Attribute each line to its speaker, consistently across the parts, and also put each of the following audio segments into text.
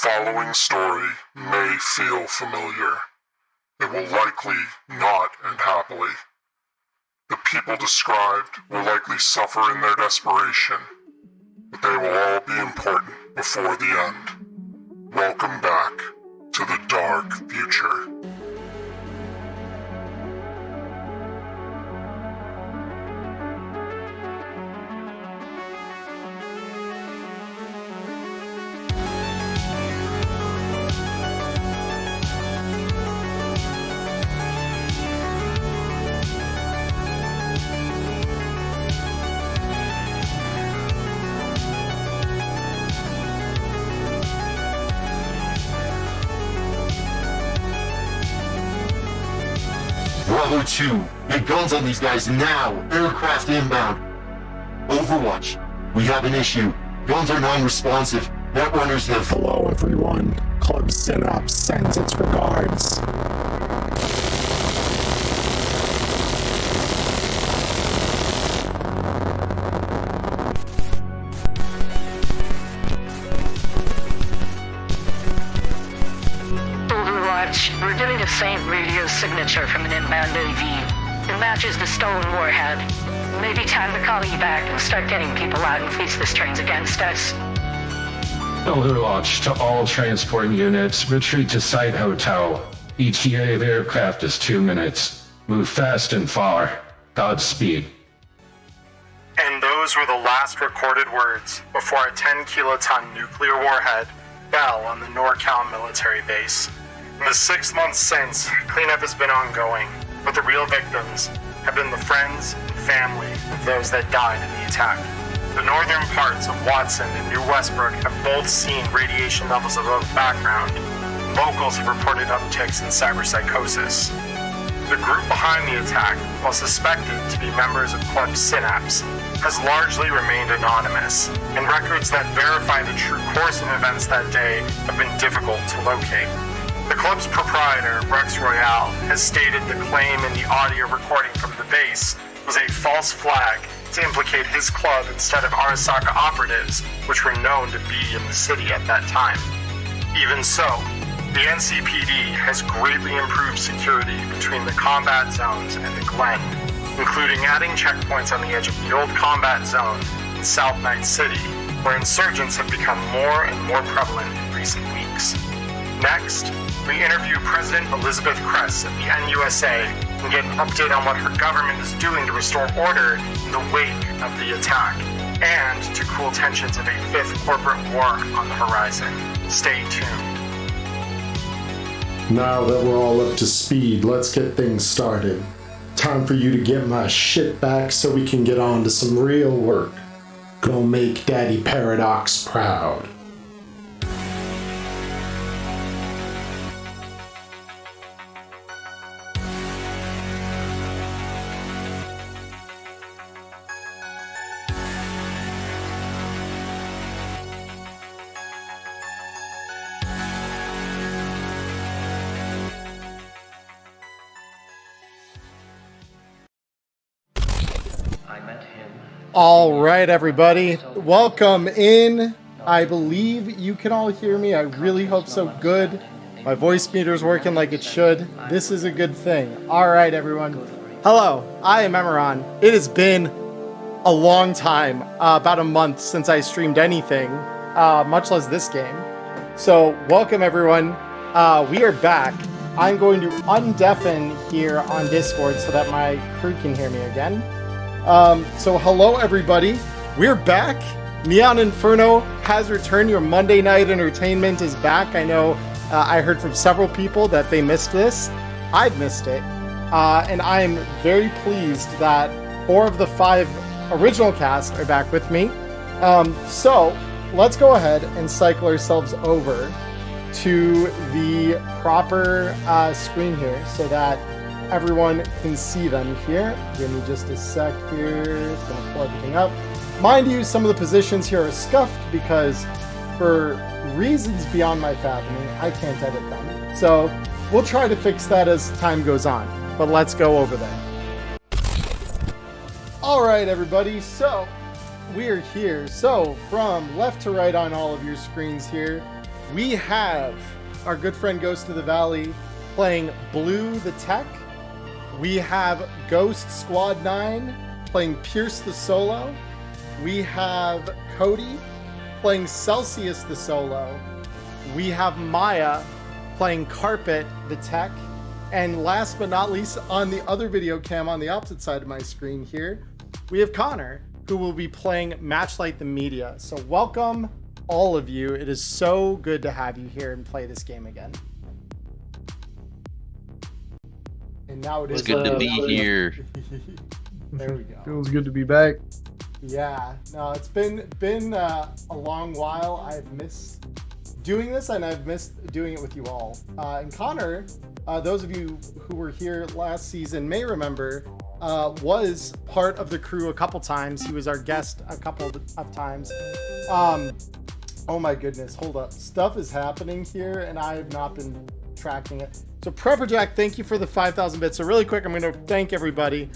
Speaker 1: following story may feel familiar. It will likely not end happily. The people described will likely suffer in their desperation, but they will all be important before the end. Welcome back to the dark future.
Speaker 2: Bravo 2, get guns on these guys now! Aircraft inbound! Overwatch, we have an issue. Guns are non-responsive. Netrunners have...
Speaker 3: Hello everyone. Club Synapse sends its regards.
Speaker 4: We're getting the same radio signature from an inbound AV. It matches the stolen warhead. Maybe time to call you back and start getting people out in case this turns against us.
Speaker 5: Overwatch to all transport units. Retreat to site hotel. ETA of aircraft is 2 minutes. Move fast and far. Godspeed.
Speaker 6: And those were the last recorded words before a 10-kiloton nuclear warhead fell on the NorCal military base. In the 6 months since, cleanup has been ongoing, but the real victims have been the friends and family of those that died in the attack. The northern parts of Watson and New Westbrook have both seen radiation levels above background. Locals have reported upticks in cyberpsychosis. The group behind the attack, while suspected to be members of Club Synapse, has largely remained anonymous, and records that verify the true course of events that day have been difficult to locate. The club's proprietor, Rex Royale, has stated the claim in the audio recording from the base was a false flag to implicate his club instead of Arasaka operatives, which were known to be in the city at that time. Even so, the NCPD has greatly improved security between the combat zones and the Glen, including adding checkpoints on the edge of the old combat zone in South Night City, where insurgents have become more and more prevalent in recent weeks. Next, we interview President Elizabeth Kress at the NUSA and get an update on what her government is doing to restore order in the wake of the attack, and to cool tensions of a fifth corporate war on the horizon. Stay tuned.
Speaker 3: Now that we're all up to speed, let's get things started. Time for you to get my shit back so we can get on to some real work. Go make Daddy Paradox proud. All right, everybody, welcome in. I believe you can all hear me. I really hope so. Good. My voice meter's working like it should. This is a good thing. All right, everyone. Hello, I am Emmerron. It has been a long time, about a month since I streamed anything, much less this game. So welcome, everyone. We are back. I'm going to undeafen here on Discord so that my crew can hear me again. So hello everybody, we're back. Neon Inferno has returned. Your Monday night entertainment is back. I know I heard from several people that they missed this. I've missed it. And I'm very pleased that 4 of the 5 original cast are back with me. So let's go ahead and cycle ourselves over to the proper screen here so that everyone can see them here. Give me just a sec here. It's going to pull everything up. Mind you, some of the positions here are scuffed because for reasons beyond my fathoming, I can't edit them. So we'll try to fix that as time goes on. But let's go over there. All right, everybody. So we're here. So from left to right on all of your screens here, we have our good friend Ghost of the Valley playing Blue the Tech. We have Ghost Squad 9 playing Pierce the Solo. We have Cody playing Celsius the Solo. We have Maya playing Carpet the Tech. And last but not least, on the other video cam on the opposite side of my screen here, we have Connor, who will be playing Matchlight the Media. So welcome all of you. It is so good to have you here and play this game again. And now it is
Speaker 7: It's good to be here.
Speaker 3: There we go.
Speaker 8: Feels good to be back.
Speaker 3: Yeah, no, it's been a long while. I've missed doing this, and I've missed doing it with you all. And Connor, those of you who were here last season may remember, was part of the crew a couple times. He was our guest a couple of times. Oh my goodness, hold up. Stuff is happening here, and I have not been tracking it. So Prepper Jack, thank you for the 5,000 bits. So really quick, I'm going to thank everybody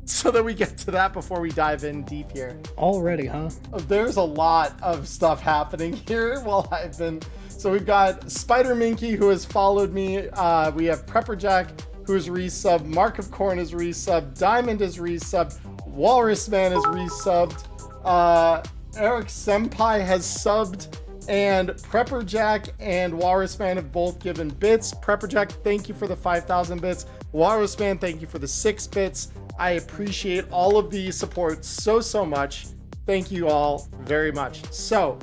Speaker 3: so that we get to that before we dive in deep here.
Speaker 8: Already, huh?
Speaker 3: There's a lot of stuff happening here while I've been... So we've got Spider Minky, who has followed me. We have Prepper Jack, who is resub. Mark of Corn is resub. Diamond is resub. Walrus Man is resubbed. Eric Senpai has subbed. And Prepper Jack and Walrus Man have both given bits. Prepper Jack, thank you for the 5,000 bits. Walrus Man, thank you for the 6 bits. I appreciate all of the support so much. Thank you all very much. So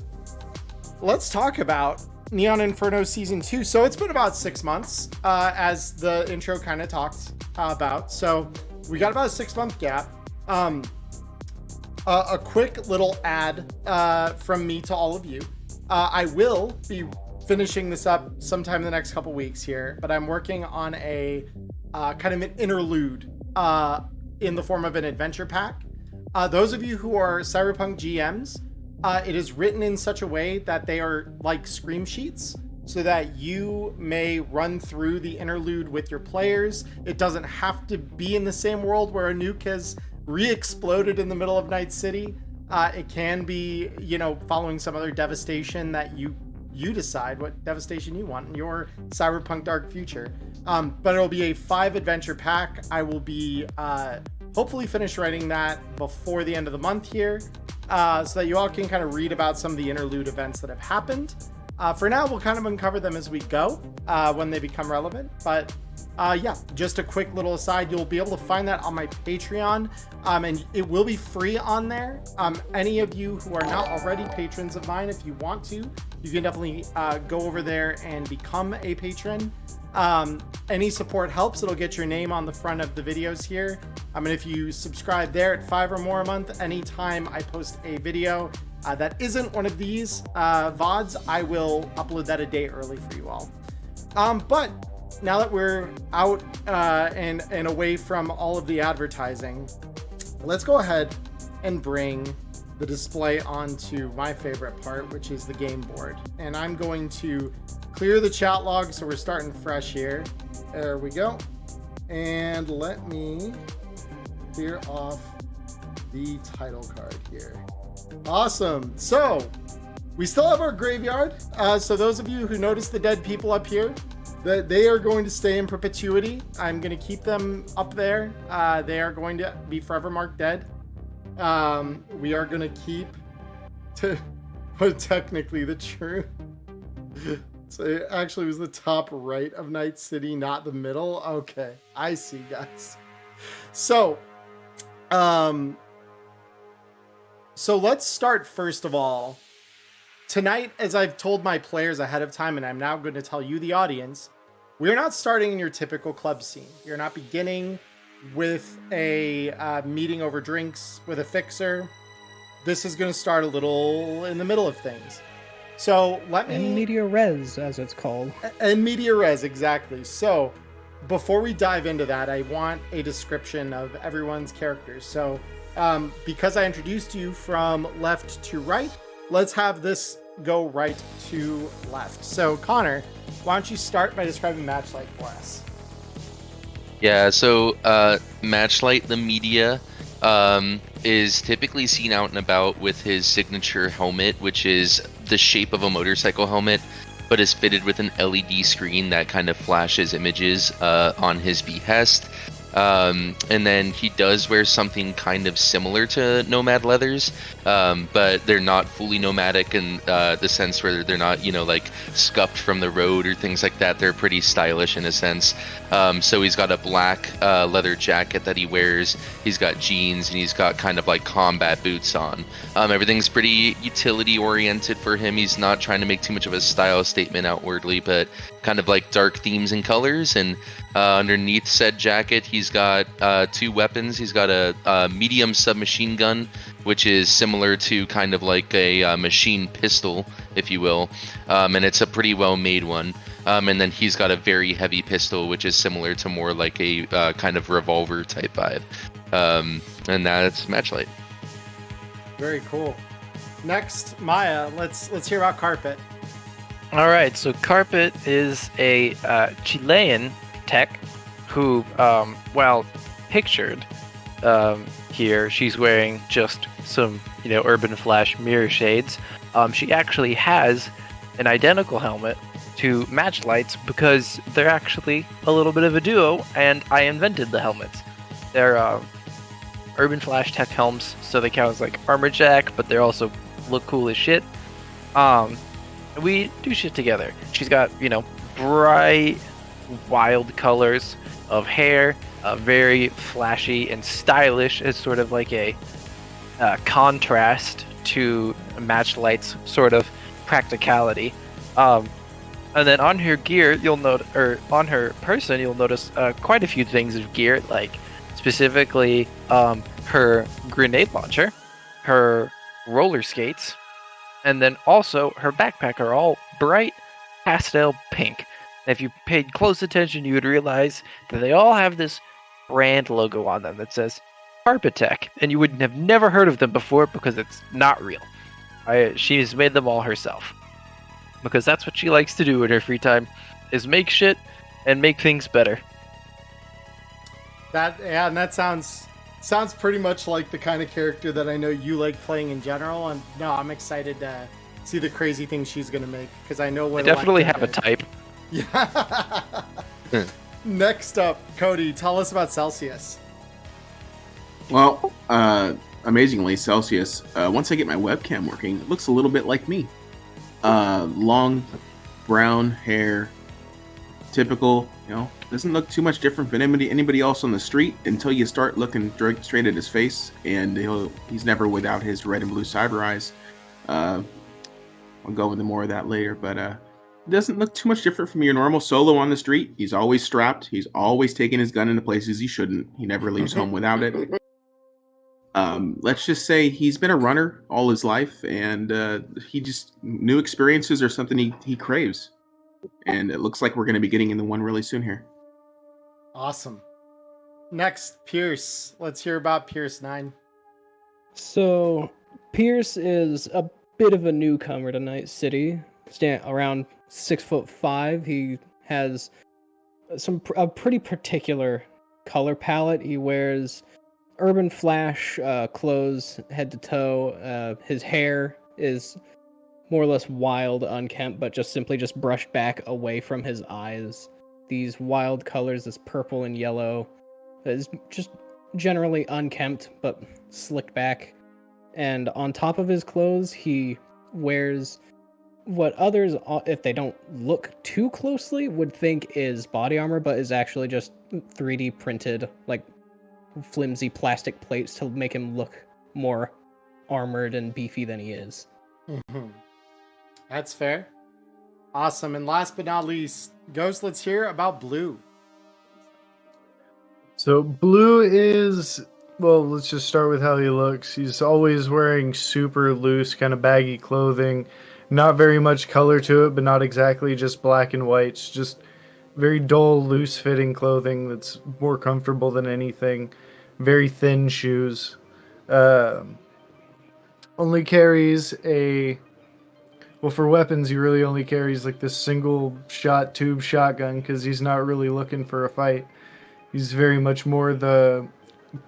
Speaker 3: let's talk about Neon Inferno Season 2. So it's been about 6 months, as the intro kind of talked about. So we got about a 6-month gap. A quick little ad from me to all of you. I will be finishing this up sometime in the next couple weeks here, but I'm working on a kind of an interlude in the form of an adventure pack. Those of you who are Cyberpunk GMs, it is written in such a way that they are like scream sheets, so that you may run through the interlude with your players. It doesn't have to be in the same world where a nuke has re-exploded in the middle of Night City. It can be, you know, following some other devastation that you decide what devastation you want in your Cyberpunk Dark Future. But it'll be a 5 adventure pack. I will be hopefully finish writing that before the end of the month here, so that you all can kind of read about some of the interlude events that have happened. For now, we'll kind of uncover them as we go when they become relevant. But yeah, just a quick little aside, you'll be able to find that on my Patreon, and it will be free on there. Any of you who are not already patrons of mine, if you want to, you can definitely go over there and become a patron. Any support helps. It'll get your name on the front of the videos here. And if you subscribe there at $5 or more a month, anytime I post a video that isn't one of these VODs, I will upload that a day early for you all. But now that we're out and away from all of the advertising, let's go ahead and bring the display onto my favorite part, which is the game board. And I'm going to clear the chat log, so we're starting fresh here. There we go. And let me clear off the title card here. Awesome. So we still have our graveyard. So those of you who notice the dead people up here, that they are going to stay in perpetuity. I'm going to keep them up there. They are going to be forever marked dead. We are going to keep but technically the truth. So it actually was the top right of Night City, not the middle. Okay, I see, guys. So let's start first of all. Tonight, as I've told my players ahead of time, and I'm now going to tell you, the audience, we're not starting in your typical club scene. You're not beginning with a meeting over drinks with a fixer. This is going to start a little in the middle of things. So let me...
Speaker 8: In media res, as it's called.
Speaker 3: In media res, exactly. So before we dive into that, I want a description of everyone's characters. So because I introduced you from left to right, let's have this go right to left. So Connor, why don't you start by describing Matchlight for us?
Speaker 7: Yeah, so Matchlight the Media is typically seen out and about with his signature helmet, which is the shape of a motorcycle helmet, but is fitted with an LED screen that kind of flashes images on his behest. And then he does wear something kind of similar to nomad leathers, but they're not fully nomadic in the sense where they're not, like scuffed from the road or things like that. They're pretty stylish in a sense. So he's got a black leather jacket that he wears. He's got jeans, and he's got kind of like combat boots on. Everything's pretty utility oriented for him. He's not trying to make too much of a style statement outwardly, but kind of like dark themes and colors. And underneath said jacket, he's got 2 weapons. He's got a medium submachine gun, which is similar to kind of like a machine pistol, if you will, and it's a pretty well-made one. And then he's got a very heavy pistol, which is similar to more like a kind of revolver type vibe. And that's Matchlight.
Speaker 3: Very cool. Next, Maya, let's hear about Carpet.
Speaker 9: All right, so Carpet is a Chilean tech who, pictured here, she's wearing just some, Urban Flash mirror shades. She actually has an identical helmet to Matchlight's because they're actually a little bit of a duo, and I invented the helmets. They're Urban Flash tech helms, so they count as like armor jack, but they also look cool as shit. We do shit together. She's got, bright, wild colors of hair, very flashy and stylish as sort of like a contrast to Matchlight's sort of practicality. And then on her gear, you'll note, or on her person, you'll notice quite a few things of gear, like specifically her grenade launcher, her roller skates, and then also her backpack are all bright pastel pink. And if you paid close attention, you would realize that they all have this brand logo on them that says Carpetech, and you would have never heard of them before because it's not real. She's made them all herself because that's what she likes to do in her free time, is make shit and make things better.
Speaker 3: And that sounds pretty much like the kind of character that I know you like playing in general. And no, I'm excited to see the crazy things she's gonna make because I know what
Speaker 9: I definitely have a type.
Speaker 3: Yeah. Next up, Cody, tell us about Celsius.
Speaker 10: Well, amazingly, Celsius, once I get my webcam working, it looks a little bit like me. Long brown hair, typical, doesn't look too much different from anybody else on the street until you start looking straight at his face, and he's never without his red and blue cyber eyes. I'll go into more of that later, but doesn't look too much different from your normal solo on the street. He's always strapped. He's always taking his gun into places he shouldn't. He never leaves home without it. Let's just say he's been a runner all his life, and new experiences are something he craves. And it looks like we're going to be getting into one really soon here.
Speaker 3: Awesome. Next, Pierce. Let's hear about Pierce 9.
Speaker 8: So, Pierce is a bit of a newcomer to Night City. Around 6'5". He has a pretty particular color palette. He wears Urban Flash clothes head to toe. His hair is more or less wild, unkempt, but simply brushed back away from his eyes. These wild colors, this purple and yellow, is just generally unkempt, but slicked back. And on top of his clothes, he wears what others, if they don't look too closely, would think is body armor, but is actually just 3D printed, like flimsy plastic plates to make him look more armored and beefy than he is.
Speaker 3: Mm-hmm. That's fair. Awesome. And last but not least, Ghost, let's hear about Blue.
Speaker 11: So Blue is, well, let's just start with how he looks. He's always wearing super loose, kind of baggy clothing. Not very much color to it, but not exactly just black and white. It's just very dull, loose-fitting clothing that's more comfortable than anything. Very thin shoes. Only carries for weapons, he really only carries like this single-shot tube shotgun because he's not really looking for a fight. He's very much more the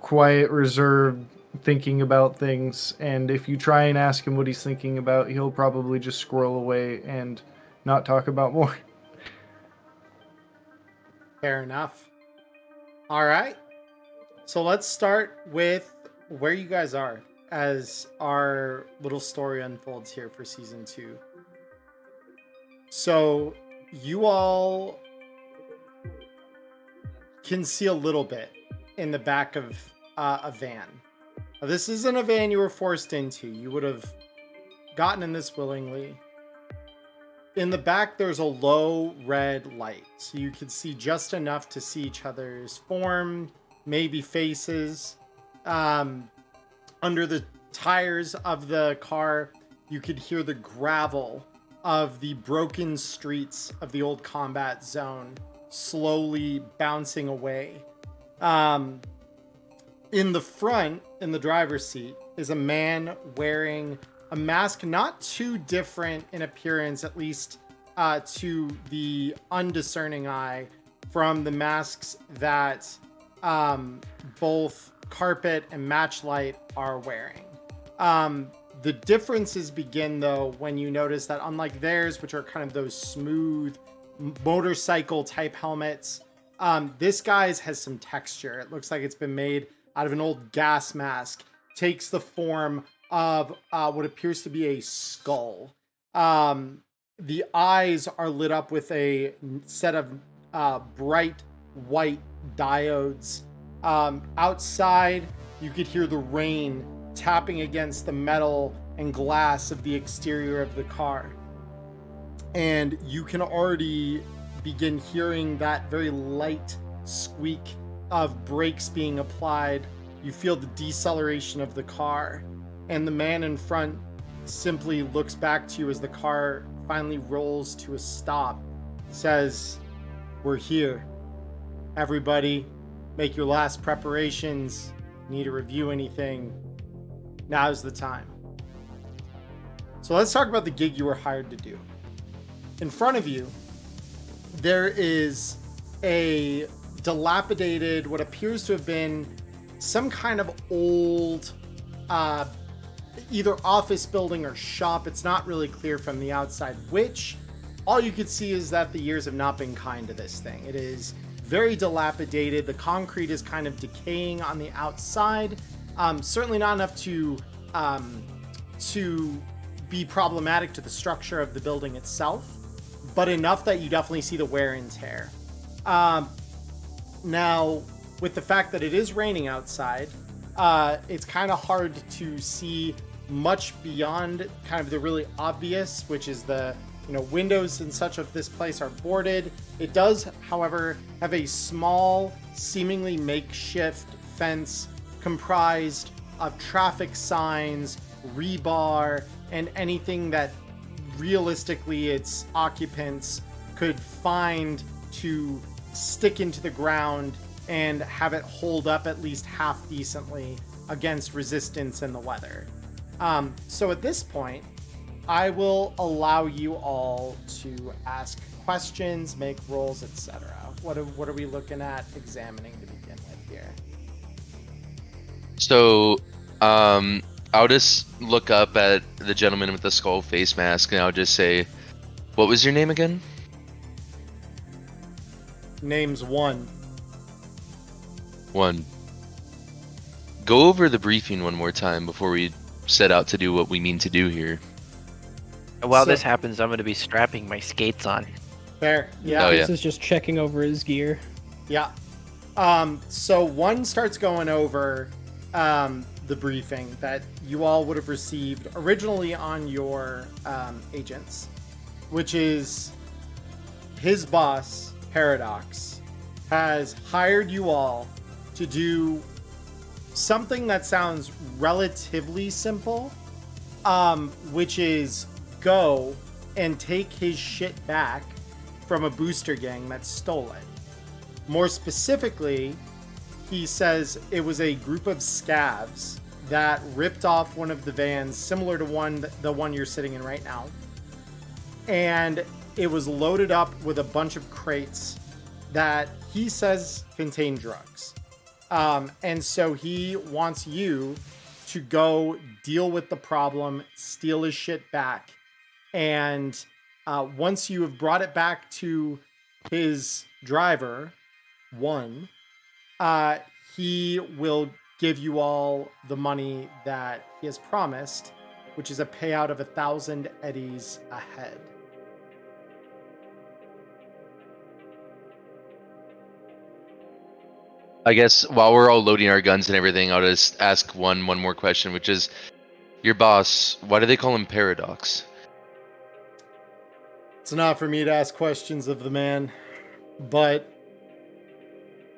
Speaker 11: quiet, reserved, thinking about things, and if you try and ask him what he's thinking about, he'll probably just scroll away and not talk about more.
Speaker 3: Fair enough. All right. So let's start with where you guys are as our little story unfolds here for season 2. So you all can see a little bit in the back of a van. Now, this isn't a van you were forced into. You would have gotten in this willingly. In the back, there's a low red light, so you can see just enough to see each other's form, maybe faces. Under the tires of the car, you could hear the gravel of the broken streets of the old combat zone slowly bouncing away. In the front, in the driver's seat, is a man wearing a mask not too different in appearance, at least to the undiscerning eye, from the masks that both Carpet and Matchlight are wearing. The differences begin, though, when you notice that unlike theirs, which are kind of those smooth motorcycle type helmets, this guy's has some texture. It looks like it's been made out of an old gas mask. Takes the form of what appears to be a skull. The eyes are lit up with a set of bright white diodes. Outside, you could hear the rain tapping against the metal and glass of the exterior of the car. And you can already begin hearing that very light squeak of brakes being applied. You feel the deceleration of the car, and the man in front simply looks back to you as the car finally rolls to a stop, says, "We're here. Everybody, make your last preparations. Need to review anything? Now's the time." So let's talk about the gig you were hired to do. In front of you, there is a dilapidated, what appears to have been some kind of old either office building or shop. It's not really clear from the outside which. All you could see is that the years have not been kind to this thing. It is very dilapidated. The concrete is kind of decaying on the outside. Certainly not enough to be problematic to the structure of the building itself, but enough that you definitely see the wear and tear. Now, with the fact that it is raining outside, it's kind of hard to see much beyond kind of the really obvious, which is the windows and such of this place are boarded. It does, however, have a small, seemingly makeshift fence comprised of traffic signs, rebar, and anything that realistically its occupants could find to stick into the ground and have it hold up at least half decently against resistance and the weather. So at this point, I will allow you all to ask questions, make rolls, etc. What are we looking at examining to begin with here?
Speaker 7: So, I'll just look up at the gentleman with the skull face mask and I'll just say, "What was your name again?"
Speaker 3: Name's one.
Speaker 7: One. Go over the briefing one more time before we set out to do what we mean to do here.
Speaker 9: And while
Speaker 3: So-
Speaker 9: this happens, I'm going to be strapping my skates on.
Speaker 3: Fair. Yeah.
Speaker 7: Oh, yeah.
Speaker 8: This is just checking over his gear.
Speaker 3: Yeah. So one starts going over the briefing that you all would have received originally on your agents, which is his boss, Paradox, has hired you all to do something that sounds relatively simple, which is go and take his shit back from a booster gang that stole it. More specifically, he says it was a group of scavs that ripped off one of the vans similar to the one you're sitting in right now, and it was loaded up with a bunch of crates that he says contain drugs. And so he wants you to go deal with the problem, steal his shit back. And once you have brought it back to his driver, one, he will give you all the money that he has promised, which is a payout of 1,000 eddies a head.
Speaker 7: I guess while we're all loading our guns and everything, I'll just ask one more question, which is, your boss, why do they call him Paradox?
Speaker 3: It's not for me to ask questions of the man, but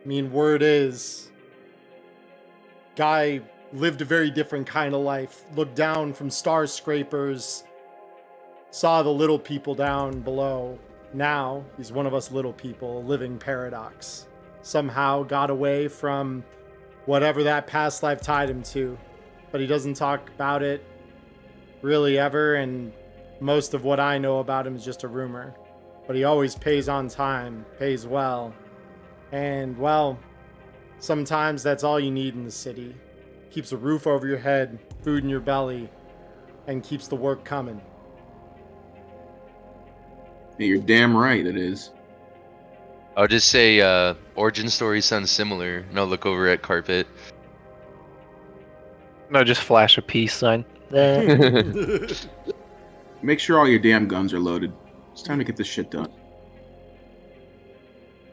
Speaker 3: I mean, word is, guy lived a very different kind of life. Looked down from star scrapers, saw the little people down below. Now he's one of us little people, living paradox. Somehow got away from whatever that past life tied him to, but he doesn't talk about it really ever, and most of what I know about him is just a rumor. But he always pays on time, pays well, and well, sometimes that's all you need in the city. Keeps a roof over your head, food in your belly, and keeps the work coming.
Speaker 10: Yeah, you're damn right it is.
Speaker 7: I'll just say origin story sounds similar, and I'll look over at Carpet.
Speaker 9: No, just flash a peace sign.
Speaker 10: Make sure all your damn guns are loaded. It's time to get this shit done.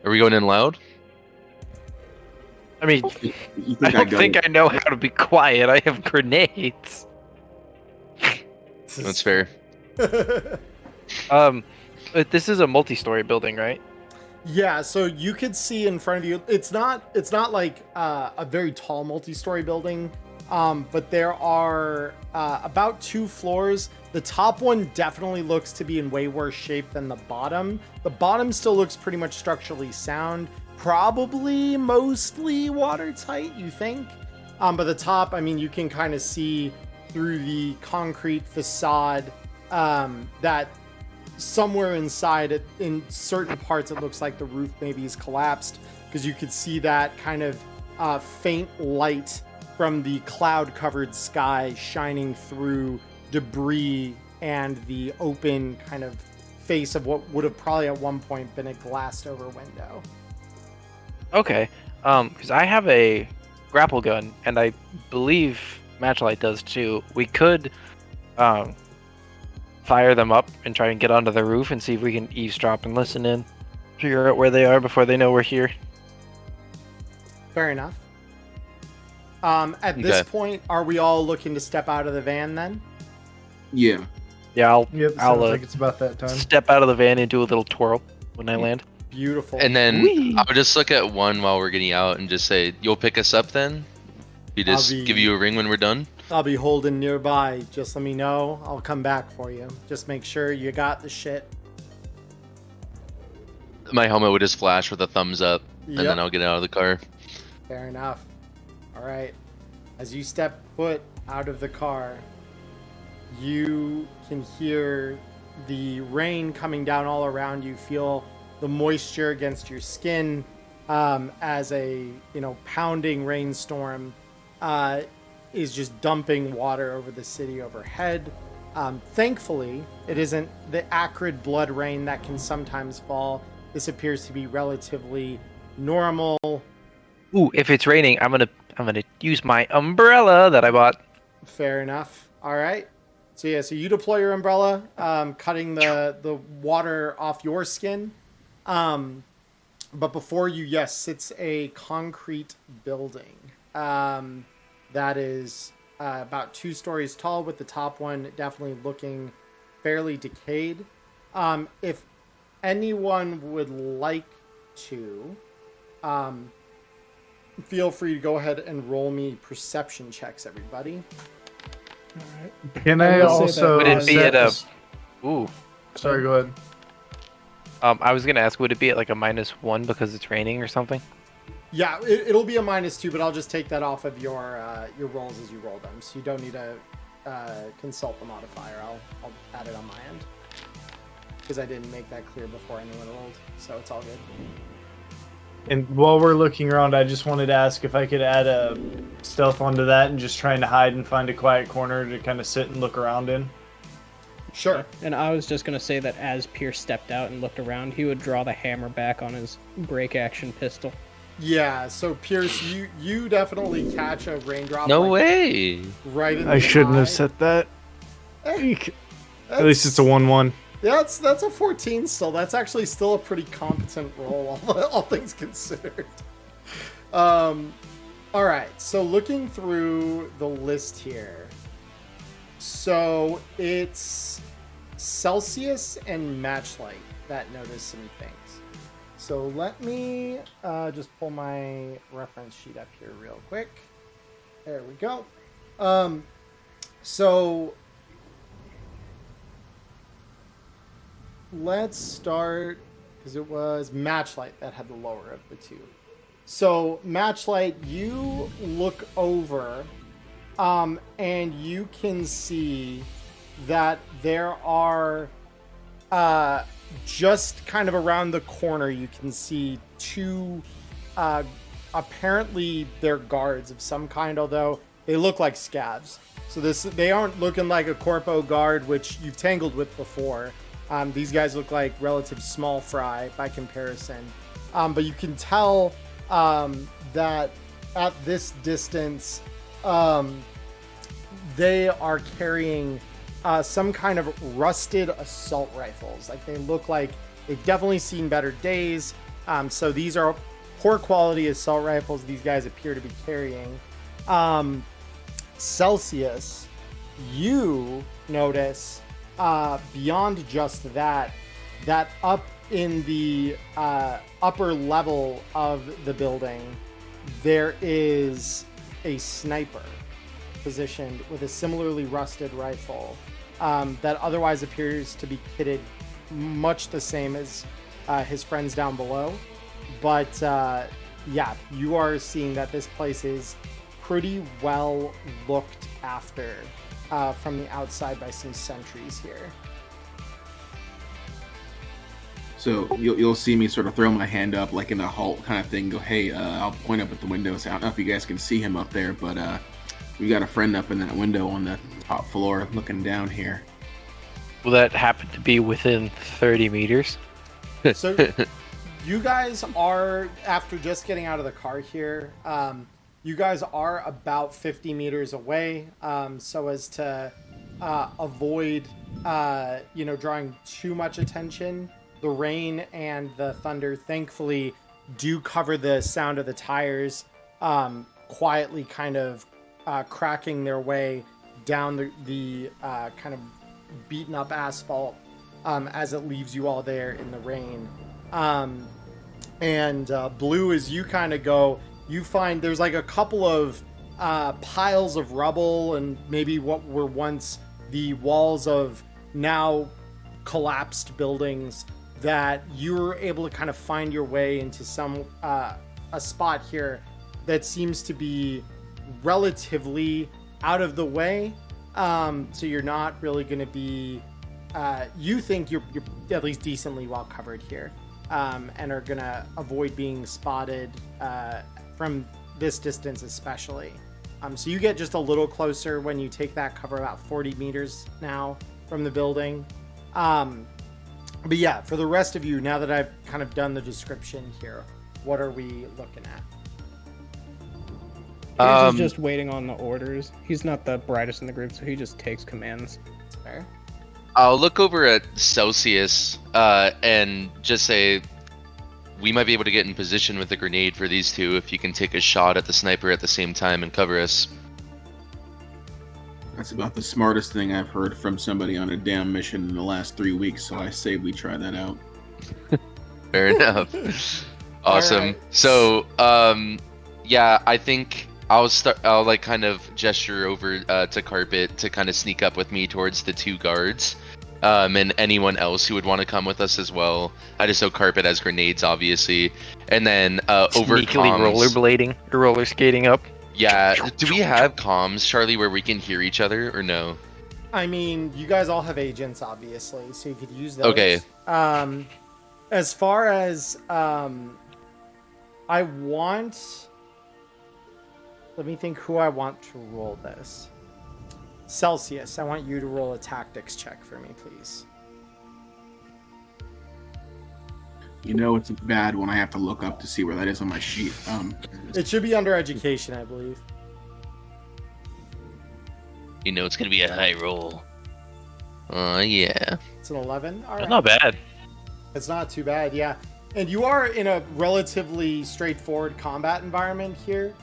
Speaker 7: Are we going in loud?
Speaker 9: I mean,
Speaker 10: You
Speaker 9: I don't
Speaker 10: got
Speaker 9: think
Speaker 10: it?
Speaker 9: I know how to be quiet. I have grenades.
Speaker 7: That's fair.
Speaker 9: But this is a multi-story building, right?
Speaker 3: Yeah, so you could see in front of you. It's not like a very tall multi-story building, but there are about 2 floors. The top one definitely looks to be in way worse shape than the bottom. The bottom still looks pretty much structurally sound, probably mostly watertight, you think. But the top, I mean, you can kind of see through the concrete facade that somewhere inside it, in certain parts, it looks like the roof maybe is collapsed, because you could see that kind of faint light from the cloud covered sky shining through debris and the open kind of face of what would have probably at one point been a glassed over window.
Speaker 9: Okay. Because I have a grapple gun, and I believe Matchlight does too. We could fire them up and try and get onto the roof and see if we can eavesdrop and listen in. Figure out where they are before they know we're here.
Speaker 3: Fair enough. At this
Speaker 7: Okay.
Speaker 3: point, are we all looking to step out of the van then?
Speaker 10: Yeah.
Speaker 9: Yeah, I'll
Speaker 11: Yep,
Speaker 9: I'll
Speaker 11: sounds like it's about that time.
Speaker 9: step out of the van and do a little twirl when I land.
Speaker 3: Beautiful.
Speaker 7: And then
Speaker 9: Whee!
Speaker 7: I'll just look at one while we're getting out and just say, "You'll pick us up then." We just
Speaker 3: I'll be-
Speaker 7: give you a ring when we're done.
Speaker 3: I'll be holding nearby. Just let me know. I'll come back for you. Just make sure you got the shit.
Speaker 7: My helmet would just flash with a thumbs up, and
Speaker 3: Yep.
Speaker 7: then I'll get out of the car.
Speaker 3: Fair enough. All right. As you step foot out of the car, you can hear the rain coming down all around you. Feel the moisture against your skin as a pounding rainstorm is just dumping water over the city overhead. Thankfully, it isn't the acrid blood rain that can sometimes fall. This appears to be relatively normal.
Speaker 9: Ooh, if it's raining, I'm gonna use my umbrella that I bought.
Speaker 3: Fair enough. All right. So you deploy your umbrella, cutting the water off your skin. But before you, sits a concrete building that is about 2 stories tall, with the top one definitely looking fairly decayed. If anyone would like to, feel free to go ahead and roll me perception checks, everybody.
Speaker 11: Can
Speaker 8: I
Speaker 11: I
Speaker 8: will say
Speaker 11: also?
Speaker 8: that-
Speaker 9: Would it be
Speaker 11: set
Speaker 9: at a?
Speaker 11: this-
Speaker 9: Ooh.
Speaker 11: Sorry, go ahead.
Speaker 9: I was gonna ask, would it be at like a -1 because it's raining or something?
Speaker 3: Yeah, it'll be a -2, but I'll just take that off of your rolls as you roll them, so you don't need to consult the modifier. I'll add it on my end because I didn't make that clear before anyone rolled, so it's all good.
Speaker 11: And while we're looking around, I just wanted to ask if I could add a stealth onto that and just trying to hide and find a quiet corner to kind of sit and look around in.
Speaker 3: Sure.
Speaker 8: And I was just going to say that as Pierce stepped out and looked around, he would draw the hammer back on his break action pistol.
Speaker 3: Yeah, so Pierce, you definitely catch a raindrop.
Speaker 7: No way.
Speaker 3: Right in
Speaker 11: I
Speaker 3: the
Speaker 11: shouldn't
Speaker 3: eye.
Speaker 11: have said that.
Speaker 3: That's-
Speaker 11: At least it's a 1-1.
Speaker 3: That's a 14 still. That's actually still a pretty competent roll, all things considered. All right, so looking through the list here. So it's Celsius and Matchlight that notice some things. So let me just pull my reference sheet up here real quick. There we go. So let's start, because it was Matchlight that had the lower of the two. So Matchlight, you look over, and you can see that there are just kind of around the corner, you can see two, apparently they're guards of some kind, although they look like scavs. So they aren't looking like a corpo guard, which you've tangled with before. These guys look like relative small fry by comparison. But you can tell that at this distance, they are carrying some kind of rusted assault rifles. Like, they look like they've definitely seen better days. So these are poor quality assault rifles these guys appear to be carrying. Celsius, you notice beyond just that up in the upper level of the building, there is a sniper positioned with a similarly rusted rifle that otherwise appears to be kitted much the same as his friends down below. But yeah, you are seeing that this place is pretty well looked after from the outside by some sentries here.
Speaker 10: So you'll see me sort of throw my hand up like in a halt kind of thing. Go, hey, I'll point up at the window. So I don't know if you guys can see him up there, but we got a friend up in that window on the top floor looking down here.
Speaker 9: Will that happen to be within 30 meters?
Speaker 3: So you guys are, after just getting out of the car here, you guys are about 50 meters away, so as to avoid, drawing too much attention. The rain and the thunder, thankfully, do cover the sound of the tires, quietly kind of cracking their way down the kind of beaten up asphalt as it leaves you all there in the rain. And Blue, as you kind of go, you find there's like a couple of piles of rubble and maybe what were once the walls of now collapsed buildings that you're able to kind of find your way into some a spot here that seems to be relatively out of the way. So you're not really going to be you think you're at least decently well covered here, and are going to avoid being spotted from this distance especially. So you get just a little closer when you take that cover, about 40 meters now from the building. But yeah, for the rest of you, now that I've kind of done the description here, what are we looking at?
Speaker 8: He's just waiting on the orders. He's not the brightest in the group, so he just takes commands.
Speaker 3: That's fair.
Speaker 7: I'll look over at Celsius and just say, we might be able to get in position with a grenade for these two if you can take a shot at the sniper at the same time and cover us.
Speaker 10: That's about the smartest thing I've heard from somebody on a damn mission in the last 3 weeks, so I say we try that out.
Speaker 7: Fair enough. Awesome.
Speaker 3: Right.
Speaker 7: So, yeah, I think I'll like kind of gesture over to Carpet to kind of sneak up with me towards the two guards. And anyone else who would want to come with us as well. I just know Carpet has grenades, obviously. And then over
Speaker 9: Sneakily
Speaker 7: comms.
Speaker 9: rollerblading, or roller skating up.
Speaker 7: Yeah, do we have comms, Charlie, where we can hear each other, or no?
Speaker 3: I mean, you guys all have agents, obviously, so you could use those.
Speaker 7: Okay.
Speaker 3: As far as I want... Let me think who I want to roll this. Celsius, I want you to roll a tactics check for me, please.
Speaker 10: You know it's bad when I have to look up to see where that is on my sheet.
Speaker 3: It should be under education, I believe.
Speaker 7: You know it's gonna be a high roll. Yeah.
Speaker 3: It's an 11. All right.
Speaker 9: That's not bad.
Speaker 3: It's not too bad, yeah. And you are in a relatively straightforward combat environment here.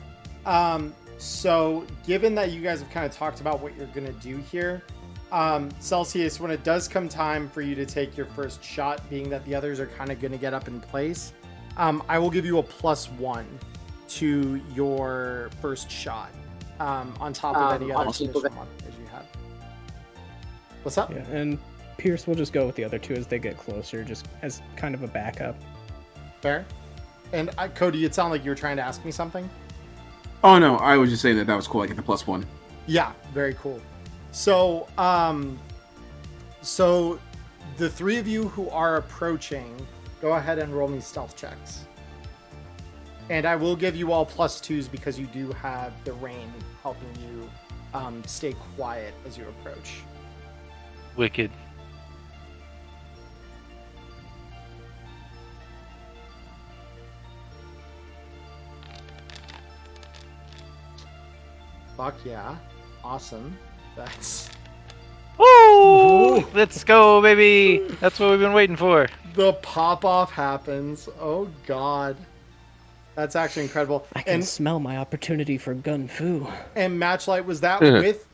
Speaker 3: So given that you guys have kind of talked about what you're going to do here, Celsius, when it does come time for you to take your first shot, being that the others are kind of going to get up in place, I will give you a +1 to your first shot on top of any other additional modifiers you have. What's up?
Speaker 8: Yeah, and Pierce will just go with the other two as they get closer, just as kind of a backup.
Speaker 3: Fair. And Cody, it sounded like you were trying to ask me something.
Speaker 10: Oh no, I was just saying that was cool. I get the +1.
Speaker 3: Yeah, very cool. So, so the three of you who are approaching, go ahead and roll me stealth checks. And I will give you all +2s because you do have the rain helping you stay quiet as you approach.
Speaker 9: Wicked.
Speaker 3: Fuck yeah. Awesome. That's...
Speaker 9: Woo! Let's go, baby! That's what we've been waiting for.
Speaker 3: The pop-off happens. Oh, God. That's actually incredible.
Speaker 8: I can smell my opportunity for gun fu.
Speaker 3: And Matchlight, was that with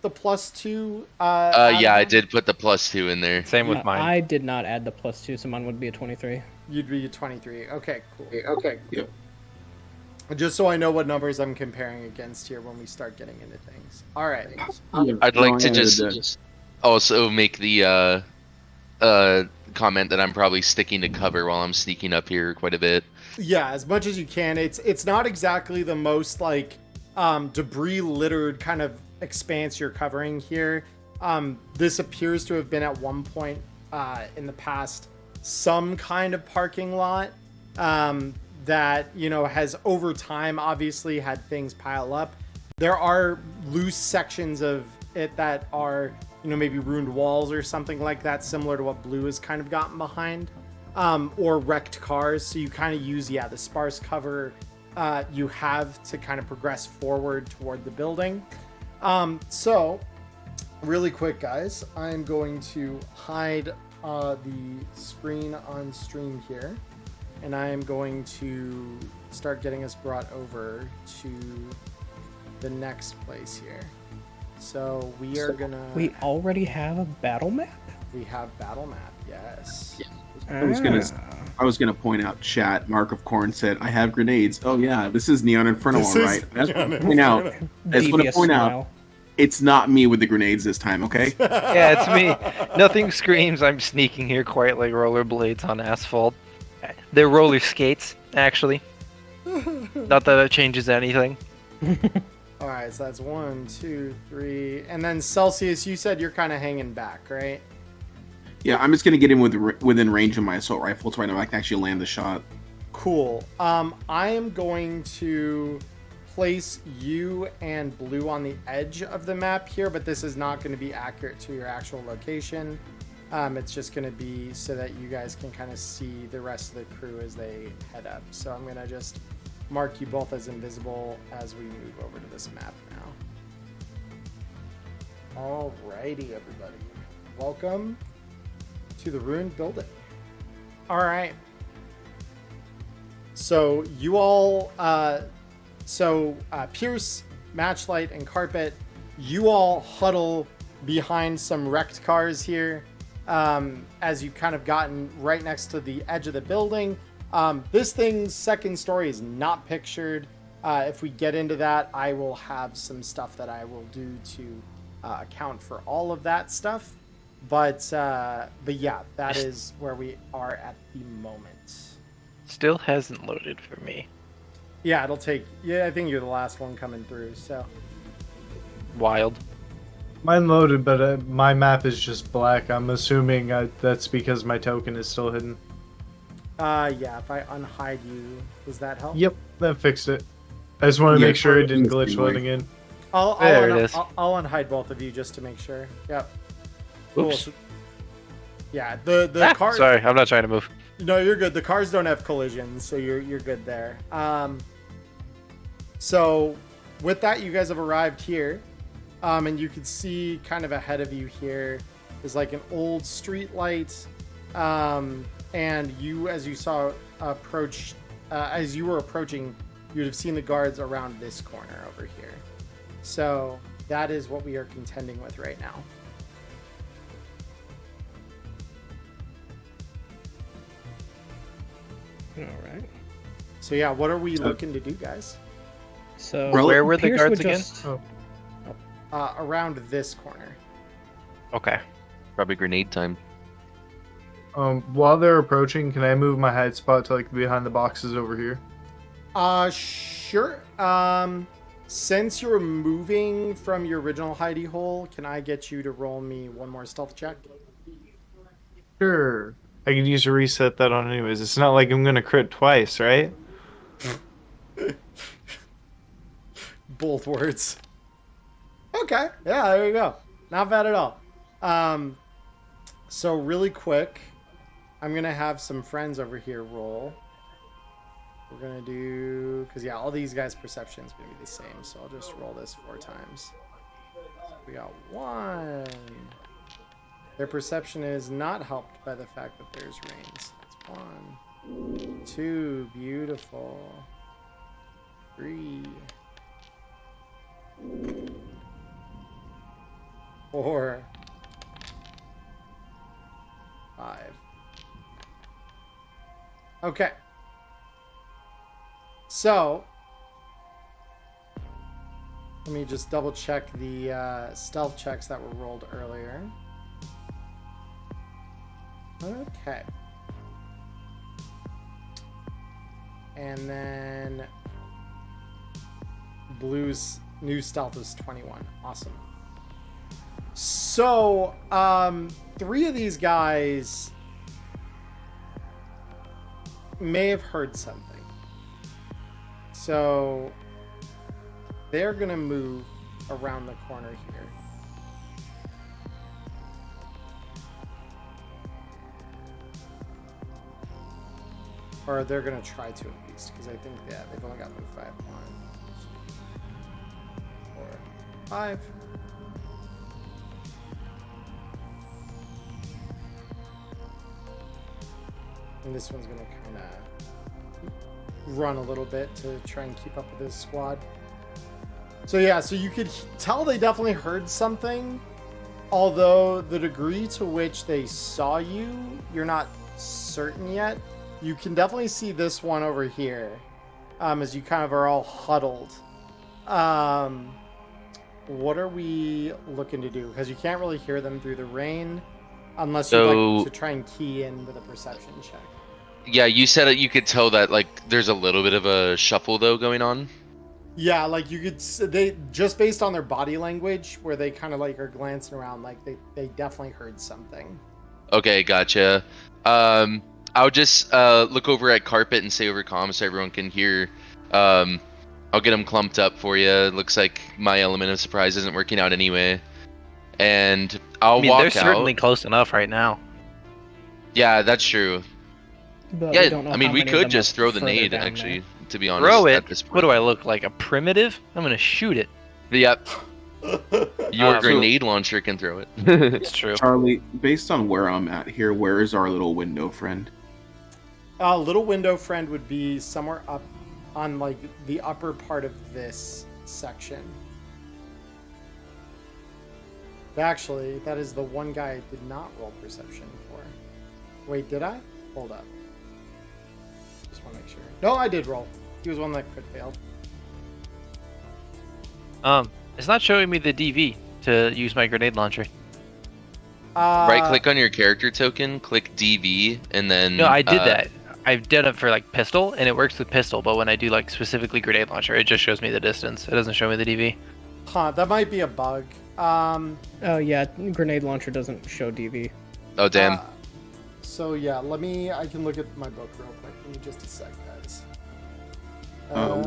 Speaker 3: the +2?
Speaker 7: Yeah, I did put the +2 in there.
Speaker 9: Same with mine.
Speaker 8: I did not add the +2, so mine would be a 23.
Speaker 3: You'd be a 23. Okay, cool.
Speaker 10: Okay. Yep.
Speaker 3: Just so I know what numbers I'm comparing against here when we start getting into things. All right.
Speaker 7: I'd like to just also make the comment that I'm probably sticking to cover while I'm sneaking up here quite a bit.
Speaker 3: Yeah, as much as you can. It's not exactly the most like debris littered kind of expanse you're covering here. This appears to have been at one point in the past some kind of parking lot that, you know, has over time obviously had things pile up. There are loose sections of it that are, you know, maybe ruined walls or something like that, similar to what Blue has kind of gotten behind, or wrecked cars. So you kind of use, the sparse cover you have to kind of progress forward toward the building. So really quick, guys, I'm going to hide the screen on stream here, and I am going to start getting us brought over to the next place here. So we are gonna...
Speaker 8: We already have a battle map?
Speaker 3: We have battle map, yes.
Speaker 10: I was gonna point out chat. Mark of Corn said, "I have grenades." Oh yeah, this is Neon Inferno, all right. I just want to point out, it's not me with the grenades this time, okay?
Speaker 9: Yeah, it's me. Nothing screams I'm sneaking here quite like rollerblades on asphalt. They're roller skates, actually. Not that it changes anything.
Speaker 3: All right, so that's 1, 2, 3, and then Celsius. You said you're kind of hanging back, right?
Speaker 10: Yeah, I'm just gonna get in within range of my assault rifle so I know I can actually land the shot.
Speaker 3: Cool. I am going to place you and Blue on the edge of the map here, but this is not going to be accurate to your actual location. It's just going to be so that you guys can kind of see the rest of the crew as they head up. So I'm going to just mark you both as invisible as we move over to this map now. Alrighty, everybody. Welcome to the ruined building. All right. So you all, Pierce, Matchlight, and Carpet, you all huddle behind some wrecked cars here as you've kind of gotten right next to the edge of the building. This thing's second story is not pictured. If we get into that, I will have some stuff that I will do to account for all of that stuff. But yeah, that is where we are at the moment.
Speaker 9: Still hasn't loaded for me.
Speaker 3: Yeah, it'll take... Yeah, I think you're the last one coming through, so...
Speaker 9: Wild.
Speaker 11: Mine loaded, but my map is just black. I'm assuming that's because my token is still hidden.
Speaker 3: Yeah, if I unhide you, does that help?
Speaker 11: Yep, that fixed it. I just want to
Speaker 10: Yeah,
Speaker 11: make sure it didn't
Speaker 10: it's
Speaker 11: glitch
Speaker 10: the
Speaker 11: loading in.
Speaker 8: There it is.
Speaker 3: I'll unhide both of you just to make sure. Yep. Cool.
Speaker 9: Oops.
Speaker 3: So- yeah, the car.
Speaker 9: Sorry, I'm not trying to move.
Speaker 3: No, you're good. The cars don't have collisions, so you're good there. So with that, you guys have arrived here, and you can see kind of ahead of you here is like an old street light, and you, as you saw approach, as you were approaching, you'd have seen the guards around this corner over here. So that is what we are contending with right now.
Speaker 8: All right.
Speaker 3: So yeah, what are we looking to do, guys?
Speaker 8: So
Speaker 9: Where were the
Speaker 8: Pierce
Speaker 9: guards
Speaker 8: would
Speaker 9: again?
Speaker 8: just-
Speaker 3: Around this corner.
Speaker 9: Okay.
Speaker 7: Probably grenade time.
Speaker 11: While they're approaching, can I move my hide spot to like behind the boxes over here?
Speaker 3: Sure. Since you're moving from your original hidey hole, can I get you to roll me one more stealth check?
Speaker 11: Sure. I could use to reset that on anyways. It's not like I'm gonna crit twice, right?
Speaker 3: Both words. Okay. Yeah, there you go. Not bad at all. So really quick, I'm gonna have some friends over here roll. We're gonna do, because yeah, all these guys' perception is gonna be the same, so I'll just roll this 4 times. We got 1. Their perception is not helped by the fact that there's rains. That's 1, 2, beautiful. 3, 4, 5. Okay. So, let me just double check the stealth checks that were rolled earlier. Okay. And then Blue's new stealth is 21. Awesome. So, 3 of these guys may have heard something. So they're gonna move around the corner here. Or they're gonna try to at least, because I think they've only got move 5. 1, 4, 5. And this one's gonna kind of run a little bit to try and keep up with this squad. So yeah, so you could tell they definitely heard something, although the degree to which they saw you, you're not certain yet. You can definitely see this one over here, as you kind of are all huddled. What are we looking to do? Because you can't really hear them through the rain, unless you'd like to try and key in with a perception check.
Speaker 7: Yeah, you said it. You could tell that like there's a little bit of a shuffle though going on.
Speaker 3: Yeah, like you could. They just based on their body language, where they kind of like are glancing around, like they definitely heard something.
Speaker 7: Okay, gotcha. I'll just look over at Carpet and say over comm so everyone can hear. I'll get them clumped up for you. Looks like my element of surprise isn't working out anyway, and I'll walk
Speaker 9: they're
Speaker 7: out.
Speaker 9: certainly close enough right now.
Speaker 7: Yeah, that's true.
Speaker 8: But
Speaker 7: Yeah,
Speaker 8: we don't know
Speaker 7: I mean
Speaker 8: how
Speaker 7: we
Speaker 8: many of
Speaker 7: could
Speaker 8: them
Speaker 7: just
Speaker 8: are
Speaker 7: throw the
Speaker 8: further
Speaker 7: nade
Speaker 8: down
Speaker 7: actually.
Speaker 8: there.
Speaker 7: To be honest,
Speaker 9: Throw
Speaker 7: at
Speaker 9: it.
Speaker 7: this point.
Speaker 9: What do I look like? A primitive? I'm gonna shoot it.
Speaker 7: Yep. Your
Speaker 9: So-
Speaker 7: grenade launcher can throw it.
Speaker 9: It's true.
Speaker 10: Charlie, based on where I'm at here, where is our little window friend?
Speaker 3: Little window friend would be somewhere up on like the upper part of this section. Actually, that is the one guy I did not roll perception for. Wait, did I? Hold up. Just want to make sure. No, I did roll. He was one that crit failed.
Speaker 9: It's not showing me the DV to use my grenade launcher.
Speaker 7: Right click on your character token, click DV, and then
Speaker 9: No, I did that. I've done it for like pistol, and it works with pistol. But when I do like specifically grenade launcher, it just shows me the distance. It doesn't show me the DV.
Speaker 3: Huh, that might be a bug.
Speaker 8: Oh yeah, grenade launcher doesn't show DV.
Speaker 7: Oh damn.
Speaker 3: So yeah, I can look at my book real quick. Give me just a sec, guys.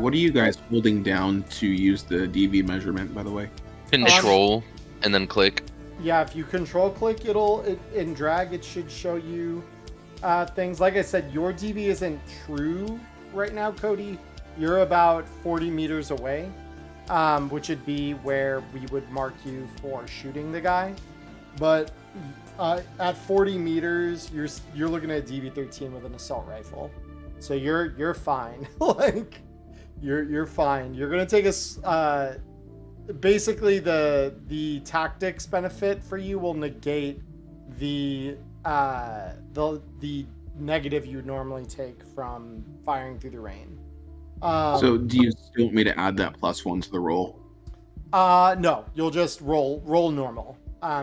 Speaker 10: What are you guys holding down to use the DV measurement, by the way?
Speaker 7: Control and then click.
Speaker 3: Yeah, if you control click, in drag, it should show you things. Like I said, your DV isn't true right now, Cody. You're about 40 meters away, which would be where we would mark you for shooting the guy. But at 40 meters, you're looking at a DV-13 with an assault rifle, so you're fine. Like you're fine. You're gonna take a basically the tactics benefit for you will negate the negative you would normally take from firing through the rain.
Speaker 10: So do you still want me to add that +1 to the roll?
Speaker 3: No, you'll just roll normal,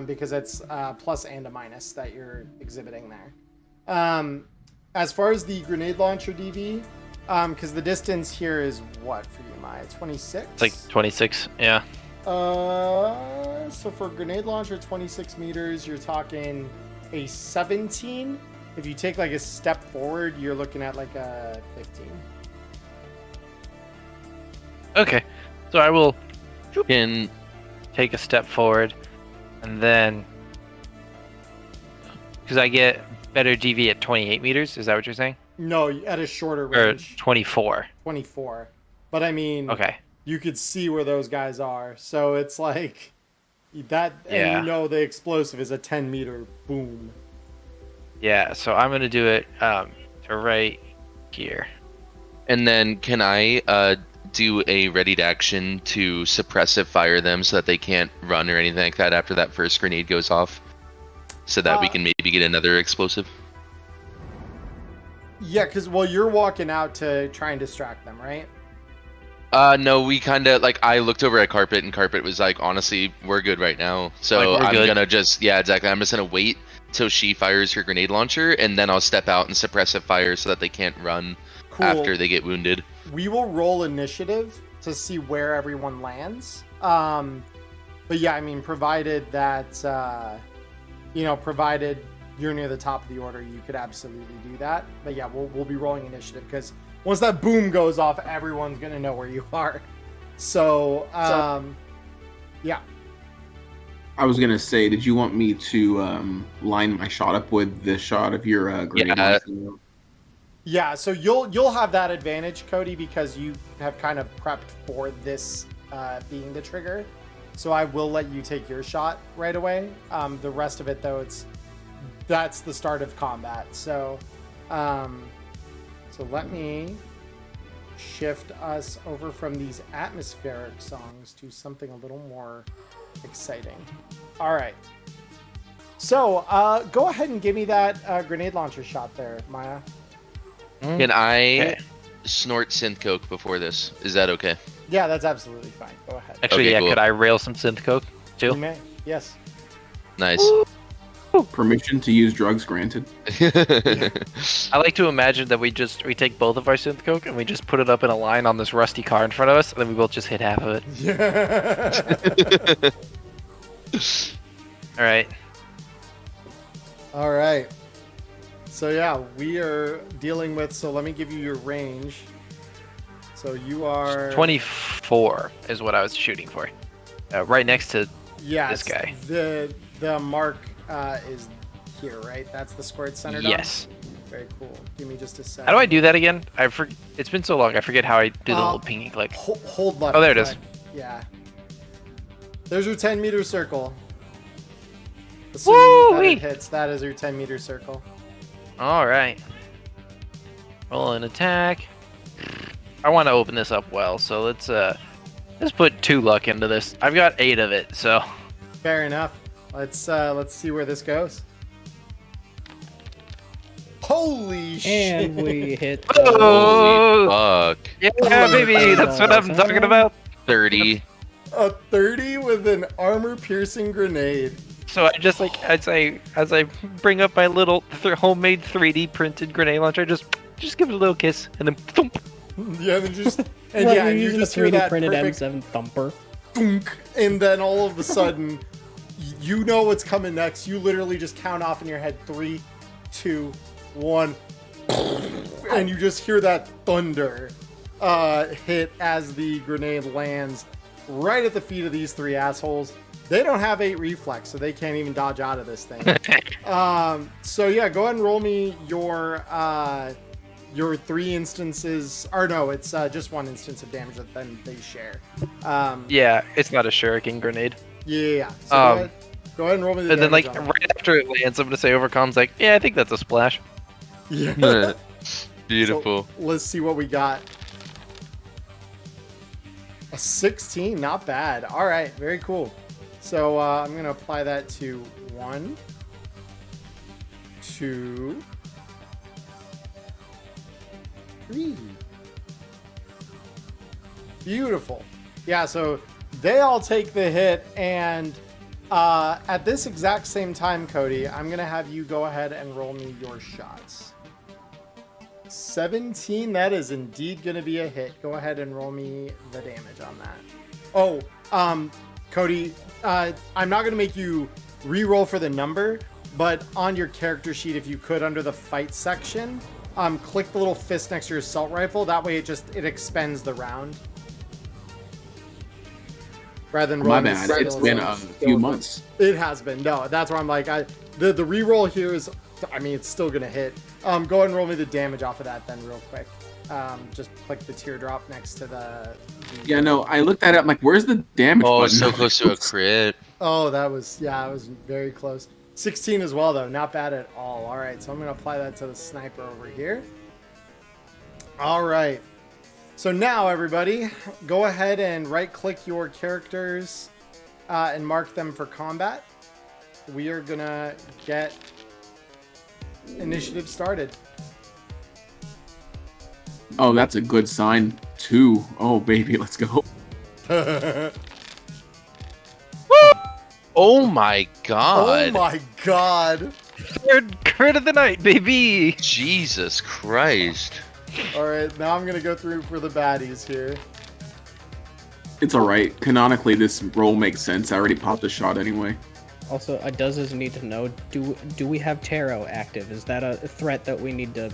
Speaker 3: because it's plus and a minus that you're exhibiting there. As far as the grenade launcher DV, because the distance here is what for you, Maya? 26?
Speaker 9: It's like 26, yeah.
Speaker 3: So for grenade launcher, 26 meters, you're talking a 17. If you take like a step forward, you're looking at like a 15.
Speaker 9: Okay, so I will
Speaker 7: Can
Speaker 9: take a step forward, and then because I get better DV at 28 meters. Is that what you're saying?
Speaker 3: No, at a shorter
Speaker 9: Or
Speaker 3: range.
Speaker 9: 24.
Speaker 3: 24. But I mean,
Speaker 9: Okay.
Speaker 3: you could see where those guys are. So it's like that,
Speaker 9: Yeah.
Speaker 3: and you know the explosive is a 10-meter boom.
Speaker 9: Yeah, so I'm gonna do it to right here.
Speaker 7: and then can I do a readied action to suppressive fire them so that they can't run or anything like that after that first grenade goes off, so that we can maybe get another explosive?
Speaker 3: Yeah, because you're walking out to try and distract them, right?
Speaker 7: No, we kind of like I looked over at Carpet and Carpet was like, honestly, we're good right now. So
Speaker 9: Like, we're
Speaker 7: I'm
Speaker 9: good.
Speaker 7: gonna just exactly. I'm just gonna wait till she fires her grenade launcher and then I'll step out and suppressive fire so that they can't run
Speaker 3: Cool.
Speaker 7: after they get wounded.
Speaker 3: We will roll initiative to see where everyone lands. But yeah, I mean, provided that provided you're near the top of the order, you could absolutely do that. But yeah, we'll be rolling initiative because once that boom goes off, everyone's gonna know where you are. So yeah.
Speaker 10: I was gonna say, did you want me to line my shot up with the shot of your grenade
Speaker 7: Yeah.
Speaker 10: launcher?
Speaker 3: Yeah, so you'll have that advantage, Cody, because you have kind of prepped for this being the trigger. So I will let you take your shot right away. The rest of it, though, that's the start of combat. So let me shift us over from these atmospheric songs to something a little more exciting. All right. So go ahead and give me that grenade launcher shot there, Maya.
Speaker 7: Can I snort synth coke before this? Is that okay?
Speaker 3: Yeah, that's absolutely fine. Go ahead.
Speaker 9: Actually,
Speaker 7: Okay,
Speaker 9: yeah,
Speaker 7: cool.
Speaker 9: could I rail some synth coke
Speaker 3: You
Speaker 9: too?
Speaker 3: may. Yes.
Speaker 7: Nice.
Speaker 10: Permission to use drugs granted.
Speaker 9: I like to imagine that we take both of our synth coke and we just put it up in a line on this rusty car in front of us, and then we both just hit half of it.
Speaker 3: Yeah.
Speaker 9: All right.
Speaker 3: All right. So yeah, we are dealing with. So let me give you your range. So you are
Speaker 9: 24 is what I was shooting for. Right next to
Speaker 3: Yes,
Speaker 9: this guy.
Speaker 3: The mark is here, right? That's the square it's centered on?
Speaker 9: Yes.
Speaker 3: Very cool. Give me just a sec.
Speaker 9: How do I do that again? It's been so long. I forget how I do the little pinging click.
Speaker 3: Hold left.
Speaker 9: Oh, there it is.
Speaker 3: click. Yeah. There's your 10-meter circle. Assuming that
Speaker 9: Woo-wee!
Speaker 3: it hits, that is your 10-meter circle.
Speaker 9: All right. Roll an attack. I want to open this up well, so let's put 2 luck into this. I've got 8 of it, so
Speaker 3: Fair enough. Let's see where this goes. Holy shit!
Speaker 8: And we hit.
Speaker 9: Oh!
Speaker 7: Holy fuck.
Speaker 9: Yeah, baby, that's what I'm talking about.
Speaker 7: 30.
Speaker 3: A 30 with an armor-piercing grenade.
Speaker 9: So I just as I bring up my little homemade 3D printed grenade launcher, just give it a little kiss and then thump.
Speaker 3: Yeah, and just
Speaker 8: Like
Speaker 3: and
Speaker 8: you're
Speaker 3: you
Speaker 8: using
Speaker 3: just
Speaker 8: a
Speaker 3: hear
Speaker 8: 3D
Speaker 3: that
Speaker 8: printed
Speaker 3: perfect
Speaker 8: M7 thumper.
Speaker 3: thunk, and then all of a sudden, you know what's coming next. You literally just count off in your head 3, 2, 1, and you just hear that thunder hit as the grenade lands right at the feet of these 3 assholes. They don't have 8 reflex, so they can't even dodge out of this thing. So yeah, go ahead and roll me your 3 instances, or no, it's just 1 instance of damage that then they share.
Speaker 9: Yeah, it's not a shuriken grenade.
Speaker 3: Yeah. So go ahead and roll me the
Speaker 9: And then,
Speaker 3: damage
Speaker 9: like,
Speaker 3: on
Speaker 9: right after it lands, I'm gonna say Overcom's like, yeah, I think that's a splash.
Speaker 3: it. Yeah.
Speaker 7: Beautiful.
Speaker 3: So, let's see what we got. A 16, not bad. All right, very cool. So I'm gonna apply that to 1, 2, 3. Beautiful. Yeah, so they all take the hit, and at this exact same time, Cody, I'm gonna have you go ahead and roll me your shots. 17, that is indeed gonna be a hit. Go ahead and roll me the damage on that. Oh, Cody, I'm not gonna make you re-roll for the number, but on your character sheet, if you could, under the fight section, click the little fist next to your assault rifle. That way it expends the round. Rather than
Speaker 10: My
Speaker 3: rolling
Speaker 10: bad.
Speaker 3: the
Speaker 10: It's been a few months.
Speaker 3: It has been. No, that's where I'm like, the re-roll here is, I mean, it's still gonna hit. Go ahead and roll me the damage off of that then real quick. Just click the teardrop next to the
Speaker 10: Yeah, no, I looked at it. I'm like, where's the damage
Speaker 7: Oh,
Speaker 10: button?
Speaker 7: it's so close to a crit.
Speaker 3: Oh, that was, yeah, it was very close. 16 as well, though. Not bad at all. All right, so I'm going to apply that to the sniper over here. All right. So now, everybody, go ahead and right-click your characters and mark them for combat. We are going to get initiative started.
Speaker 10: Oh, that's a good sign, too. Oh, baby, let's go.
Speaker 7: Oh my god.
Speaker 3: Oh my god.
Speaker 9: Third crit of the night, baby!
Speaker 7: Jesus Christ.
Speaker 3: All right, now I'm going to go through for the baddies here.
Speaker 10: It's alright. Canonically, this roll makes sense. I already popped a shot anyway.
Speaker 8: Also, does need to know, do we have tarot active? Is that a threat that we need to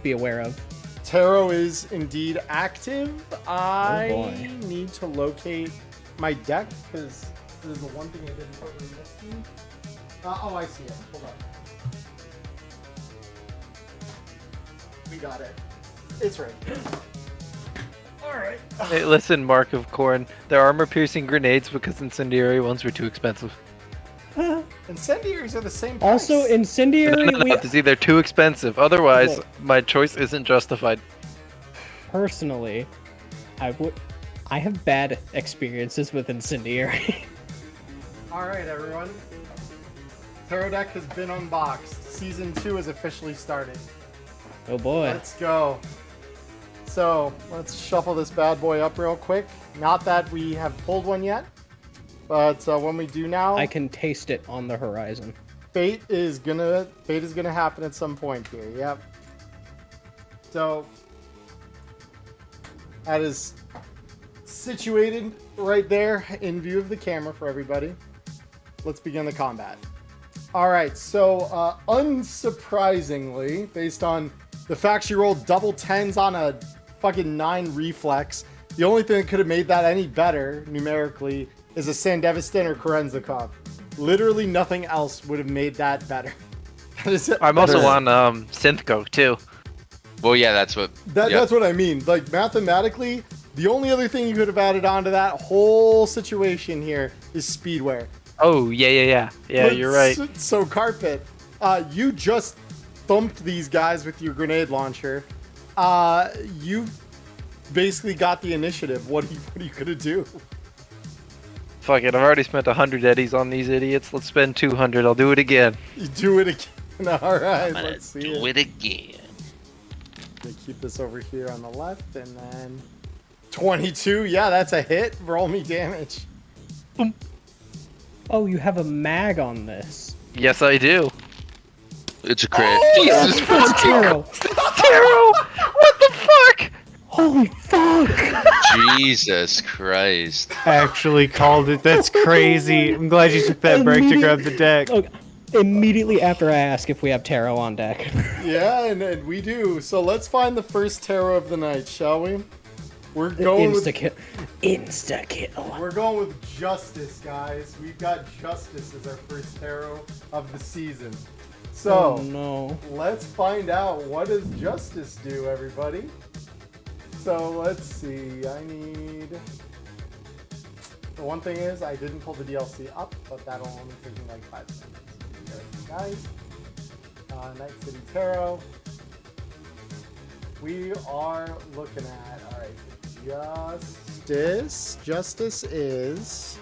Speaker 8: be aware of?
Speaker 3: Tarot is indeed active. I
Speaker 8: boy.
Speaker 3: need to locate my deck because this is the one thing I didn't put in this one. Oh, I see it. Hold on. We got it. It's right. Alright.
Speaker 9: Hey, listen, Mark of Corn. They're armor-piercing grenades because incendiary ones were too expensive.
Speaker 3: Incendiaries are the same price.
Speaker 8: Also, incendiary,
Speaker 9: It's either too expensive. Otherwise, my choice isn't justified.
Speaker 8: personally, I have bad experiences with incendiary.
Speaker 3: Alright, everyone. Tarot deck has been unboxed. Season 2 has officially started.
Speaker 8: Oh boy.
Speaker 3: Let's go. So, let's shuffle this bad boy up real quick. Not that we have pulled one yet, but when we do now,
Speaker 8: I can taste it on the horizon.
Speaker 3: fate is gonna happen at some point here. Yep. So that is situated right there in view of the camera for everybody. Let's begin the combat. All right. So unsurprisingly, based on the fact she rolled double 10s on a fucking 9 reflex, the only thing that could have made that any better numerically is a Sandevistan or Korenzikov. Literally nothing else would have made that better.
Speaker 9: I'm also on Synthco too.
Speaker 7: Well, yeah, that's what.
Speaker 3: That's what I mean. Like, mathematically, the only other thing you could have added on to that whole situation here is speedwear.
Speaker 9: Oh, yeah. Yeah,
Speaker 3: But
Speaker 9: you're right.
Speaker 3: So Carpet, you just thumped these guys with your grenade launcher. You basically got the initiative. What are you gonna do?
Speaker 9: Fuck it, I've already spent 100 eddies on these idiots. Let's spend 200. I'll do it again.
Speaker 3: You do it again. All right, let's see
Speaker 7: Do it again.
Speaker 3: Gonna keep this over here on the left, and then 22. Yeah, that's a hit. Roll me damage.
Speaker 8: Oh, you have a mag on this.
Speaker 9: Yes, I do.
Speaker 7: It's a crit.
Speaker 8: Jesus Christ! Tarot.
Speaker 9: Tarot! What the fuck?
Speaker 8: Holy fuck!
Speaker 7: Jesus Christ.
Speaker 11: Actually called it. That's crazy. I'm glad you took that break to grab the deck.
Speaker 8: Look, immediately after I ask if we have tarot on deck.
Speaker 3: Yeah, and we do. So let's find the first tarot of the night, shall we? We're going with
Speaker 8: Insta kill.
Speaker 3: We're going with Justice, guys. We've got Justice as our first tarot of the season. So,
Speaker 8: Oh, no.
Speaker 3: let's find out, what does Justice do, everybody? So, let's see. I need... The one thing is, I didn't pull the DLC up, but that'll only take me like 5 seconds. Okay, guys. Night City Tarot. We are looking at, alright, Justice. Justice is...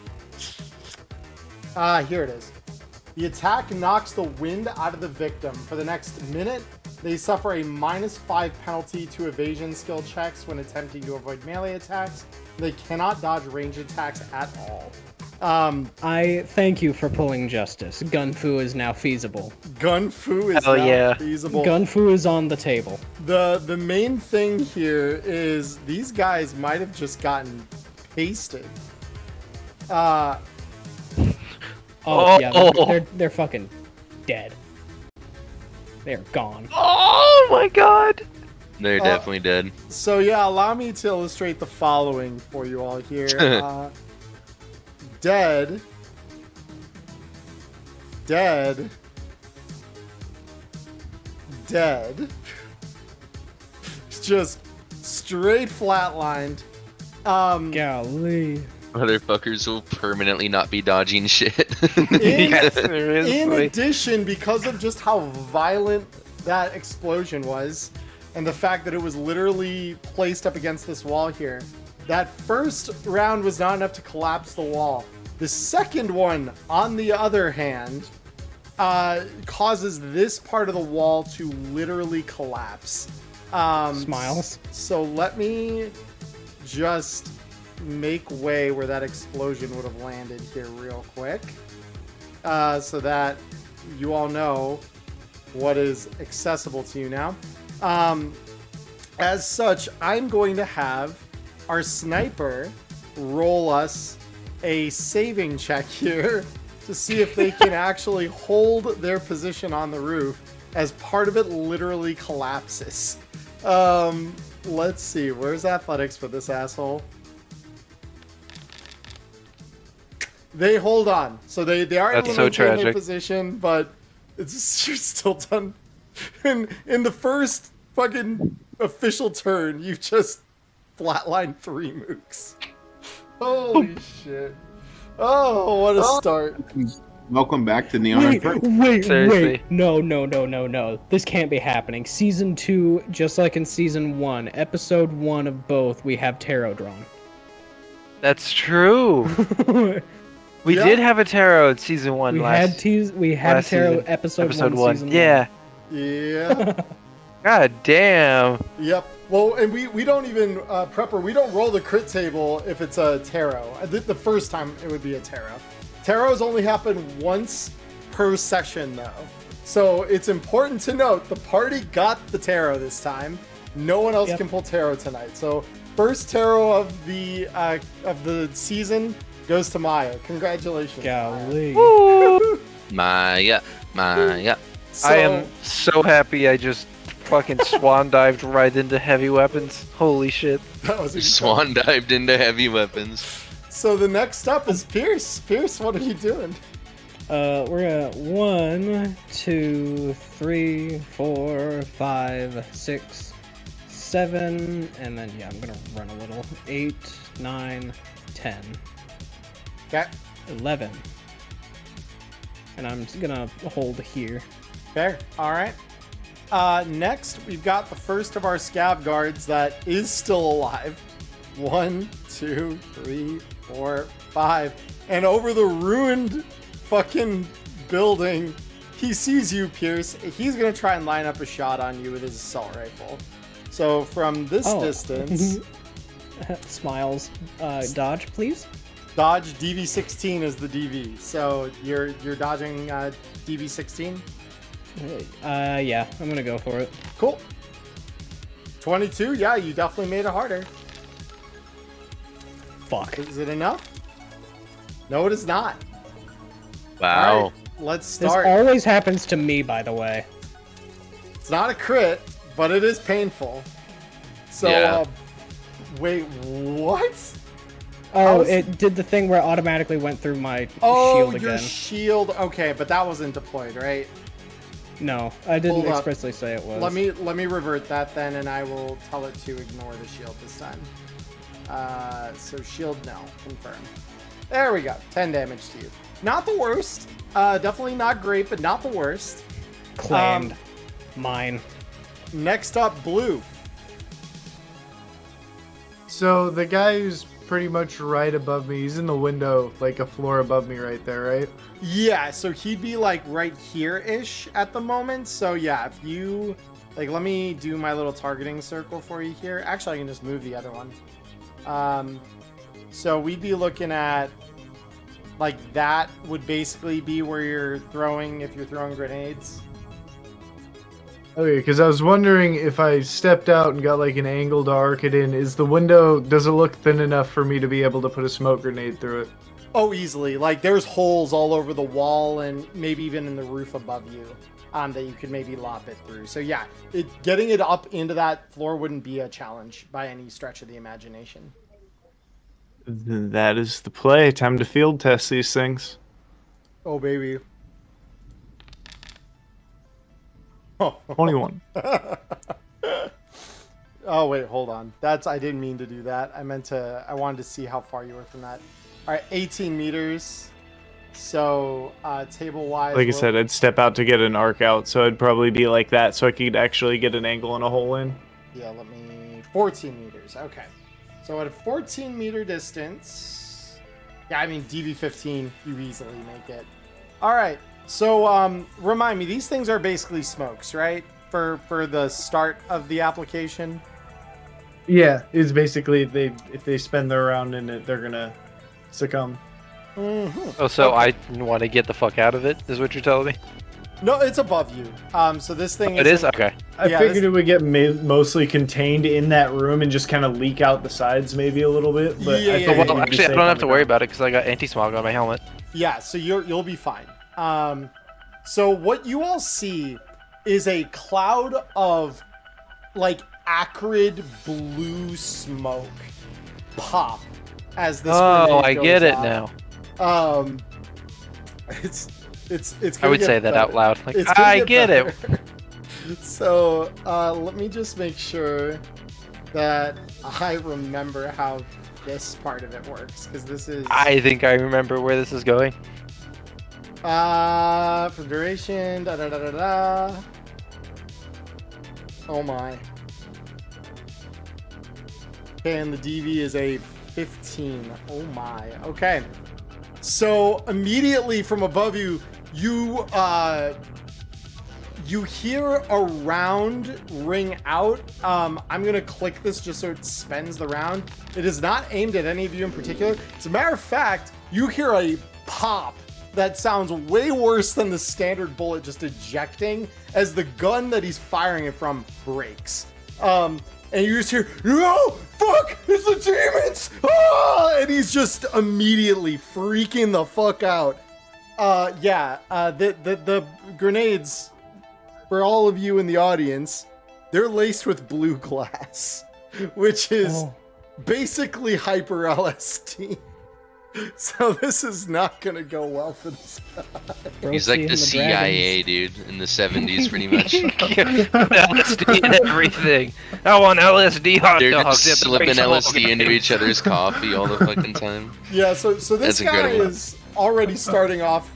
Speaker 3: here it is. The attack knocks the wind out of the victim. For the next minute, they suffer a -5 penalty to evasion skill checks when attempting to avoid melee attacks. They cannot dodge range attacks at all.
Speaker 8: I thank you for pulling Justice. Gunfu is now feasible.
Speaker 3: Gunfu is
Speaker 9: Hell
Speaker 3: now
Speaker 9: yeah.
Speaker 3: feasible.
Speaker 8: Gunfu is on the table.
Speaker 3: The main thing here is these guys might have just gotten pasted.
Speaker 8: They're fucking dead. They're gone.
Speaker 9: Oh my god!
Speaker 7: They're definitely dead.
Speaker 3: So yeah, allow me to illustrate the following for you all here. Dead. Just straight flatlined.
Speaker 8: Golly.
Speaker 7: Motherfuckers will permanently not be dodging shit.
Speaker 3: In addition, because of just how violent that explosion was, and the fact that it was literally placed up against this wall here, that first round was not enough to collapse the wall. The second one, on the other hand, causes this part of the wall to literally collapse.
Speaker 8: Smiles.
Speaker 3: So let me just make way where that explosion would have landed here real quick, so that you all know what is accessible to you now. As such, I'm going to have our sniper roll us a saving check here to see if they can actually hold their position on the roof as part of it literally collapses. Let's see, where's athletics for this asshole? They hold on, so they are able to maintain their position, but it's you're still done. In the first fucking official turn, you just flatlined 3 mooks. Holy shit! Oh, what a start!
Speaker 10: Welcome back to Neon.
Speaker 8: Wait. No. This can't be happening. Season 2, just like in Season 1, Episode 1 of both, we have tarot drawn.
Speaker 9: That's true. We did have a tarot in Season 1
Speaker 8: we
Speaker 9: last
Speaker 8: We had tarot
Speaker 9: season,
Speaker 8: episode 1, Season 1.
Speaker 9: Yeah.
Speaker 3: Yeah.
Speaker 9: God damn.
Speaker 3: Yep. Well, and we don't even, Prepper, we don't roll the crit table if it's a tarot. The first time it would be a tarot. Tarots only happen once per session, though. So it's important to note, the party got the tarot this time. No one else can pull tarot tonight. So first tarot of the season goes to Maya. Congratulations.
Speaker 8: Golly.
Speaker 7: Maya.
Speaker 3: So,
Speaker 9: I am so happy I just fucking swan dived right into heavy weapons. Holy shit.
Speaker 3: that was
Speaker 7: Swan dived into heavy weapons.
Speaker 3: So the next up is Pierce. Pierce, what are you doing?
Speaker 8: We're at 1, 2, 3, 4, 5, 6, 7, and then I'm gonna run a little. 8, 9, 10.
Speaker 3: Okay.
Speaker 8: 11. And I'm just gonna hold here.
Speaker 3: Okay. All right. Next, we've got the first of our scav guards that is still alive. 1, 2, 3, 4, 5. And over the ruined fucking building, he sees you, Pierce. He's going to try and line up a shot on you with his assault rifle. So from this distance...
Speaker 8: Smiles. Dodge, please.
Speaker 3: Dodge DV16 is the DV. So you're dodging DV16?
Speaker 8: Yeah, I'm going to go for it.
Speaker 3: Cool. 22, yeah, you definitely made it harder.
Speaker 8: Fuck.
Speaker 3: Is it enough? No, it is not.
Speaker 7: Wow.
Speaker 3: All right. let's
Speaker 8: This
Speaker 3: start.
Speaker 8: always happens to me, by the way.
Speaker 3: It's not a crit, but it is painful. So,
Speaker 7: Yeah.
Speaker 3: wait, what?
Speaker 8: Oh,
Speaker 3: How's-
Speaker 8: it did the thing where it automatically went through my
Speaker 3: Oh,
Speaker 8: shield
Speaker 3: your
Speaker 8: again.
Speaker 3: shield. Okay, but that wasn't deployed, right?
Speaker 8: No, I didn't
Speaker 3: Hold up.
Speaker 8: expressly say it was.
Speaker 3: Let me revert that then, and I will tell it to ignore the shield this time. So shield no, confirm. There we go. 10 damage to you. Not the worst. Definitely not great, but not the worst.
Speaker 8: Claimed. Mine.
Speaker 3: Next up, blue.
Speaker 11: So the guy who's pretty much right above me, he's in the window, like a floor above me right there, right?
Speaker 3: Yeah, so he'd be like right here-ish at the moment. So yeah, if you like, let me do my little targeting circle for you here. Actually, I can just move the other one. So we'd be looking at like that would basically be where you're throwing if you're throwing grenades.
Speaker 11: Okay, because I was wondering if I stepped out and got like an angle to arc it in, is the window, does it look thin enough for me to be able to put a smoke grenade through it?
Speaker 3: Oh, easily. Like there's holes all over the wall and maybe even in the roof above you that you could maybe lop it through. So yeah, getting it up into that floor wouldn't be a challenge by any stretch of the imagination.
Speaker 11: That is the play. Time to field test these things.
Speaker 3: Oh, baby.
Speaker 11: 21.
Speaker 3: Oh, wait, hold on. I didn't mean to do that. I wanted to see how far you were from that. All right, 18 meters. So, table-wise...
Speaker 11: Like I said, I'd step out to get an arc out, so I'd probably be like that so I could actually get an angle and a hole in.
Speaker 3: Yeah, 14 meters. Okay. So at a 14-meter distance... Yeah, I mean, DV-15, you easily make it. All right. So, remind me, these things are basically smokes, right? For the start of the application?
Speaker 11: Yeah, it's basically if they spend their round in it, they're gonna succumb.
Speaker 3: Mm-hmm.
Speaker 9: Oh, so
Speaker 3: Okay.
Speaker 9: I want to get the fuck out of it, is what you're telling me?
Speaker 3: No, it's above you. So this thing
Speaker 9: It is? Okay.
Speaker 11: I
Speaker 3: Yeah,
Speaker 11: figured
Speaker 3: this-
Speaker 11: it would get mostly contained in that room and just kind of leak out the sides maybe a little bit. But
Speaker 3: Yeah,
Speaker 11: I
Speaker 3: yeah,
Speaker 11: figured
Speaker 3: yeah.
Speaker 9: Well,
Speaker 11: you'd be
Speaker 9: actually, I
Speaker 11: safe
Speaker 9: don't
Speaker 11: on
Speaker 9: have
Speaker 11: the
Speaker 9: to worry
Speaker 11: ground.
Speaker 9: about it because I got anti-smog on my helmet.
Speaker 3: Yeah, so you'll be fine. So what you all see is a cloud of like acrid blue smoke pop as this.
Speaker 9: Oh,
Speaker 3: grenade
Speaker 9: I get
Speaker 3: goes
Speaker 9: it
Speaker 3: off.
Speaker 9: now.
Speaker 3: It's
Speaker 9: I
Speaker 3: gonna
Speaker 9: would
Speaker 3: get
Speaker 9: say that
Speaker 3: better.
Speaker 9: out loud. Like,
Speaker 3: It's gonna
Speaker 9: I get it.
Speaker 3: better. So let me just make sure that I remember how this part of it works, because this is
Speaker 9: I think I remember where this is going.
Speaker 3: for duration, da da da da da. Oh my. Okay, and the DV is a 15. Oh my. Okay. So immediately from above you, you hear a round ring out. I'm gonna click this just so it spends the round. It is not aimed at any of you in particular. As a matter of fact, you hear a pop that sounds way worse than the standard bullet just ejecting as the gun that he's firing it from breaks. And you just hear, no, fuck, it's the demons! Ah! And he's just immediately freaking the fuck out. The grenades, for all of you in the audience, they're laced with blue glass, which is basically hyper LSD. So this is not gonna go well for this guy.
Speaker 7: He's like the CIA dude in the 70s, pretty much.
Speaker 9: LSD and everything. I want LSD hot
Speaker 7: They're
Speaker 9: dogs.
Speaker 7: just
Speaker 9: at the
Speaker 7: slipping
Speaker 9: baseball
Speaker 7: LSD into
Speaker 9: game.
Speaker 7: each other's coffee all the fucking time.
Speaker 3: Yeah, so this
Speaker 7: That's
Speaker 3: guy
Speaker 7: incredible.
Speaker 3: is already starting off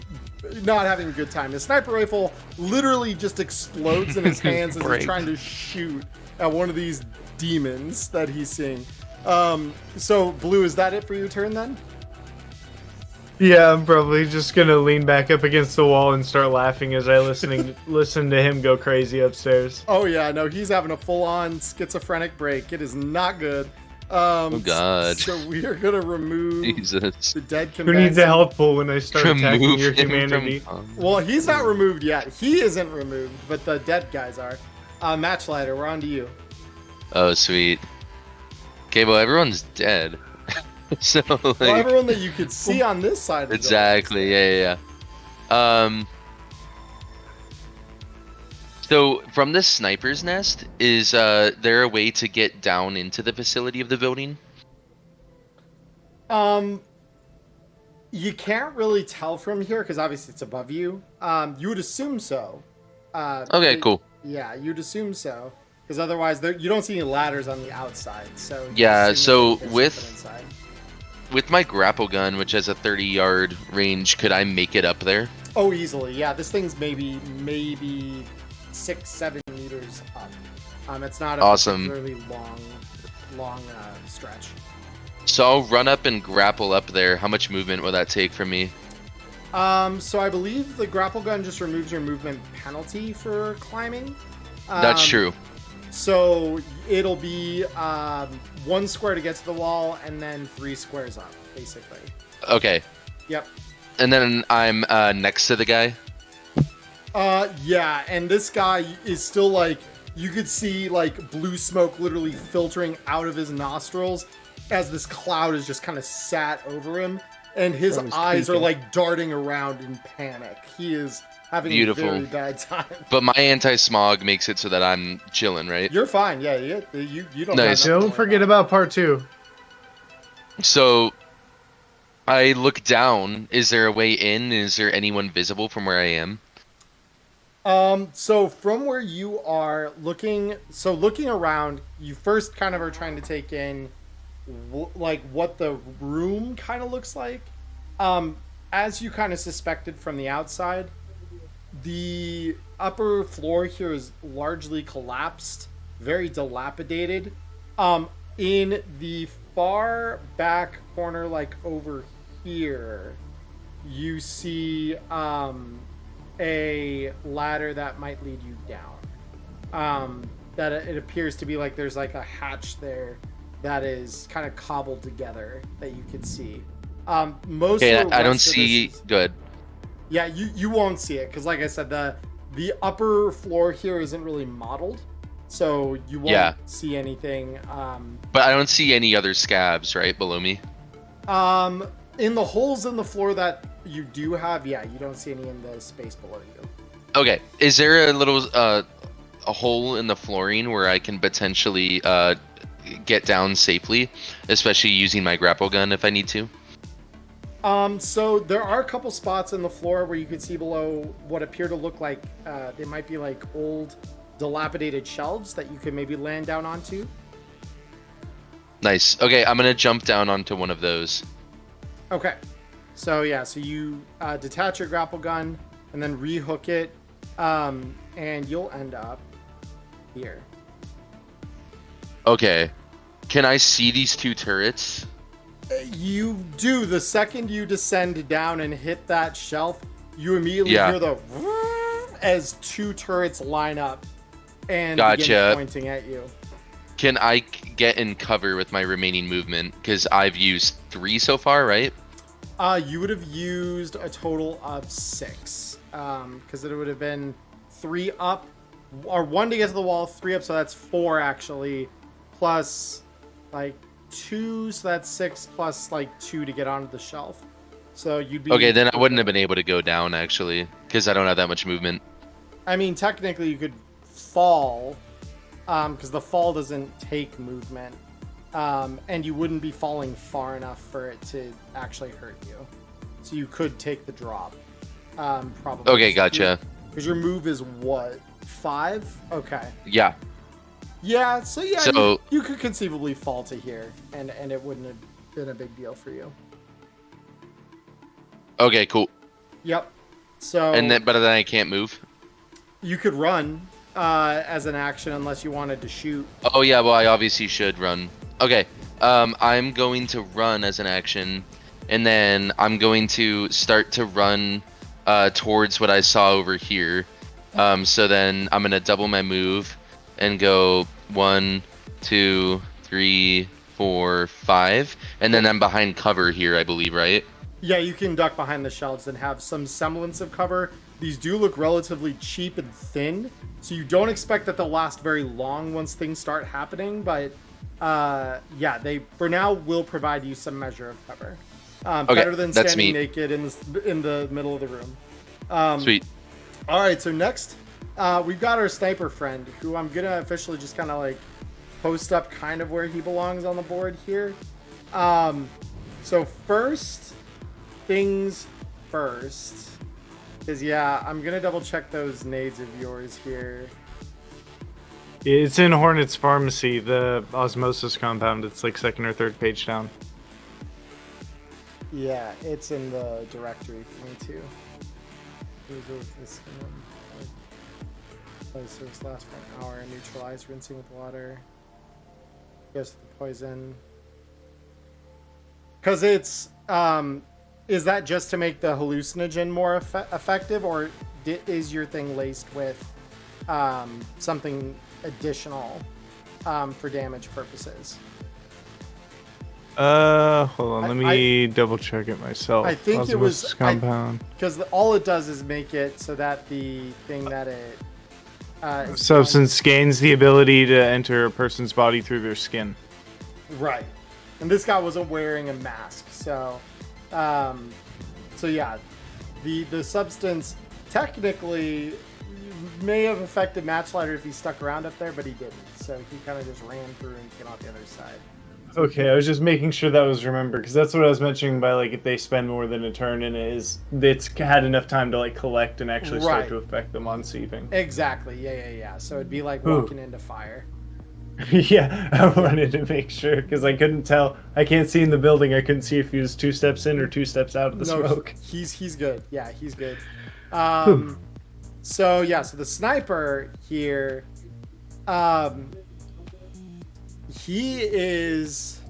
Speaker 3: not having a good time. His sniper rifle literally just explodes in his hands as he's
Speaker 9: Breaks.
Speaker 3: trying to shoot at one of these demons that he's seeing. So Blue, is that it for your turn then?
Speaker 11: Yeah, I'm probably just gonna lean back up against the wall and start laughing as I listen to him go crazy upstairs.
Speaker 3: Oh yeah, no, he's having a full-on schizophrenic break. It is not good. Oh
Speaker 7: God.
Speaker 3: So we are gonna remove
Speaker 7: Jesus.
Speaker 3: the dead
Speaker 11: Who
Speaker 3: combatant.
Speaker 11: needs a health pool when I start attacking
Speaker 7: Remove
Speaker 11: your
Speaker 7: him
Speaker 11: humanity?
Speaker 7: from...
Speaker 3: Well, he's not removed yet. He isn't removed, but the dead guys are. Matchlighter, we're on to you.
Speaker 7: Oh, sweet. Okay, well, everyone's dead. So, like...
Speaker 3: Well, everyone that you could see on this side. Of the
Speaker 7: Exactly, yeah. So from the sniper's nest, is there a way to get down into the facility of the building?
Speaker 3: You can't really tell from here because obviously it's above you. You would assume so.
Speaker 7: Okay, cool.
Speaker 3: Yeah, you'd assume so because otherwise you don't see any ladders on the outside. So you'd
Speaker 7: Yeah,
Speaker 3: assume
Speaker 7: so
Speaker 3: there's something inside.
Speaker 7: with my grapple gun, which has a 30-yard range, could I make it up there?
Speaker 3: Oh, easily. Yeah, this thing's maybe 6-7 meters up. It's not a
Speaker 7: Awesome.
Speaker 3: particularly long stretch.
Speaker 7: So I'll run up and grapple up there. How much movement will that take from me?
Speaker 3: So I believe the grapple gun just removes your movement penalty for climbing.
Speaker 7: That's true.
Speaker 3: So it'll be 1 square to get to the wall, and then 3 squares up, basically.
Speaker 7: Okay.
Speaker 3: Yep.
Speaker 7: And then I'm next to the guy.
Speaker 3: Yeah, and this guy is still like, you could see like blue smoke literally filtering out of his nostrils as this cloud is just kind of sat over him, and his eyes are like darting around in panic. He is having a very bad time.
Speaker 7: But my anti-smog makes it so that I'm chilling, right?
Speaker 3: You're fine. Yeah, you don't.
Speaker 7: Nice.
Speaker 11: Don't forget about part 2.
Speaker 7: So I look down. Is there a way in? Is there anyone visible from where I am?
Speaker 3: So from where you are looking around, you first kind of are trying to take in like what the room kind of looks like. As you kind of suspected from the outside, the upper floor here is largely collapsed, very dilapidated. In the far back corner, like over here, you see a ladder that might lead you down. That it appears to be like there's like a hatch there that is kind of cobbled together that you can see. Most
Speaker 7: Okay,
Speaker 3: of the
Speaker 7: I don't
Speaker 3: rest of
Speaker 7: see.
Speaker 3: this is-
Speaker 7: Good.
Speaker 3: Yeah, you won't see it because, like I said, the upper floor here isn't really modeled, so you won't see anything.
Speaker 7: But I don't see any other scabs right below me.
Speaker 3: In the holes in the floor that you do have, yeah, you don't see any in the space below you.
Speaker 7: Okay, is there a little a hole in the flooring where I can potentially get down safely, especially using my grapple gun if I need to?
Speaker 3: So there are a couple spots in the floor where you can see below what appear to look like they might be like old, dilapidated shelves that you could maybe land down onto.
Speaker 7: Nice. Okay, I'm gonna jump down onto one of those.
Speaker 3: Okay. So yeah, so you detach your grapple gun and then rehook it, and you'll end up here.
Speaker 7: Okay. Can I see these 2 turrets?
Speaker 3: You do. The second you descend down and hit that shelf, you immediately hear the as 2 turrets line up and begin pointing at you.
Speaker 7: Can I get in cover with my remaining movement? Because I've used 3 so far, right?
Speaker 3: You would have used a total of 6, because it would have been 3 up, or 1 to get to the wall, 3 up, so that's 4 actually, plus like 2, so that's 6, plus like 2 to get onto the shelf. So you'd be
Speaker 7: okay. Then I wouldn't have been able to go down actually, because I don't have that much movement.
Speaker 3: I mean, technically, you could fall, because the fall doesn't take movement. And you wouldn't be falling far enough for it to actually hurt you. So you could take the drop. Probably.
Speaker 7: Okay, gotcha.
Speaker 3: Because your move is what? 5? Okay.
Speaker 7: Yeah.
Speaker 3: Yeah, so yeah,
Speaker 7: So-
Speaker 3: you could conceivably fall to here, and it wouldn't have been a big deal for you.
Speaker 7: Okay, cool.
Speaker 3: Yep. So
Speaker 7: But then I can't move.
Speaker 3: you could run as an action unless you wanted to shoot.
Speaker 7: Oh yeah, well I obviously should run. Okay, I'm going to run as an action, and then I'm going to start to run towards what I saw over here. So then I'm gonna double my move and go 1, 2, 3, 4, 5, and then I'm behind cover here, I believe, right?
Speaker 3: Yeah, you can duck behind the shelves and have some semblance of cover. These do look relatively cheap and thin, so you don't expect that they'll last very long once things start happening, but yeah, they for now will provide you some measure of cover.
Speaker 7: Okay,
Speaker 3: Better than
Speaker 7: that's
Speaker 3: standing
Speaker 7: me.
Speaker 3: naked in the middle of the room.
Speaker 7: Sweet.
Speaker 3: All right, so next, we've got our sniper friend, who I'm gonna officially just kind of like post up kind of where he belongs on the board here. So first things first is, yeah, I'm gonna double check those nades of yours here.
Speaker 11: It's in Hornet's Pharmacy, the osmosis compound. It's like second or third page down.
Speaker 3: Yeah, it's in the directory for me too. Reserve this one. Place this last for an hour. Neutralize, rinsing with water. Goes to the poison. Because it's is that just to make the hallucinogen more effective, or is your thing laced with something additional for damage purposes?
Speaker 11: Hold on. Let me double check it myself.
Speaker 3: I think it was
Speaker 11: compound.
Speaker 3: Because all it does is make it so that the thing that it
Speaker 11: substance gains the ability to enter a person's body through their skin.
Speaker 3: Right. And this guy wasn't wearing a mask, so yeah, the substance technically may have affected Matchlighter if he stuck around up there, but he didn't. So he kind of just ran through and came out the other side.
Speaker 11: Okay, I was just making sure that was remembered, because that's what I was mentioning by, like, if they spend more than a turn in it, it's had enough time to, like, collect and actually start to affect them on seeping.
Speaker 3: Exactly, yeah. So it'd be like walking into fire.
Speaker 11: Yeah, I wanted to make sure, because I couldn't tell. I can't see in the building. I couldn't see if he was 2 steps in or 2 steps out of the smoke.
Speaker 3: He's good. Yeah, he's good. So the sniper here, he is,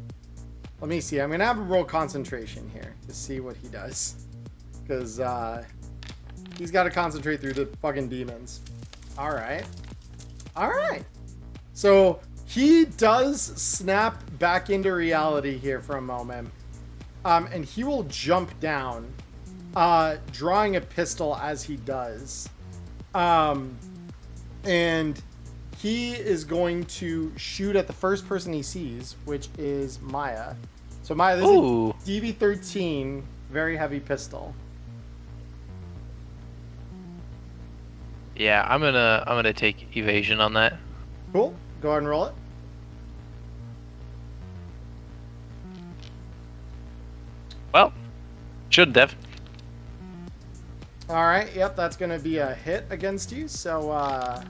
Speaker 3: let me see, I'm gonna have him roll concentration here to see what he does, because he's got to concentrate through the fucking demons. All right, so he does snap back into reality here for a moment, and he will jump down, drawing a pistol as he does, and he is going to shoot at the first person he sees, which is Maya. So Maya, this is a DV13, very heavy pistol.
Speaker 9: Yeah, I'm gonna take evasion on that.
Speaker 3: Cool. Go ahead and roll it.
Speaker 9: Well, should def.
Speaker 3: All right. Yep, that's gonna be a hit against you. So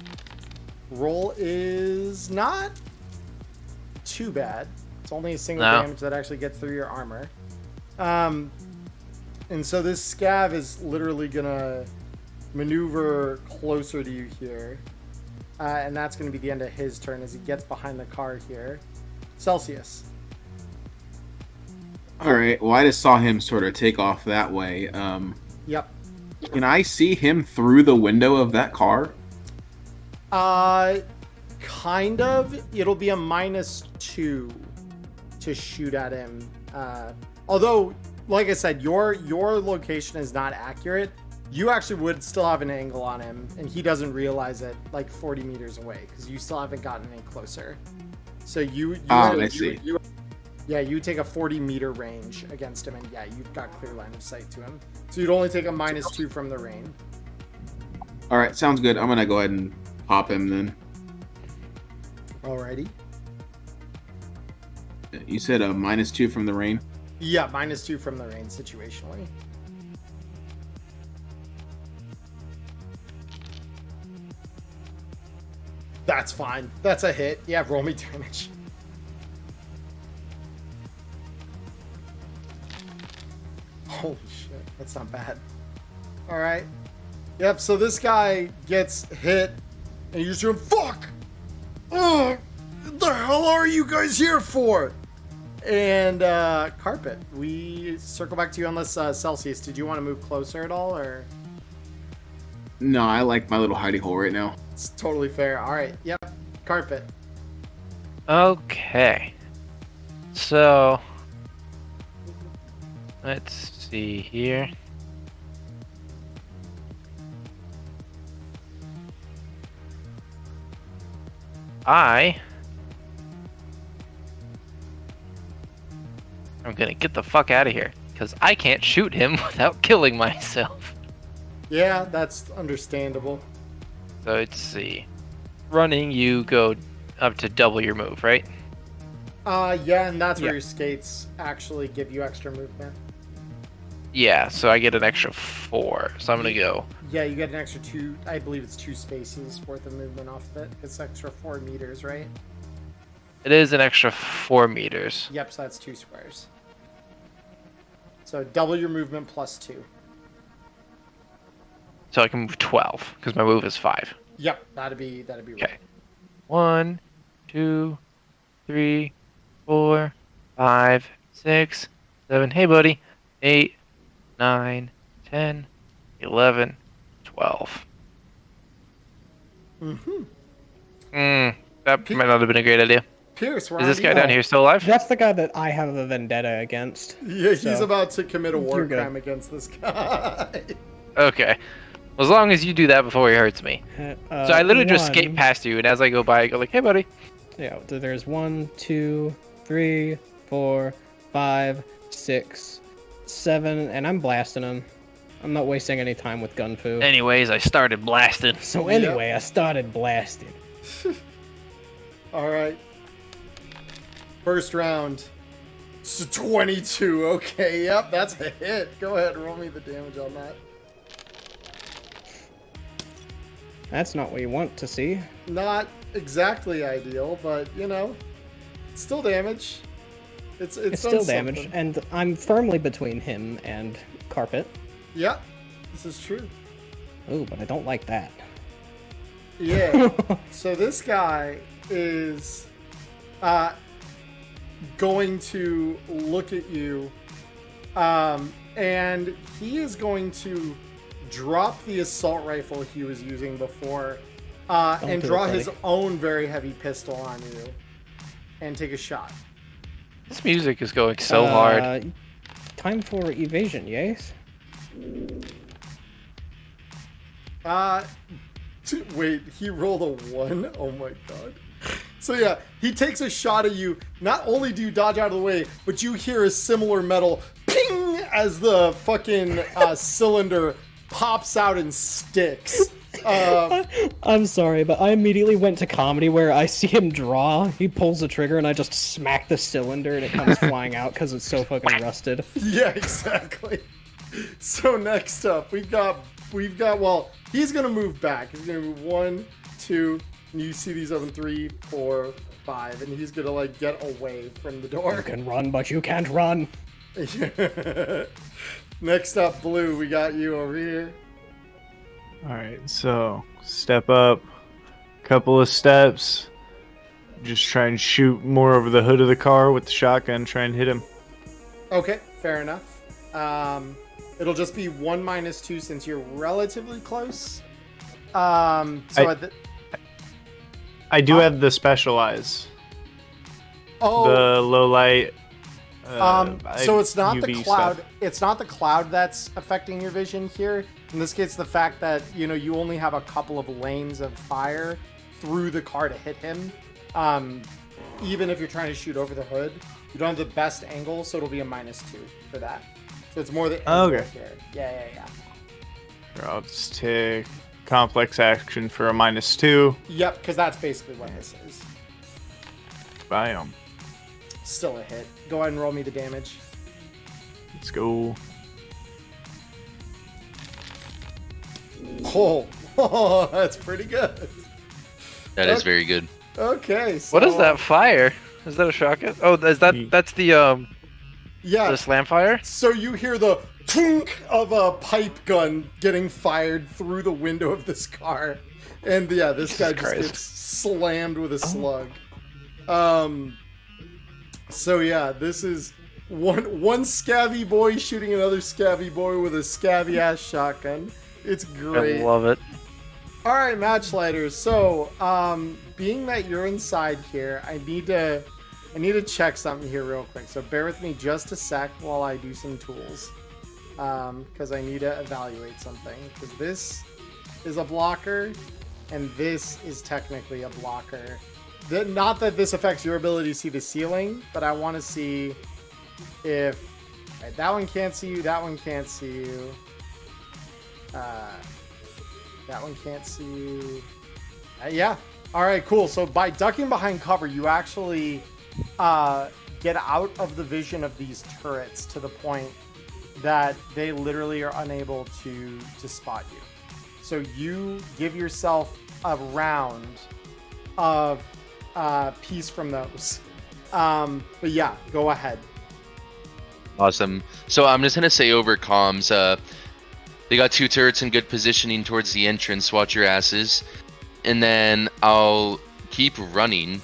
Speaker 3: roll is not too bad. It's only a single damage that actually gets through your armor. And so this scav is literally gonna maneuver closer to you here. And that's gonna be the end of his turn as he gets behind the car here. Celsius.
Speaker 10: Alright, well I just saw him sort of take off that way.
Speaker 3: Yep.
Speaker 10: Can I see him through the window of that car?
Speaker 3: Kind of. It'll be a -2 to shoot at him. Although, like I said, your location is not accurate. You actually would still have an angle on him, and he doesn't realize it, like 40 meters away, because you still haven't gotten any closer. So
Speaker 10: I see.
Speaker 3: Yeah, you take a 40-meter range against him, and yeah, you've got clear line of sight to him. So you'd only take a -2 from the rain.
Speaker 10: Alright, sounds good. I'm gonna go ahead and pop him then.
Speaker 3: Alrighty.
Speaker 10: You said a -2 from the rain?
Speaker 3: Yeah, -2 from the rain situationally. That's fine. That's a hit. Yeah, roll me damage. Holy shit, that's not bad. All right. Yep, so this guy gets hit, and you're just doing, fuck! Oh, what the hell are you guys here for? And, Carpet, we circle back to you unless, Celsius, did you want to move closer at all, or?
Speaker 10: No, I like my little hidey hole right now.
Speaker 3: It's totally fair. All right, yep, Carpet.
Speaker 9: Okay. So, let's see here. I'm gonna get the fuck out of here, because I can't shoot him without killing myself.
Speaker 3: Yeah, that's understandable.
Speaker 9: So let's see. Running, you go up to double your move, right?
Speaker 3: Yeah, and that's where
Speaker 8: Yeah.
Speaker 3: your skates actually give you extra movement.
Speaker 9: Yeah, so I get an extra 4. So I'm gonna go.
Speaker 3: Yeah, you get an extra 2, I believe it's 2 spaces worth of movement off of it. It's extra 4 meters, right?
Speaker 9: It is an extra 4 meters.
Speaker 3: Yep, so that's 2 squares. So double your movement plus 2.
Speaker 9: So I can move 12 because my move is 5.
Speaker 3: Yep, that'd be
Speaker 9: Okay.
Speaker 3: right.
Speaker 9: 1, 2, 3, 4, 5, 6, 7. Hey, buddy. 8, 9, 10, 11, 12. That might not have been a great idea.
Speaker 3: Pierce, we're
Speaker 9: Is
Speaker 3: on
Speaker 9: this
Speaker 3: to
Speaker 9: guy
Speaker 3: you.
Speaker 9: down here still alive?
Speaker 8: That's the guy that I have a vendetta against.
Speaker 3: Yeah, he's
Speaker 8: So,
Speaker 3: about to commit a war
Speaker 8: you're good.
Speaker 3: crime against this guy.
Speaker 9: Okay. Well, as long as you do that before he hurts me. So I literally just skate past you, and as I go by, I go like, "Hey, buddy."
Speaker 8: Yeah, so there's 1, 2, 3, 4, 5, 6, 7, and I'm blasting him. I'm not wasting any time with gun fu.
Speaker 9: Anyways, I started blasting.
Speaker 8: So anyway, I started blasting.
Speaker 3: All right. First round. It's a 22. Okay, yep, that's a hit. Go ahead, roll me the damage on that.
Speaker 8: That's not what you want to see.
Speaker 3: Not exactly ideal, but you know, it's still damage. It's
Speaker 8: It's
Speaker 3: done
Speaker 8: still damage,
Speaker 3: something.
Speaker 8: and I'm firmly between him and Carpet.
Speaker 3: Yep, this is true.
Speaker 8: Ooh, but I don't like that.
Speaker 3: Yeah. So this guy is going to look at you, and he is going to drop the assault rifle he was using before, and
Speaker 8: do it,
Speaker 3: draw
Speaker 8: buddy.
Speaker 3: his own very heavy pistol on you, and take a shot.
Speaker 9: This music is going so hard.
Speaker 8: Time for evasion, yes?
Speaker 3: Wait, he rolled a 1? Oh my god. So yeah, he takes a shot at you. Not only do you dodge out of the way, but you hear a similar metal ping as the fucking cylinder pops out and sticks.
Speaker 8: I'm sorry, but I immediately went to comedy where I see him draw, he pulls the trigger, and I just smack the cylinder and it comes flying out because it's so fucking rusted.
Speaker 3: Yeah, exactly. So next up, we've got well, he's gonna move back. He's gonna move 1, 2, and you see these other 3, 4, 5, and he's gonna like get away from the
Speaker 8: You
Speaker 3: door.
Speaker 8: can run, but you can't run.
Speaker 3: Next up, Blue, we got you over here.
Speaker 11: Alright, so step up, couple of steps, just try and shoot more over the hood of the car with the shotgun, try and hit him.
Speaker 3: Okay, fair enough. It'll just be 1 minus 2 since you're relatively close.
Speaker 11: I do have the specialize,
Speaker 3: Oh,
Speaker 11: the low light.
Speaker 3: so it's not the
Speaker 11: UV
Speaker 3: cloud.
Speaker 11: stuff.
Speaker 3: It's not the cloud that's affecting your vision here. In this case, the fact that you only have a couple of lanes of fire through the car to hit him. Even if you're trying to shoot over the hood, you don't have the best angle, so it'll be a -2 for that. So it's more the angle
Speaker 11: Okay.
Speaker 3: here. Yeah.
Speaker 11: I'll just take complex action for a -2.
Speaker 3: Yep, because that's basically what this is.
Speaker 11: Biome.
Speaker 3: Still a hit. Go ahead and roll me the damage.
Speaker 11: Let's go.
Speaker 3: Oh, that's pretty good.
Speaker 7: That is very good.
Speaker 3: Okay. So,
Speaker 9: What is that fire? Is that a shotgun? Oh, that's the
Speaker 3: Yeah.
Speaker 9: the slam fire?
Speaker 3: So you hear the tink of a pipe gun getting fired through the window of this car, and yeah, this guy just
Speaker 9: Christ.
Speaker 3: gets slammed with a slug. So yeah, this is one scabby boy shooting another scabby boy with a scabby ass shotgun. It's great.
Speaker 9: I love it.
Speaker 3: All right, match lighters. So, being that you're inside here, I need to check something here real quick. So bear with me just a sec while I do some tools, because I need to evaluate something. Because this is a blocker, and this is technically a blocker. Not that this affects your ability to see the ceiling, but I want to see if right, that one can't see you, that one can't see you. That one can't see. Yeah. All right, cool. So by ducking behind cover, you actually get out of the vision of these turrets to the point that they literally are unable to spot you. So you give yourself a round of peace from those. But yeah, go ahead.
Speaker 7: Awesome. So I'm just gonna say over comms, they got 2 turrets in good positioning towards the entrance. Watch your asses. And then I'll keep running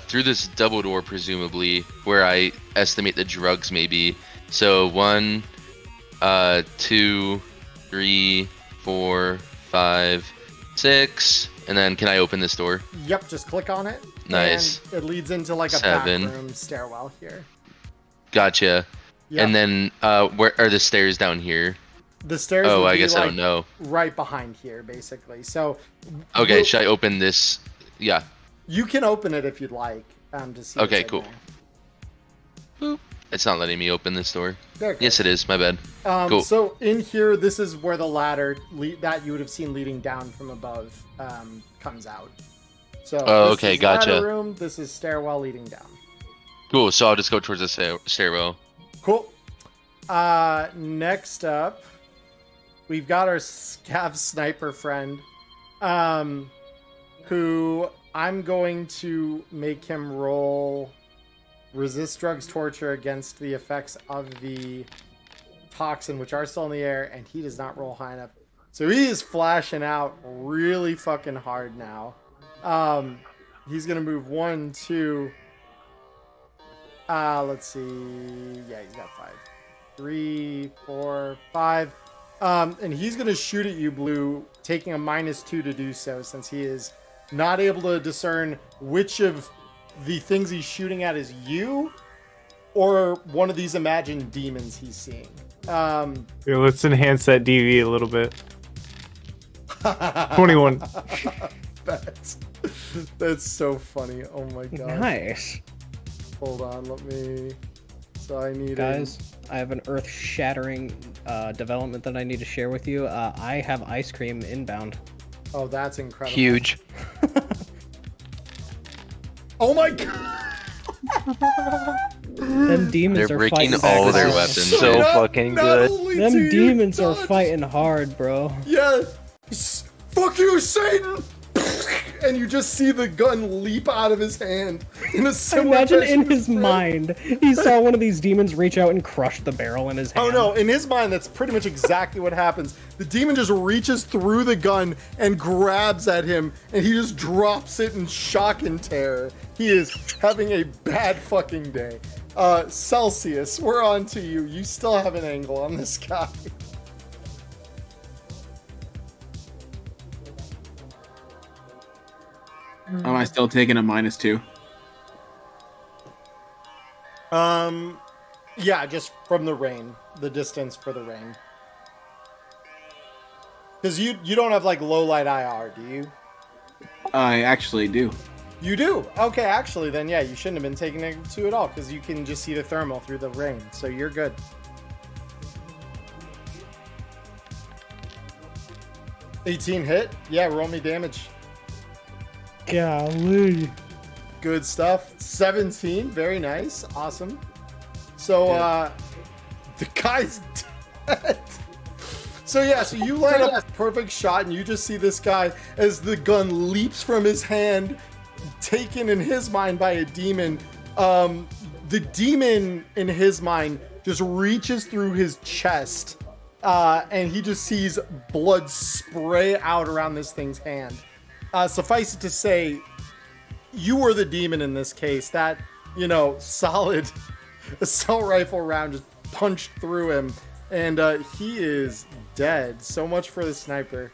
Speaker 7: through this double door, presumably, where I estimate the drugs may be. So 1, 2, 3, 4, 5, 6, and then can I open this door?
Speaker 3: Yep, just click on it.
Speaker 7: Nice.
Speaker 3: And it leads into like a
Speaker 7: 7.
Speaker 3: back room stairwell here.
Speaker 7: Gotcha.
Speaker 3: Yep.
Speaker 7: And then where are the stairs down here?
Speaker 3: The stairs.
Speaker 7: Oh,
Speaker 3: would
Speaker 7: I
Speaker 3: be,
Speaker 7: guess
Speaker 3: like,
Speaker 7: I don't know.
Speaker 3: Right behind here, basically. So.
Speaker 7: Okay, should I open this? Yeah.
Speaker 3: You can open it if you'd like. To see.
Speaker 7: Okay, cool. Boop. It's not letting me open this door.
Speaker 3: There it
Speaker 7: Yes, it is. My bad. Cool.
Speaker 3: So in here, this is where the ladder that you would have seen leading down from above comes out. So.
Speaker 7: Oh,
Speaker 3: this
Speaker 7: okay,
Speaker 3: is
Speaker 7: gotcha.
Speaker 3: Ladder room. This is stairwell leading down.
Speaker 7: Cool. So I'll just go towards the stairwell.
Speaker 3: Cool. Next up, we've got our scav sniper friend, who I'm going to make him roll resist drugs torture against the effects of the toxin, which are still in the air, and he does not roll high enough. So he is flashing out really fucking hard now. He's gonna move 1, 2. Let's see. Yeah, he's got 5. 3, 4, 5. And he's going to shoot at you, Blue, taking a -2 to do so, since he is not able to discern which of the things he's shooting at is you or one of these imagined demons he's seeing.
Speaker 11: Here, let's enhance that DV a little bit. 21.
Speaker 3: That's so funny. Oh my god.
Speaker 8: Nice.
Speaker 3: Hold on, let me... So I need
Speaker 8: Guys, I have an earth-shattering development that I need to share with you. I have ice cream inbound.
Speaker 3: Oh, that's incredible.
Speaker 9: Huge.
Speaker 3: Oh my god!
Speaker 8: Them demons
Speaker 7: They're
Speaker 8: are
Speaker 7: breaking
Speaker 8: fighting
Speaker 7: all
Speaker 8: back
Speaker 7: their
Speaker 8: hard.
Speaker 7: weapons.
Speaker 9: So fucking good.
Speaker 8: Them demons are fighting hard, bro.
Speaker 3: Yeah. Fuck you, Satan! And you just see the gun leap out of his hand in a similar
Speaker 8: Imagine
Speaker 3: fashion
Speaker 8: in his mind, he saw one of these demons reach out and crush the barrel in his hand.
Speaker 3: Oh no, in his mind, that's pretty much exactly what happens. The demon just reaches through the gun and grabs at him, and he just drops it in shock and terror. He is having a bad fucking day. Celsius, we're on to you. You still have an angle on this guy.
Speaker 10: Am I still taking a -2?
Speaker 3: Yeah, just from the rain, the distance for the rain. Because you don't have like low light IR, do you?
Speaker 10: I actually do.
Speaker 3: You do? Okay, actually, then yeah, you shouldn't have been taking it to at all because you can just see the thermal through the rain, so you're good. $18 hit? Yeah, roll me damage.
Speaker 8: Golly.
Speaker 3: Good stuff. 17, very nice, awesome. So, the guy's dead. So yeah, so you line up a perfect shot and you just see this guy as the gun leaps from his hand, taken in his mind by a demon. The demon in his mind just reaches through his chest, and he just sees blood spray out around this thing's hand. Suffice it to say, you were the demon in this case. That, solid assault rifle round just punched through him, and he is dead. So much for the sniper.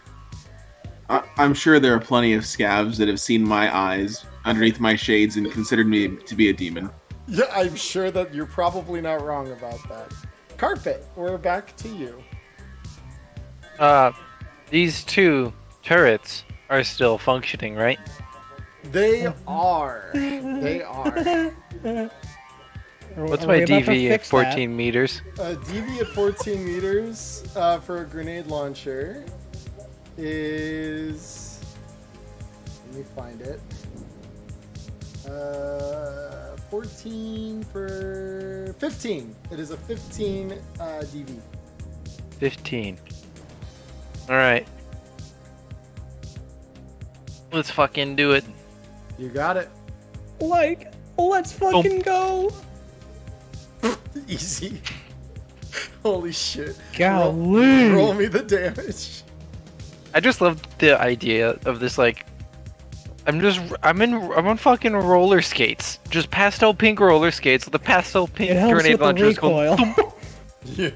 Speaker 10: I'm sure there are plenty of scavs that have seen my eyes underneath my shades and considered me to be a demon.
Speaker 3: Yeah, I'm sure that you're probably not wrong about that. Carpet, we're back to you.
Speaker 9: These 2 turrets are still functioning, right?
Speaker 3: They are. They are.
Speaker 9: What's
Speaker 8: Are
Speaker 9: my
Speaker 8: we about to
Speaker 9: DV at
Speaker 8: fix that?
Speaker 9: 14 meters?
Speaker 3: DV at 14 meters for a grenade launcher is. Let me find it. 14 for 15. It is a 15 DV.
Speaker 9: 15. Alright. Let's fucking do it.
Speaker 3: You got it.
Speaker 8: Like, let's fucking go.
Speaker 3: Easy. Holy shit.
Speaker 8: Golly.
Speaker 3: Roll me the damage.
Speaker 9: I just love the idea of this, like, I'm on fucking roller skates. Just pastel pink roller skates with a pastel pink
Speaker 8: It helps
Speaker 9: grenade
Speaker 8: with the
Speaker 9: launcher. Just going,
Speaker 8: recoil.
Speaker 3: Yeah.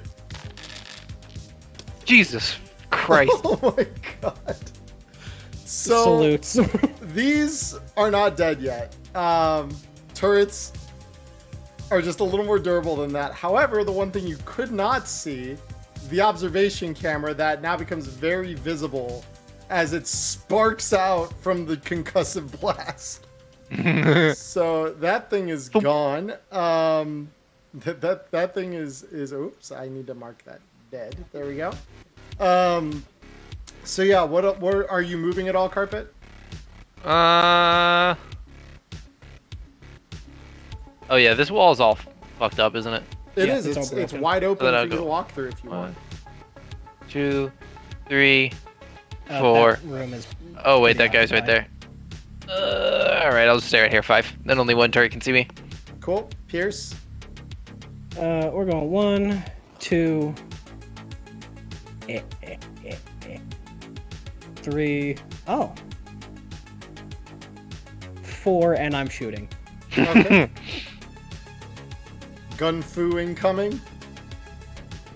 Speaker 9: Jesus Christ.
Speaker 3: Oh my god. So
Speaker 8: Salutes.
Speaker 3: these are not dead yet. Turrets are just a little more durable than that. However, the one thing you could not see, the observation camera that now becomes very visible as it sparks out from the concussive blast. So that thing is gone. That thing is oops, I need to mark that dead. There we go. So yeah, what are you moving at all, Carpet?
Speaker 9: Oh yeah, this wall is all fucked up, isn't it?
Speaker 3: It
Speaker 8: Yeah,
Speaker 3: is.
Speaker 8: it's all
Speaker 3: It's
Speaker 8: broken.
Speaker 3: wide open
Speaker 9: Then
Speaker 3: for
Speaker 9: I'll
Speaker 3: you to
Speaker 9: go.
Speaker 3: walk through if you want.
Speaker 9: 1, 2, 3,
Speaker 8: That
Speaker 9: 4.
Speaker 8: room is
Speaker 9: Oh wait,
Speaker 8: pretty
Speaker 9: that guy's right
Speaker 8: occupied.
Speaker 9: there. Alright, I'll just stay right here. 5. Then only one turret can see me.
Speaker 3: Cool. Pierce.
Speaker 8: We're going 1, 2, 3. Oh. 4, and I'm shooting.
Speaker 3: Okay. Gun fu incoming.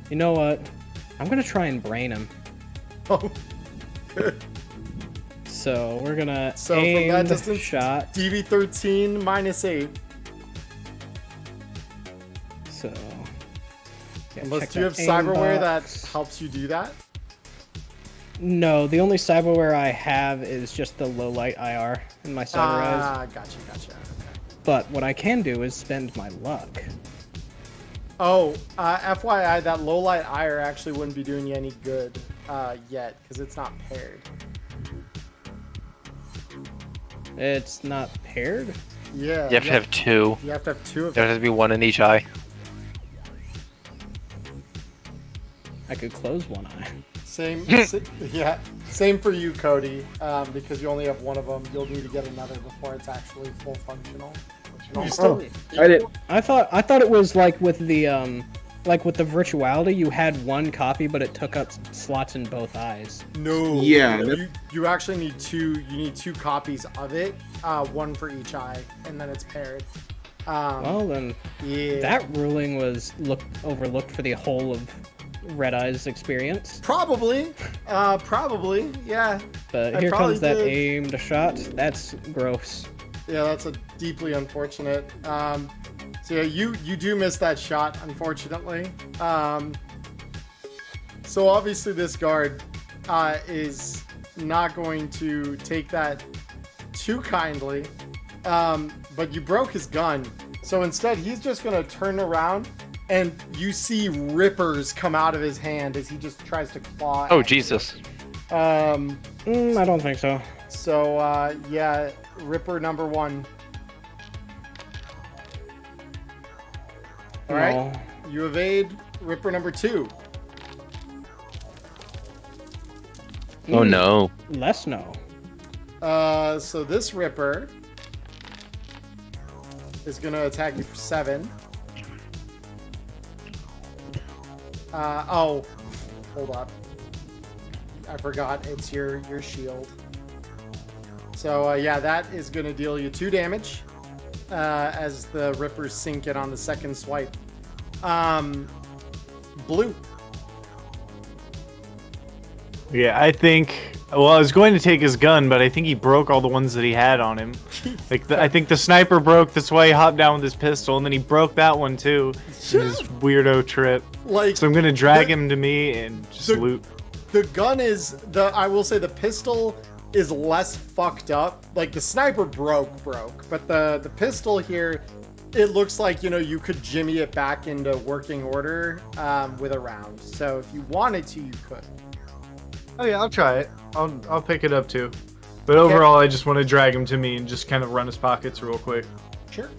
Speaker 8: You know what? I'm gonna try and brain him.
Speaker 3: Oh.
Speaker 8: So we're gonna
Speaker 3: So from
Speaker 8: aim
Speaker 3: that
Speaker 8: the
Speaker 3: distance,
Speaker 8: shot.
Speaker 3: DV13 -8.
Speaker 8: So. Yeah,
Speaker 3: Unless
Speaker 8: check
Speaker 3: do you have
Speaker 8: that aim
Speaker 3: cyberware
Speaker 8: box.
Speaker 3: that helps you do that?
Speaker 8: No, the only cyberware I have is just the low light IR in my cyber eyes.
Speaker 3: Ah, gotcha. Okay.
Speaker 8: But what I can do is spend my luck.
Speaker 3: Oh, FYI, that low light IR actually wouldn't be doing you any good yet because it's not paired.
Speaker 8: It's not paired?
Speaker 3: Yeah.
Speaker 9: You have to have 2.
Speaker 3: You have to have 2 of
Speaker 9: There
Speaker 3: them.
Speaker 9: has to be 1 in each eye.
Speaker 8: I could close one eye.
Speaker 3: Same. Yeah. Same for you, Cody. Because you only have one of them, you'll need to get another before it's actually full functional.
Speaker 11: You still,
Speaker 10: I did.
Speaker 8: I thought it was like with the virtuality, you had one copy, but it took up slots in both eyes.
Speaker 3: No.
Speaker 10: Yeah, that-
Speaker 3: You actually need 2. You need 2 copies of it, one for each eye, and then it's paired.
Speaker 8: Well then,
Speaker 3: Yeah.
Speaker 8: that ruling was overlooked for the whole of Red Eye's experience.
Speaker 3: Probably, yeah.
Speaker 8: But
Speaker 3: I
Speaker 8: here
Speaker 3: probably
Speaker 8: comes that
Speaker 3: did.
Speaker 8: aimed shot. That's gross.
Speaker 3: Yeah, that's a deeply unfortunate. So yeah, you do miss that shot, unfortunately. So obviously this guard is not going to take that too kindly. But you broke his gun. So instead, he's just going to turn around and you see rippers come out of his hand as he just tries to claw.
Speaker 9: Oh
Speaker 3: at
Speaker 9: Jesus.
Speaker 3: you.
Speaker 8: I don't think so.
Speaker 3: So yeah, Ripper number 1. All right,
Speaker 8: No.
Speaker 3: you evade Ripper number 2.
Speaker 7: Oh no.
Speaker 8: Less no.
Speaker 3: So this Ripper is gonna attack you for 7. Oh, hold up. I forgot it's your shield. So yeah, that is gonna deal you 2 damage as the Rippers sink it on the second swipe. Blue.
Speaker 11: yeah, I think. Well, I was going to take his gun, but I think he broke all the ones that he had on him. Like, I think the sniper broke. That's why he hopped down with his pistol, and then he broke that one too. In his weirdo trip.
Speaker 3: Like,
Speaker 11: So I'm gonna drag him to me and just
Speaker 3: the-
Speaker 11: loot.
Speaker 3: the gun is I will say the pistol is less fucked up. Like the sniper broke, but the pistol here it looks like, you could jimmy it back into working order with a round. So if you wanted to, you could.
Speaker 11: Oh yeah, I'll try it. I'll pick it up too. But overall, I just want to drag him to me and just kind of run his pockets real quick.
Speaker 3: Sure.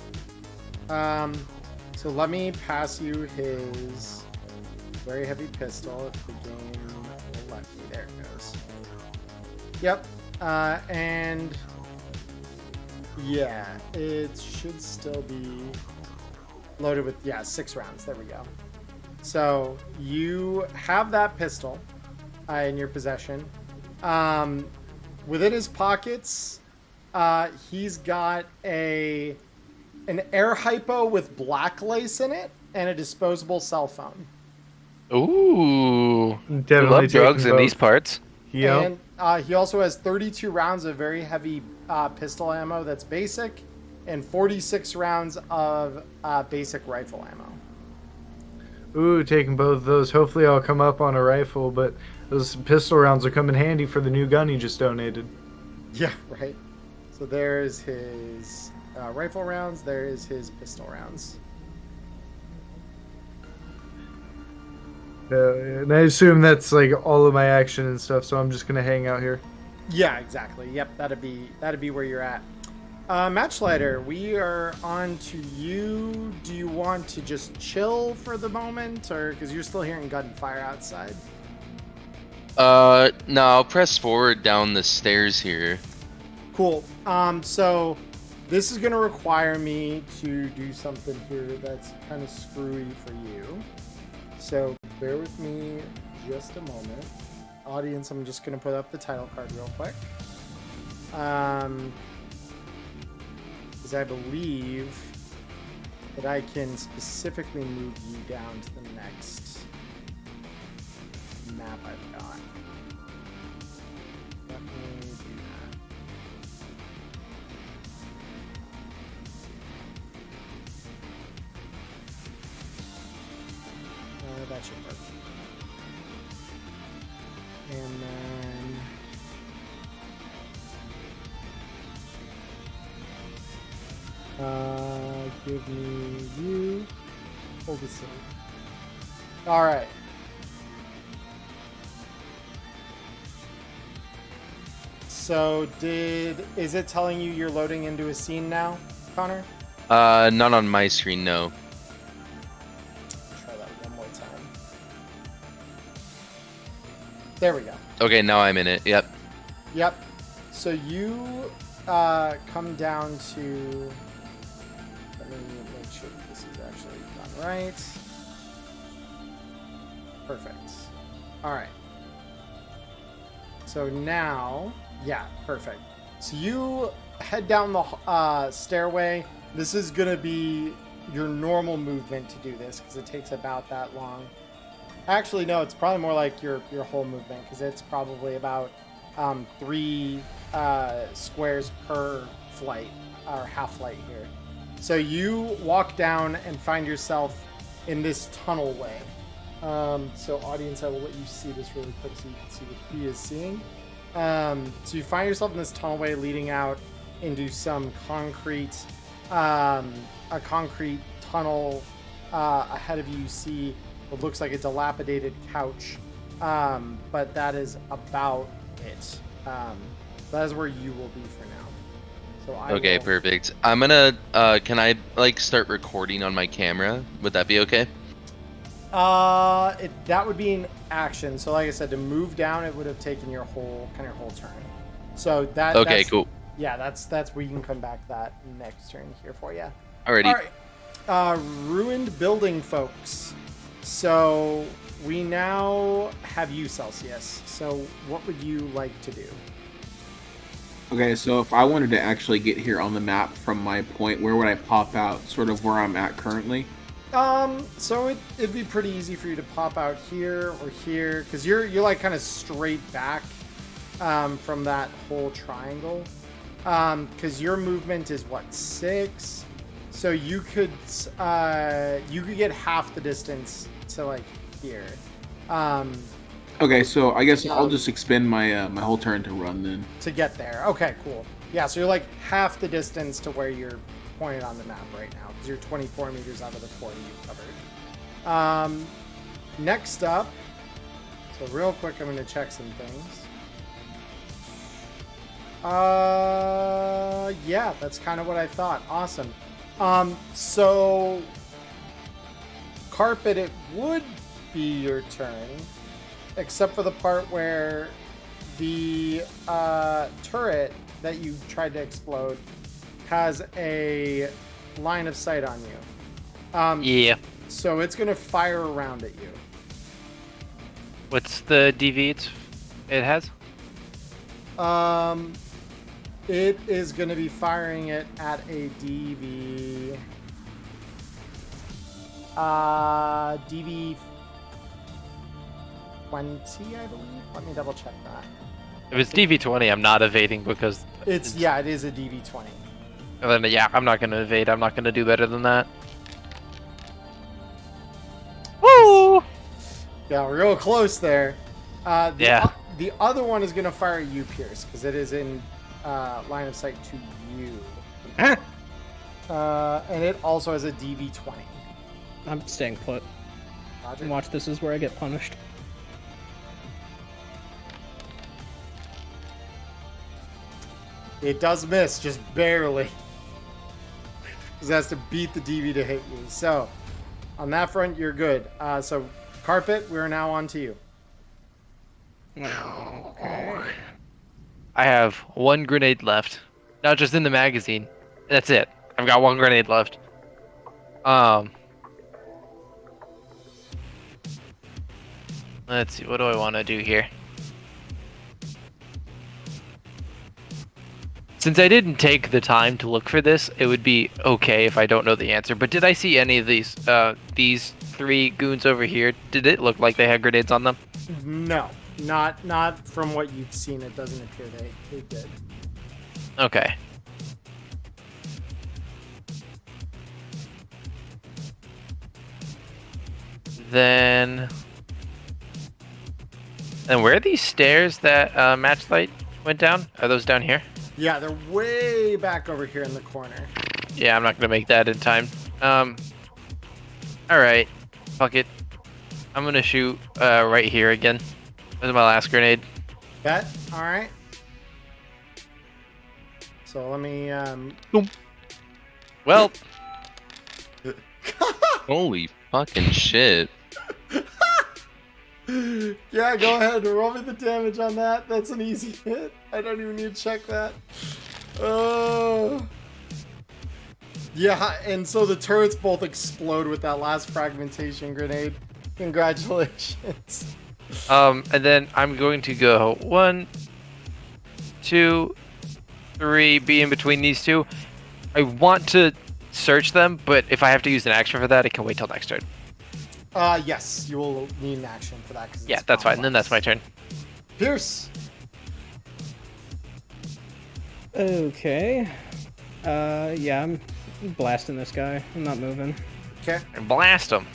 Speaker 3: So let me pass you his very heavy pistol if the game will let me. There it goes. Yep. And yeah, it should still be loaded with 6 rounds. There we go. So you have that pistol in your possession. Within his pockets, he's got an air hypo with black lace in it and a disposable cell phone.
Speaker 9: Ooh,
Speaker 11: Definitely
Speaker 9: love drugs in these parts.
Speaker 11: Yeah.
Speaker 3: And he also has 32 rounds of very heavy pistol ammo that's basic, and 46 rounds of basic rifle ammo.
Speaker 11: Ooh, taking both of those. Hopefully I'll come up on a rifle, but those pistol rounds will come in handy for the new gun he just donated.
Speaker 3: Yeah, right. So there's his rifle rounds. There is his pistol rounds.
Speaker 11: And I assume that's like all of my action and stuff, so I'm just gonna hang out here.
Speaker 3: Yeah, exactly. Yep, that'd be where you're at. Matchlighter, we are on to you. Do you want to just chill for the moment, or because you're still hearing gunfire outside?
Speaker 7: No, I'll press forward down the stairs here.
Speaker 3: Cool. So this is gonna require me to do something here that's kind of screwy for you. So bear with me just a moment. Audience, I'm just gonna put up the title card real quick. Because I believe that I can specifically move you down to the next map I've got. Let me do that. That should work. And then give me you. Hold this in. All right. So is it telling you you're loading into a scene now, Connor?
Speaker 7: Not on my screen, no.
Speaker 3: Try that one more time. There we go.
Speaker 7: Okay, now I'm in it. Yep.
Speaker 3: Yep. So you come down to. Let me make sure that this is actually done right. Perfect. All right. So now, yeah, perfect. So you head down the stairway. This is gonna be your normal movement to do this because it takes about that long. Actually, no, it's probably more like your whole movement because it's probably about 3 squares per flight or half flight here. So you walk down and find yourself in this tunnel way. So audience, I will let you see this really quick so you can see what he is seeing. So you find yourself in this tunnel way leading out into some concrete, a concrete tunnel. Ahead of you, you see what looks like a dilapidated couch, but that is about it. That is where you will be for now. So
Speaker 7: Okay, perfect. I'm gonna, can I, start recording on my camera? Would that be okay?
Speaker 3: That would be an action. So like I said, to move down, it would have taken your whole turn. So that's,
Speaker 7: cool.
Speaker 3: Yeah, that's where you can come back that next turn here for you.
Speaker 7: Alrighty.
Speaker 3: All right. Ruined building, folks. So we now have you, Celsius. So what would you like to do?
Speaker 10: Okay, so if I wanted to actually get here on the map from my point, where would I pop out? Sort of where I'm at currently?
Speaker 3: So it'd be pretty easy for you to pop out here or here, because you're like kind of straight back from that whole triangle. Because your movement is what, 6? So you could get half the distance to like here.
Speaker 10: Okay, so I guess I'll just expend my my whole turn to run then.
Speaker 3: To get there. Okay, cool. Yeah, so you're like half the distance to where you're point on the map right now because you're 24 meters out of the 40 you've covered. Next up, so real quick, I'm going to check some things. Yeah, that's kind of what I thought. Awesome. So Carpet, it would be your turn, except for the part where the turret that you tried to explode has a line of sight on you.
Speaker 9: Yeah.
Speaker 3: So it's going to fire around at you.
Speaker 9: What's the DV it has?
Speaker 3: It is going to be firing it at a DV. DV 20, I believe. Let me double check that.
Speaker 9: If it's DV20, I'm not evading because
Speaker 3: it is a DV 20.
Speaker 9: And then, yeah, I'm not going to evade. I'm not going to do better than that. Woo!
Speaker 3: Yeah, real close there.
Speaker 9: Yeah.
Speaker 3: The other one is going to fire at you, Pierce, because it is in line of sight to you. And it also has a DV 20.
Speaker 8: I'm staying put.
Speaker 3: Roger.
Speaker 8: Watch, this is where I get punished.
Speaker 3: It does miss, just barely. Because it has to beat the DV to hit you. So, on that front, you're good. So, Carpet, we're now on to you.
Speaker 8: Okay.
Speaker 9: I have one grenade left. Not just in the magazine. That's it. I've got one grenade left. Let's see, what do I want to do here? Since I didn't take the time to look for this, it would be okay if I don't know the answer. But did I see any of these three goons over here? Did it look like they had grenades on them?
Speaker 3: No, not from what you've seen. It doesn't appear they did.
Speaker 9: Okay. Then... And where are these stairs that Matchlight went down? Are those down here?
Speaker 3: Yeah, they're way back over here in the corner.
Speaker 9: Yeah, I'm not gonna make that in time. Alright. Fuck it. I'm gonna shoot right here again. This is my last grenade.
Speaker 3: Bet? Alright. So let me
Speaker 9: Boom. Well,
Speaker 7: Holy fucking shit.
Speaker 3: yeah, go ahead and roll me the damage on that. That's an easy hit. I don't even need to check that. Oh. Yeah, and so the turrets both explode with that last fragmentation grenade. Congratulations.
Speaker 9: and then I'm going to go 1, 2, 3, be in between these two. I want to search them, but if I have to use an action for that, it can wait till next turn.
Speaker 3: Yes, you will need an action for that.
Speaker 9: Yeah, that's fine. Then that's my turn.
Speaker 3: Pierce.
Speaker 8: Okay. Yeah, I'm blasting this guy. I'm not moving.
Speaker 3: Okay.
Speaker 9: And blast him.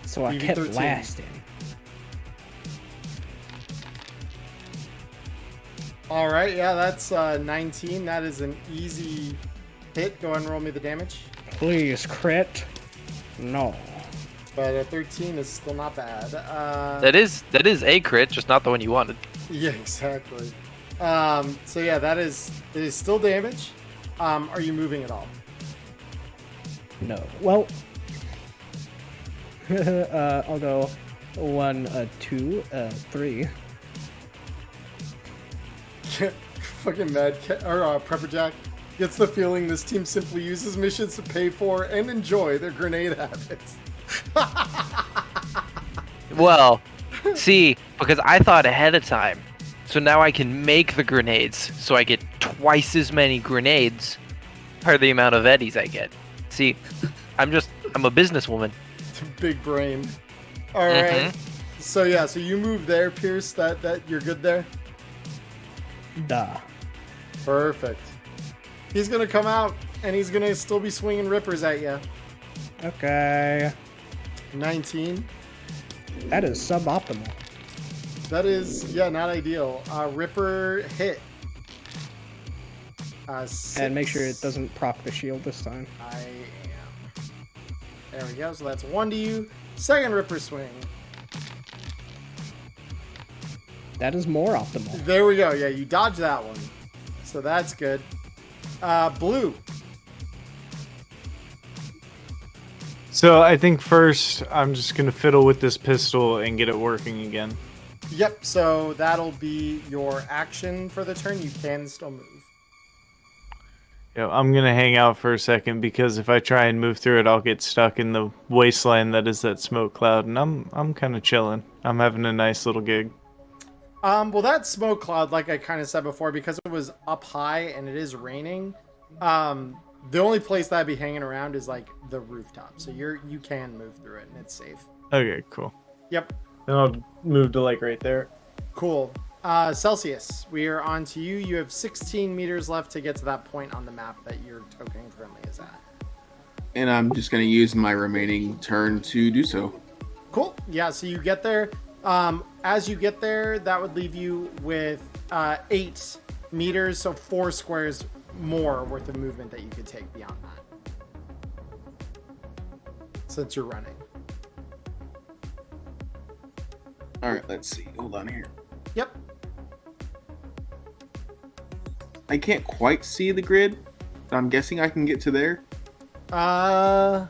Speaker 8: So I kept
Speaker 3: DV13.
Speaker 8: blasting.
Speaker 3: All right, yeah, that's 19. That is an easy hit. Go ahead and roll me the damage.
Speaker 8: Please, crit. No.
Speaker 3: But a 13 is still not bad.
Speaker 9: That is a crit, just not the one you wanted.
Speaker 3: Yeah, exactly. So yeah, it is still damage. Are you moving at all?
Speaker 8: No. Well, I'll go 1, 2, 3.
Speaker 3: Fucking Mad Cat or Prepper Jack gets the feeling this team simply uses missions to pay for and enjoy their grenade habits.
Speaker 9: Well, see, because I thought ahead of time, so now I can make the grenades, so I get twice as many grenades per the amount of eddies I get. See, I'm a businesswoman.
Speaker 3: Big brain. All right. So yeah, so you move there, Pierce. That you're good there.
Speaker 8: Duh.
Speaker 3: Perfect. He's gonna come out and he's gonna still be swinging rippers at you.
Speaker 8: Okay.
Speaker 3: 19.
Speaker 8: That is suboptimal.
Speaker 3: That is, yeah, not ideal. Ripper hit.
Speaker 8: And make sure it doesn't proc the shield this time.
Speaker 3: I am. There we go. So that's 1 to you. Second Ripper swing.
Speaker 8: That is more optimal.
Speaker 3: There we go. Yeah, you dodged that one. So that's good. Blue.
Speaker 11: So I think first I'm just gonna fiddle with this pistol and get it working again.
Speaker 3: Yep, so that'll be your action for the turn. You can still move.
Speaker 11: Yeah, I'm gonna hang out for a second because if I try and move through it, I'll get stuck in the wasteland that is that smoke cloud, and I'm kind of chilling. I'm having a nice little gig.
Speaker 3: Well, that smoke cloud, like I kind of said before, because it was up high and it is raining, the only place that'd be hanging around is like the rooftop. So you can move through it and it's safe.
Speaker 11: Okay, cool.
Speaker 3: Yep.
Speaker 11: Then I'll move to like right there.
Speaker 3: Cool. Celsius, we are on to you. You have 16 meters left to get to that point on the map that your token currently is at.
Speaker 10: And I'm just going to use my remaining turn to do so.
Speaker 3: Cool. Yeah, so you get there. As you get there, that would leave you with 8 meters, so 4 squares more worth of movement that you could take beyond that. Since you're running.
Speaker 10: All right, let's see. Hold on here.
Speaker 3: Yep.
Speaker 10: I can't quite see the grid, but I'm guessing I can get to there.
Speaker 3: Yeah,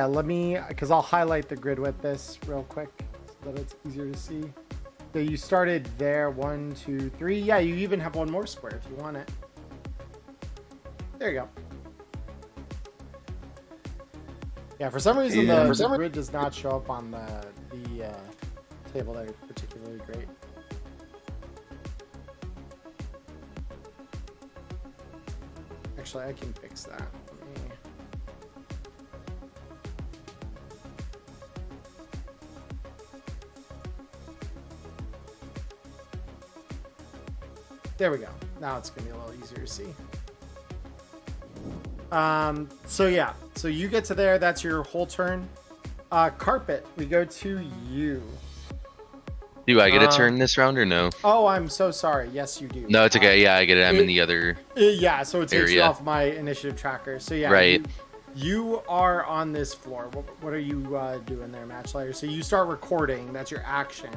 Speaker 3: let me, because I'll highlight the grid with this real quick so that it's easier to see. So you started there, 1, 2, 3. Yeah, you even have one more square if you want it. There you go. Yeah, for some reason the grid does not show up on the table there particularly great. Actually, I can fix that. Let me... There we go. Now it's gonna be a little easier to see. So yeah, so you get to there. That's your whole turn. Carpet, we go to you.
Speaker 7: Do I get a turn this round or no?
Speaker 3: Oh, I'm so sorry. Yes, you do.
Speaker 7: No, it's okay. Yeah, I get it. I'm in the other.
Speaker 3: Yeah, so it takes you
Speaker 7: area.
Speaker 3: off my initiative tracker. So yeah,
Speaker 7: Right.
Speaker 3: You are on this floor. What are you doing there, Matchlighter? So you start recording. That's your action.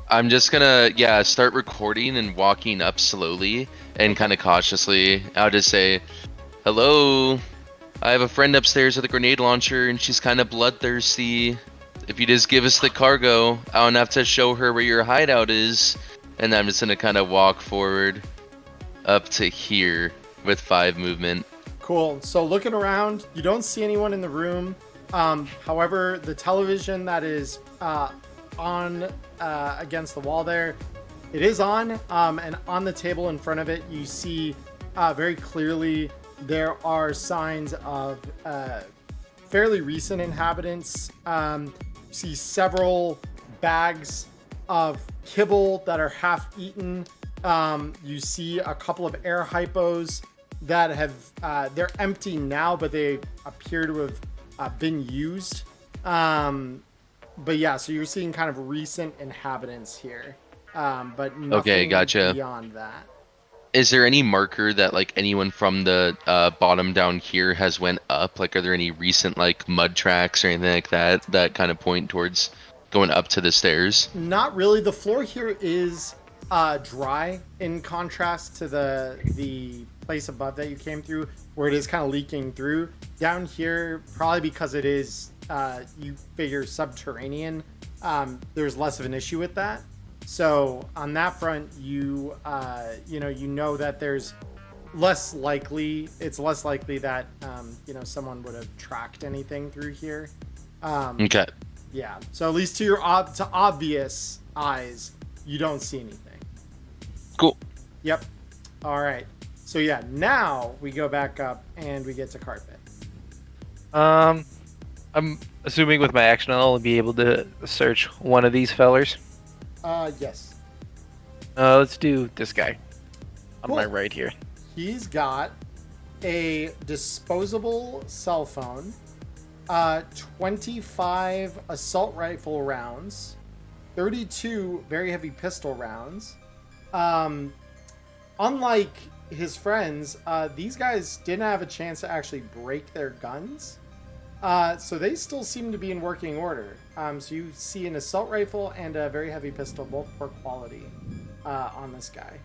Speaker 7: I'm just gonna, start recording and walking up slowly and kind of cautiously. I'll just say, hello, I have a friend upstairs with a grenade launcher and she's kind of bloodthirsty. If you just give us the cargo, I don't have to show her where your hideout is. And I'm just gonna kind of walk forward up to here with 5 movement.
Speaker 3: Cool. So looking around, you don't see anyone in the room. However, the television that is on against the wall there, it is on, and on the table in front of it you see very clearly there are signs of fairly recent inhabitants. You see several bags of kibble that are half eaten. You see a couple of air hypos that have they're empty now, but they appear to have been used. But yeah, so you're seeing kind of recent inhabitants here, but nothing
Speaker 7: gotcha.
Speaker 3: beyond that.
Speaker 7: Is there any marker that like anyone from the bottom down here has went up? Like, are there any recent like mud tracks or anything like that that kind of point towards going up to the stairs?
Speaker 3: Not really. The floor here is dry in contrast to the place above that you came through, where it is kind of leaking through. Down here, probably because it is you figure subterranean, there's less of an issue with that. So on that front, you know that there's less likely that someone would have tracked anything through here.
Speaker 7: Okay.
Speaker 3: Yeah. So at least to your to obvious eyes, you don't see anything.
Speaker 7: Cool.
Speaker 3: Yep. All right. So yeah, now we go back up and we get to carpet.
Speaker 9: I'm assuming with my action I'll be able to search one of these fellers.
Speaker 3: Yes.
Speaker 9: Let's do this guy on
Speaker 3: Cool.
Speaker 9: my right here.
Speaker 3: He's got a disposable cell phone, 25 assault rifle rounds, 32 very heavy pistol rounds, unlike his friends, these guys didn't have a chance to actually break their guns. So they still seem to be in working order. So you see an assault rifle and a very heavy pistol, both poor quality, on this guy.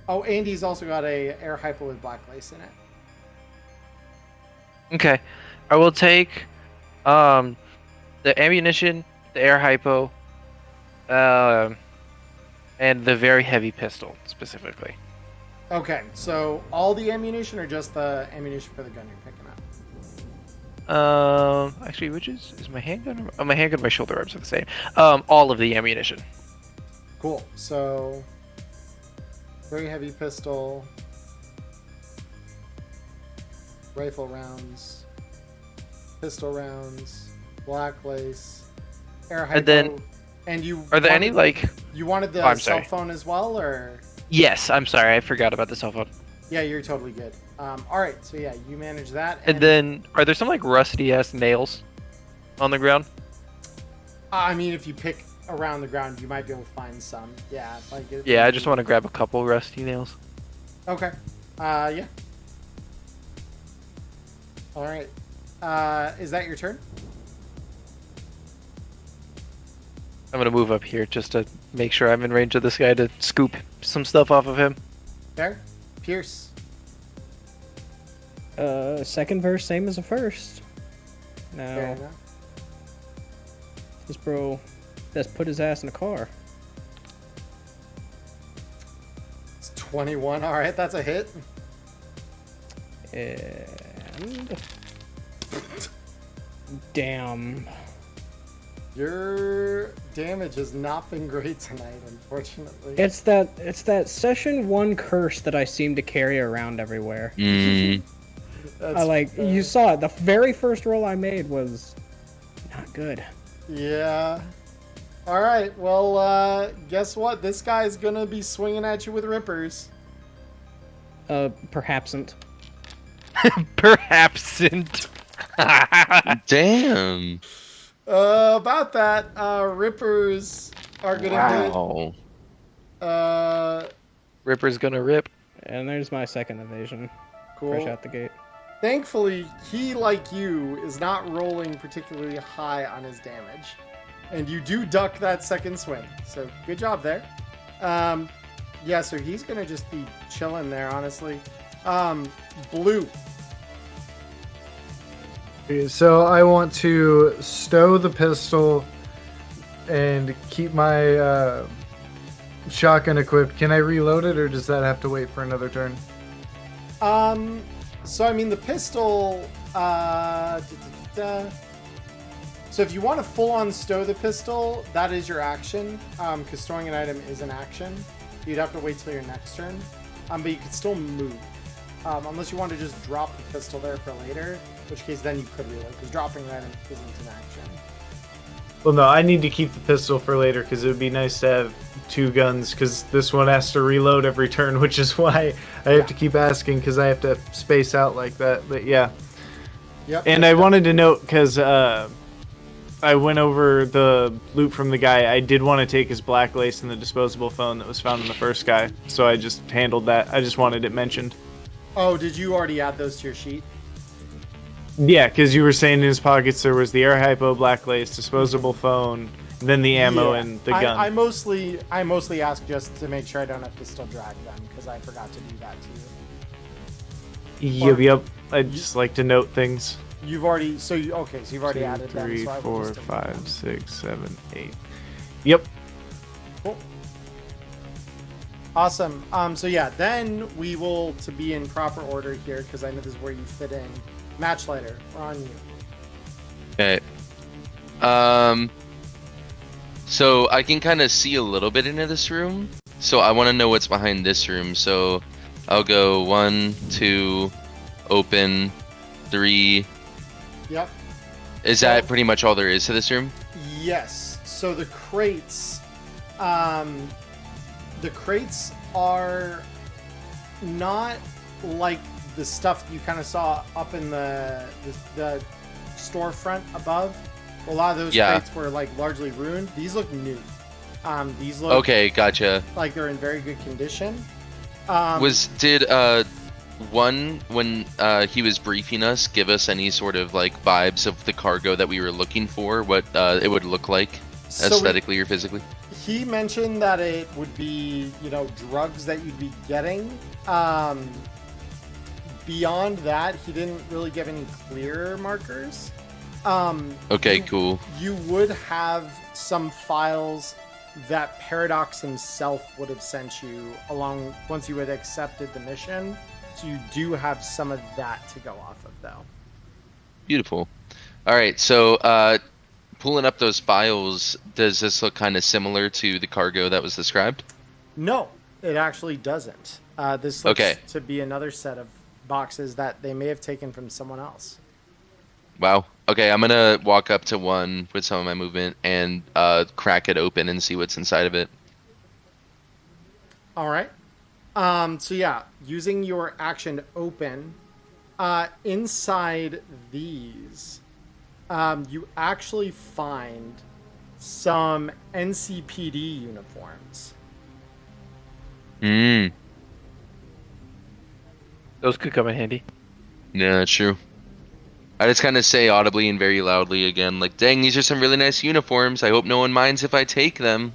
Speaker 3: Oh, and he's also got a air hypo with black lace in it.
Speaker 9: Okay, I will take the ammunition, the air hypo, and the very heavy pistol specifically.
Speaker 3: Okay, so all the ammunition or just the ammunition for the gun you're picking up?
Speaker 9: Actually, which is my handgun? Oh, my handgun and my shoulder arms are the same. All of the ammunition.
Speaker 3: Cool. So very heavy pistol, rifle rounds, pistol rounds, black lace, air hypo.
Speaker 9: And then,
Speaker 3: and you
Speaker 9: are there any like?
Speaker 3: You wanted the
Speaker 9: I'm
Speaker 3: cell
Speaker 9: sorry.
Speaker 3: phone as well, or?
Speaker 9: Yes, I'm sorry, I forgot about the cell phone.
Speaker 3: Yeah, you're totally good. All right, so yeah, you manage that.
Speaker 9: And then, are there some like rusty ass nails on the ground?
Speaker 3: I mean, if you pick around the ground, you might be able to find some. Yeah, like.
Speaker 9: Yeah, I just want to grab a couple rusty nails.
Speaker 3: Okay. Yeah. All right. Is that your turn?
Speaker 9: I'm gonna move up here just to make sure I'm in range of this guy to scoop some stuff off of him.
Speaker 3: Fair. Pierce.
Speaker 8: Second verse, same as the first.
Speaker 3: Fair
Speaker 8: Now,
Speaker 3: enough.
Speaker 8: this bro just put his ass in a car.
Speaker 3: It's 21. All right, that's a hit.
Speaker 8: And damn.
Speaker 3: Your damage has not been great tonight, unfortunately.
Speaker 8: It's that session 1 curse that I seem to carry around everywhere.
Speaker 3: That's
Speaker 8: You saw it. The very first roll I made was not good.
Speaker 3: Yeah. All right. Well, guess what? This guy's gonna be swinging at you with rippers.
Speaker 8: Perhapsn't.
Speaker 9: Perhapsn't.
Speaker 7: Damn.
Speaker 3: About that, rippers are gonna
Speaker 7: Wow.
Speaker 3: hit.
Speaker 9: Ripper's gonna rip.
Speaker 8: And there's my second evasion.
Speaker 3: Cool.
Speaker 8: Fresh out the gate.
Speaker 3: Thankfully, he, like you, is not rolling particularly high on his damage. And you do duck that second swing. So, good job there. Yeah, so he's going to just be chilling there, honestly. Blue.
Speaker 11: Okay, so I want to stow the pistol and keep my shotgun equipped. Can I reload it, or does that have to wait for another turn?
Speaker 3: So, I mean, the pistol... So if you want to full-on stow the pistol, that is your action, because storing an item is an action. You'd have to wait till your next turn, but you could still move. Unless you want to just drop the pistol there for later, in which case then you could reload, because dropping an item isn't an action.
Speaker 11: Well, no, I need to keep the pistol for later, because it would be nice to have 2 guns, because this one has to reload every turn, which is why I have to keep asking, because I have to space out like that, but yeah.
Speaker 3: Yep.
Speaker 11: And I wanted to note, because I went over the loot from the guy, I did want to take his black lace and the disposable phone that was found in the first guy, so I just handled that. I just wanted it mentioned.
Speaker 3: Oh, did you already add those to your sheet?
Speaker 11: Yeah, because you were saying in his pockets there was the air hypo, black lace, disposable phone, then the ammo,
Speaker 3: Yeah.
Speaker 11: and the gun.
Speaker 3: I mostly ask just to make sure I don't have to still drag them, because I forgot to do that to you.
Speaker 11: Yep. I'd just like to note things.
Speaker 3: You've already you've already
Speaker 11: 2,
Speaker 3: added them.
Speaker 11: 3,
Speaker 3: So I would
Speaker 11: 4,
Speaker 3: just delete
Speaker 11: 5,
Speaker 3: them.
Speaker 11: 6, 7, 8. Yep.
Speaker 3: Cool. Awesome. So yeah, then we will, to be in proper order here, because I know this is where you fit in. Matchlighter, we're on you.
Speaker 7: Okay. So I can kind of see a little bit into this room. So I want to know what's behind this room. So I'll go 1, 2, open, 3.
Speaker 3: Yep.
Speaker 7: Is that pretty much all there is to this room?
Speaker 3: Yes. So the crates are not like the stuff you kind of saw up in the storefront above. A lot of those crates were like largely ruined. These look new. These look
Speaker 7: Okay, gotcha.
Speaker 3: like they're in very good condition.
Speaker 7: Did one when he was briefing us give us any sort of like vibes of the cargo that we were looking for? What it would look like aesthetically or physically?
Speaker 3: He mentioned that it would be, drugs that you'd be getting. Beyond that, he didn't really give any clear markers.
Speaker 7: Okay, cool.
Speaker 3: You would have some files that Paradox himself would have sent you along once you had accepted the mission. So you do have some of that to go off of, though.
Speaker 7: Beautiful. All right, so pulling up those files, does this look kind of similar to the cargo that was described?
Speaker 3: No, it actually doesn't. This looks to be another set of boxes that they may have taken from someone else.
Speaker 7: Wow. Okay, I'm gonna walk up to one with some of my movement and crack it open and see what's inside of it.
Speaker 3: All right. So yeah, using your action to open, inside these, you actually find some NCPD uniforms.
Speaker 9: Those could come in handy.
Speaker 7: Yeah, that's true. I just kind of say audibly and very loudly again, like, dang, these are some really nice uniforms. I hope no one minds if I take them.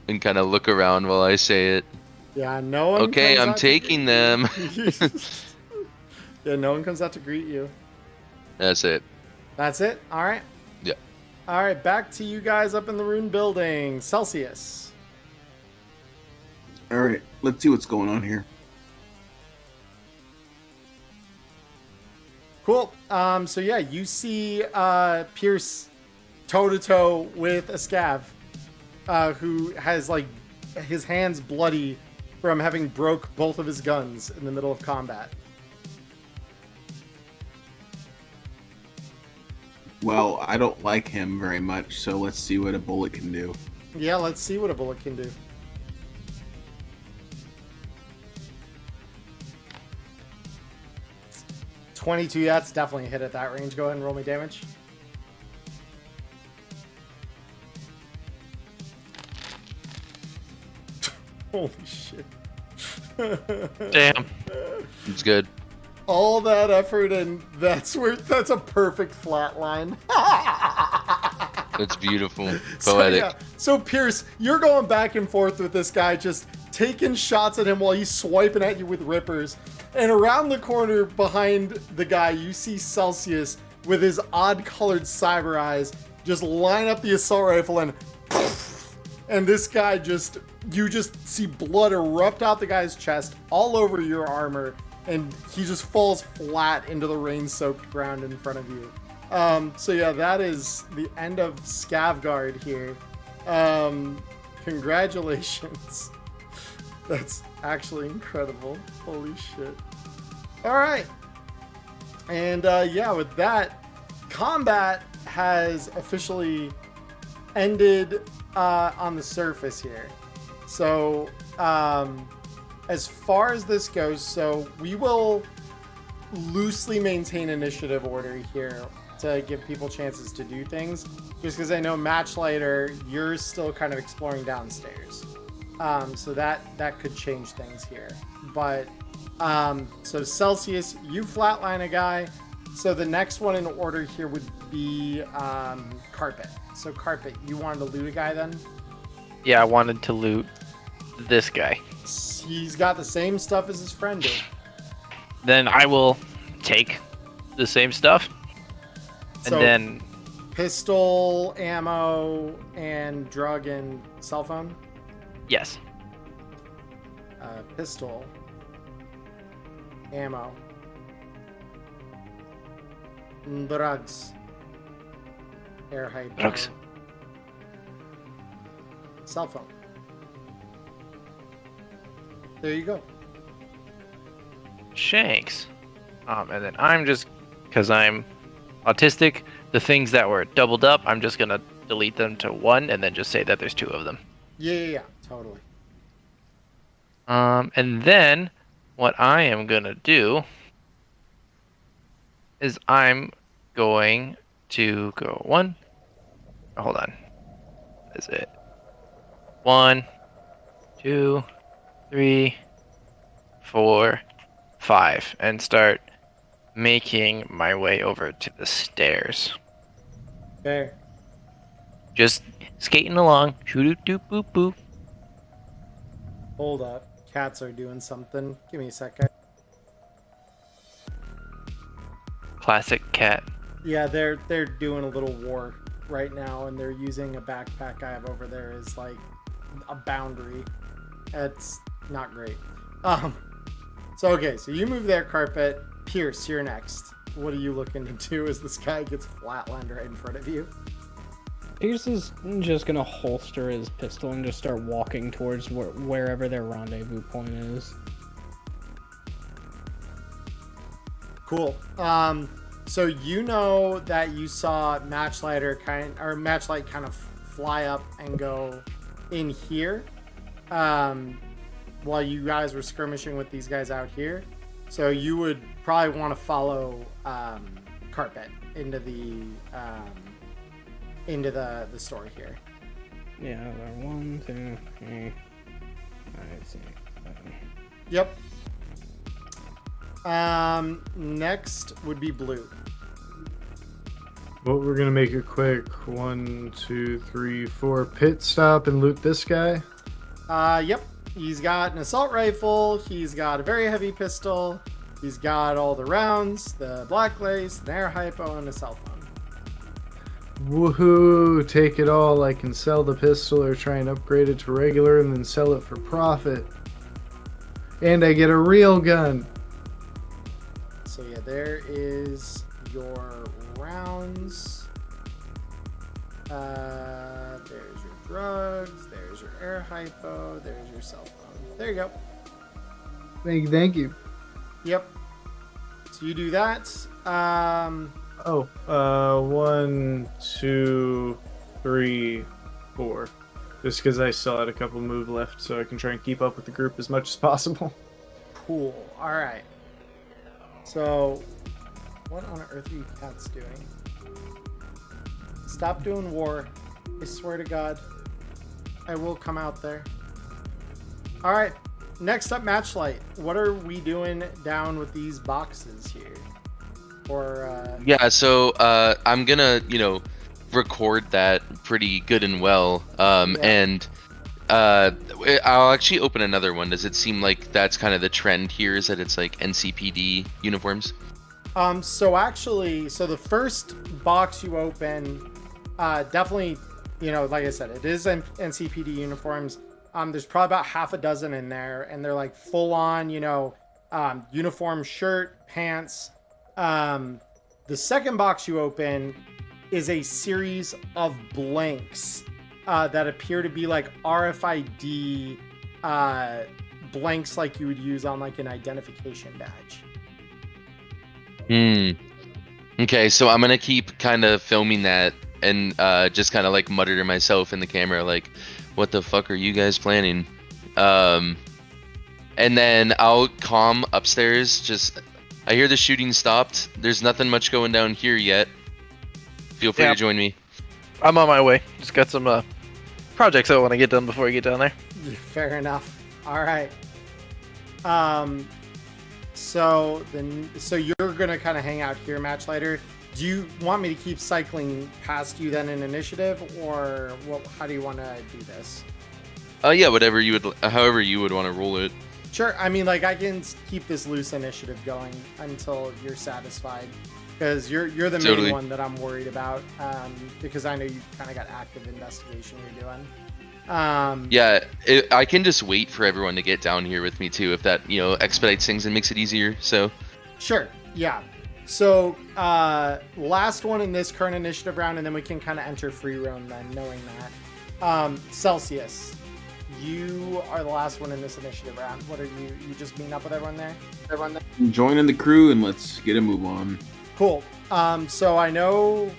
Speaker 7: And kind of look around while I say it.
Speaker 3: Yeah, no one.
Speaker 7: Okay, I'm taking them.
Speaker 3: Yeah, no one comes out to greet you.
Speaker 7: That's it.
Speaker 3: That's it? All right.
Speaker 7: Yeah.
Speaker 3: All right, back to you guys up in the rune building. Celsius.
Speaker 10: All right, let's see what's going on here.
Speaker 3: Cool. So yeah, you see Pierce toe-to-toe with a scav who has like his hands bloody from having broke both of his guns in the middle of combat.
Speaker 10: Well, I don't like him very much, so let's see what a bullet can do.
Speaker 3: Yeah, let's see what a bullet can do. .22, that's definitely a hit at that range. Go ahead and roll me damage. Holy shit.
Speaker 9: Damn.
Speaker 7: It's good.
Speaker 3: All that effort, and that's a perfect flat line.
Speaker 7: It's beautiful. Poetic.
Speaker 3: So Pierce, you're going back and forth with this guy, just taking shots at him while he's swiping at you with rippers. And around the corner behind the guy, you see Celsius with his odd-colored cyber eyes just line up the assault rifle and this guy you just see blood erupt out the guy's chest all over your armor, and he just falls flat into the rain-soaked ground in front of you. So yeah, that is the end of Scavguard here. Congratulations. That's actually incredible. Holy shit. All right. And yeah, with that, combat has officially ended on the surface here. So as far as this goes, so we will loosely maintain initiative order here to give people chances to do things, just because I know Matchlighter, you're still kind of exploring downstairs. So that could change things here. But so Celsius, you flatline a guy. So the next one in order here would be Carpet. So Carpet, you wanted to loot a guy then?
Speaker 9: Yeah, I wanted to loot this guy.
Speaker 3: He's got the same stuff as his friend did.
Speaker 9: Then I will take the same stuff. And
Speaker 3: So,
Speaker 9: then
Speaker 3: pistol, ammo, and drug and cell phone.
Speaker 9: yes.
Speaker 3: Pistol, ammo, drugs, air hype,
Speaker 9: Drugs.
Speaker 3: cell phone. There you go.
Speaker 9: Shanks. And then I'm just, because I'm autistic, the things that were doubled up, I'm just going to delete them to one and then just say that there's two of them.
Speaker 3: Yeah, totally.
Speaker 9: And then what I am going to do is I'm going to go one. Hold on. Is it 1, 2, 3, 4, 5, and start making my way over to the stairs.
Speaker 3: Okay.
Speaker 9: Just skating along. Shoo-doo-doo boop boop.
Speaker 3: Hold up. Cats are doing something. Give me a second.
Speaker 9: Classic cat.
Speaker 3: Yeah, they're doing a little war right now, and they're using a backpack I have over there as like a boundary. It's not great. So okay, so you move their carpet. Pierce, you're next. What are you looking to do as this guy gets flatlined right in front of you?
Speaker 8: Pierce is just gonna holster his pistol and just start walking towards wherever their rendezvous point is.
Speaker 3: Cool. So you know that you saw Matchlight kind of fly up and go in here, while you guys were skirmishing with these guys out here. So you would probably want to follow Carpet into the store here.
Speaker 8: Yeah, 1, 2, 3. I see.
Speaker 3: Yep. Next would be Blue.
Speaker 11: Well, we're gonna make a quick 1, 2, 3, 4 pit stop and loot this guy.
Speaker 3: Yep. He's got an assault rifle. He's got a very heavy pistol. He's got all the rounds, the black lace, an air hypo, and a cell phone.
Speaker 11: Woohoo! Take it all. I can sell the pistol or try and upgrade it to regular and then sell it for profit. And I get a real gun.
Speaker 3: So yeah, there is your rounds. There's your drugs. There's your air hypo. There's your cell phone. There you go.
Speaker 11: Thank you.
Speaker 3: Yep. So you do that.
Speaker 11: 1, 2, 3, 4. Just because I still had a couple move left, so I can try and keep up with the group as much as possible.
Speaker 3: Cool. All right. So, what on earth are you cats doing? Stop doing war. I swear to God, I will come out there. All right. Next up, Matchlight. What are we doing down with these boxes here? Or
Speaker 7: Yeah, so I'm gonna, record that pretty good and well. And I'll actually open another one. Does it seem like that's kind of the trend here? Is that it's like NCPD uniforms?
Speaker 3: So the first box you open, definitely, like I said, it is NCPD uniforms. There's probably about half a dozen in there, and they're like full on, uniform shirt, pants. The second box you open is a series of blanks that appear to be like RFID blanks, like you would use on like an identification badge.
Speaker 7: Okay, so I'm gonna keep kind of filming that and just kind of like mutter to myself in the camera, like, what the fuck are you guys planning? And then I'll calm upstairs. I hear the shooting stopped. There's nothing much going down here yet. Feel free to join me.
Speaker 9: I'm on my way. Just got some projects I want to get done before I get down there.
Speaker 3: Fair enough. All right. So you're gonna kind of hang out here, Matchlighter. Do you want me to keep cycling past you then in initiative, or how do you want to do this?
Speaker 7: Yeah, however you would want to roll it.
Speaker 3: Sure. I mean, like, I can keep this loose initiative going until you're satisfied, because you're the main one that I'm worried about, because I know you kind of got active investigation you're doing.
Speaker 7: Yeah, I can just wait for everyone to get down here with me too, if that expedites things and makes it easier. So
Speaker 3: sure. Yeah. So last one in this current initiative round, and then we can kind of enter free roam then, knowing that. Celsius, you are the last one in this initiative round. What are you just meeting up with everyone there?
Speaker 10: Joining the crew and let's get a move on.
Speaker 3: Cool. So I know,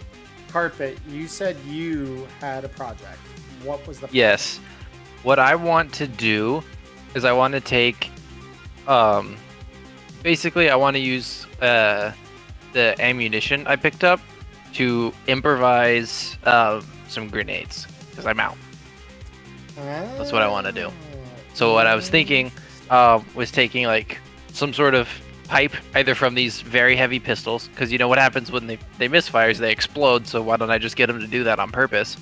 Speaker 3: Carpet, you said you had a project. What was the project?
Speaker 9: Yes. What I want to do is I want to take, basically I want to use the ammunition I picked up to improvise some grenades, because I'm out. That's what I want to do. So what I was thinking was taking like some sort of pipe, either from these very heavy pistols, because you know what happens when they misfires, they explode. So why don't I just get them to do that on purpose?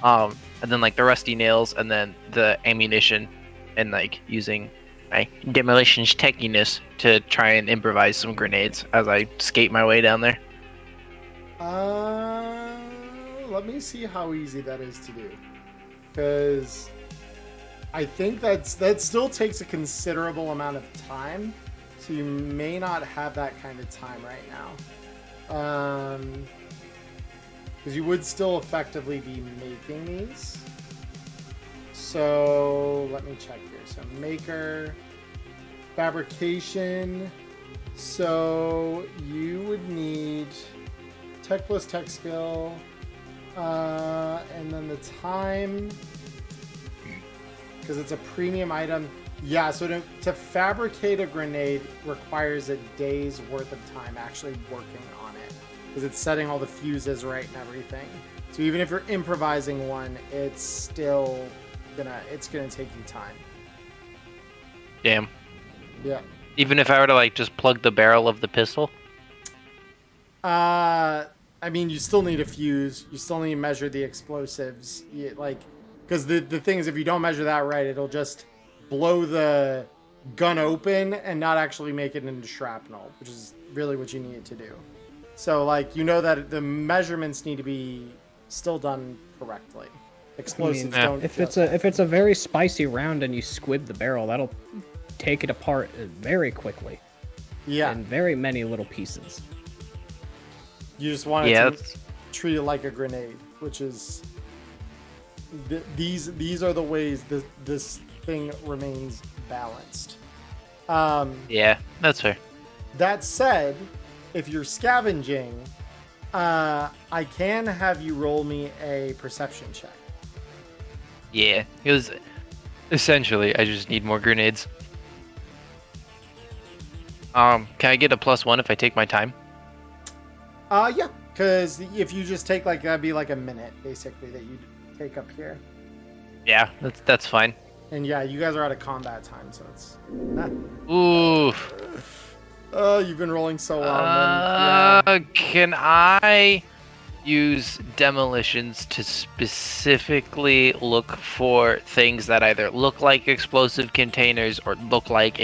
Speaker 9: And then like the rusty nails, and then the ammunition, and like using my demolitions techiness to try and improvise some grenades as I skate my way down there.
Speaker 3: Let me see how easy that is to do, because I think that still takes a considerable amount of time, so you may not have that kind of time right now. Because you would still effectively be making these. So let me check here. So maker, fabrication. So you would need tech plus tech skill, and then the time, because it's a premium item. Yeah, so to fabricate a grenade requires a day's worth of time actually working on it, because it's setting all the fuses right and everything. So even if you're improvising one, it's still gonna take you time.
Speaker 9: Damn.
Speaker 3: Yeah.
Speaker 9: Even if I were to like just plug the barrel of the pistol.
Speaker 3: I mean, you still need a fuse. You still need to measure the explosives. Because the thing is, if you don't measure that right, it'll just blow the gun open and not actually make it into shrapnel, which is really what you need it to do. So, like, you know that the measurements need to be still done correctly. Explosives don't.
Speaker 8: If it's a very spicy round and you squib the barrel, that'll take it apart very quickly.
Speaker 3: Yeah.
Speaker 8: In very many little pieces.
Speaker 3: You just want to treat it like a grenade, which is these are the ways this thing remains balanced.
Speaker 9: Yeah, that's fair.
Speaker 3: That said, if you're scavenging, I can have you roll me a perception check.
Speaker 9: Yeah, it was essentially I just need more grenades. Can I get a +1 if I take my time?
Speaker 3: Yeah, because if you just take that'd be like a minute basically that you take up here.
Speaker 9: Yeah, that's fine.
Speaker 3: And yeah, you guys are out of combat time, so it's.
Speaker 9: Ooh.
Speaker 3: You've been rolling so long. Then. Yeah.
Speaker 9: Can I use demolitions to specifically look for things that either look like explosive containers or look like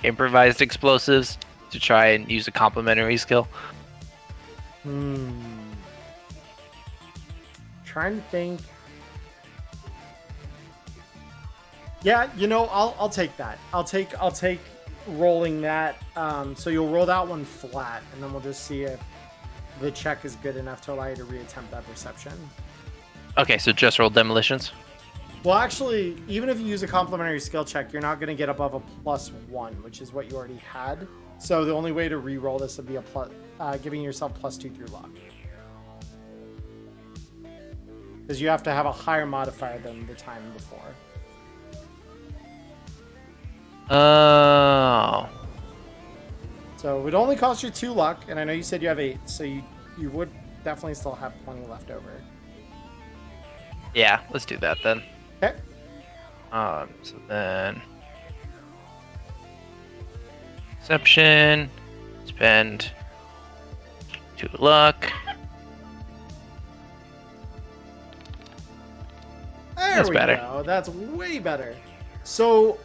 Speaker 9: improvised explosives to try and use a complementary skill?
Speaker 3: Trying to think. Yeah, I'll take that. I'll take rolling that. So you'll roll that one flat, and then we'll just see if the check is good enough to allow you to reattempt that perception.
Speaker 9: Okay, so just roll demolitions.
Speaker 3: Well, actually, even if you use a complementary skill check, you're not going to get above a +1, which is what you already had. So the only way to re-roll this would be giving yourself +2 through luck. Because you have to have a higher modifier than the time before.
Speaker 9: Oh.
Speaker 3: So it would only cost you 2 luck, and I know you said you have 8, so you would definitely still have plenty left over.
Speaker 9: Yeah, let's do that then.
Speaker 3: Okay.
Speaker 9: So then perception, spend 2 luck.
Speaker 3: That's
Speaker 9: better.
Speaker 3: Go. That's way better. So,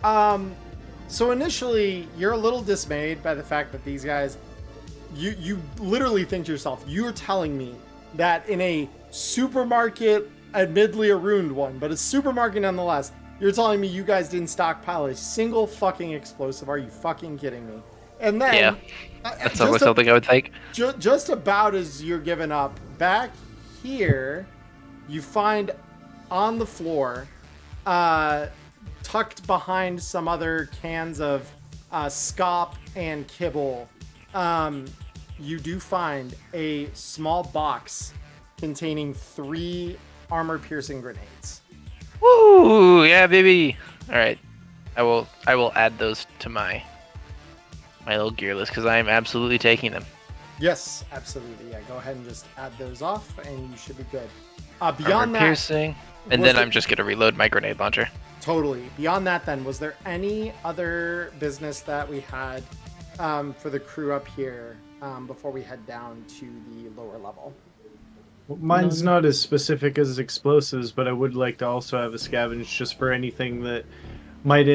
Speaker 3: so initially, you're a little dismayed by the fact that these guys, you literally think to yourself, you're telling me that in a supermarket, admittedly a ruined one, but a supermarket nonetheless, you're telling me you guys didn't stockpile a single fucking explosive. Are you fucking kidding me? And then,
Speaker 9: yeah, that's almost something I would think.
Speaker 3: Just about as you're giving up, back here, you find on the floor, tucked behind some other cans of scop and kibble, you do find a small box containing 3 armor-piercing grenades.
Speaker 9: Woo! Yeah, baby. All right, I will add those to my little gear list because I am absolutely taking them.
Speaker 3: Yes, absolutely. Yeah, go ahead and just add those off, and you should be good. Beyond
Speaker 9: armor
Speaker 3: that,
Speaker 9: piercing, and then I'm just gonna reload my grenade launcher.
Speaker 3: Totally. Beyond that, then, was there any other business that we had for the crew up here before we head down to the lower level?
Speaker 11: Well, mine's not as specific as explosives, but I would like to also have a scavenge just for anything that might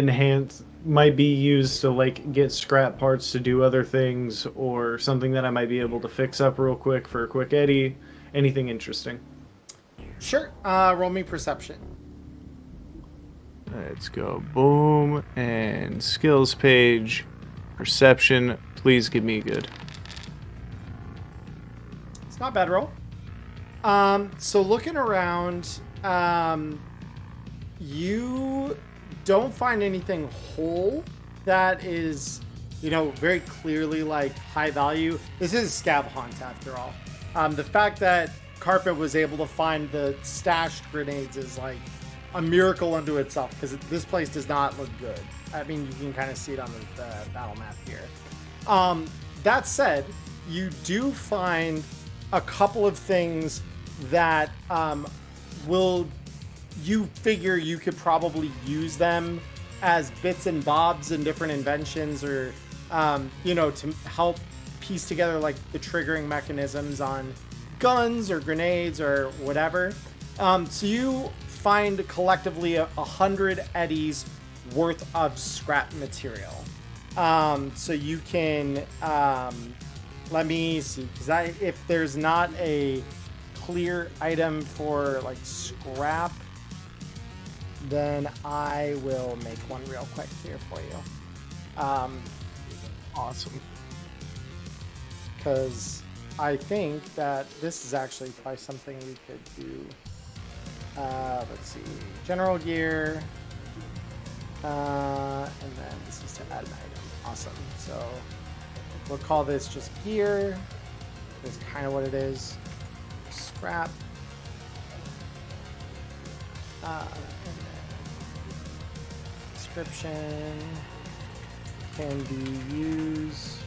Speaker 11: be used to like get scrap parts to do other things, or something that I might be able to fix up real quick for a quick eddy. Anything interesting.
Speaker 3: Sure. Roll me perception.
Speaker 11: Let's go. Boom. And skills page. Perception. Please give me good.
Speaker 3: It's not bad roll. So looking around, you don't find anything whole that is, very clearly like high value. This is scab hunt after all. The fact that Carpet was able to find the stashed grenades is like a miracle unto itself, because this place does not look good. I mean, you can kind of see it on the battle map here. That said, you do find a couple of things that you figure you could probably use them as bits and bobs and different inventions, or to help piece together like the triggering mechanisms on guns or grenades or whatever. So you find collectively 100 eddies worth of scrap material. So you can let me see, because if there's not a clear item for like scrap, then I will make one real quick here for you.
Speaker 11: Awesome.
Speaker 3: Because I think that this is actually probably something we could do. Let's see, general gear, and then this is to add an item. Awesome. So we'll call this just gear. That's kind of what it is. Scrap. And then description can be used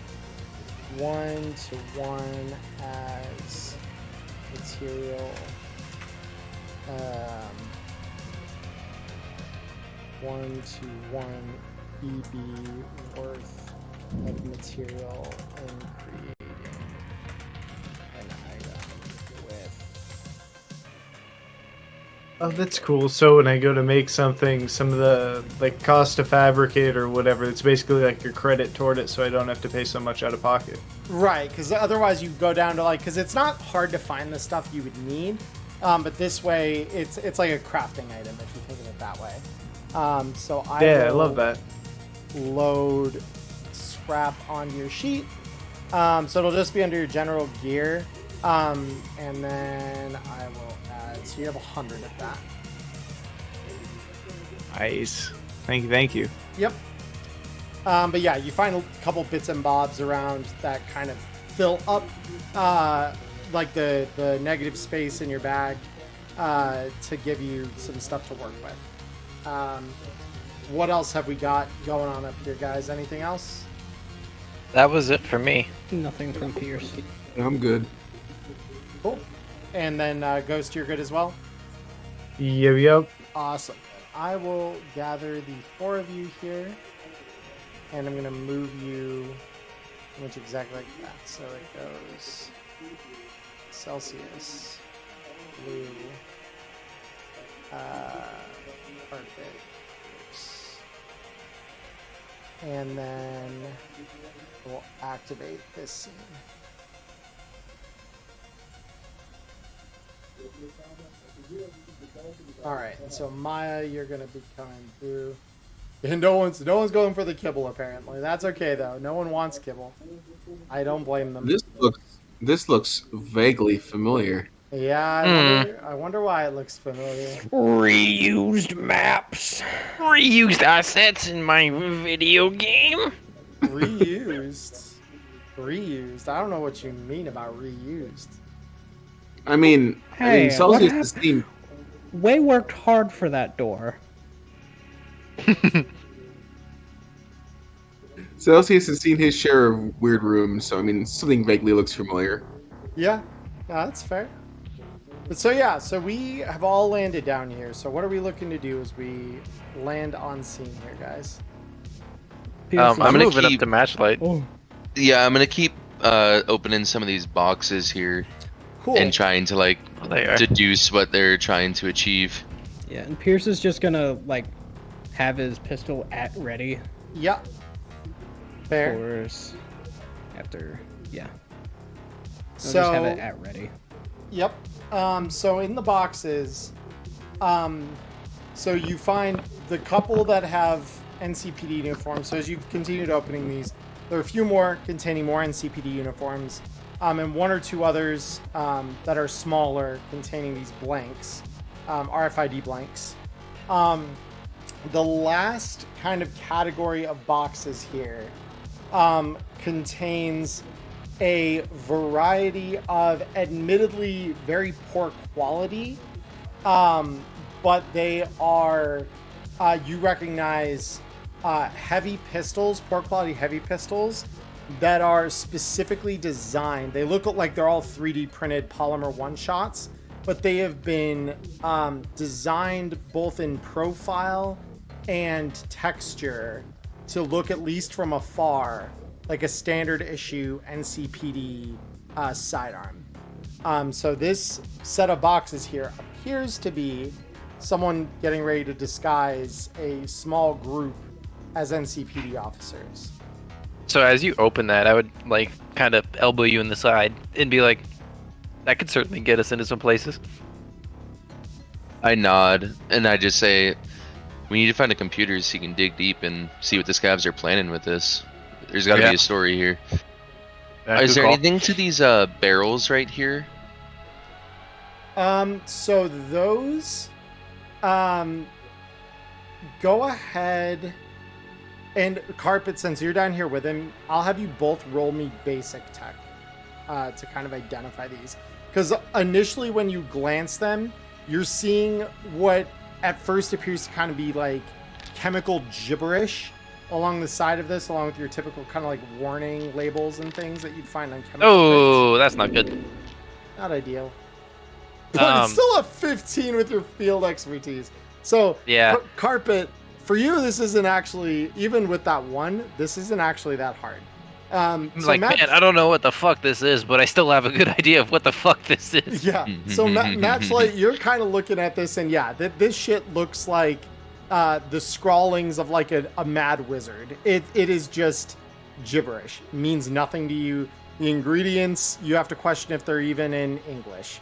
Speaker 3: 1-to-1 as material. 1-to-1 EB worth of material in creating an item with.
Speaker 11: Oh, that's cool. So when I go to make something, some of the like cost to fabricate or whatever, it's basically like your credit toward it, so I don't have to pay so much out of pocket.
Speaker 3: Right, because otherwise you go down to because it's not hard to find the stuff you would need, but this way it's like a crafting item if you think of it that way. So I
Speaker 11: love that.
Speaker 3: Load scrap onto your sheet. So it'll just be under your general gear, and then I will add. So you have 100 of that.
Speaker 11: Nice. Thank you.
Speaker 3: Yep. But yeah, you find a couple bits and bobs around that kind of fill up like the negative space in your bag to give you some stuff to work with. What else have we got going on up here, guys? Anything else?
Speaker 9: That was it for me.
Speaker 8: Nothing from Pierce.
Speaker 10: I'm good.
Speaker 3: Cool. And then Ghost, you're good as well?
Speaker 11: Yep.
Speaker 3: Awesome. I will gather the 4 of you here, and I'm going to move you much exactly like that. So it goes Celsius, blue, carpet, and then we'll activate this scene. All right, so Maya, you're gonna be coming through. And no one's going for the kibble apparently. That's okay though. No one wants kibble. I don't blame them.
Speaker 10: This looks vaguely familiar.
Speaker 3: Yeah, I wonder why it looks familiar.
Speaker 9: Reused maps. Reused assets in my video game.
Speaker 3: Reused. I don't know what you mean about reused.
Speaker 10: I mean,
Speaker 8: Hey,
Speaker 10: Celsius
Speaker 8: what
Speaker 10: has seen.
Speaker 8: Way worked hard for that door.
Speaker 10: Celsius has seen his share of weird rooms, so I mean, something vaguely looks familiar.
Speaker 3: Yeah, no, that's fair. But so yeah, so we have all landed down here. So what are we looking to do as we land on scene here, guys?
Speaker 8: Pierce
Speaker 7: I'm
Speaker 9: I'm
Speaker 7: gonna
Speaker 9: moving
Speaker 7: keep-
Speaker 9: up to matchlight.
Speaker 8: Oh,
Speaker 7: Yeah, I'm gonna keep opening some of these boxes here
Speaker 3: Cool.
Speaker 7: and trying to like
Speaker 9: Oh, they are.
Speaker 7: deduce what they're trying to achieve.
Speaker 8: yeah, and Pierce is just gonna like have his pistol at ready.
Speaker 3: Yep. Fair.
Speaker 8: Of course. After, yeah. I'll
Speaker 3: So
Speaker 8: just have it at ready.
Speaker 3: Yep. So in the boxes, so you find the couple that have NCPD uniforms. So as you've continued opening these, there are a few more containing more NCPD uniforms, and one or two others that are smaller containing these blanks, RFID blanks. The last kind of category of boxes here contains a variety of admittedly very poor quality, but they are, you recognize heavy pistols, poor quality heavy pistols that are specifically designed. They look like they're all 3D printed polymer one-shots, but they have been designed both in profile and texture to look, at least from afar, like a standard issue NCPD sidearm. So this set of boxes here appears to be someone getting ready to disguise a small group as NCPD officers.
Speaker 9: So as you open that, I would like kind of elbow you in the side and be like, that could certainly get us into some places.
Speaker 7: I nod and I just say, we need to find a computer so you can dig deep and see what the scavs are planning with this. There's got to be a story here. Is there anything to these barrels right here?
Speaker 3: So those, go ahead and Carpet, since you're down here with him, I'll have you both roll me basic tech to kind of identify these. Because initially when you glance them, you're seeing what at first appears to kind of be like chemical gibberish along the side of this, along with your typical kind of like warning labels and things that you'd find on chemical
Speaker 9: Oh, that's not good.
Speaker 3: prints. Not ideal. But it's still a 15 with your field expertise. So
Speaker 9: Yeah.
Speaker 3: Carpet, for you, this isn't actually, even with that one, this isn't actually that hard.
Speaker 9: I'm
Speaker 3: So
Speaker 9: like,
Speaker 3: Matt-
Speaker 9: man, I don't know what the fuck this is, but I still have a good idea of what the fuck this is.
Speaker 3: Yeah. So Matchlight, you're kind of looking at this, and yeah, this shit looks like the scrawlings of like a mad wizard. It is just gibberish. It means nothing to you. The ingredients, you have to question if they're even in English.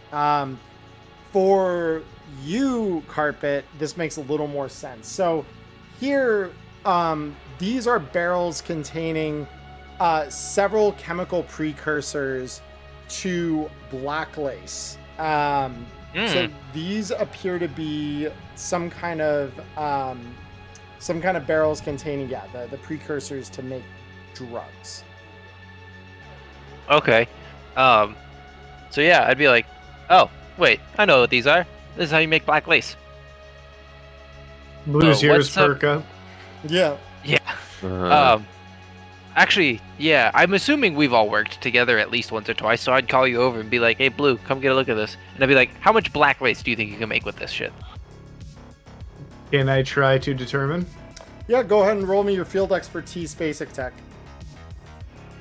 Speaker 3: For you, Carpet, this makes a little more sense. So here, these are barrels containing several chemical precursors to black lace. So these appear to be some kind of barrels containing the precursors to make drugs.
Speaker 9: Okay. So yeah, I'd be like, oh, wait, I know what these are. This is how you make black lace.
Speaker 11: Blue's ears
Speaker 9: what's up?
Speaker 11: perk up.
Speaker 3: Yeah.
Speaker 9: Yeah. Actually, yeah, I'm assuming we've all worked together at least once or twice, so I'd call you over and be like, hey, Blue, come get a look at this. And I'd be like, how much black lace do you think you can make with this shit?
Speaker 11: Can I try to determine?
Speaker 3: Yeah, go ahead and roll me your field expertise basic tech.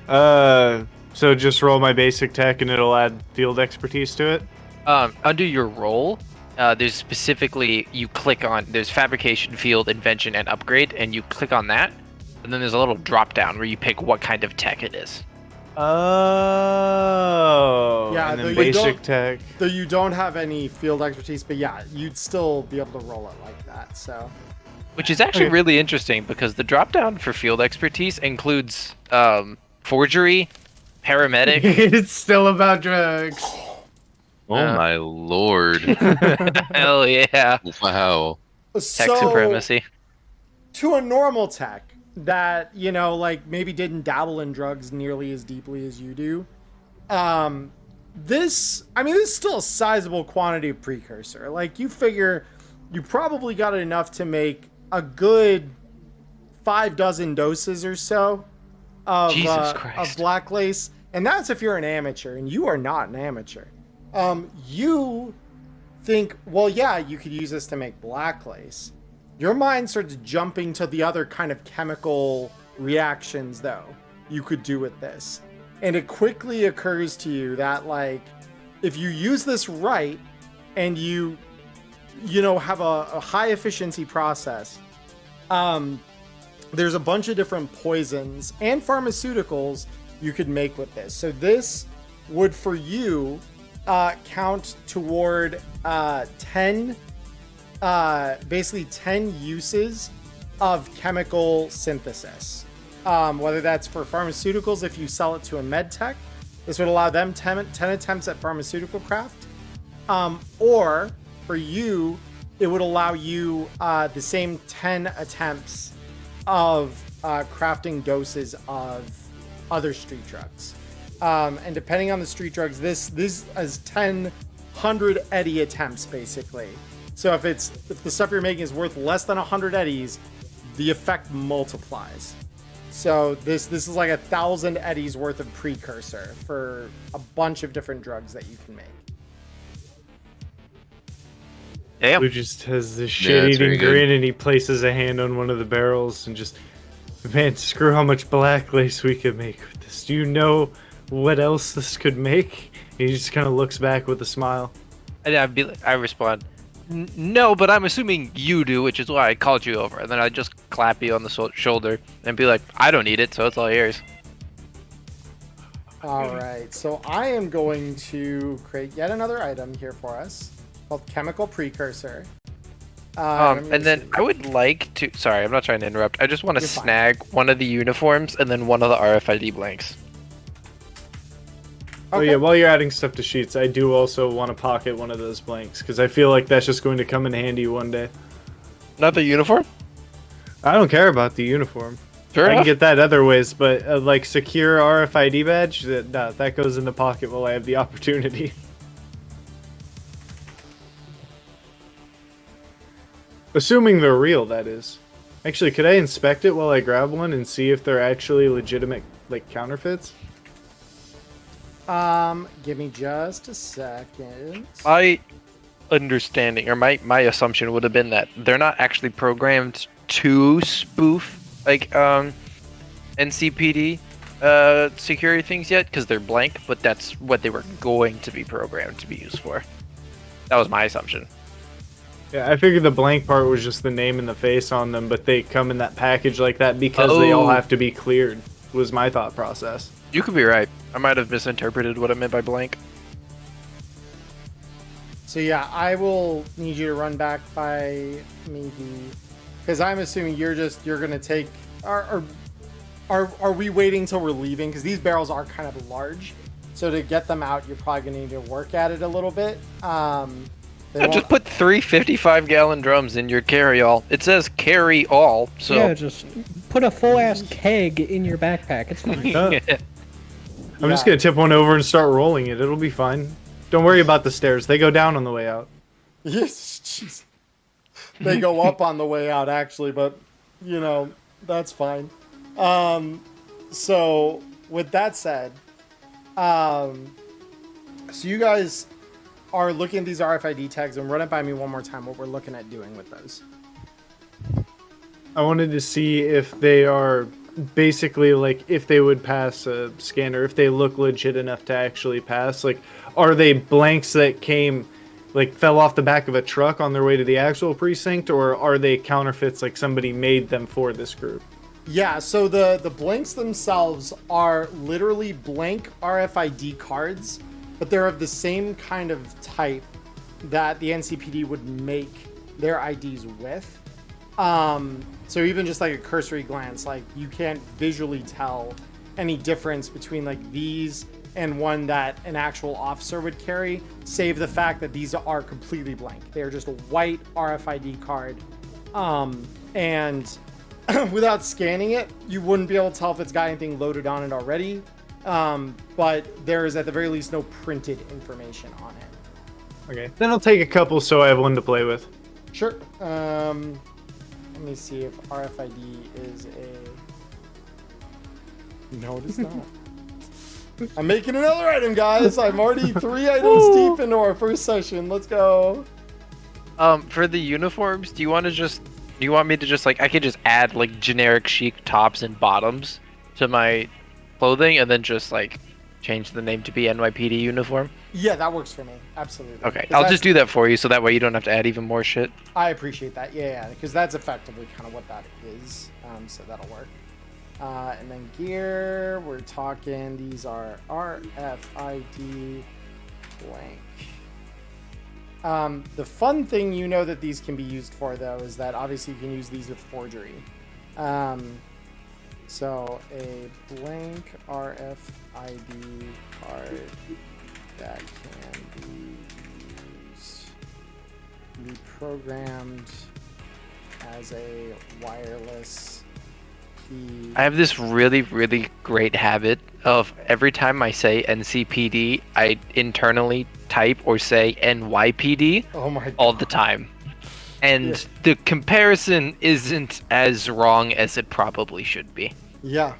Speaker 11: So just roll my basic tech and it'll add field expertise to it?
Speaker 9: Under your role, there's specifically, you click on, there's fabrication, field, invention, and upgrade, and you click on that, and then there's a little drop down where you pick what kind of tech it is.
Speaker 11: Oh.
Speaker 3: Yeah,
Speaker 11: and
Speaker 3: though
Speaker 11: then
Speaker 3: you
Speaker 11: basic
Speaker 3: don't-
Speaker 11: tech.
Speaker 3: Though you don't have any field expertise, but yeah, you'd still be able to roll it like that. So
Speaker 9: Which is actually
Speaker 11: Okay.
Speaker 9: really interesting because the drop down for field expertise includes forgery, paramedic.
Speaker 11: It's still about drugs.
Speaker 7: Oh my lord.
Speaker 9: Hell yeah.
Speaker 7: Wow.
Speaker 9: Tech
Speaker 3: so,
Speaker 9: supremacy.
Speaker 3: to a normal tech that, you know, like maybe didn't dabble in drugs nearly as deeply as you do, this is still a sizable quantity of precursor. Like, you figure you probably got enough to make a good 6 doses or so of
Speaker 9: Jesus Christ.
Speaker 3: of black lace, and that's if you're an amateur, and you are not an amateur. You think, well, yeah, you could use this to make black lace. Your mind starts jumping to the other kind of chemical reactions, though, you could do with this. And it quickly occurs to you that, like, if you use this right and you have a high efficiency process, there's a bunch of different poisons and pharmaceuticals you could make with this. So this would, for you, count toward 10 uses of chemical synthesis. Whether that's for pharmaceuticals, if you sell it to a med tech, this would allow them 10 attempts at pharmaceutical craft. Or for you, it would allow you the same 10 attempts of crafting doses of other street drugs. And depending on the street drugs, this is 100 eddy attempts, basically. So if the stuff you're making is worth less than 100 eddies, the effect multiplies. So this is like 1,000 eddies worth of precursor for a bunch of different drugs that you can make.
Speaker 9: Damn.
Speaker 11: Who just has this
Speaker 7: Yeah, that's
Speaker 11: shit-eating
Speaker 7: very good.
Speaker 11: grin, and he places a hand on one of the barrels and just, man, screw how much black lace we could make with this. Do you know what else this could make? And he just kind of looks back with a smile.
Speaker 9: And I respond, no, but I'm assuming you do, which is why I called you over. And then I just clap you on the shoulder and be like, I don't need it, so it's all yours.
Speaker 3: All right, so I am going to create yet another item here for us called Chemical Precursor.
Speaker 9: And then I would like to, sorry, I'm not trying to interrupt. I just want to
Speaker 3: You're fine.
Speaker 9: snag one of the uniforms and then one of the RFID blanks.
Speaker 11: Oh yeah, while you're adding stuff to sheets, I do also want to pocket one of those blanks, because I feel like that's just going to come in handy one day.
Speaker 9: Not the uniform?
Speaker 11: I don't care about the uniform.
Speaker 9: Sure
Speaker 11: I can
Speaker 9: enough.
Speaker 11: get that other ways, but like secure RFID badge, that goes in the pocket while I have the opportunity. Assuming they're real, that is. Actually, could I inspect it while I grab one and see if they're actually legitimate, like, counterfeits?
Speaker 3: Give me just a second.
Speaker 9: My understanding, or my assumption would have been that they're not actually programmed to spoof, like, NCPD security things yet, because they're blank, but that's what they were going to be programmed to be used for. That was my assumption.
Speaker 11: Yeah, I figured the blank part was just the name and the face on them, but they come in that package like that because they all have to be cleared, was my thought process.
Speaker 9: You could be right. I might have misinterpreted what I meant by blank.
Speaker 3: So yeah, I will need you to run back by maybe, because I'm assuming you're gonna take. Are we waiting till we're leaving? Because these barrels are kind of large, so to get them out, you're probably gonna need to work at it a little bit.
Speaker 9: Just put 3 55-gallon drums in your carry-all. It says carry all, so
Speaker 8: Yeah, just put a full ass keg in your backpack. It's fine.
Speaker 11: I'm just gonna tip one over and start rolling it. It'll be fine. Don't worry about the stairs. They go down on the way out.
Speaker 3: Yes, jeez. They go up on the way out, actually, but that's fine. So with that said, so you guys are looking at these RFID tags, and run it by me one more time what we're looking at doing with those.
Speaker 11: I wanted to see if they are basically, like, if they would pass a scanner, if they look legit enough to actually pass. Like, are they blanks that fell off the back of a truck on their way to the actual precinct, or are they counterfeits, like somebody made them for this group?
Speaker 3: Yeah, so the blanks themselves are literally blank RFID cards, but they're of the same kind of type that the NCPD would make their IDs with. So even just like a cursory glance, like you can't visually tell any difference between like these and one that an actual officer would carry, save the fact that these are completely blank. They're just a white RFID card. And without scanning it, you wouldn't be able to tell if it's got anything loaded on it already. But there is at the very least no printed information on it.
Speaker 11: Okay, then I'll take a couple so I have one to play with.
Speaker 3: Sure. Let me see if RFID is a... No, it is not. I'm making another item, guys. I'm already 3 items deep into our first session. Let's go.
Speaker 9: For the uniforms, do you want me to just like, I could just add like generic chic tops and bottoms to my clothing and then just like change the name to be NYPD uniform?
Speaker 3: Yeah, that works for me. Absolutely.
Speaker 9: Okay,
Speaker 3: 'Cause
Speaker 9: I'll
Speaker 3: that's-
Speaker 9: just do that for you so that way you don't have to add even more shit.
Speaker 3: I appreciate that. Yeah, because that's effectively kind of what that is. So that'll work. And then gear, we're talking, these are RFID blank. The fun thing that these can be used for, though, is that obviously you can use these with forgery. So a blank RFID card that can be programmed as a wireless key.
Speaker 9: I have this really, really great habit of every time I say NCPD, I internally type or say NYPD
Speaker 3: Oh my
Speaker 9: all the time. And the comparison isn't as wrong as it probably should be.
Speaker 3: Yeah.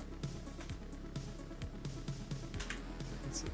Speaker 3: Let's see.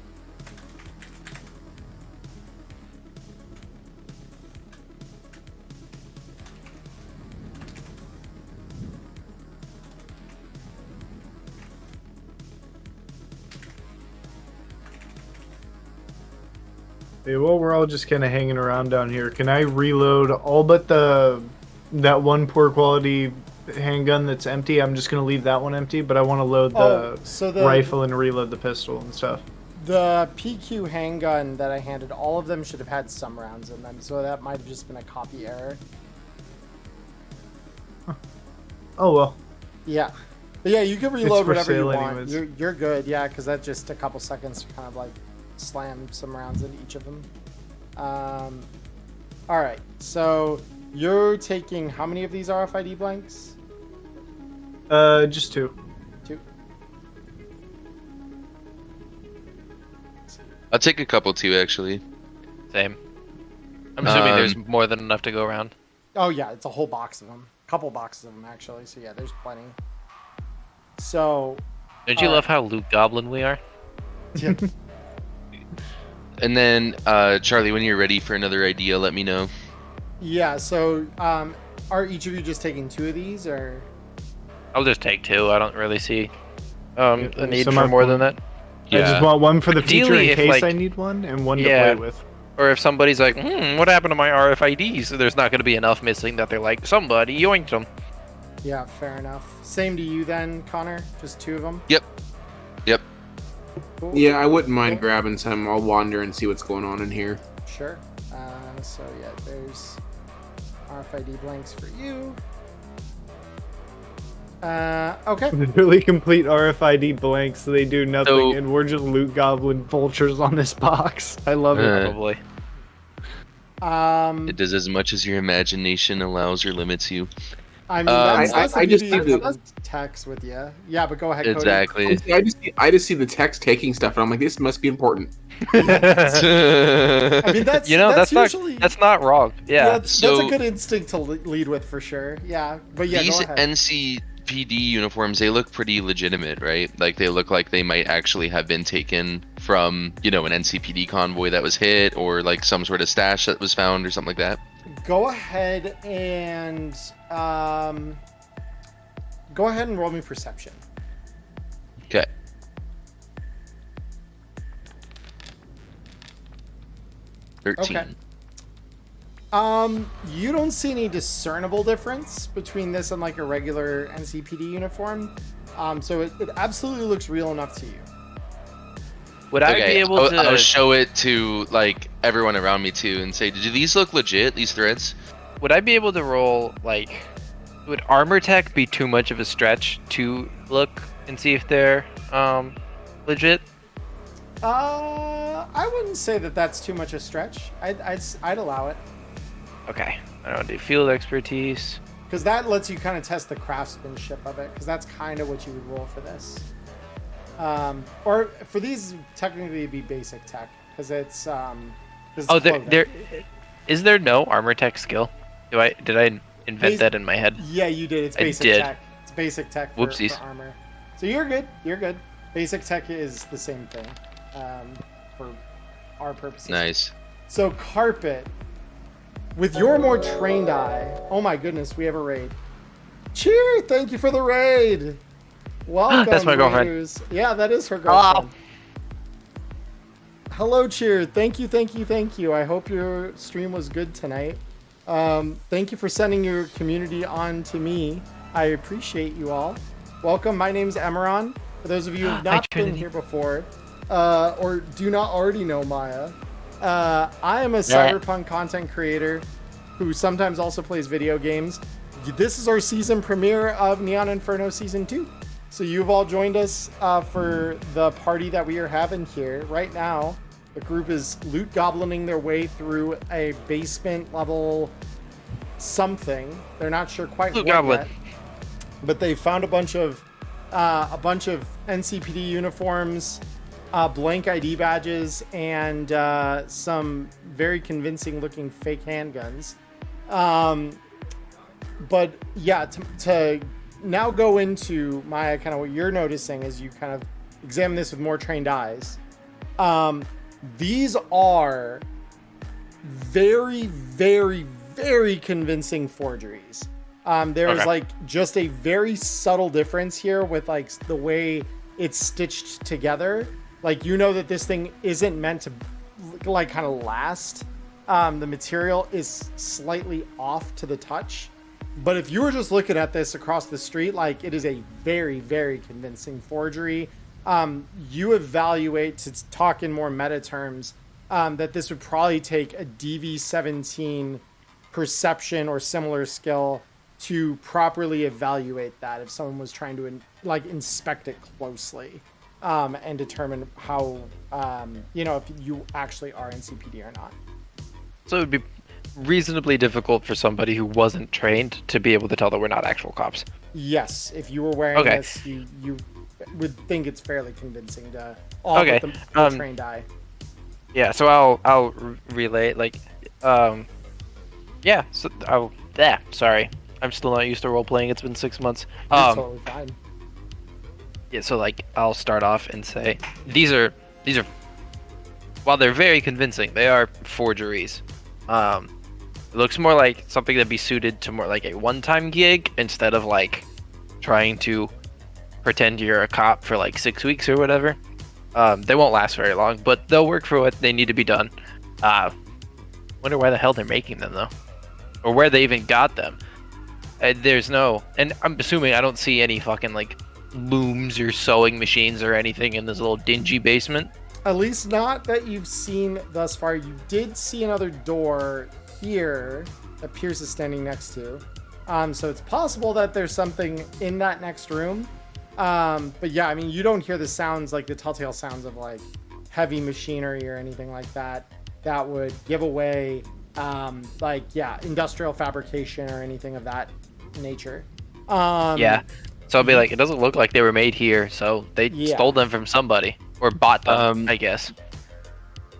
Speaker 11: Hey, well, we're all just kind of hanging around down here. Can I reload all but that one poor quality handgun that's empty? I'm just gonna leave that one empty, but I want to load the rifle and reload the pistol and stuff.
Speaker 3: The PQ handgun that I handed, all of them should have had some rounds in them, so that might have just been a copy error.
Speaker 11: Oh well.
Speaker 3: Yeah. But yeah, you can reload
Speaker 11: for
Speaker 3: whatever you
Speaker 11: sale
Speaker 3: want.
Speaker 11: anyways.
Speaker 3: You're good, yeah, because that's just a couple seconds to kind of like slam some rounds into each of them. Alright, so you're taking how many of these RFID blanks?
Speaker 11: Just 2.
Speaker 3: 2.
Speaker 7: I'll take a couple too, actually.
Speaker 9: Same. I'm assuming there's more than enough to go around.
Speaker 3: Oh yeah, it's a whole box of them. A couple boxes of them actually. So yeah, there's plenty. So.
Speaker 9: Don't you love how Luke Goblin we are?
Speaker 3: Yeah.
Speaker 7: And then, Charlie, when you're ready for another idea, let me know.
Speaker 3: Yeah. So, are each of you just taking 2 of these, or?
Speaker 9: I'll just take 2. I don't really see a need
Speaker 11: so
Speaker 9: for
Speaker 11: my
Speaker 9: more than that.
Speaker 11: I just want one for the future
Speaker 9: Ideally,
Speaker 11: in
Speaker 9: if,
Speaker 11: case
Speaker 9: like-
Speaker 11: I need one, and one to
Speaker 9: Yeah.
Speaker 11: play with.
Speaker 9: Or if somebody's like, what happened to my RFIDs? There's not going to be enough missing that they're like, somebody yoinked them.
Speaker 3: Yeah, fair enough. Same to you then, Connor. Just 2 of them.
Speaker 7: Yep.
Speaker 3: Cool.
Speaker 10: Yeah, I wouldn't mind grabbing some. I'll wander and see what's going on in here.
Speaker 3: Sure. So yeah, there's RFID blanks for you. Okay.
Speaker 11: Literally complete RFID blanks, so they do nothing,
Speaker 7: So-
Speaker 11: and we're just loot goblin vultures on this box. I love it.
Speaker 9: Probably.
Speaker 7: It does as much as your imagination allows or limits you.
Speaker 3: I mean, that's
Speaker 10: I
Speaker 3: the
Speaker 10: just
Speaker 3: beauty
Speaker 10: see
Speaker 3: of
Speaker 10: the-
Speaker 3: text with you. Yeah, but go ahead, Cody.
Speaker 7: Exactly.
Speaker 10: I just see the text taking stuff, and I'm like, this must be important.
Speaker 3: I mean, that's
Speaker 9: that's
Speaker 3: usually
Speaker 9: not wrong. Yeah.
Speaker 3: that's
Speaker 7: So-
Speaker 3: a good instinct to lead with for sure. Yeah, but yeah,
Speaker 7: These
Speaker 3: go ahead.
Speaker 7: NCPD uniforms, they look pretty legitimate, right? Like, they look like they might actually have been taken from, an NCPD convoy that was hit, or like some sort of stash that was found or something like that.
Speaker 3: Go ahead and roll me perception.
Speaker 7: Okay.
Speaker 3: Okay. You don't see any discernible difference between this and like a regular NCPD uniform. So it absolutely looks real enough to you.
Speaker 9: Would I be able to?
Speaker 7: I'll show it to like everyone around me too, and say, "Do these look legit? These threads?"
Speaker 9: Would I be able to roll like? Would armor tech be too much of a stretch to look and see if they're legit?
Speaker 3: I wouldn't say that that's too much a stretch. I'd allow it
Speaker 9: Okay. I don't do field expertise.
Speaker 3: because that lets you kind of test the craftsmanship of it. Because that's kind of what you would roll for this. Or for these, technically, it'd be basic tech because it's
Speaker 9: Oh,
Speaker 3: clothing.
Speaker 9: there is there no armor tech skill? Did I invent that in my head?
Speaker 3: Yeah, you did. It's
Speaker 9: I
Speaker 3: basic
Speaker 9: did.
Speaker 3: tech. It's basic tech for
Speaker 9: Whoopsies.
Speaker 3: armor. So you're good. You're good. Basic tech is the same thing for our purposes.
Speaker 7: Nice.
Speaker 3: So carpet, with your more trained eye. Oh my goodness, we have a raid. Cheer! Thank you for the raid. Welcome.
Speaker 9: That's my girlfriend.
Speaker 3: Raiders. Yeah, that is her girlfriend. Hello, Cheer. Thank you. I hope your stream was good tonight. Thank you for sending your community on to me. I appreciate you all. Welcome. My name's Emmerron. For those of you who have not been here before, or do not already know Maya, I am a cyberpunk content creator who sometimes also plays video games. This is our season premiere of Neon Inferno Season 2. So you've all joined us for the party that we are having here. Right now, the group is loot goblining their way through a basement level something. They're not sure quite what yet. But they found a bunch of NCPD uniforms, blank ID badges, and some very convincing looking fake handguns. But yeah, to now go into Maya, kind of what you're noticing as you kind of examine this with more trained eyes. These are very, very, very convincing forgeries. There's like just a very subtle difference here with like the way it's stitched together. Like, you know that this thing isn't meant to like kind of last. The material is slightly off to the touch. But if you were just looking at this across the street, like, it is a very, very convincing forgery. You evaluate, to talk in more meta terms, that this would probably take a DV17 perception or similar skill to properly evaluate that if someone was trying to like inspect it closely and determine how, if you actually are NCPD or not.
Speaker 9: So it would be reasonably difficult for somebody who wasn't trained to be able to tell that we're not actual cops.
Speaker 3: Yes, if you were wearing this, you would think it's fairly convincing to all but the trained eye.
Speaker 9: Yeah, so I'll relay like, sorry, I'm still not used to role playing. It's been 6 months.
Speaker 3: That's totally fine.
Speaker 9: Yeah, so like I'll start off and say these are while they're very convincing, they are forgeries. It looks more like something that'd be suited to more like a one-time gig instead of like trying to pretend you're a cop for like 6 weeks or whatever. They won't last very long, but they'll work for what they need to be done. Wonder why the hell they're making them though, or where they even got them. There's no, and I'm assuming I don't see any fucking like looms or sewing machines or anything in this little dingy basement.
Speaker 3: At least not that you've seen thus far. You did see another door here that Pierce is standing next to. So it's possible that there's something in that next room. But yeah, I mean, you don't hear the sounds, like the telltale sounds of like heavy machinery or anything like that that would give away industrial fabrication or anything of that nature.
Speaker 9: So I'll be like, it doesn't look like they were made here, so they stole them from somebody or bought them, I guess.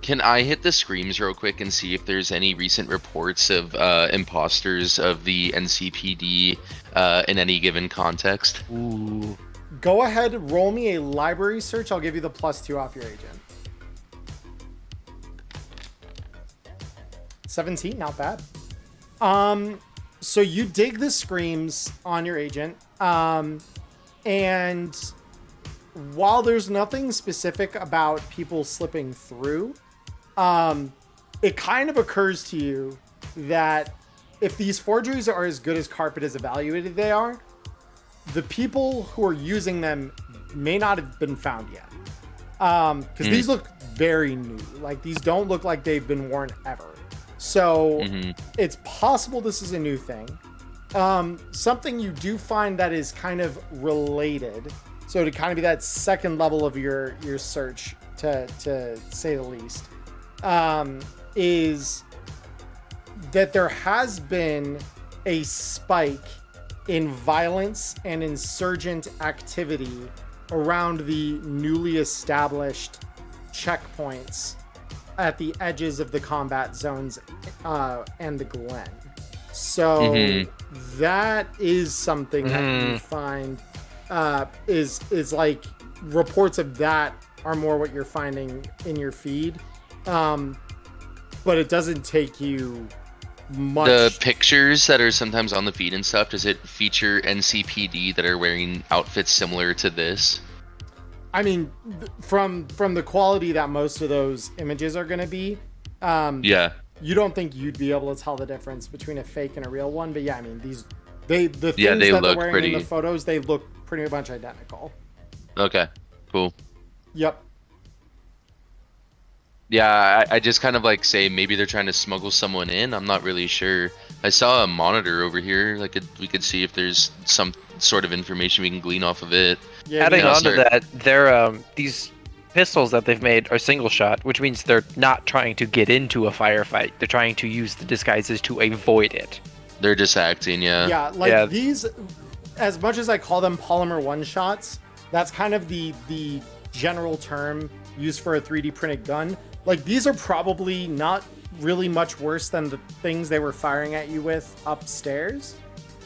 Speaker 7: Can I hit the screams real quick and see if there's any recent reports of imposters of the NCPD in any given context?
Speaker 9: Ooh.
Speaker 3: Go ahead, roll me a library search. I'll give you the +2 off your agent. 17, not bad. So you dig the screams on your agent, and while there's nothing specific about people slipping through, it kind of occurs to you that if these forgeries are as good as Carpet has evaluated they are, the people who are using them may not have been found yet. Because these look very new. Like, these don't look like they've been worn ever. So it's possible this is a new thing. Something you do find that is kind of related, so to kind of be that second level of your search, to say the least, is that there has been a spike in violence and insurgent activity around the newly established checkpoints at the edges of the combat zones and the Glen. So that is something that you find is like reports of that are more what you're finding in your feed. But it doesn't take you much.
Speaker 7: The pictures that are sometimes on the feed and stuff, does it feature NCPD that are wearing outfits similar to this?
Speaker 3: I mean, from the quality that most of those images are going to be,
Speaker 7: yeah,
Speaker 3: you don't think you'd be able to tell the difference between a fake and a real one. But yeah, I mean, the things that they're wearing
Speaker 7: pretty...
Speaker 3: in the photos, they look pretty much identical.
Speaker 7: Okay, cool.
Speaker 3: Yep.
Speaker 7: Yeah, I just kind of like say maybe they're trying to smuggle someone in. I'm not really sure. I saw a monitor over here. Like we could see if there's some sort of information we can glean off of it.
Speaker 3: Yeah,
Speaker 9: Adding on to that, they're these pistols that they've made are single shot, which means they're not trying to get into a firefight. They're trying to use the disguises to avoid it.
Speaker 7: They're just acting, yeah.
Speaker 3: Yeah, like these, as much as I call them polymer one-shots, that's kind of the general term used for a 3D printed gun. Like, these are probably not really much worse than the things they were firing at you with upstairs.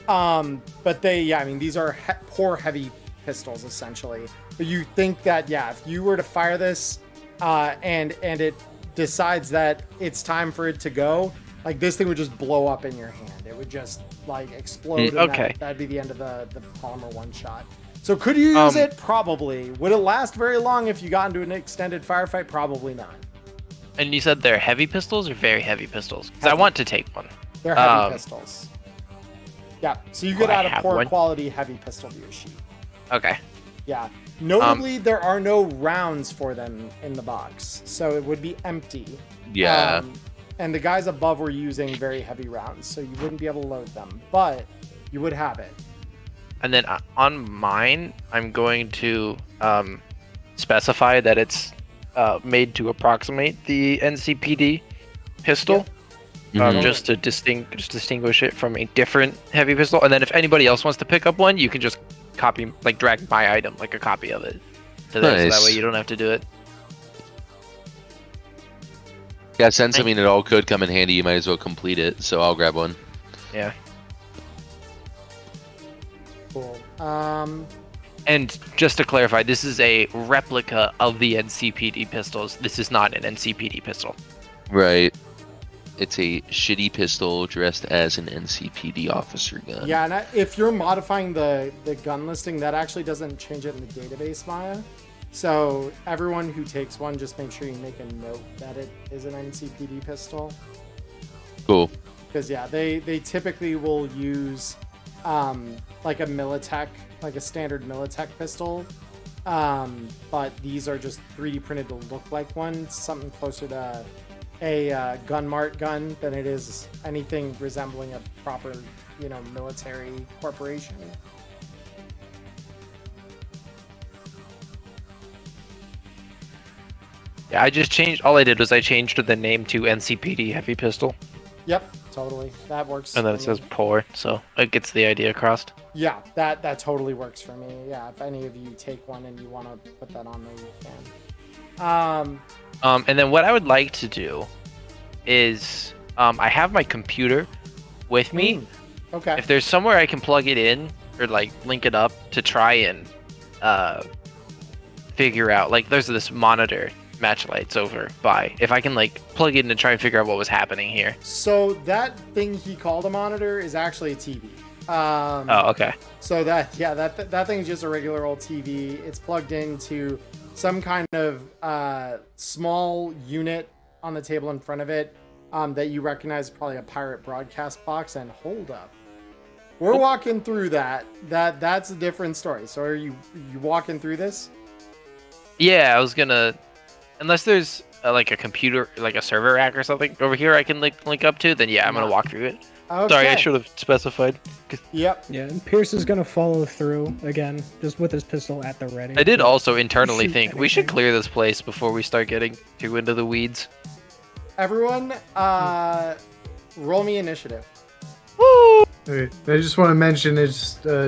Speaker 3: But I mean, these are poor heavy pistols, essentially. But you think that, yeah, if you were to fire this and it decides that it's time for it to go, like, this thing would just blow up in your hand. It would just, like, explode.
Speaker 9: Okay.
Speaker 3: That'd be the end of the polymer one-shot. So could you use it? Probably. Would it last very long if you got into an extended firefight? Probably not.
Speaker 9: And you said they're heavy pistols or very heavy pistols? Because I want to take one.
Speaker 3: They're heavy pistols. Yeah, so you could add a poor quality heavy pistol to your sheet.
Speaker 9: Okay.
Speaker 3: Yeah. Notably, there are no rounds for them in the box, so it would be empty.
Speaker 7: Yeah.
Speaker 3: And the guys above were using very heavy rounds, so you wouldn't be able to load them, but you would have it.
Speaker 9: And then on mine, I'm going to specify that it's made to approximate the NCPD pistol, just to distinguish it from a different heavy pistol. And then if anybody else wants to pick up one, you can just copy, like drag my item, like a copy of it, to there, so that way you don't have to do it.
Speaker 7: Yeah, since I mean it all could come in handy, you might as well complete it. So I'll grab one.
Speaker 9: Yeah.
Speaker 3: Cool.
Speaker 9: And just to clarify, this is a replica of the NCPD pistols. This is not an NCPD pistol.
Speaker 7: Right. It's a shitty pistol dressed as an NCPD officer gun.
Speaker 3: Yeah, and if you're modifying the gun listing, that actually doesn't change it in the database, Maya. So everyone who takes one, just make sure you make a note that it is an NCPD pistol.
Speaker 7: Cool.
Speaker 3: Because yeah, they typically will use like a Militech, like a standard Militech pistol. But these are just 3D printed to look like one, something closer to a Gunmart gun than it is anything resembling a proper, military corporation.
Speaker 9: Yeah, I just changed. All I did was I changed the name to NCPD Heavy Pistol.
Speaker 3: Yep, totally. That works.
Speaker 9: And then it says poor, so it gets the idea across.
Speaker 3: Yeah, that totally works for me. Yeah, if any of you take one and you want to put that on there, you can.
Speaker 9: And then what I would like to do is, I have my computer with me.
Speaker 3: Okay.
Speaker 9: If there's somewhere I can plug it in or like link it up to try and figure out, like there's this monitor match lights over by, if I can like plug it in and try and figure out what was happening here.
Speaker 3: So that thing he called a monitor is actually a TV.
Speaker 9: Oh, okay.
Speaker 3: So that thing is just a regular old TV. It's plugged into some kind of small unit on the table in front of it that you recognize, probably a pirate broadcast box. And hold up, we're walking through that's a different story. So are you walking through this?
Speaker 9: Yeah, I was gonna, unless there's like a computer, like a server rack or something over here I can link up to, then yeah, I'm gonna walk through it.
Speaker 3: Okay.
Speaker 9: Sorry, I should have specified.
Speaker 3: Yep.
Speaker 8: Yeah, and Pierce is gonna follow through again, just with his pistol at the ready.
Speaker 9: I did also internally
Speaker 8: Shoot
Speaker 9: think we should clear this place before we start getting too into the weeds.
Speaker 3: Everyone, roll me initiative.
Speaker 11: Okay. I just want to mention,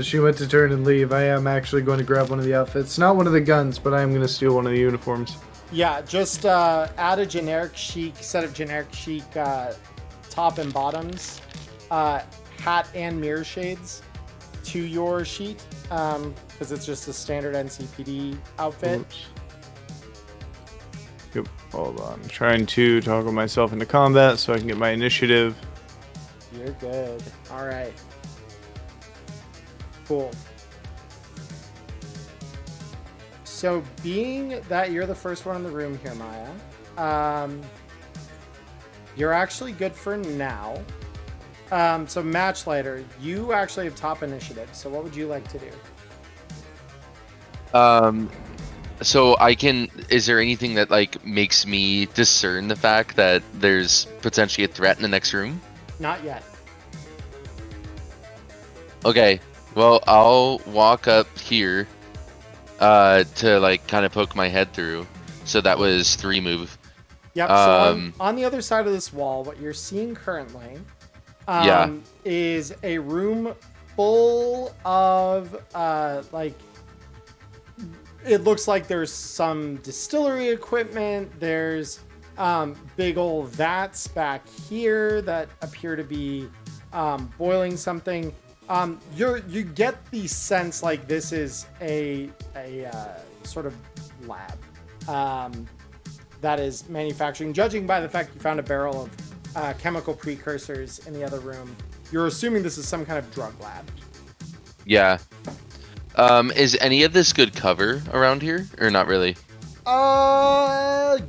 Speaker 11: she went to turn and leave. I am actually going to grab one of the outfits. Not one of the guns, but I am going to steal one of the uniforms.
Speaker 3: Yeah, just add a generic chic, set of generic chic top and bottoms, hat and mirror shades to your sheet. because it's just a standard NCPD outfit.
Speaker 11: Oops. Yep, hold on. I'm trying to toggle myself into combat so I can get my initiative.
Speaker 3: You're good. All right. Cool. So, being that you're the first one in the room here, Maya, you're actually good for now. So, Matchlighter, you actually have top initiative. So, what would you like to do?
Speaker 7: So I can. Is there anything that like makes me discern the fact that there's potentially a threat in the next room?
Speaker 3: Not yet.
Speaker 7: Okay. Well, I'll walk up here, to like kind of poke my head through. So that was 3 move.
Speaker 3: Yep. So on the other side of this wall, what you're seeing currently, is a room full of like. It looks like there's some distillery equipment. There's big old vats back here that appear to be boiling something. You get the sense like this is a sort of lab that is manufacturing. Judging by the fact you found a barrel of chemical precursors in the other room, you're assuming this is some kind of drug lab.
Speaker 7: Yeah. Is any of this good cover around here, or not really?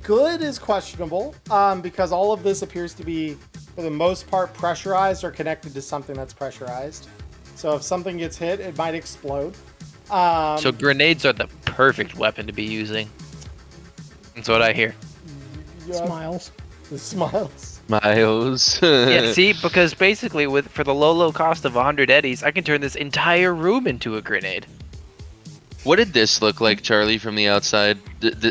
Speaker 3: Good is questionable, because all of this appears to be, for the most part, pressurized or connected to something that's pressurized. So if something gets hit, it might explode.
Speaker 9: So grenades are the perfect weapon to be using. That's what I hear.
Speaker 3: Yeah,
Speaker 8: Smiles.
Speaker 3: the smiles.
Speaker 7: Miles.
Speaker 9: Yeah, see, because basically, for the low cost of 100 eddies, I can turn this entire room into a grenade.
Speaker 7: What did this look like, Charlie, from the outside?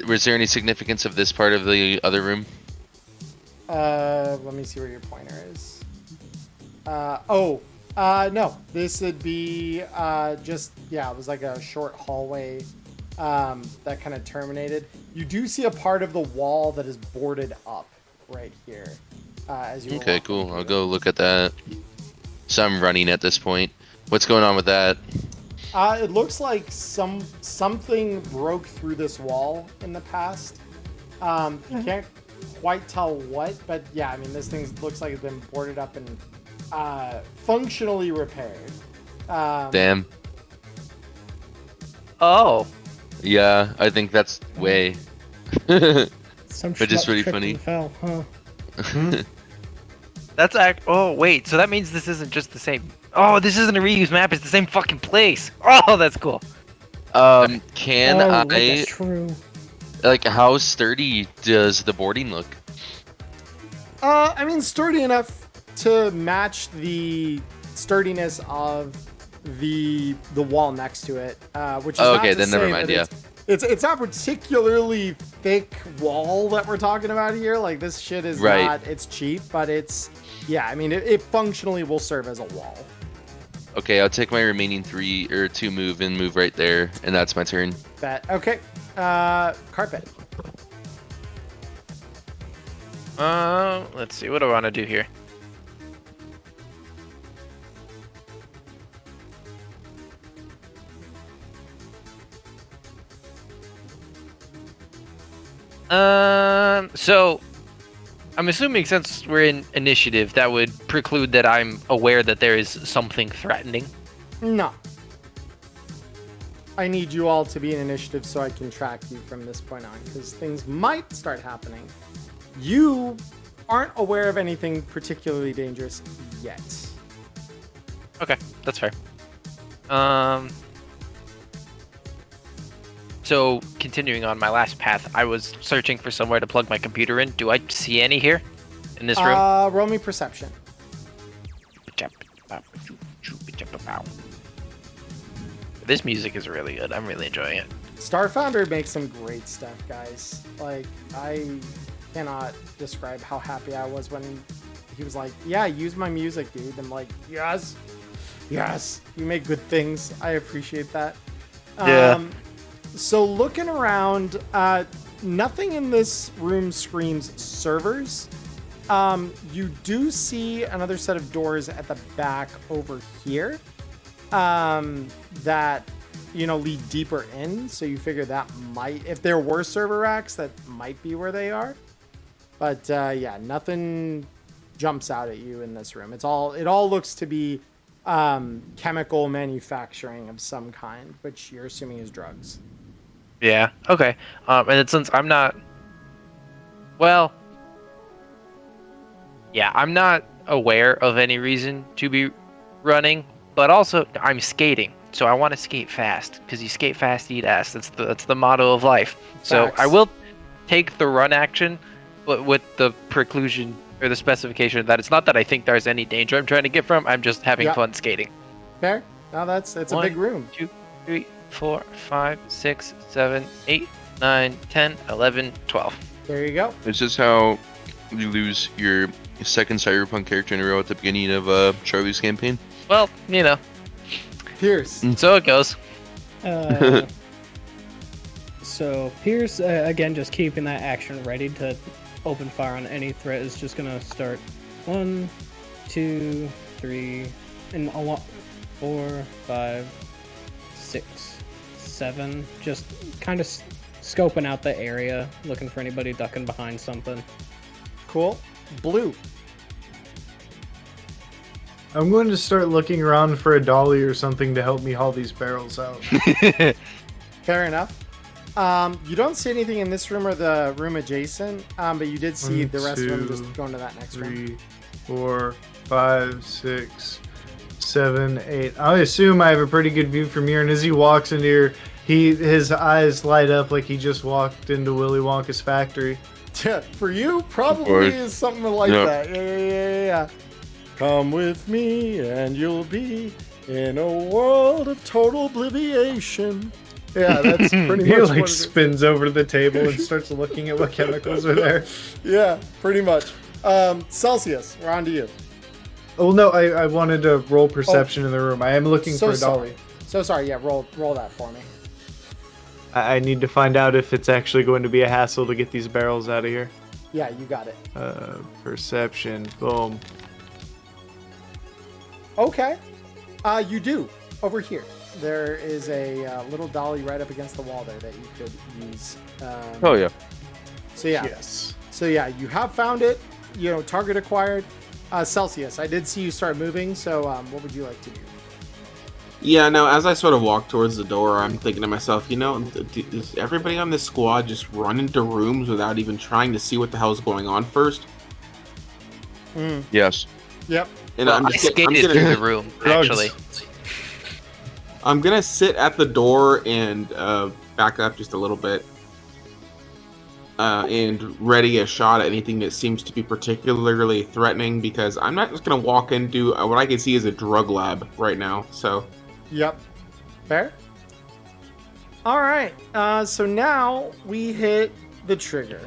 Speaker 7: Was there any significance of this part of the other room?
Speaker 3: Let me see where your pointer is. No. This would be just, yeah, it was like a short hallway that kind of terminated. You do see a part of the wall that is boarded up right here. As you
Speaker 7: Okay, cool. I'll go look at that. So I'm running at this point. What's going on with that?
Speaker 3: It looks like something broke through this wall in the past. You can't quite tell what, but yeah, I mean, this thing looks like it's been boarded up and functionally repaired.
Speaker 7: Damn.
Speaker 9: Oh.
Speaker 7: Yeah, I think that's way.
Speaker 8: Some
Speaker 7: But just
Speaker 8: schmuck
Speaker 7: really
Speaker 8: tripped
Speaker 7: funny.
Speaker 8: and fell, huh?
Speaker 9: That's oh wait, so that means this isn't just the same. Oh, this isn't a reuse map. It's the same fucking place. Oh, that's cool.
Speaker 7: Can
Speaker 8: oh,
Speaker 7: I
Speaker 8: that's true.
Speaker 7: like how sturdy does the boarding look?
Speaker 3: I mean, sturdy enough to match the sturdiness of the wall next to it, which is
Speaker 7: Okay,
Speaker 3: not to
Speaker 7: then never
Speaker 3: say
Speaker 7: mind,
Speaker 3: that
Speaker 7: yeah.
Speaker 3: It's not particularly thick wall that we're talking about here. Like, this shit is
Speaker 7: Right.
Speaker 3: not, it's cheap, but it's, yeah, I mean, it functionally will serve as a wall.
Speaker 7: Okay, I'll take my remaining 2 move and move right there, and that's my turn.
Speaker 3: Okay. Carpet.
Speaker 9: Let's see. What do I want to do here? So I'm assuming since we're in initiative, that would preclude that I'm aware that there is something threatening.
Speaker 3: No. I need you all to be in initiative so I can track you from this point on, because things might start happening. You aren't aware of anything particularly dangerous yet.
Speaker 9: Okay, that's fair. So continuing on my last path, I was searching for somewhere to plug my computer in. Do I see any here in this room?
Speaker 3: Roll me perception.
Speaker 9: This music is really good. I'm really enjoying it.
Speaker 3: Starfounder makes some great stuff, guys. Like, I cannot describe how happy I was when he was like, yeah, use my music, dude. I'm like, yes, you make good things. I appreciate that.
Speaker 9: Yeah.
Speaker 3: So looking around, nothing in this room screams servers. You do see another set of doors at the back over here that lead deeper in. So you figure that might, if there were server racks, that might be where they are. But yeah, nothing jumps out at you in this room. It all looks to be chemical manufacturing of some kind, which you're assuming is drugs.
Speaker 9: Yeah. Okay. And then since I'm not, well, yeah, I'm not aware of any reason to be running, but also I'm skating, so I want to skate fast because you skate fast, eat ass. That's the motto of life. So
Speaker 3: Facts.
Speaker 9: I will take the run action, but with the preclusion or the specification that it's not that I think there's any danger I'm trying to get from. I'm just having fun skating.
Speaker 3: Fair. No, it's a big room.
Speaker 9: 2, 3, 4, 5, 6, 7, 8, 9, 10, 11, 12.
Speaker 3: There you go.
Speaker 7: This is how you lose your second Cyberpunk character in a row at the beginning of Charlie's campaign.
Speaker 9: Well, you know.
Speaker 3: Pierce.
Speaker 9: So it goes.
Speaker 8: So Pierce, again, just keeping that action ready to open fire on any threat, is just gonna start 1, 2, 3, and a lot 4, 5, 6, 7. Just kind of scoping out the area, looking for anybody ducking behind something.
Speaker 3: Cool. Blue.
Speaker 11: I'm going to start looking around for a dolly or something to help me haul these barrels out.
Speaker 3: Fair enough. You don't see anything in this room or the room adjacent, but you did see the rest of them just going to that next room.
Speaker 11: 3, 4, 5, 6, 7, 8. I assume I have a pretty good view from here, and as he walks into here, his eyes light up like he just walked into Willy Wonka's factory.
Speaker 3: Yeah, for you, probably is something like that. Yeah. Come with me and you'll be in a world of total obliviation. Yeah, that's pretty
Speaker 11: He
Speaker 3: much
Speaker 11: like
Speaker 3: what
Speaker 11: spins over to the table and starts looking at what chemicals are there.
Speaker 3: Yeah, pretty much. Celsius, we're on to you.
Speaker 11: Oh no, I wanted to roll perception in the room. I am looking for a dolly.
Speaker 3: So sorry, yeah, roll that for me.
Speaker 11: I need to find out if it's actually going to be a hassle to get these barrels out of here.
Speaker 3: Yeah, you got it.
Speaker 11: Perception, boom.
Speaker 3: Okay. You do. Over here. There is a little dolly right up against the wall there that you could use.
Speaker 7: Oh, yeah.
Speaker 3: So, yeah.
Speaker 11: Yes.
Speaker 3: So, yeah, you have found it. Target acquired. Celsius, I did see you start moving, so what would you like to do?
Speaker 10: Yeah, no, as I sort of walk towards the door, I'm thinking to myself, does everybody on this squad just run into rooms without even trying to see what the hell's going on first?
Speaker 7: Yes.
Speaker 3: Yep.
Speaker 10: And
Speaker 9: I skated through the room, actually.
Speaker 10: I'm gonna sit at the door and back up just a little bit, and ready a shot at anything that seems to be particularly threatening. Because I'm not just gonna walk into what I can see is a drug lab right now. So.
Speaker 3: Yep. Fair. All right. So now we hit the trigger.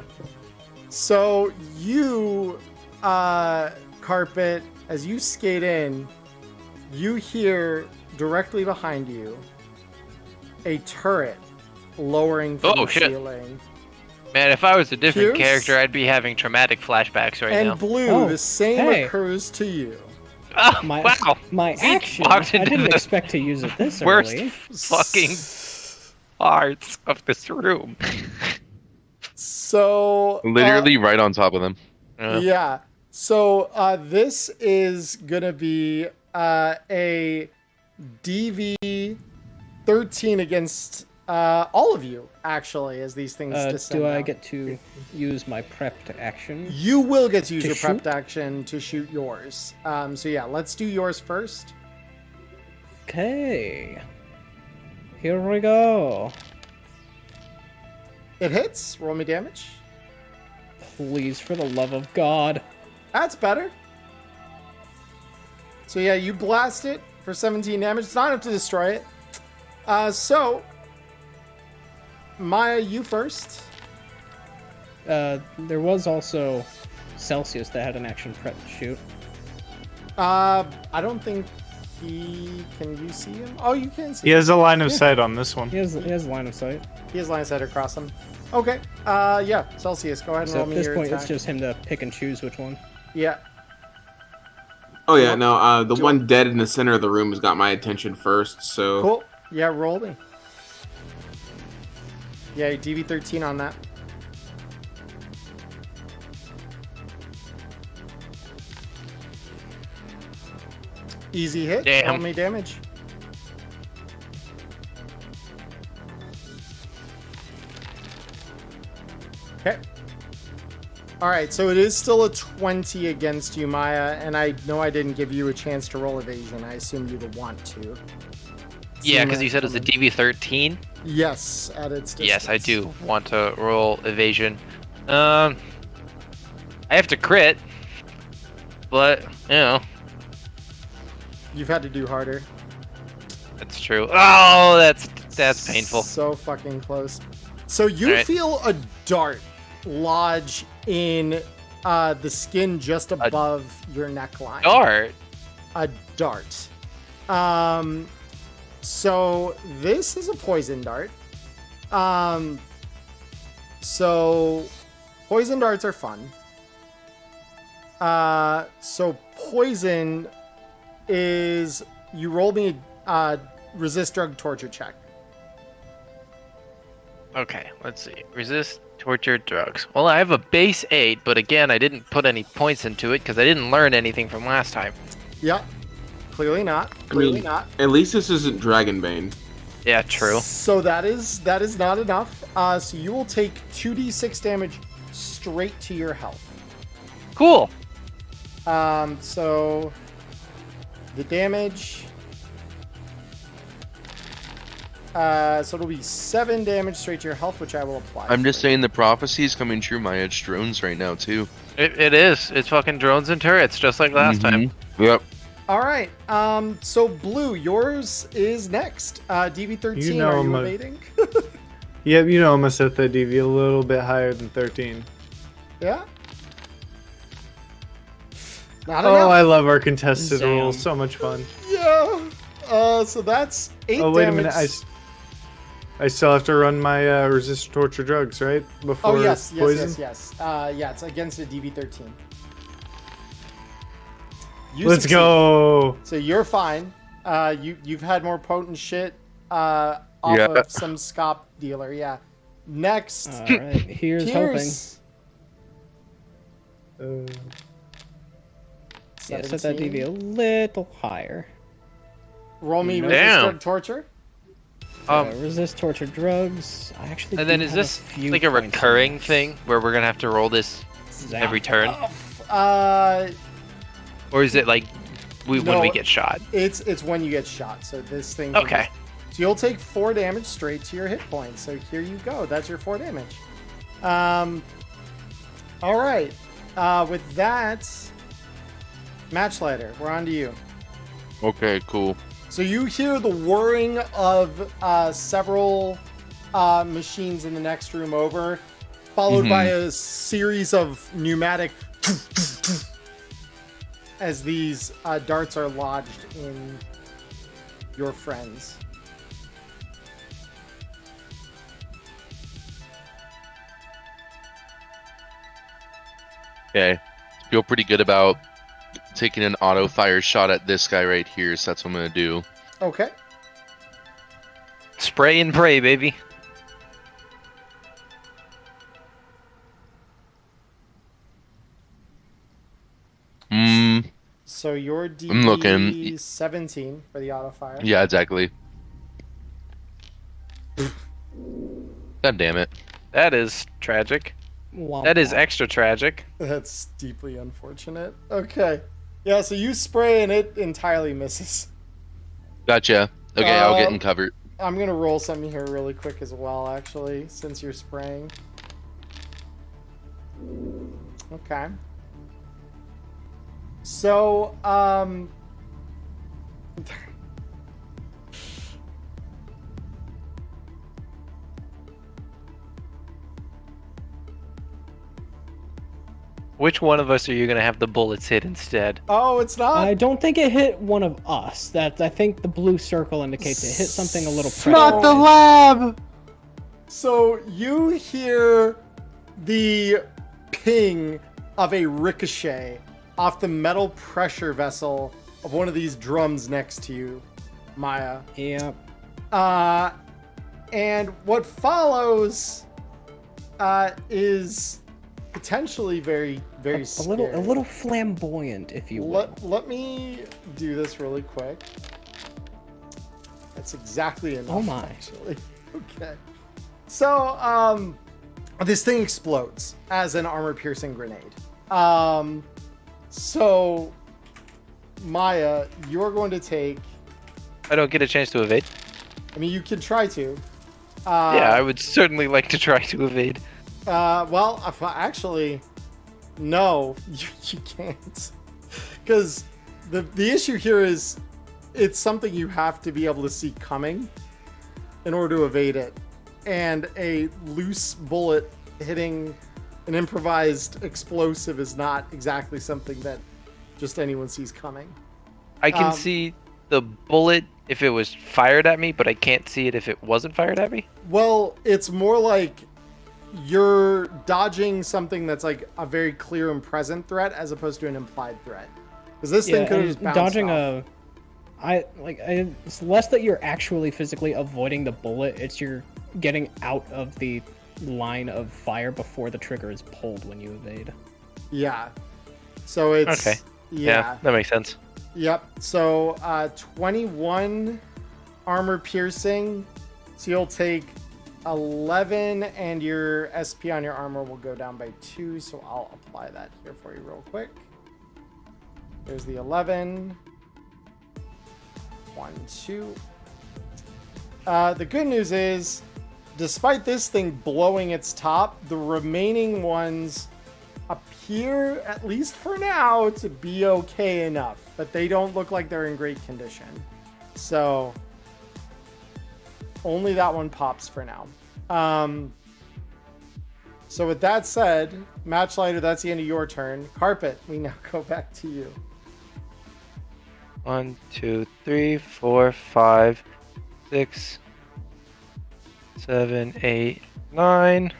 Speaker 3: So you, Carpet, as you skate in, you hear directly behind you a turret lowering from the ceiling.
Speaker 9: Man, if I was a different
Speaker 3: Pierce?
Speaker 9: character, I'd be having traumatic flashbacks right now.
Speaker 3: And Blue, the same occurs to you.
Speaker 9: Oh,
Speaker 8: wow. My action, I didn't expect to use it this
Speaker 9: worst
Speaker 8: early.
Speaker 9: fucking parts of this room.
Speaker 3: So...
Speaker 7: Literally right on top of them.
Speaker 3: Yeah. So this is going to be a DV 13 against all of you, actually, as these things descend.
Speaker 8: Do I
Speaker 3: out.
Speaker 8: get to use my prepped action?
Speaker 3: You will get to use
Speaker 8: To
Speaker 3: your
Speaker 8: shoot?
Speaker 3: prepped action to shoot yours. So yeah, let's do yours first.
Speaker 8: Okay. Here we go.
Speaker 3: It hits. Roll me damage.
Speaker 8: Please, for the love of God.
Speaker 3: That's better. So yeah, you blast it for 17 damage. It's not enough to destroy it. So, Maya, you first.
Speaker 8: There was also Celsius that had an action prep to shoot.
Speaker 3: I don't think can you see him? Oh, you can see
Speaker 11: He
Speaker 3: him.
Speaker 11: has a line of sight on this one.
Speaker 8: He has line of sight.
Speaker 3: He has line of sight across him. Okay. Yeah, Celsius, go ahead and
Speaker 8: So
Speaker 3: roll
Speaker 8: at
Speaker 3: me
Speaker 8: this
Speaker 3: your
Speaker 8: point,
Speaker 3: attack.
Speaker 8: it's just him to pick and choose which one.
Speaker 3: Yeah.
Speaker 10: Oh yeah, no. The one dead in the center of the room has got my attention first. So.
Speaker 3: Cool. Yeah, roll me. Yeah, DV13 on that. Easy hit.
Speaker 9: Damn.
Speaker 3: Roll me damage. Okay. All right, so it is still a 20 against you, Maya, and I know I didn't give you a chance to roll evasion. I assumed you'd want to.
Speaker 9: Yeah,
Speaker 3: Seeing
Speaker 9: because you
Speaker 3: it
Speaker 9: said it was a
Speaker 3: coming.
Speaker 9: DV13.
Speaker 3: Yes, at its distance.
Speaker 9: Yes, I do want to roll evasion. I have to crit, but you know
Speaker 3: You've had to do harder.
Speaker 9: that's true. Oh, that's painful.
Speaker 3: So fucking close. So you
Speaker 9: Alright.
Speaker 3: feel a dart lodge in the skin just above your neckline.
Speaker 9: Dart.
Speaker 3: A dart. So this is a poison dart. So poison darts are fun. So poison is you roll me a resist drug torture check.
Speaker 9: Okay, let's see. Resist torture drugs. Well, I have a base 8, but again, I didn't put any points into it because I didn't learn anything from last time.
Speaker 3: Yep. Clearly not.
Speaker 10: I
Speaker 3: Clearly
Speaker 10: mean,
Speaker 3: not.
Speaker 10: at least this isn't Dragonbane.
Speaker 9: Yeah, true.
Speaker 3: So that is not enough. So you will take 2d6 damage straight to your health.
Speaker 9: Cool.
Speaker 3: So the damage. So it'll be 7 damage straight to your health, which I will apply.
Speaker 7: I'm just
Speaker 3: for you.
Speaker 7: saying the prophecy's coming true, Maya. It's drones right now, too.
Speaker 9: It is. It's fucking drones and turrets, just like last time.
Speaker 7: Yep.
Speaker 3: All right. So Blue, yours is next. DV13.
Speaker 11: You know
Speaker 3: are
Speaker 11: I'm
Speaker 3: you
Speaker 11: a-
Speaker 3: evading?
Speaker 11: Yep, you know I'm gonna set that DV a little bit higher than 13.
Speaker 3: Yeah. Not
Speaker 11: Oh,
Speaker 3: enough.
Speaker 11: I love our contested
Speaker 8: Damn.
Speaker 11: rules. So much fun.
Speaker 3: Yeah. So that's 8
Speaker 11: Oh, wait
Speaker 3: damage.
Speaker 11: a minute. I still have to run my resist torture drugs, right? Before
Speaker 3: Oh yes,
Speaker 11: poison?
Speaker 3: yes. Yeah, it's against a DV13. You
Speaker 11: Let's
Speaker 3: succeed.
Speaker 11: go.
Speaker 3: So you're fine. You've had more potent shit off
Speaker 7: Yeah.
Speaker 3: of some scop dealer. Yeah. Next,
Speaker 8: All right, here's
Speaker 3: Pierce.
Speaker 8: hoping. Yeah, set that
Speaker 3: 17.
Speaker 8: DV a little higher.
Speaker 3: Roll me
Speaker 8: Damn.
Speaker 3: resist drug torture.
Speaker 8: Resist torture drugs. I actually.
Speaker 9: And then
Speaker 8: do
Speaker 9: is
Speaker 8: have
Speaker 9: this
Speaker 8: few
Speaker 9: like a
Speaker 8: points in
Speaker 9: recurring
Speaker 8: this.
Speaker 9: thing where we're gonna have to roll this every turn,
Speaker 3: Uh,
Speaker 9: or is it like when
Speaker 3: No.
Speaker 9: we get shot?
Speaker 3: it's when you get shot. So this thing. can
Speaker 9: Okay.
Speaker 3: So you'll take 4 damage straight to your hit points. So here you go. That's your 4 damage. All right. With that, Matchlighter, we're on to you.
Speaker 7: Okay, cool.
Speaker 3: So you hear the whirring of several machines in the next room over, followed by a series of pneumatic as these darts are lodged in your friends.
Speaker 7: Okay. Feel pretty good about taking an auto fire shot at this guy right here, so that's what I'm gonna do.
Speaker 3: Okay.
Speaker 9: Spray and pray, baby.
Speaker 3: So your DB
Speaker 7: I'm looking.
Speaker 3: 17 for the auto fire.
Speaker 7: Yeah, exactly. God damn it.
Speaker 9: That is tragic.
Speaker 8: Womp
Speaker 9: That is
Speaker 8: womp.
Speaker 9: extra tragic.
Speaker 3: That's deeply unfortunate. Okay. Yeah, so you spray and it entirely misses.
Speaker 7: Gotcha. Okay, I'll get in cover.
Speaker 3: I'm gonna roll something here really quick as well, actually, since you're spraying. Okay. So,
Speaker 9: Which one of us are you gonna have the bullets hit instead?
Speaker 3: oh, it's not.
Speaker 8: I don't think it hit one of us. That I think the blue circle indicates it hit something a little.
Speaker 11: Not the
Speaker 8: pressurized.
Speaker 11: lab.
Speaker 3: So you hear the ping of a ricochet off the metal pressure vessel of one of these drums next to you, Maya.
Speaker 8: Yeah.
Speaker 3: And what follows is potentially very, very
Speaker 8: a
Speaker 3: scary.
Speaker 8: little flamboyant, if you will.
Speaker 3: Let me do this really quick. That's exactly enough.
Speaker 8: Oh my.
Speaker 3: Actually. Okay. So, this thing explodes as an armor-piercing grenade. So, Maya, you're going to take...
Speaker 9: I don't get a chance to evade.
Speaker 3: I mean, you can try to.
Speaker 9: Yeah, I would certainly like to try to evade.
Speaker 3: Well, actually, no, you can't. Because the issue here is it's something you have to be able to see coming in order to evade it. And a loose bullet hitting an improvised explosive is not exactly something that just anyone sees coming.
Speaker 9: I can see the bullet if it was fired at me, but I can't see it if it wasn't fired at me.
Speaker 3: Well, it's more like you're dodging something that's like a very clear and present threat as opposed to an implied threat. Because this thing could have just bounced
Speaker 8: dodging
Speaker 3: off.
Speaker 8: it's less that you're actually physically avoiding the bullet, it's you're getting out of the line of fire before the trigger is pulled when you evade.
Speaker 3: Yeah. So it's...
Speaker 9: Okay. Yeah, that makes sense.
Speaker 3: Yep. So 21 armor piercing. So you'll take 11 and your SP on your armor will go down by 2. So I'll apply that here for you real quick. There's the 11. 1, 2. The good news is, despite this thing blowing its top, the remaining ones appear, at least for now, to be okay enough. But they don't look like they're in great condition. So, only that one pops for now. So with that said, Matchlighter, that's the end of your turn. Carpet, we now go back to you.
Speaker 9: 1, 2, 3, 4, 5, 6, 7, 8, 9,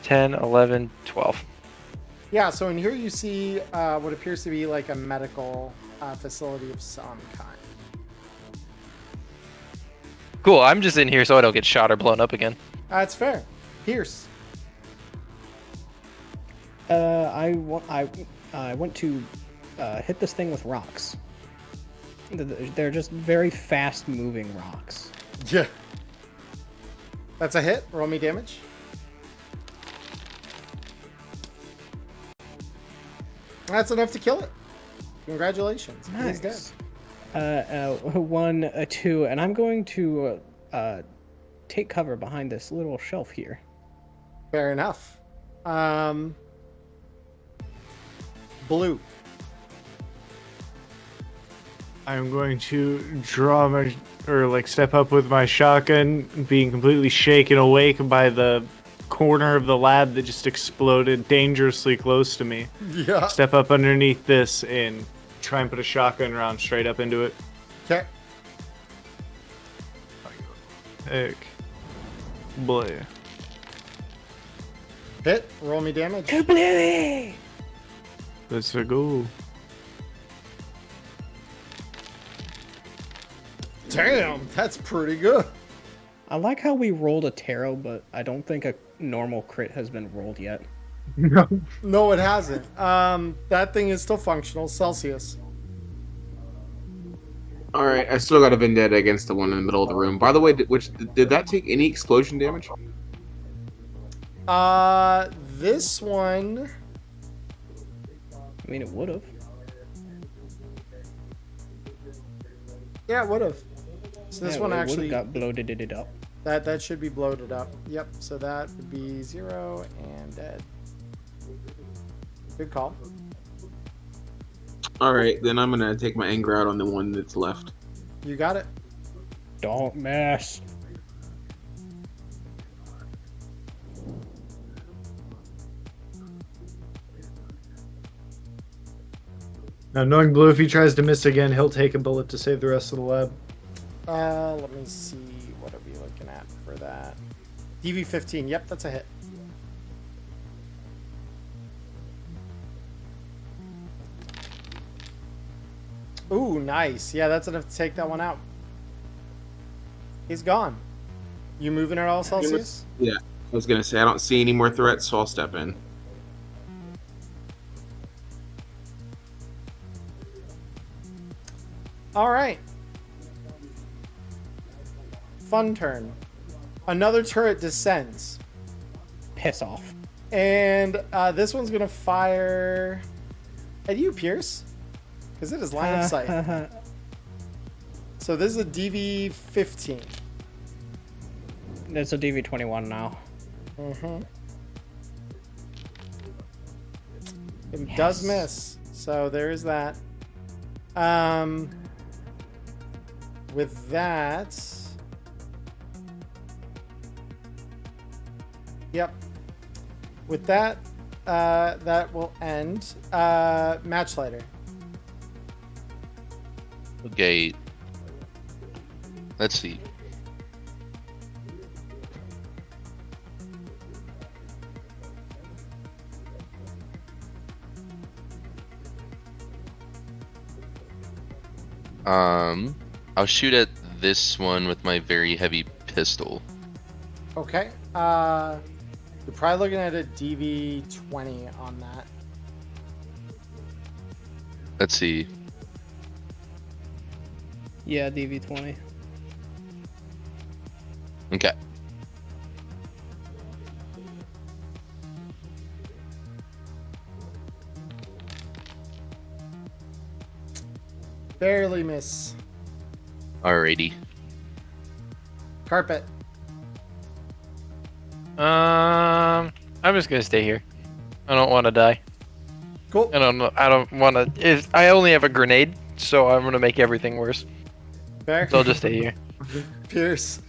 Speaker 9: 10, 11, 12.
Speaker 3: Yeah, so in here you see what appears to be like a medical facility of some kind.
Speaker 9: Cool, I'm just in here so I don't get shot or blown up again.
Speaker 3: That's fair. Pierce.
Speaker 8: I want to hit this thing with rocks. They're just very fast-moving rocks.
Speaker 3: Yeah. That's a hit. Roll me damage. That's enough to kill it. Congratulations.
Speaker 8: Nice.
Speaker 3: He's dead.
Speaker 8: 1, 2, and I'm going to take cover behind this little shelf here.
Speaker 3: Fair enough. Blue.
Speaker 11: I'm going to draw my, step up with my shotgun, being completely shaken awake by the corner of the lab that just exploded dangerously close to me.
Speaker 3: Yeah.
Speaker 11: Step up underneath this and try and put a shotgun round straight up into it.
Speaker 3: Okay.
Speaker 11: Heck. Boy.
Speaker 3: Hit. Roll me damage.
Speaker 8: Bluey!
Speaker 11: Let's go.
Speaker 3: Damn, that's pretty good.
Speaker 8: I like how we rolled a tarot, but I don't think a normal crit has been rolled yet.
Speaker 3: No, it hasn't. That thing is still functional. Celsius.
Speaker 10: All right, I still got a vendetta against the one in the middle of the room. By the way, did that take any explosion damage?
Speaker 3: This one.
Speaker 8: I mean, it would have.
Speaker 3: Yeah, it would have. So this one actually
Speaker 8: got bloated it up.
Speaker 3: That should be bloated up. Yep. So that would be 0 and dead. Good call.
Speaker 10: All right, then I'm gonna take my anger out on the one that's left.
Speaker 3: You got it.
Speaker 8: Don't mess.
Speaker 11: Now, knowing Blue, if he tries to miss again, he'll take a bullet to save the rest of the lab.
Speaker 3: Let me see. What are we looking at for that? DV15. Yep, that's a hit. Ooh, nice. Yeah, that's enough to take that one out. He's gone. You moving at all, Celsius?
Speaker 10: Yeah, I was gonna say I don't see any more threats, so I'll step in.
Speaker 3: All right. Fun turn. Another turret descends.
Speaker 8: Piss off.
Speaker 3: And this one's going to fire at you, Pierce. Because it is line of sight. So this is a DV-15.
Speaker 8: It's a DV-21 now.
Speaker 3: Mm-hmm. It does miss. So there is that. With that... Yep. With that, that will end. Matchlighter.
Speaker 7: Okay. Let's see. I'll shoot at this one with my very heavy pistol.
Speaker 3: Okay. You're probably looking at a DV-20 on that.
Speaker 7: Let's see.
Speaker 8: Yeah, DV-20.
Speaker 7: Okay.
Speaker 3: Barely miss.
Speaker 7: Alrighty.
Speaker 3: Carpet.
Speaker 9: I'm just gonna stay here. I don't want to die.
Speaker 3: Cool.
Speaker 9: I don't want to. I only have a grenade, so I'm gonna make everything worse.
Speaker 3: Fair.
Speaker 9: So I'll just stay here.
Speaker 3: Pierce.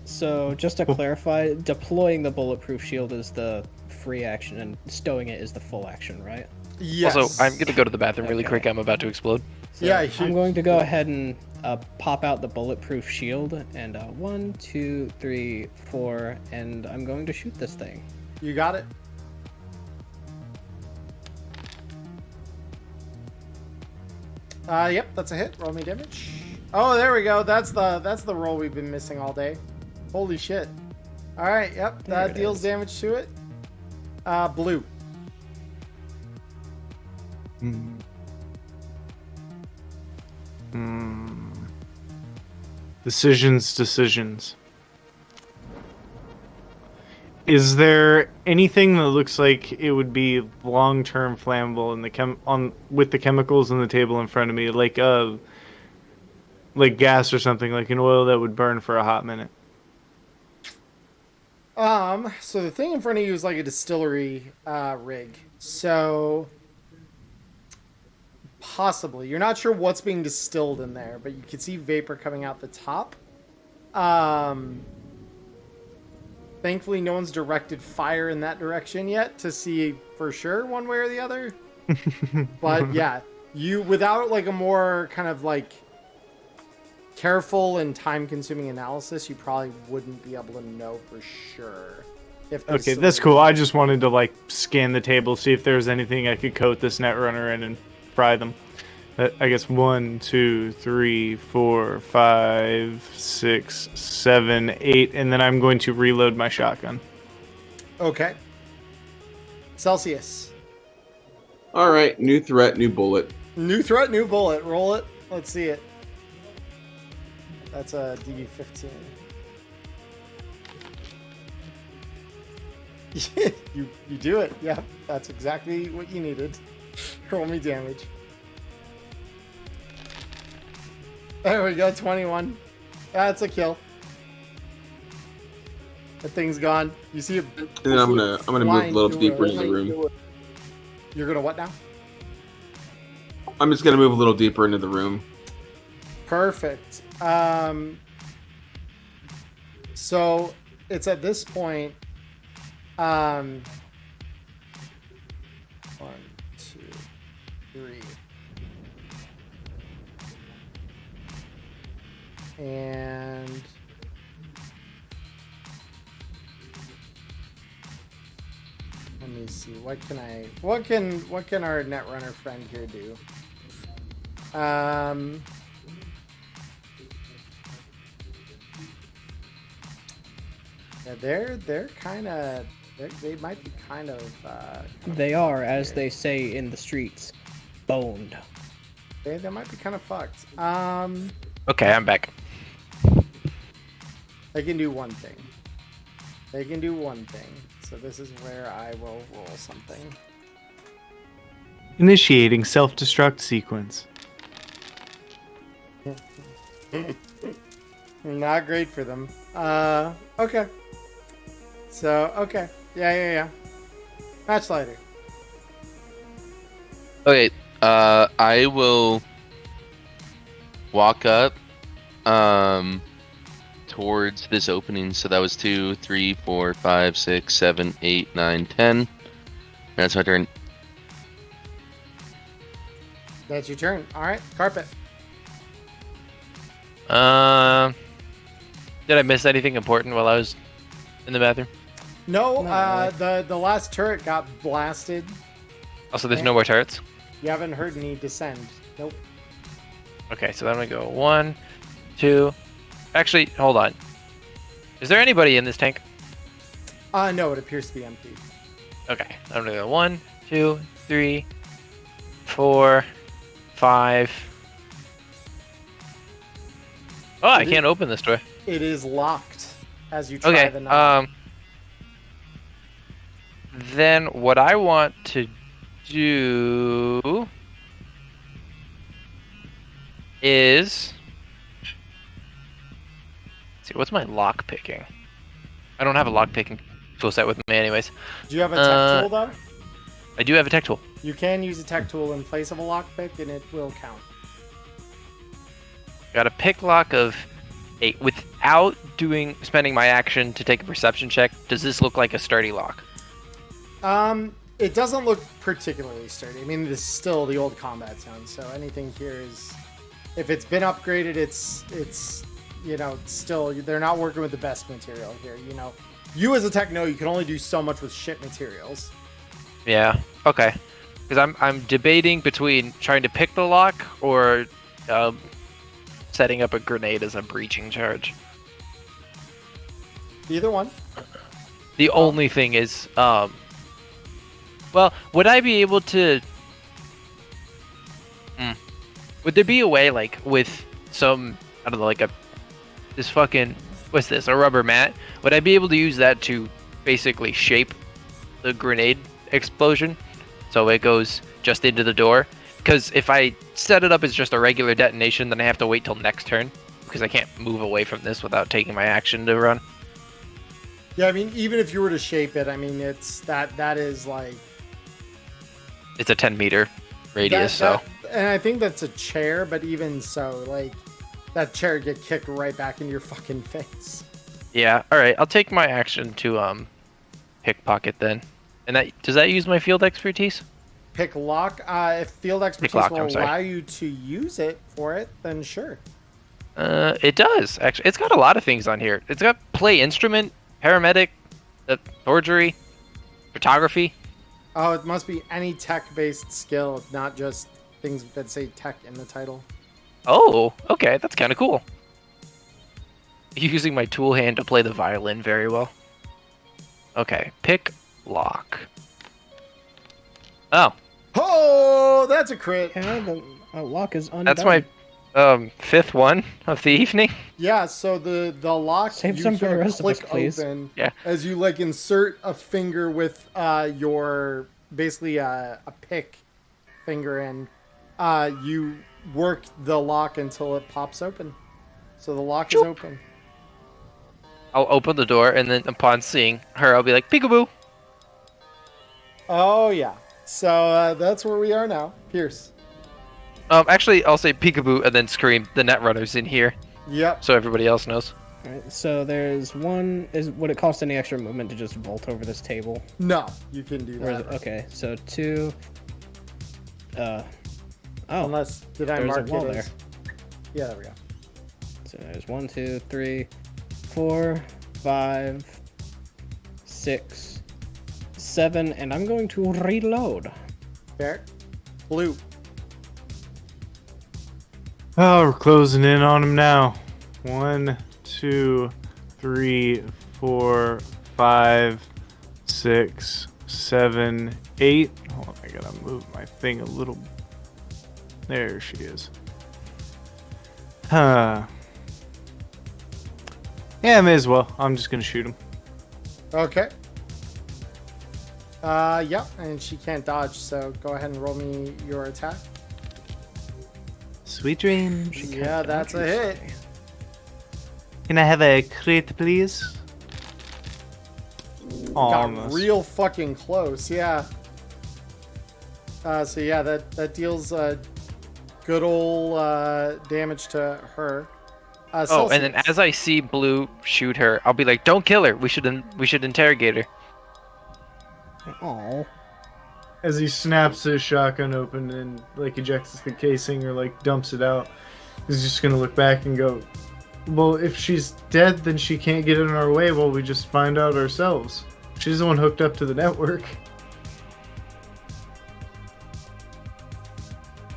Speaker 8: So just to clarify, deploying the bulletproof shield is the free action, and stowing it is the full action, right?
Speaker 3: Yes.
Speaker 9: Also, I'm gonna go to the bathroom really quick. I'm about to explode.
Speaker 8: So
Speaker 3: Yeah,
Speaker 8: I'm going to go ahead and pop out the bulletproof shield, and 1, 2, 3, 4, and I'm going to shoot this thing.
Speaker 3: You got it. Yep, that's a hit. Roll me damage. Oh, there we go. That's the roll we've been missing all day. Holy shit. All right, yep,
Speaker 8: There
Speaker 3: that
Speaker 8: it
Speaker 3: deals
Speaker 8: is.
Speaker 3: damage to it. Blue.
Speaker 11: Decisions. Is there anything that looks like it would be long-term flammable in the with the chemicals on the table in front of me, like gas or something, like an oil that would burn for a hot minute?
Speaker 3: So the thing in front of you is like a distillery rig. So possibly. You're not sure what's being distilled in there, but you can see vapor coming out the top. Thankfully, no one's directed fire in that direction yet to see for sure one way or the other. But yeah, you, without like a more kind of like careful and time-consuming analysis, you probably wouldn't be able to know for sure. If there's
Speaker 11: Okay, that's cool. I just wanted to like scan the table, see if there was anything I could coat this netrunner in and fry them. I guess 1, 2, 3, 4, 5, 6, 7, 8, and then I'm going to reload my shotgun.
Speaker 3: Okay. Celsius.
Speaker 10: All right, new threat, new bullet.
Speaker 3: New threat, new bullet. Roll it. Let's see it. That's a DV-15. you do it. Yeah, that's exactly what you needed. Roll me damage. There we go, 21. That's a kill. The thing's gone. You see it.
Speaker 10: And then I'm gonna move a little deeper into the room.
Speaker 3: You're gonna what now?
Speaker 10: I'm just gonna move a little deeper into the room.
Speaker 3: Perfect. So it's at this point. 1, 2, 3. And let me see, what can our netrunner friend here do? Yeah, they're kind of they might be kind of.
Speaker 8: They are, as they say in the streets, boned.
Speaker 3: They might be kind of fucked.
Speaker 9: Okay, I'm back.
Speaker 3: They can do one thing. They can do one thing. So this is where I will roll something.
Speaker 11: Initiating self-destruct sequence.
Speaker 3: Not great for them. Okay. So, okay. Yeah. Match lighter.
Speaker 7: Okay, I will walk up towards this opening. So that was 2, 3, 4, 5, 6, 7, 8, 9, 10. That's my turn.
Speaker 3: That's your turn. All right, carpet.
Speaker 9: Did I miss anything important while I was in the bathroom?
Speaker 3: No,
Speaker 8: Not
Speaker 3: the last turret got blasted.
Speaker 9: Also, there's no more turrets.
Speaker 3: You haven't heard any descend. Nope.
Speaker 9: Okay, so then we go 1, 2. Actually, hold on. Is there anybody in this tank?
Speaker 3: No, it appears to be empty.
Speaker 9: Okay, I'm gonna go 1, 2, 3, 4, 5. Oh, I can't open this door.
Speaker 3: It is locked as you try
Speaker 9: Okay,
Speaker 3: the knob.
Speaker 9: then what I want to do is... Let's see, what's my lock picking? I don't have a lock picking tool set with me anyways.
Speaker 3: Do you have a tech tool though?
Speaker 9: I do have a tech tool.
Speaker 3: You can use a tech tool in place of a lockpick, and it will count.
Speaker 9: Got a pick lock of 8 without spending my action to take a perception check. Does this look like a sturdy lock?
Speaker 3: It doesn't look particularly sturdy. I mean, this is still the old combat zone, so anything here is, if it's been upgraded, it's still, they're not working with the best material here. You as a techno, you can only do so much with shit materials.
Speaker 9: Yeah. Okay. Because I'm debating between trying to pick the lock or setting up a grenade as a breaching charge.
Speaker 3: Either one.
Speaker 9: The only thing is, well, would I be able to? Would there be a way, like, with some, I don't know, like this fucking, what's this, a rubber mat? Would I be able to use that to basically shape the grenade explosion so it goes just into the door? Because if I set it up as just a regular detonation, then I have to wait till next turn because I can't move away from this without taking my action to run.
Speaker 3: Yeah, I mean, even if you were to shape it, I mean, it's that is like,
Speaker 9: It's a 10-meter radius,
Speaker 3: and I think that's a chair, but even so, like, that chair get kicked right back into your fucking face.
Speaker 9: Yeah, alright, I'll take my action to pickpocket then. And does that use my field expertise?
Speaker 3: Pick lock. If field expertise
Speaker 9: lock,
Speaker 3: will
Speaker 9: I'm sorry.
Speaker 3: allow you to use it for it, then sure.
Speaker 9: It does, actually. It's got a lot of things on here. It's got play instrument, paramedic, forgery, photography.
Speaker 3: Oh, it must be any tech-based skill, not just things that say tech in the title.
Speaker 9: Oh, okay, that's kind of cool. Using my tool hand to play the violin very well. Okay, pick lock. Oh.
Speaker 3: Oh, that's a crit.
Speaker 8: Yeah, the lock is undone.
Speaker 9: That's my fifth one of the evening.
Speaker 3: Yeah, so the lock,
Speaker 8: Save
Speaker 3: you
Speaker 8: some for
Speaker 3: hear
Speaker 8: the
Speaker 3: it
Speaker 8: rest of us,
Speaker 3: click
Speaker 8: please.
Speaker 3: open
Speaker 9: Yeah.
Speaker 3: as you like insert a finger with your basically a pick finger in. You work the lock until it pops open. So the lock is open.
Speaker 9: I'll open the door, and then upon seeing her, I'll be like, peekaboo.
Speaker 3: Oh yeah. So that's where we are now. Pierce.
Speaker 9: Actually, I'll say peekaboo and then scream, the Netrunner's in here,
Speaker 3: Yep.
Speaker 9: so everybody else knows.
Speaker 8: Alright, so there's one. Would it cost any extra movement to just vault over this table?
Speaker 3: No, you can do
Speaker 8: Or is
Speaker 3: that.
Speaker 8: it, okay, so 2. Oh,
Speaker 3: Unless did I
Speaker 8: there's
Speaker 3: mark
Speaker 8: a wall
Speaker 3: it
Speaker 8: there.
Speaker 3: as... Yeah, there we go.
Speaker 8: So there's 1, 2, 3, 4, 5, 6, 7, and I'm going to reload.
Speaker 3: Fair. Blue.
Speaker 11: Oh, we're closing in on him now. 1, 2, 3, 4, 5, 6, 7, 8. Hold on, I gotta move my thing a little. There she is. Huh. Yeah, may as well. I'm just gonna shoot him.
Speaker 3: Okay. Yeah, and she can't dodge, so go ahead and roll me your attack.
Speaker 11: Sweet dreams.
Speaker 3: Yeah, that's a hit.
Speaker 11: Can I have a crit, please?
Speaker 3: Got
Speaker 11: Almost.
Speaker 3: real fucking close, yeah. So yeah, that deals good old damage to her.
Speaker 9: Oh, and then as I see Blue shoot her, I'll be like, "Don't kill her. We should interrogate her."
Speaker 8: Oh.
Speaker 11: As he snaps his shotgun open and like ejects the casing or like dumps it out, he's just gonna look back and go, "Well, if she's dead, then she can't get in our way while we just find out ourselves. She's the one hooked up to the network."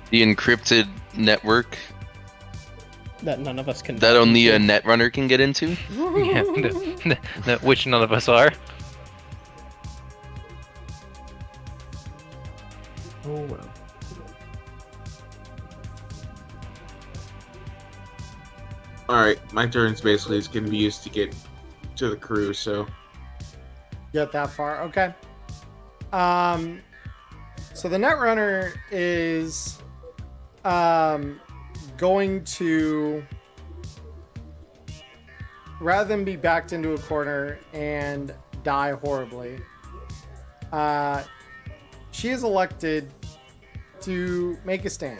Speaker 7: The encrypted network
Speaker 8: That none of us can.
Speaker 7: that only a netrunner can get into.
Speaker 9: Yeah, which none of us are.
Speaker 11: Oh well.
Speaker 10: Alright, my turn's basically is going to be used to get to the crew, so.
Speaker 3: Get that far, okay. So the netrunner is going to, rather than be backed into a corner and die horribly, she is elected to make a stand.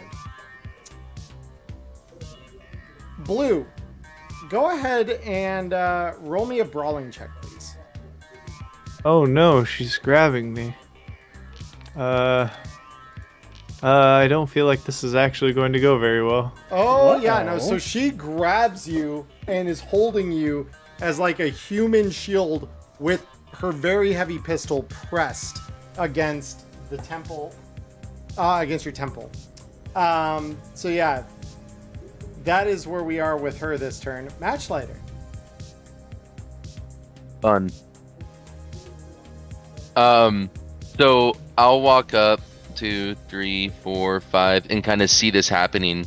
Speaker 3: Blue, go ahead and roll me a brawling check, please.
Speaker 11: Oh no, she's grabbing me. I don't feel like this is actually going to go very well.
Speaker 3: Oh, yeah, no. So she grabs you and is holding you as like a human shield with her very heavy pistol pressed against the temple, against your temple. So yeah, that is where we are with her this turn. Matchlighter.
Speaker 7: Fun. So I'll walk up 2, 3, 4, 5 and kind of see this happening,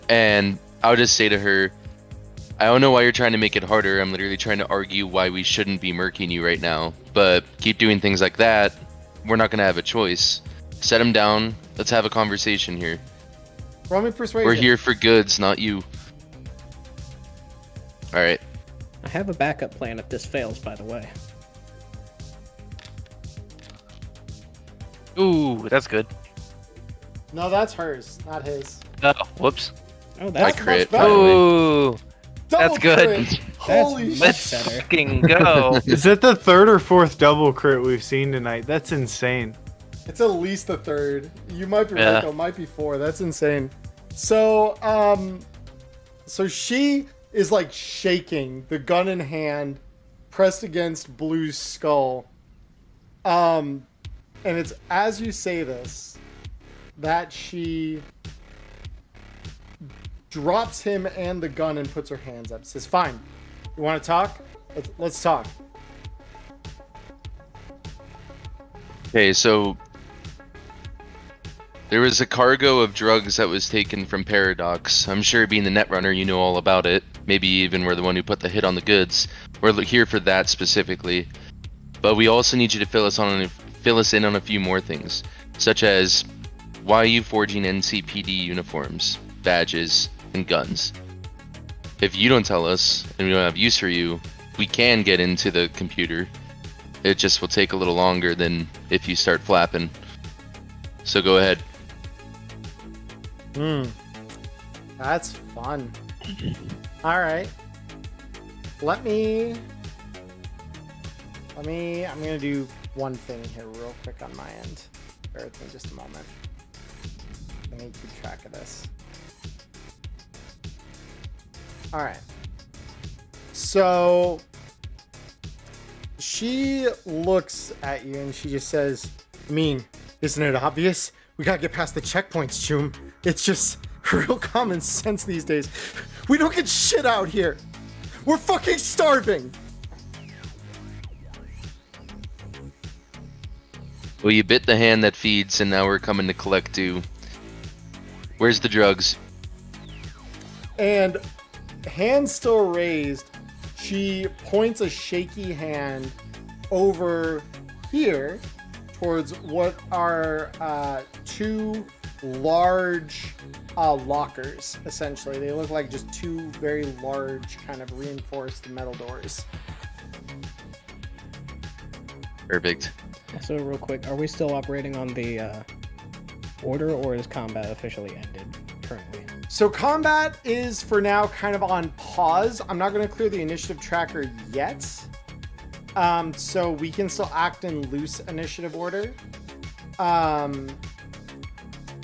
Speaker 7: and I'll just say to her, I don't know why you're trying to make it harder. I'm literally trying to argue why we shouldn't be murking you right now, but keep doing things like that, we're not gonna have a choice. Set him down. Let's have a conversation here.
Speaker 3: Roll me persuasion.
Speaker 7: We're here for goods, not you. All right.
Speaker 8: I have a backup plan if this fails, by the way.
Speaker 9: Ooh, that's good.
Speaker 3: No, that's hers, not his.
Speaker 9: Oh, whoops.
Speaker 8: Oh,
Speaker 3: That's
Speaker 8: that's
Speaker 3: much
Speaker 7: crit.
Speaker 3: better.
Speaker 9: Ooh,
Speaker 3: Double
Speaker 9: that's good.
Speaker 3: crit. Holy shit.
Speaker 9: let's
Speaker 8: better.
Speaker 9: fucking go.
Speaker 11: Is that the third or fourth double crit we've seen tonight? That's insane.
Speaker 3: It's at least the third. You might be right,
Speaker 9: Yeah.
Speaker 3: though. It might be 4. That's insane. So, so she is like shaking, the gun in hand, pressed against Blue's skull. And it's as you say this that she drops him and the gun and puts her hands up. Says, "Fine. You want to talk? Let's talk."
Speaker 7: Okay, so there was a cargo of drugs that was taken from Paradox. I'm sure being the netrunner, you know all about it. Maybe even we're the one who put the hit on the goods. We're here for that specifically. But we also need you to fill us in on a few more things, such as why are you forging NCPD uniforms, badges, and guns? If you don't tell us and we don't have use for you, we can get into the computer. It just will take a little longer than if you start flapping. So go ahead.
Speaker 3: That's fun. All right. I'm going to do one thing here real quick on my end. Bear with me just a moment. Let me keep track of this. All right. So she looks at you and she just says, isn't it obvious? We gotta get past the checkpoints, Choom. It's just real common sense these days. We don't get shit out here. We're fucking starving.
Speaker 7: Well, you bit the hand that feeds, and now we're coming to collect too. Where's the drugs?
Speaker 3: And hand still raised, she points a shaky hand over here towards what are two large lockers, essentially. They look like just two very large kind of reinforced metal doors.
Speaker 7: Perfect.
Speaker 8: So real quick, are we still operating on the order, or is combat officially ended currently?
Speaker 3: So combat is for now kind of on pause. I'm not going to clear the initiative tracker yet. So we can still act in loose initiative order.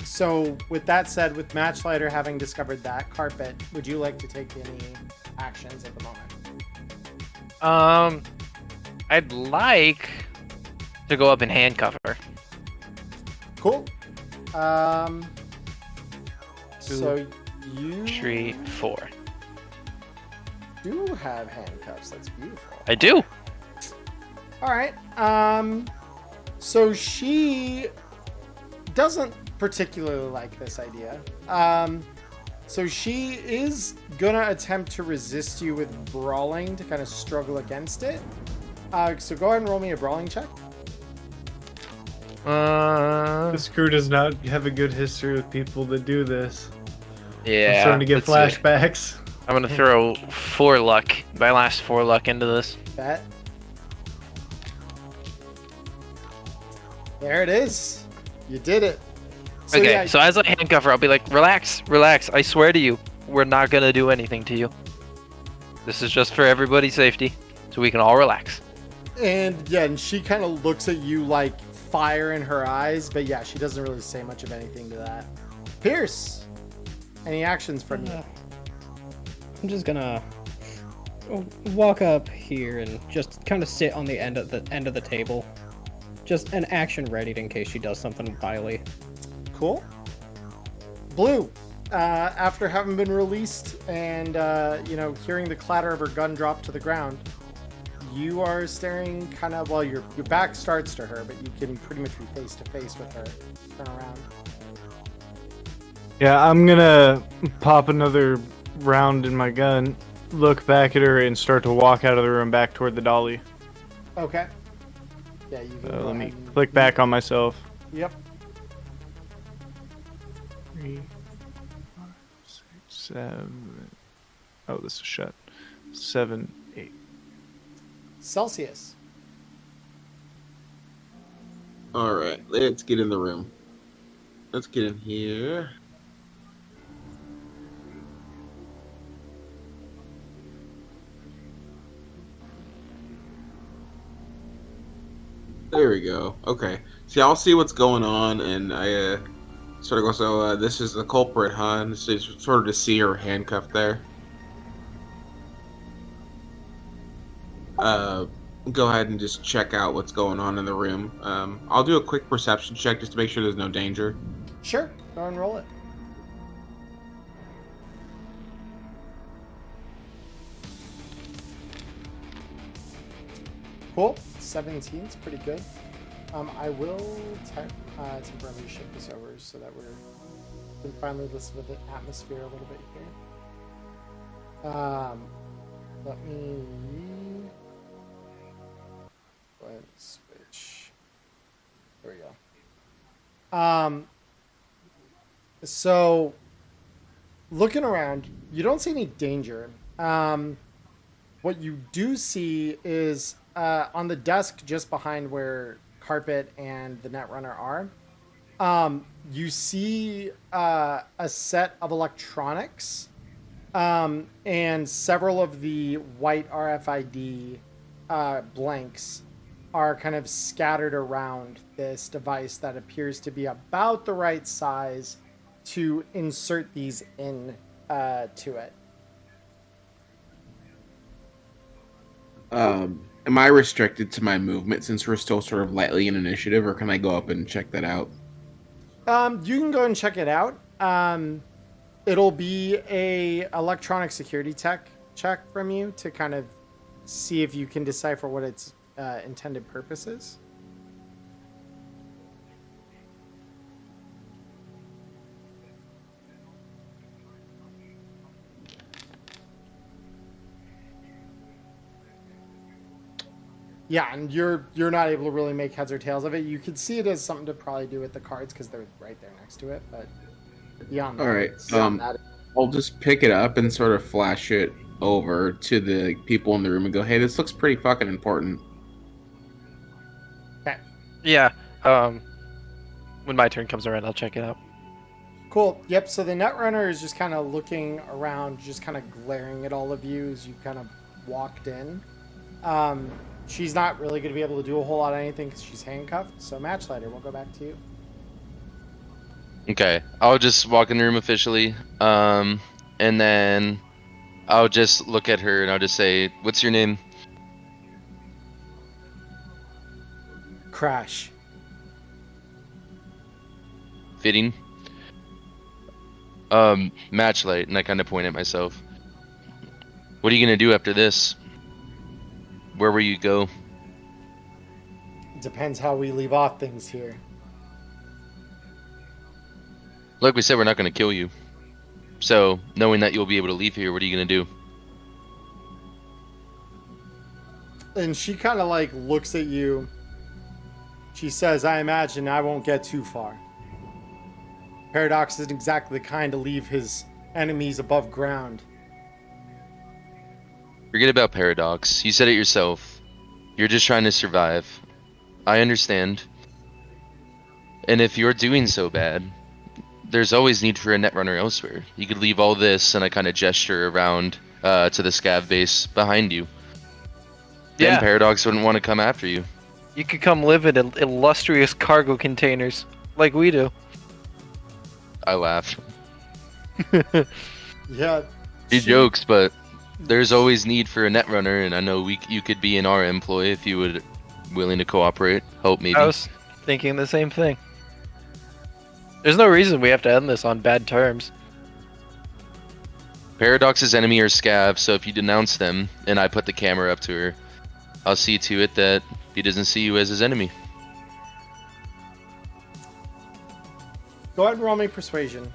Speaker 3: So with that said, with Matchlighter having discovered that, Carpet, would you like to take any actions at the moment?
Speaker 9: I'd like to go up and handcuff her.
Speaker 3: Cool. So you
Speaker 9: 3, 4.
Speaker 3: do have handcuffs. That's beautiful.
Speaker 9: I do.
Speaker 3: All right. So she doesn't particularly like this idea. So she is gonna attempt to resist you with brawling to kind of struggle against it. So go ahead and roll me a brawling check.
Speaker 11: This crew does not have a good history with people that do this.
Speaker 9: Yeah.
Speaker 11: I'm starting to get
Speaker 9: let's see.
Speaker 11: flashbacks.
Speaker 9: I'm gonna throw 4 luck, my last 4 luck into this.
Speaker 3: Bet. There it is. You did it. So,
Speaker 9: Okay,
Speaker 3: yeah,
Speaker 9: so as I handcuff her, I'll be like, relax, relax. I swear to you, we're not gonna do anything to you. This is just for everybody's safety, so we can all relax.
Speaker 3: and yeah, and she kind of looks at you like fire in her eyes, but yeah, she doesn't really say much of anything to that. Pierce, any actions from you?
Speaker 8: I'm just gonna walk up here and just kind of sit on the end of the table. Just an action ready in case she does something wily.
Speaker 3: Cool. Blue, after having been released and hearing the clatter of her gun drop to the ground, you are staring kind of, well, your back starts to her, but you can pretty much be face to face with her. Turn around.
Speaker 11: Yeah, I'm gonna pop another round in my gun, look back at her, and start to walk out of the room back toward the dolly.
Speaker 3: Okay. Yeah, you can go
Speaker 11: Let me
Speaker 3: ahead and-
Speaker 11: click back on myself.
Speaker 3: Yep.
Speaker 11: 3, 5, 6, 7. Oh, this is shut. 7, 8.
Speaker 3: Celsius.
Speaker 10: All right, let's get in the room. Let's get in here. There we go. Okay. See, I'll see what's going on, and I sort of go, so this is the culprit, huh? This is sort of to see her handcuffed there. Go ahead and just check out what's going on in the room. I'll do a quick perception check just to make sure there's no danger.
Speaker 3: Sure. Go ahead and roll it. Cool. 17 is pretty good. I will temporarily shift this over so that we can finally listen to the atmosphere a little bit here. Let me go ahead and switch. There we go. So looking around, you don't see any danger. What you do see is on the desk just behind where Carpet and the Netrunner are, you see a set of electronics and several of the white RFID blanks are kind of scattered around this device that appears to be about the right size to insert these in to it.
Speaker 10: Am I restricted to my movement since we're still sort of lightly in initiative, or can I go up and check that out?
Speaker 3: You can go and check it out. It'll be a electronic security tech check from you to kind of see if you can decipher what its intended purpose is. Yeah, and you're not able to really make heads or tails of it. You could see it as something to probably do with the cards because they're right there next to it. But beyond that,
Speaker 10: All right.
Speaker 3: it's-
Speaker 10: I'll just pick it up and sort of flash it over to the people in the room and go, "Hey, this looks pretty fucking important."
Speaker 3: okay,
Speaker 9: Yeah. When my turn comes around, I'll check it out.
Speaker 3: cool. Yep. So the Netrunner is just kind of looking around, just kind of glaring at all of you as you kind of walked in. She's not really going to be able to do a whole lot of anything because she's handcuffed. So Matchlighter, we'll go back to you.
Speaker 7: Okay, I'll just walk in the room officially, and then I'll just look at her and I'll just say, "What's your name?"
Speaker 3: Crash.
Speaker 7: Fitting. Matchlight, and I kind of point at myself. What are you gonna do after this? Where will you go?
Speaker 3: Depends how we leave off things here.
Speaker 7: Like we said, we're not gonna kill you. So, knowing that you'll be able to leave here, what are you gonna do?
Speaker 3: And she kind of like looks at you. She says, I imagine I won't get too far. Paradox isn't exactly the kind to leave his enemies above ground.
Speaker 7: Forget about Paradox. You said it yourself. You're just trying to survive. I understand. And if you're doing so bad, there's always need for a Netrunner elsewhere. You could leave all this, and I kind of gesture around to the scav base behind you. Then
Speaker 9: Yeah.
Speaker 7: Paradox wouldn't want to come after you.
Speaker 9: You could come live in illustrious cargo containers, like we do.
Speaker 7: I laughed.
Speaker 3: Yeah.
Speaker 7: He jokes, but there's always need for a Netrunner, and I know you could be in our employ if you would willing to cooperate. Hope maybe.
Speaker 9: I was thinking the same thing. There's no reason we have to end this on bad terms.
Speaker 7: Paradox's enemy are scav, so if you denounce them and I put the camera up to her, I'll see to it that he doesn't see you as his enemy.
Speaker 3: Go ahead and roll me persuasion.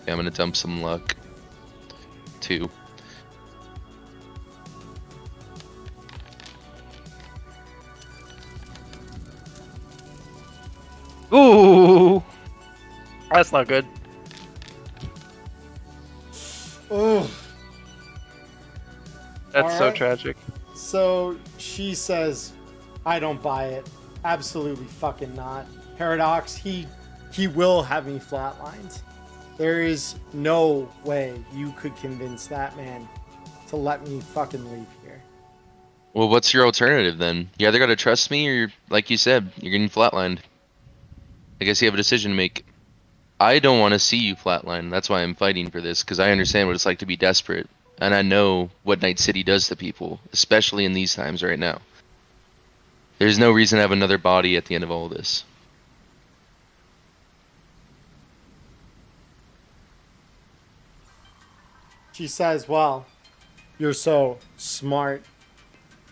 Speaker 7: Okay, I'm gonna dump some luck. 2.
Speaker 9: Ooh, that's not good.
Speaker 3: Oh.
Speaker 9: That's so
Speaker 3: Alright.
Speaker 9: tragic.
Speaker 3: So she says, I don't buy it. Absolutely fucking not. Paradox, he will have me flatlined. There is no way you could convince that man to let me fucking leave here.
Speaker 7: Well, what's your alternative then? You either gotta trust me or, like you said, you're getting flatlined. I guess you have a decision to make. I don't want to see you flatline. That's why I'm fighting for this, because I understand what it's like to be desperate. And I know what Night City does to people, especially in these times right now. There's no reason to have another body at the end of all this.
Speaker 3: She says, well, you're so smart.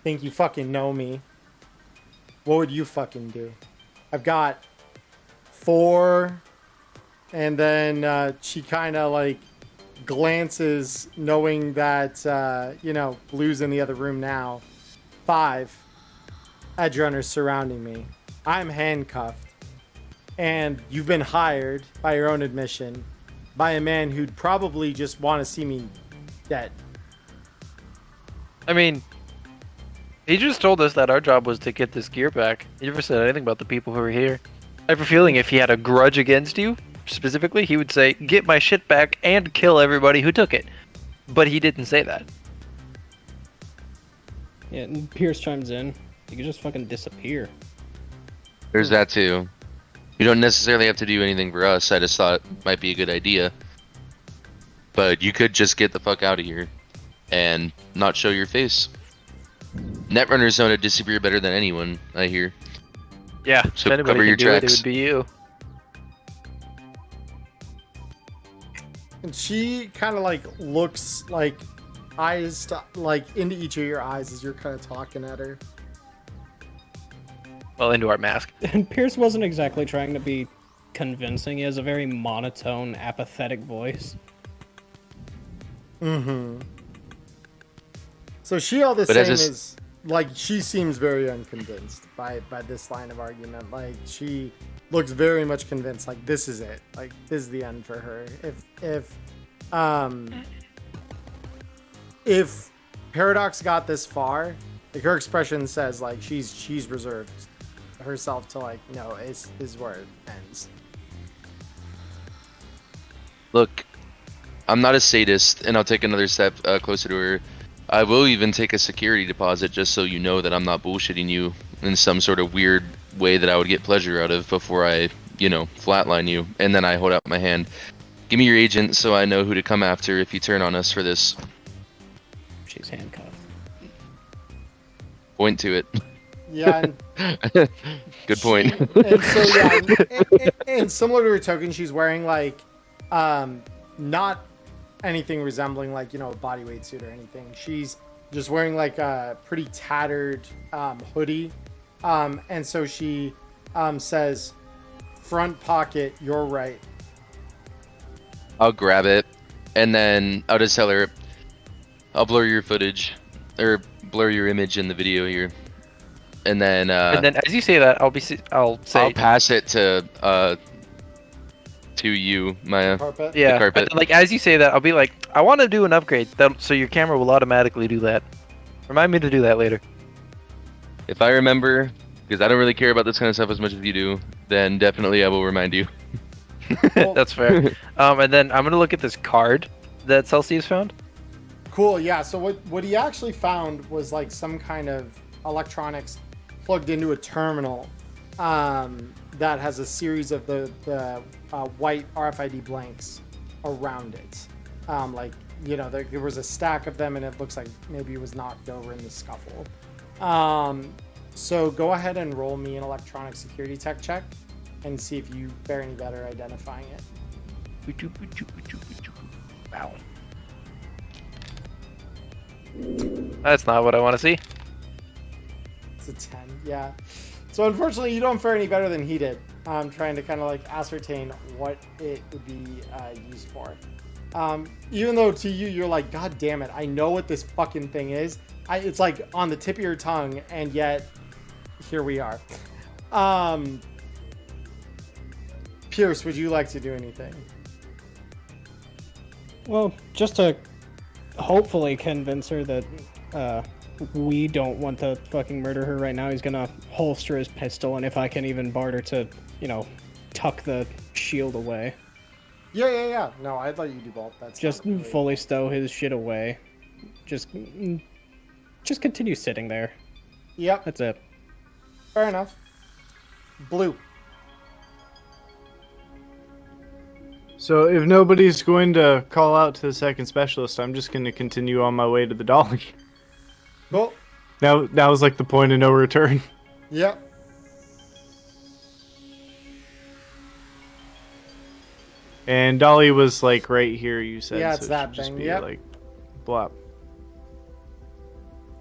Speaker 3: Think you fucking know me. What would you fucking do? I've got 4, and then she kind of like glances, knowing that, Blue's in the other room now. 5 edge runners surrounding me. I'm handcuffed. And you've been hired, by your own admission, by a man who'd probably just want to see me dead.
Speaker 9: I mean, he just told us that our job was to get this gear back. He never said anything about the people who are here. I have a feeling if he had a grudge against you, specifically, he would say, get my shit back and kill everybody who took it. But he didn't say that.
Speaker 8: Yeah, and Pierce chimes in. You could just fucking disappear.
Speaker 7: There's that too. You don't necessarily have to do anything for us. I just thought it might be a good idea. But you could just get the fuck out of here and not show your face. Netrunners know how to disappear better than anyone, I hear.
Speaker 9: Yeah,
Speaker 7: So
Speaker 9: if anybody
Speaker 7: cover
Speaker 9: can
Speaker 7: your
Speaker 9: do it, it
Speaker 7: tracks.
Speaker 9: would be you.
Speaker 3: And she kind of like looks like eyes to, like into each of your eyes as you're kind of talking at her.
Speaker 9: Well, into our mask.
Speaker 8: And Pierce wasn't exactly trying to be convincing. He has a very monotone, apathetic voice.
Speaker 3: Mm-hmm. So she all the
Speaker 7: But
Speaker 3: same
Speaker 7: as a s-
Speaker 3: is like she seems very unconvinced by this line of argument. Like she looks very much convinced. Like this is it. Like this is the end for her. If Paradox got this far, like her expression says like she's reserved herself to like no is where it ends.
Speaker 7: Look, I'm not a sadist, and I'll take another step closer to her. I will even take a security deposit just so you know that I'm not bullshitting you in some sort of weird way that I would get pleasure out of before I, flatline you. And then I hold out my hand. Give me your agent so I know who to come after if you turn on us for this.
Speaker 8: She's handcuffed.
Speaker 7: Point to it.
Speaker 3: Yeah.
Speaker 7: Good point.
Speaker 3: And so yeah, and similar to her token, she's wearing like not anything resembling like a bodyweight suit or anything. She's just wearing like a pretty tattered hoodie, and so she says, "Front pocket, you're right."
Speaker 7: I'll grab it, and then I'll just tell her, I'll blur your footage, or blur your image in the video here, and then
Speaker 9: as you say that, I'll
Speaker 7: pass it to you, Maya.
Speaker 3: Carpet.
Speaker 9: Yeah,
Speaker 7: The carpet.
Speaker 9: like as you say that, I'll be like, I want to do an upgrade, so your camera will automatically do that. Remind me to do that later.
Speaker 7: If I remember, because I don't really care about this kind of stuff as much as you do, then definitely I will remind you.
Speaker 9: That's fair. And then I'm gonna look at this card that Celsius found.
Speaker 3: Cool. Yeah. So what he actually found was like some kind of electronics plugged into a terminal that has a series of the white RFID blanks around it. There was a stack of them, and it looks like maybe it was knocked over in the scuffle. So go ahead and roll me an electronic security tech check and see if you fare any better identifying it.
Speaker 9: Wow. That's not what I want to see.
Speaker 3: It's a 10, yeah. So unfortunately, you don't fare any better than he did. Trying to kind of like ascertain what it would be used for. Even though to you, you're like, God damn it, I know what this fucking thing is. It's like on the tip of your tongue, and yet here we are. Pierce, would you like to do anything?
Speaker 8: Well, just to hopefully convince her that we don't want to fucking murder her right now, he's gonna holster his pistol, and if I can even barter to, tuck the shield away.
Speaker 3: Yeah. No, I'd let you do both. That's
Speaker 8: just fully stow his shit away. Just continue sitting there.
Speaker 3: Yep.
Speaker 8: That's it.
Speaker 3: Fair enough. Blue.
Speaker 11: So if nobody's going to call out to the second specialist, I'm just going to continue on my way to the dolly.
Speaker 3: Well,
Speaker 11: that was like the point of no return.
Speaker 3: Yep.
Speaker 11: And dolly was like right here, you said.
Speaker 3: Yeah,
Speaker 11: so
Speaker 3: it's
Speaker 11: it
Speaker 3: that
Speaker 11: should just
Speaker 3: thing.
Speaker 11: be
Speaker 3: Yep.
Speaker 11: like blop.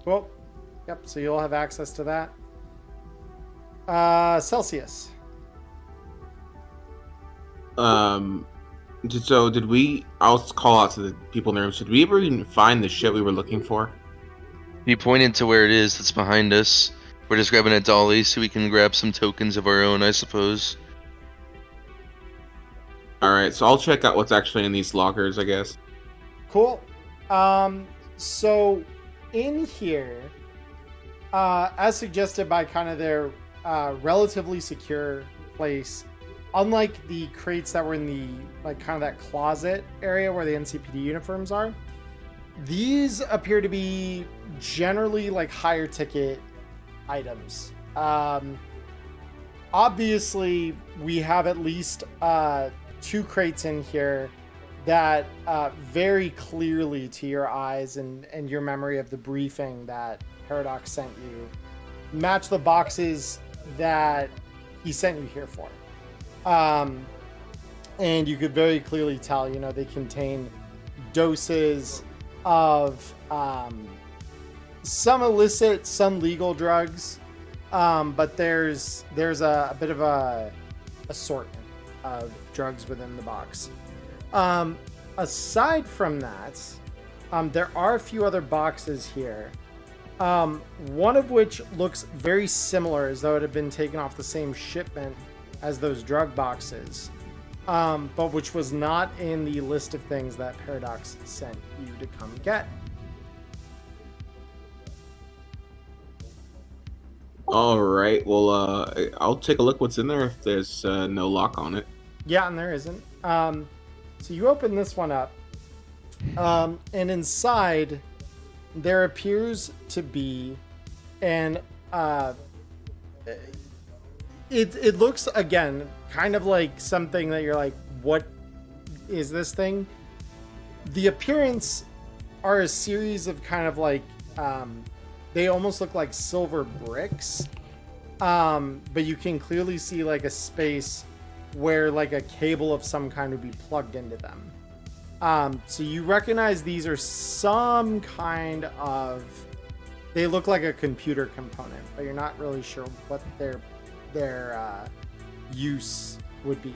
Speaker 3: Well, yep. So you'll have access to that. Celsius.
Speaker 10: So did we? I'll call out to the people in the room. Should we ever even find the shit we were looking for?
Speaker 7: You pointed to where it is that's behind us. We're just grabbing a dolly so we can grab some tokens of our own, I suppose.
Speaker 10: Alright, so I'll check out what's actually in these lockers, I guess.
Speaker 3: Cool. So in here, as suggested by kind of their relatively secure place, unlike the crates that were in the like kind of that closet area where the NCPD uniforms are, these appear to be generally like higher ticket items. Obviously, we have at least 2 crates in here that very clearly to your eyes and your memory of the briefing that Paradox sent you match the boxes that he sent you here for. And you could very clearly tell, they contain doses of some illicit, some legal drugs, but there's a bit of a assortment of drugs within the box. Aside from that, there are a few other boxes here One of which looks very similar, as though it had been taken off the same shipment as those drug boxes, but which was not in the list of things that Paradox sent you to come get.
Speaker 10: All right. Well, I'll take a look what's in there if there's no lock on it.
Speaker 3: Yeah, and there isn't. So you open this one up, and inside there appears to be an it looks again kind of like something that you're like, what is this thing? The appearance are a series of kind of like they almost look like silver bricks, but you can clearly see like a space where like a cable of some kind would be plugged into them. So you recognize these are some kind of, they look like a computer component, but you're not really sure what their use would be.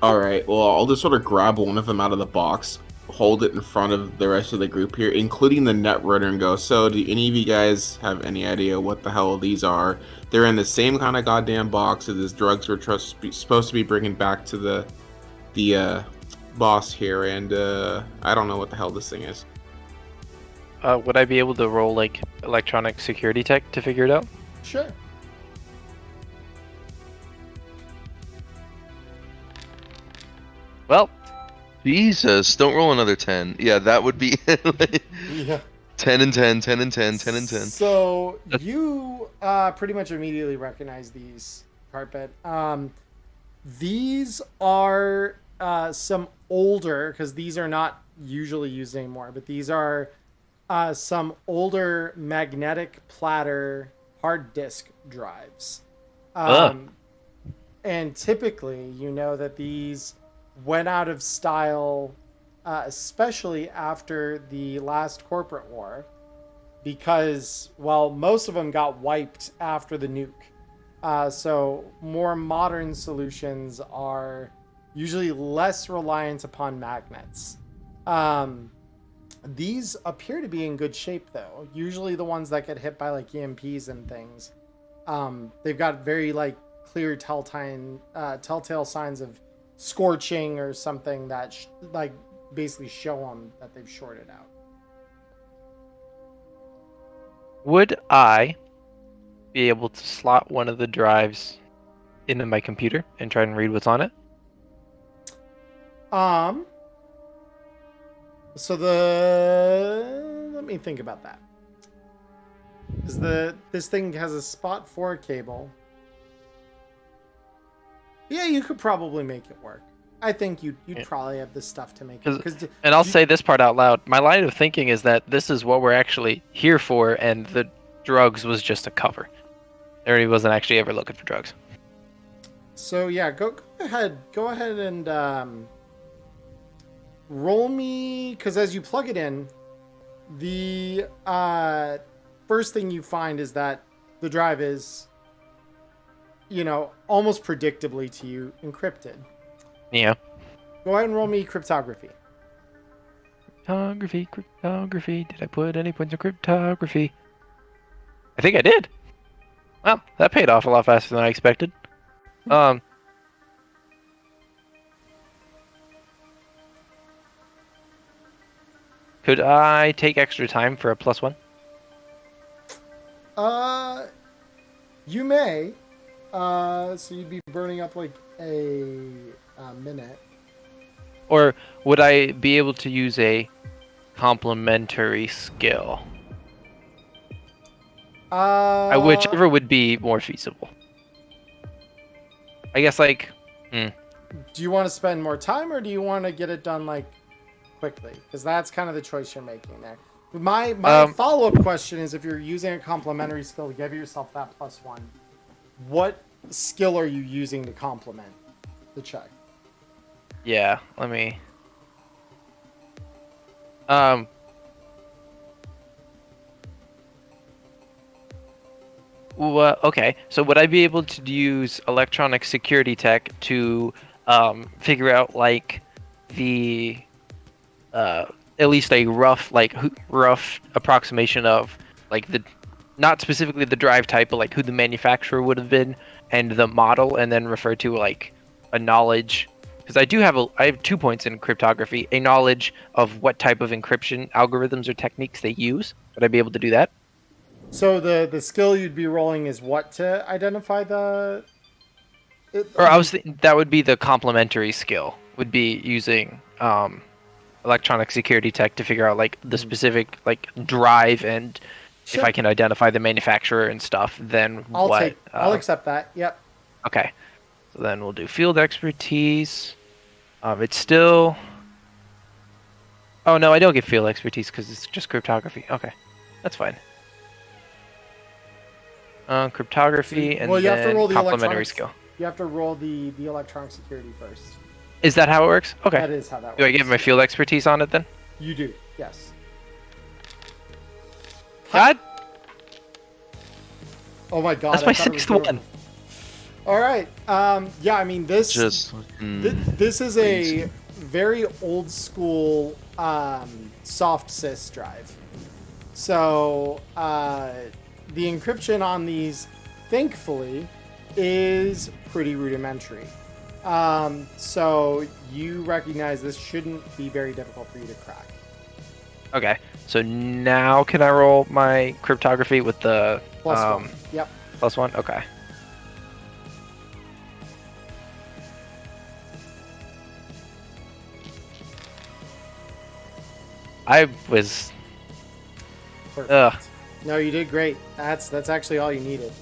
Speaker 10: All right. Well, I'll just sort of grab one of them out of the box, hold it in front of the rest of the group here, including the Netrunner, and go, so do any of you guys have any idea what the hell these are? They're in the same kind of goddamn box as this drugs we're supposed to be bringing back to the boss here, and I don't know what the hell this thing is.
Speaker 9: Would I be able to roll like electronic security tech to figure it out?
Speaker 3: Sure.
Speaker 9: Well,
Speaker 7: Jesus, don't roll another 10. Yeah, that would be
Speaker 3: Yeah.
Speaker 7: 10 and 10, 10 and 10, 10 and 10.
Speaker 3: So you pretty much immediately recognize these, Carpet. These are some older, because these are not usually used anymore, but these are some older magnetic platter hard disk drives. And typically, you know that these went out of style, especially after the last corporate war, because, well, most of them got wiped after the nuke. So more modern solutions are usually less reliant upon magnets. These appear to be in good shape, though. Usually the ones that get hit by like EMPs and things, they've got very like clear telltale signs of scorching or something that like basically show them that they've shorted out.
Speaker 9: would I be able to slot one of the drives into my computer and try and read what's on it?
Speaker 3: So let me think about that. Because this thing has a spot for a cable. Yeah, you could probably make it work. I think you'd probably have the stuff to make it.
Speaker 9: And I'll say this part out loud. My line of thinking is that this is what we're actually here for, and the drugs was just a cover. Ernie wasn't actually ever looking for drugs.
Speaker 3: So yeah, go ahead and roll me, because as you plug it in, the first thing you find is that the drive is, almost predictably to you, encrypted.
Speaker 9: Yeah.
Speaker 3: Go ahead and roll me cryptography.
Speaker 9: Cryptography. Did I put any points in cryptography? I think I did. Well, that paid off a lot faster than I expected. Could I take extra time for a +1?
Speaker 3: You may. So you'd be burning up like a minute.
Speaker 9: Or would I be able to use a complementary skill? Whichever would be more feasible. I guess
Speaker 3: Do you want to spend more time, or do you want to get it done like quickly? Because that's kind of the choice you're making there. My follow-up question is, if you're using a complementary skill to give yourself that +1, what skill are you using to complement the check?
Speaker 9: Yeah, let me... okay, so would I be able to use electronic security tech to figure out, like, the at least a rough approximation of like the not specifically the drive type, but like who the manufacturer would have been and the model, and then refer to like a knowledge, because I have 2 points in cryptography, a knowledge of what type of encryption algorithms or techniques they use. Would I be able to do that?
Speaker 3: So the skill you'd be rolling is what to identify the.
Speaker 9: Or I was that would be the complementary skill. Would be using electronic security tech to figure out like the specific like drive, and
Speaker 3: Sure.
Speaker 9: if I can identify the manufacturer and stuff, then
Speaker 3: I'll accept that. Yep.
Speaker 9: Okay, so then we'll do field expertise. It's still. Oh no, I don't get field expertise because it's just cryptography. Okay, that's fine. Cryptography and
Speaker 3: Well, you have to
Speaker 9: then
Speaker 3: roll the
Speaker 9: complementary
Speaker 3: electronics.
Speaker 9: skill.
Speaker 3: You have to roll the electronic security first.
Speaker 9: Is that how it works? Okay.
Speaker 3: That is how that works.
Speaker 9: Do I give my field expertise on it then?
Speaker 3: You do. Yes.
Speaker 9: God,
Speaker 3: Oh my god.
Speaker 9: that's my
Speaker 3: I thought it was
Speaker 9: sixth one.
Speaker 3: beautiful. All right. Yeah. I mean this.
Speaker 7: Just fucking
Speaker 3: This is a very old school soft sys drive. So the encryption on these, thankfully, is pretty rudimentary. So you recognize this shouldn't be very difficult for you to crack.
Speaker 9: Okay, so now can I roll my cryptography with the
Speaker 3: +1. Yep.
Speaker 9: +1? Okay. I was.
Speaker 3: Perfect.
Speaker 9: Ugh.
Speaker 3: No, you did great. That's actually all you needed.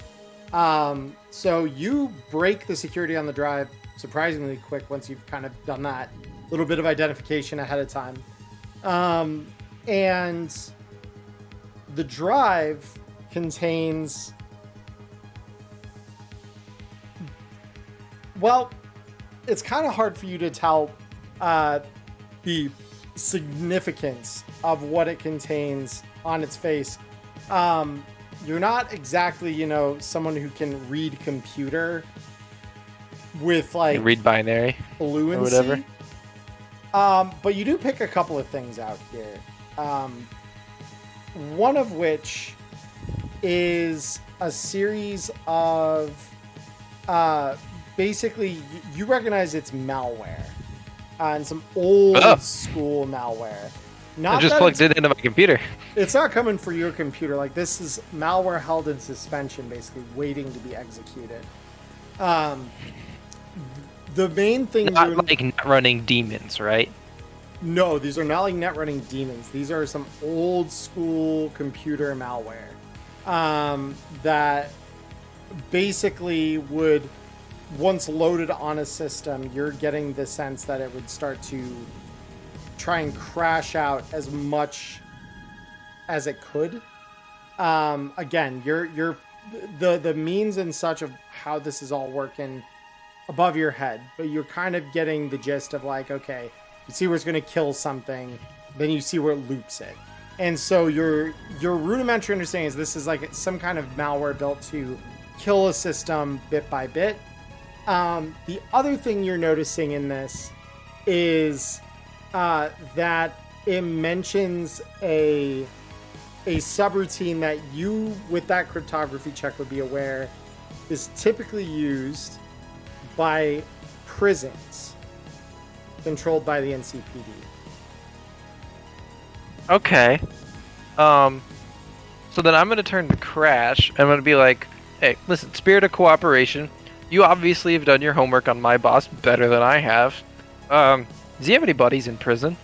Speaker 3: So you break the security on the drive surprisingly quick once you've kind of done that little bit of identification ahead of time. And the drive contains, well, it's kind of hard for you to tell the significance of what it contains on its face. You're not exactly, someone who can read computer with like
Speaker 9: Read binary
Speaker 3: fluency.
Speaker 9: or whatever.
Speaker 3: But you do pick a couple of things out here. One of which is a series of basically you recognize it's malware and some old school malware.
Speaker 9: I just plugged it into my computer.
Speaker 3: It's not coming for your computer. Like, this is malware held in suspension, basically waiting to be executed. The main thing
Speaker 9: Not like net running demons, right?
Speaker 3: No, these are not like net running demons. These are some old school computer malware that basically would, once loaded on a system, you're getting the sense that it would start to try and crash out as much as it could. Again, you're the means and such of how this is all working above your head, but you're kind of getting the gist of like, okay, you see where it's going to kill something, then you see where it loops it. And so your rudimentary understanding is this is like some kind of malware built to kill a system bit by bit. The other thing you're noticing in this is that it mentions a subroutine that you, with that cryptography check, would be aware is typically used by prisons controlled by the NCPD.
Speaker 9: Okay. So then I'm gonna turn to Crash. I'm gonna be like, hey, listen, spirit of cooperation. You obviously have done your homework on my boss better than I have. Does he have any buddies in prison?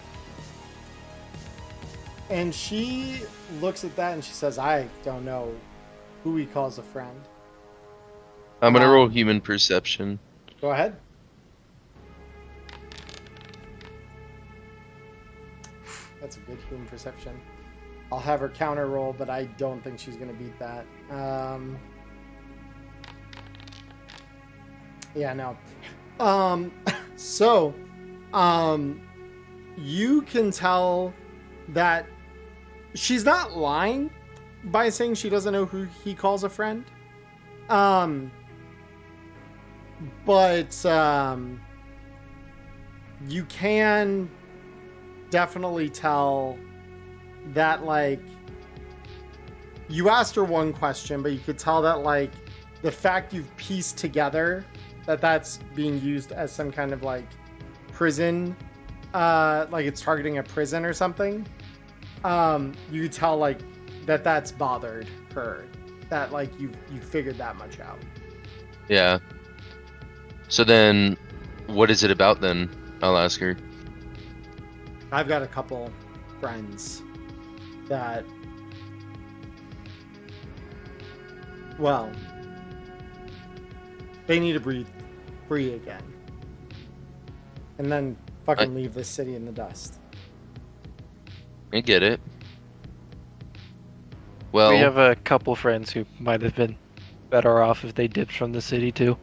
Speaker 3: And she looks at that and she says, I don't know who he calls a friend.
Speaker 7: I'm gonna roll human perception.
Speaker 3: Go ahead. That's a good human perception. I'll have her counter roll, but I don't think she's going to beat that. Yeah, no. So, you can tell that she's not lying by saying she doesn't know who he calls a friend. But you can definitely tell that, like, you asked her one question, but you could tell that, like, the fact you've pieced together that that's being used as some kind of, like, prison, like it's targeting a prison or something. You could tell, like, that that's bothered her. That, like, you figured that much out.
Speaker 7: Yeah. So then, what is it about then? I'll ask her.
Speaker 3: I've got a couple friends that, well, they need to breathe free again. And then fucking leave this city in the dust.
Speaker 7: I get it. Well,
Speaker 9: We have a couple friends who might have been better off if they dipped from the city too.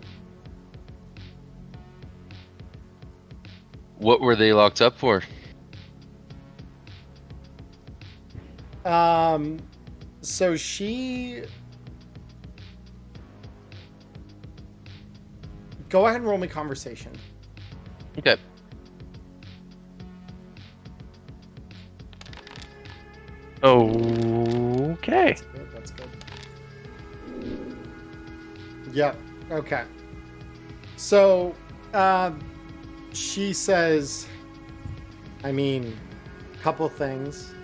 Speaker 7: what were they locked up for?
Speaker 3: So she... Go ahead and roll me conversation.
Speaker 7: Okay.
Speaker 9: Okay.
Speaker 3: That's good. Yep. Okay. So, she says, I mean, a couple things.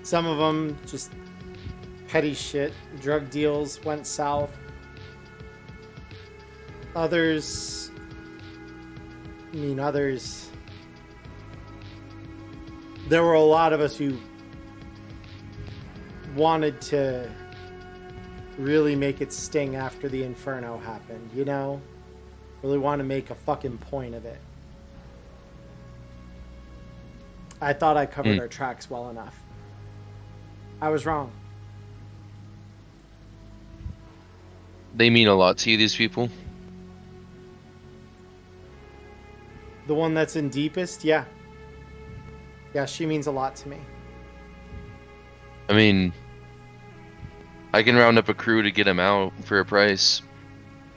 Speaker 3: Some of them just petty shit. Drug deals went south. Others, there were a lot of us who wanted to really make it sting after the Inferno happened, you know? Really want to make a fucking point of it. I thought I covered our tracks well enough. I was wrong.
Speaker 7: They mean a lot to you, these people?
Speaker 3: The one that's in deepest, yeah. Yeah, she means a lot to me.
Speaker 7: I mean, I can round up a crew to get him out for a price.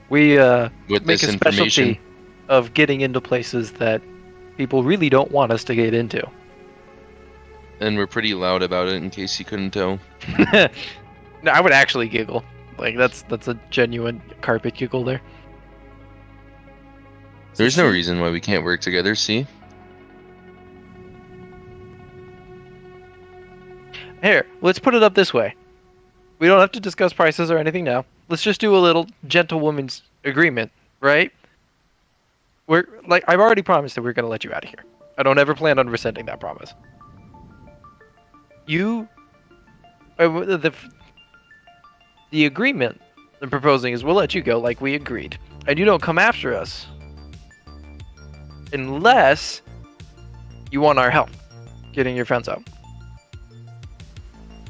Speaker 9: We
Speaker 7: With
Speaker 9: make
Speaker 7: this
Speaker 9: a
Speaker 7: information.
Speaker 9: specialty of getting into places that people really don't want us to get into.
Speaker 7: And we're pretty loud about it, in case you couldn't tell.
Speaker 9: No, I would actually giggle. Like that's a genuine carpet giggle there.
Speaker 7: There's no reason why we can't work together, see?
Speaker 9: Here, let's put it up this way. We don't have to discuss prices or anything now. Let's just do a little gentlewoman's agreement, right? We're like I've already promised that we're going to let you out of here. I don't ever plan on rescinding that promise. The agreement I'm proposing is we'll let you go like we agreed. And you don't come after us. Unless you want our help getting your friends out.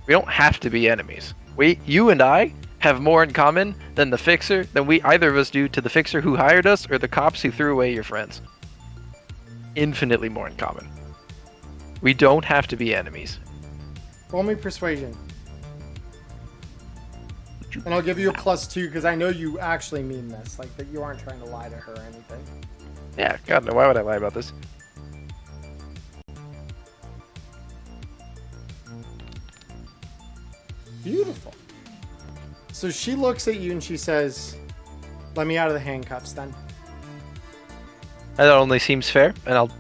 Speaker 9: We don't have to be enemies. You and I have more in common than either of us do to the fixer who hired us or the cops who threw away your friends. Infinitely more in common. We don't have to be enemies.
Speaker 3: Roll me persuasion. And I'll give you a +2 because I know you actually mean this. Like, that you aren't trying to lie to her or anything.
Speaker 9: Yeah, God, no, why would I lie about this?
Speaker 3: Beautiful. So she looks at you and she says, let me out of the handcuffs then.
Speaker 9: That only seems fair, and I'll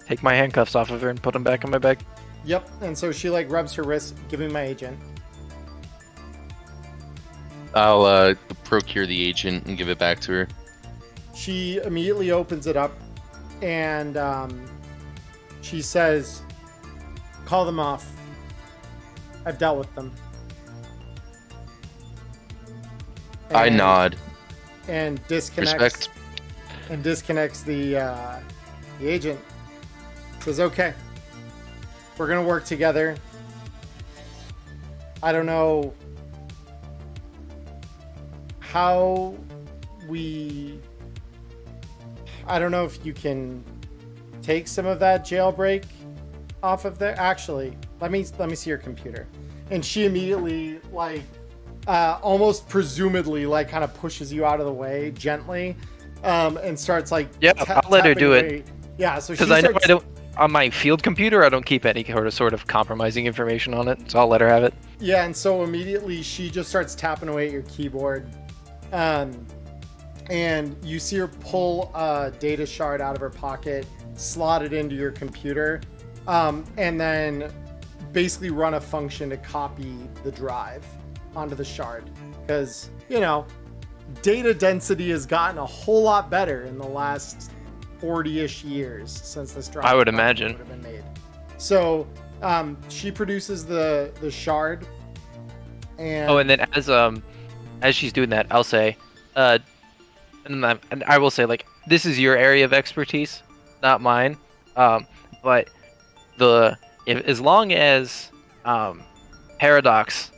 Speaker 9: take my handcuffs off of her and put them back in my bag.
Speaker 3: Yep. And so she, like, rubs her wrist. Give me my agent.
Speaker 7: I'll procure the agent and give it back to her.
Speaker 3: She immediately opens it up and she says, call them off. I've dealt with them.
Speaker 7: I nod.
Speaker 3: And disconnects.
Speaker 7: Respect.
Speaker 3: And disconnects the agent. Says, okay, we're gonna work together. I don't know how I don't know if you can take some of that jailbreak off of there. Actually, let me see your computer. And she immediately, like, almost presumably, like, kind of pushes you out of the way gently, and starts, like,
Speaker 9: yeah, I'll let her do it.
Speaker 3: Yeah, so
Speaker 9: because I on my field computer, I don't keep any sort of compromising information on it, so I'll let her have it.
Speaker 3: Yeah, and so immediately she just starts tapping away at your keyboard. And you see her pull a data shard out of her pocket, slot it into your computer, and then basically run a function to copy the drive onto the shard. Because, you know, data density has gotten a whole lot better in the last 40-ish years since this drive
Speaker 9: I would imagine
Speaker 3: would have been made. So she produces the shard, and
Speaker 9: and then as she's doing that, I'll say, and I will say, like, this is your area of expertise, not mine. But as long as Paradox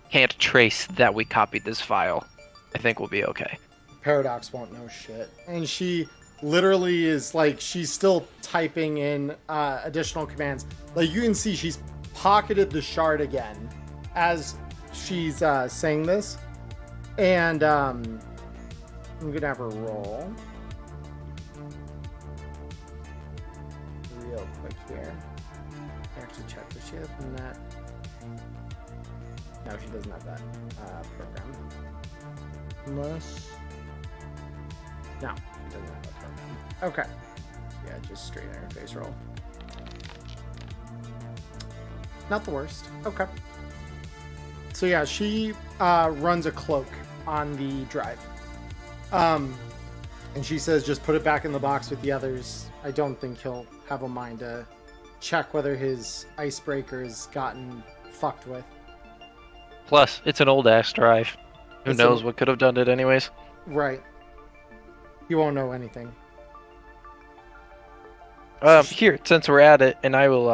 Speaker 9: can't trace that we copied this file, I think we'll be okay.
Speaker 3: Paradox won't know shit. And she literally is like, she's still typing in additional commands. Like, you can see she's pocketed the shard again as she's saying this. And I'm gonna have her roll real quick here. Actually check, does she have that? No, she doesn't have that program. Unless... No, she doesn't have that program. Okay. Yeah, just straight interface roll. Not the worst. Okay. So yeah, she runs a cloak on the drive. And she says, just put it back in the box with the others. I don't think he'll have a mind to check whether his icebreaker's gotten fucked with.
Speaker 9: Plus, it's an old ass drive. Who knows what could have done it anyways?
Speaker 3: Right. You won't know anything.
Speaker 9: Here, since we're at it, and I will,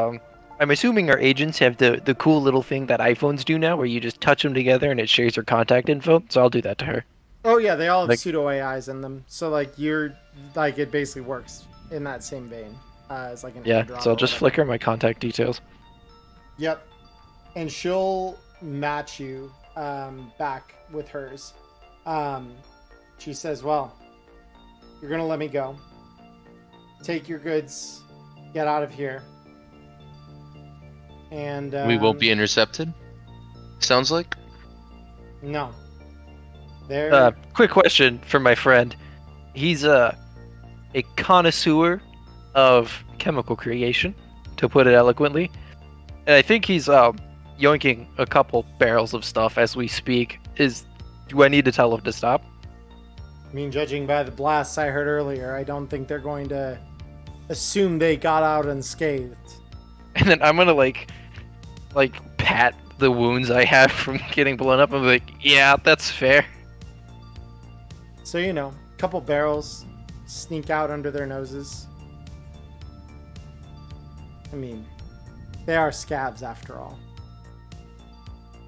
Speaker 9: I'm assuming our agents have the cool little thing that iPhones do now, where you just touch them together and it shares your contact info, so I'll do that to her.
Speaker 3: Oh yeah, they all have pseudo AIs in them, so like it basically works in that same vein as like an
Speaker 9: AirDrop. So I'll just flicker my contact details.
Speaker 3: Yep, and she'll match you back with hers. She says, "Well, you're gonna let me go. Take your goods, get out of here, and
Speaker 7: we won't be intercepted. Sounds like.
Speaker 3: No."
Speaker 9: Quick question for my friend. He's a connoisseur of chemical creation, to put it eloquently. And I think he's yoinking a couple barrels of stuff as we speak. Do I need to tell him to stop?
Speaker 3: I mean, judging by the blasts I heard earlier, I don't think they're going to assume they got out unscathed.
Speaker 9: And then I'm gonna like pat the wounds I have from getting blown up and be like, yeah, that's fair.
Speaker 3: So, you know, a couple barrels sneak out under their noses. I mean, they are scabs after all.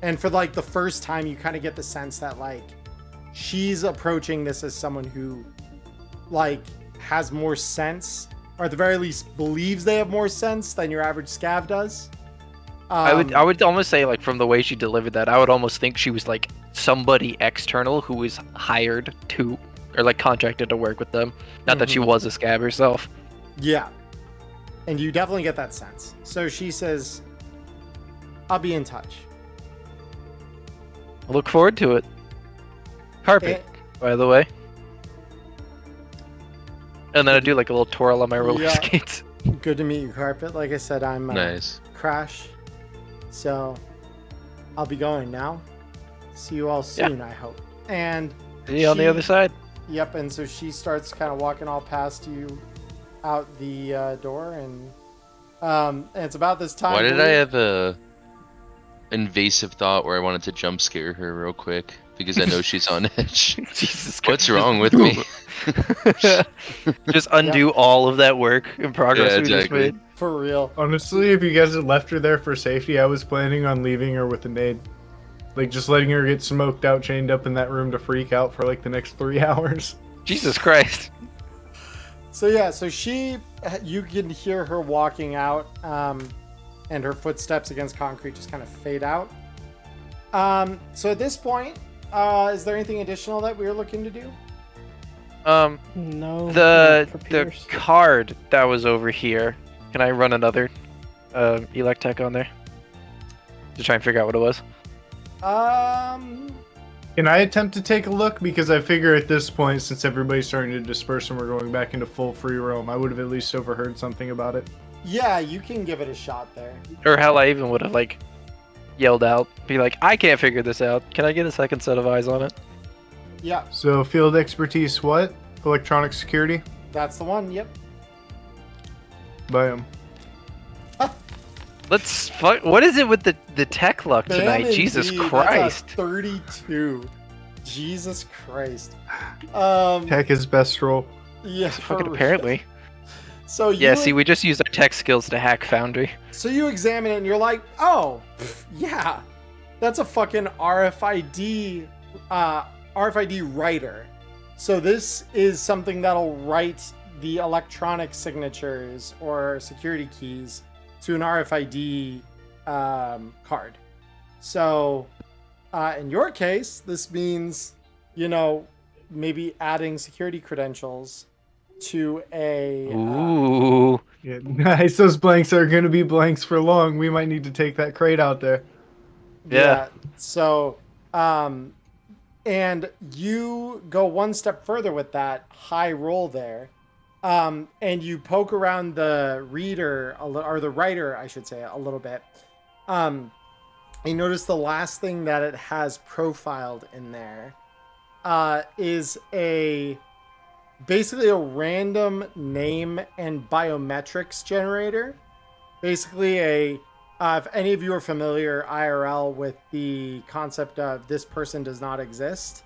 Speaker 3: And for like the first time, you kind of get the sense that like she's approaching this as someone who like has more sense, or at the very least believes they have more sense than your average scav does.
Speaker 9: I would almost say, like, from the way she delivered that, I would almost think she was like somebody external who was hired to, or like contracted to work with them. Not that she was a scab herself.
Speaker 3: Yeah. And you definitely get that sense. So she says, I'll be in touch.
Speaker 9: I look forward to it. Carpet, by the way. And then I do like a little twirl on my roller skates.
Speaker 3: Good to meet you, Carpet. Like I said, I'm
Speaker 7: nice.
Speaker 3: Crash. So I'll be going now. See you all soon, I hope. And
Speaker 9: see you on the other side.
Speaker 3: Yep, and so she starts kind of walking all past you out the door, and it's about this time.
Speaker 7: Why did I have a invasive thought where I wanted to jump scare her real quick? Because I know she's on edge.
Speaker 9: Jesus
Speaker 7: What's wrong with me?
Speaker 9: Just undo all of that work in progress we just made.
Speaker 3: For real.
Speaker 11: Honestly, if you guys had left her there for safety, I was planning on leaving her with a nade. Like, just letting her get smoked out, chained up in that room to freak out for like the next 3 hours.
Speaker 9: Jesus Christ.
Speaker 3: So yeah, so you can hear her walking out, and her footsteps against concrete just kind of fade out. So at this point, is there anything additional that we were looking to do?
Speaker 8: No.
Speaker 9: The card that was over here Can I run another Electech on there to try and figure out what it was?
Speaker 11: Can I attempt to take a look? Because I figure at this point, since everybody's starting to disperse and we're going back into full free roam, I would have at least overheard something about it.
Speaker 3: Yeah, you can give it a shot there.
Speaker 9: Or hell, I even would have like yelled out, be like, I can't figure this out. Can I get a second set of eyes on it?
Speaker 3: Yeah,
Speaker 11: So field expertise, what? Electronic security?
Speaker 3: that's the one. Yep.
Speaker 11: Bam.
Speaker 9: Let's fuck. What is it with the tech luck tonight?
Speaker 3: Bam,
Speaker 9: Jesus
Speaker 3: indeed.
Speaker 9: Christ.
Speaker 3: That's a 32. Jesus Christ.
Speaker 11: Tech is best roll.
Speaker 3: Yeah.
Speaker 9: Fucking
Speaker 3: for
Speaker 9: apparently.
Speaker 3: real. So
Speaker 9: Yeah,
Speaker 3: you
Speaker 9: see, we just used our tech skills to hack Foundry.
Speaker 3: So you examine it and you're like, oh, yeah, that's a fucking RFID writer. So this is something that'll write the electronic signatures or security keys to an RFID card. So in your case, this means, maybe adding security credentials to a
Speaker 9: Ooh.
Speaker 11: Yeah, nice. Those blanks are going to be blanks for long. We might need to take that crate out there.
Speaker 9: Yeah.
Speaker 3: So, and you go one step further with that high roll there, and you poke around the reader or the writer, I should say, a little bit. You notice the last thing that it has profiled in there is basically a random name and biometrics generator. Basically if any of you are familiar IRL with the concept of this person does not exist,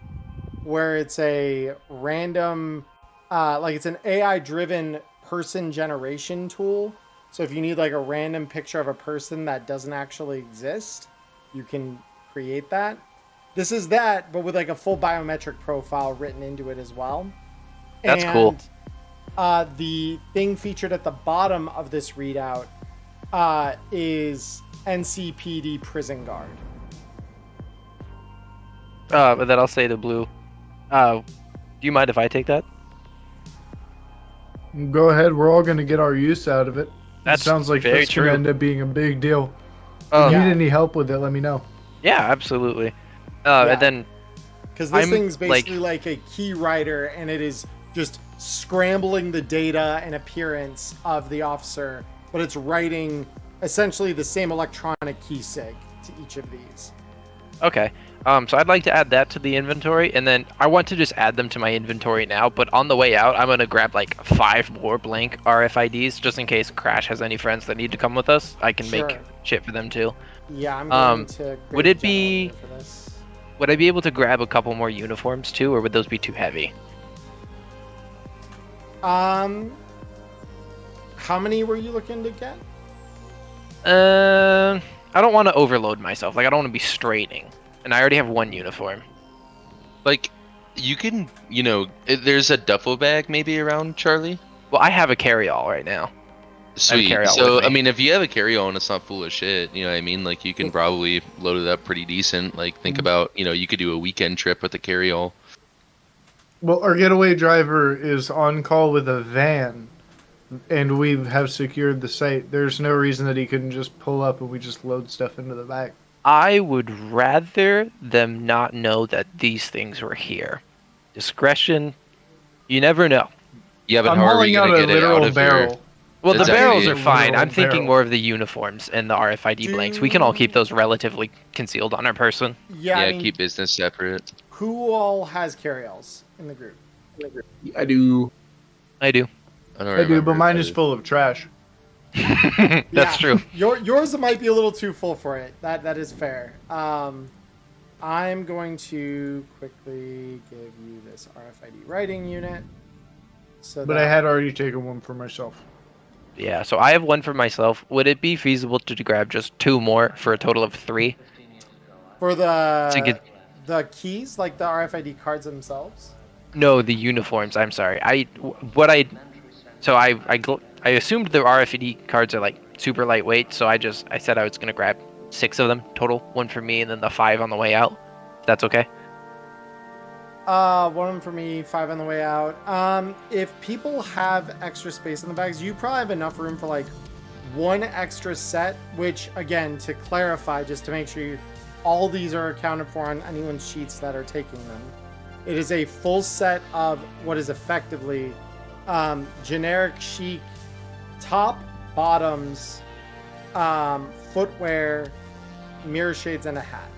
Speaker 3: where it's a random, it's an AI driven person generation tool. So if you need like a random picture of a person that doesn't actually exist, you can create that. This is that, but with like a full biometric profile written into it as well.
Speaker 9: That's cool.
Speaker 3: The thing featured at the bottom of this readout is NCPD prison guard.
Speaker 9: But then I'll say the blue. Do you mind if I take that?
Speaker 11: Go ahead. We're all going to get our use out of it.
Speaker 9: That
Speaker 11: sounds like
Speaker 9: very
Speaker 11: that's going to
Speaker 9: true.
Speaker 11: end up being a big deal. If you need any help with it, let me know.
Speaker 9: Yeah, absolutely. And then
Speaker 3: Because this
Speaker 9: I'm,
Speaker 3: thing's basically like a key writer, and it is just scrambling the data and appearance of the officer, but it's writing essentially the same electronic key sig to each of these.
Speaker 9: Okay. So I'd like to add that to the inventory, and then I want to just add them to my inventory now, but on the way out, I'm going to grab like 5 more blank RFIDs, just in case Crash has any friends that need to come with us. I can make shit for them too.
Speaker 3: Yeah, I'm going to
Speaker 9: would it be...
Speaker 3: for this.
Speaker 9: Would I be able to grab a couple more uniforms too, or would those be too heavy?
Speaker 3: How many were you looking to get?
Speaker 9: I don't want to overload myself. Like, I don't want to be straining. And I already have 1 uniform.
Speaker 7: Like, you can, there's a duffel bag maybe around, Charlie?
Speaker 9: Well, I have a carry-all right now.
Speaker 7: Sweet.
Speaker 9: carry-all
Speaker 7: So,
Speaker 9: with me.
Speaker 7: I mean, if you have a carry-all and it's not full of shit, you know what I mean? Like, you can probably load it up pretty decent. Like, think about, you could do a weekend trip with a carry-all.
Speaker 11: Well, our getaway driver is on call with a van, and we have secured the site. There's no reason that he couldn't just pull up and we just load stuff into the back.
Speaker 9: I would rather them not know that these things were here. Discretion, you never know.
Speaker 7: Yeah, but
Speaker 11: I'm
Speaker 7: how are
Speaker 11: hauling
Speaker 7: we going
Speaker 11: out
Speaker 7: to
Speaker 11: a
Speaker 7: get it out
Speaker 11: literal
Speaker 7: of
Speaker 11: barrel.
Speaker 7: here?
Speaker 9: Well, the
Speaker 7: Exactly.
Speaker 9: barrels are fine.
Speaker 11: Literal
Speaker 9: I'm thinking
Speaker 11: barrel.
Speaker 9: more of the uniforms and the RFID blanks. We can all keep those relatively concealed on our person.
Speaker 3: Yeah,
Speaker 7: Yeah,
Speaker 3: I mean,
Speaker 7: keep business separate.
Speaker 3: who all has carry-alls in the group?
Speaker 10: I do.
Speaker 9: I do.
Speaker 7: I don't
Speaker 11: I do,
Speaker 7: remember
Speaker 11: but
Speaker 7: if
Speaker 11: mine
Speaker 7: I
Speaker 11: is
Speaker 7: did.
Speaker 11: full of trash.
Speaker 9: That's
Speaker 3: Yeah,
Speaker 9: true.
Speaker 3: Yours might be a little too full for it. That is fair. I'm going to quickly give you this RFID writing unit. So
Speaker 11: But I had already taken one for myself.
Speaker 9: Yeah, so I have 1 for myself. Would it be feasible to grab just 2 more for a total of 3?
Speaker 3: for
Speaker 9: So you could-
Speaker 3: the keys, like the RFID cards themselves.
Speaker 9: No, the uniforms. I'm sorry. I assumed the RFID cards are like super lightweight, so I said I was gonna grab 6 of them total, 1 for me, and then the 5 on the way out. If that's okay.
Speaker 3: 1 for me, 5 on the way out. If people have extra space in the bags, you probably have enough room for like one extra set, which again, to clarify, just to make sure all these are accounted for on anyone's sheets that are taking them. It is a full set of what is effectively generic chic top, bottoms, footwear, mirror shades, and a hat.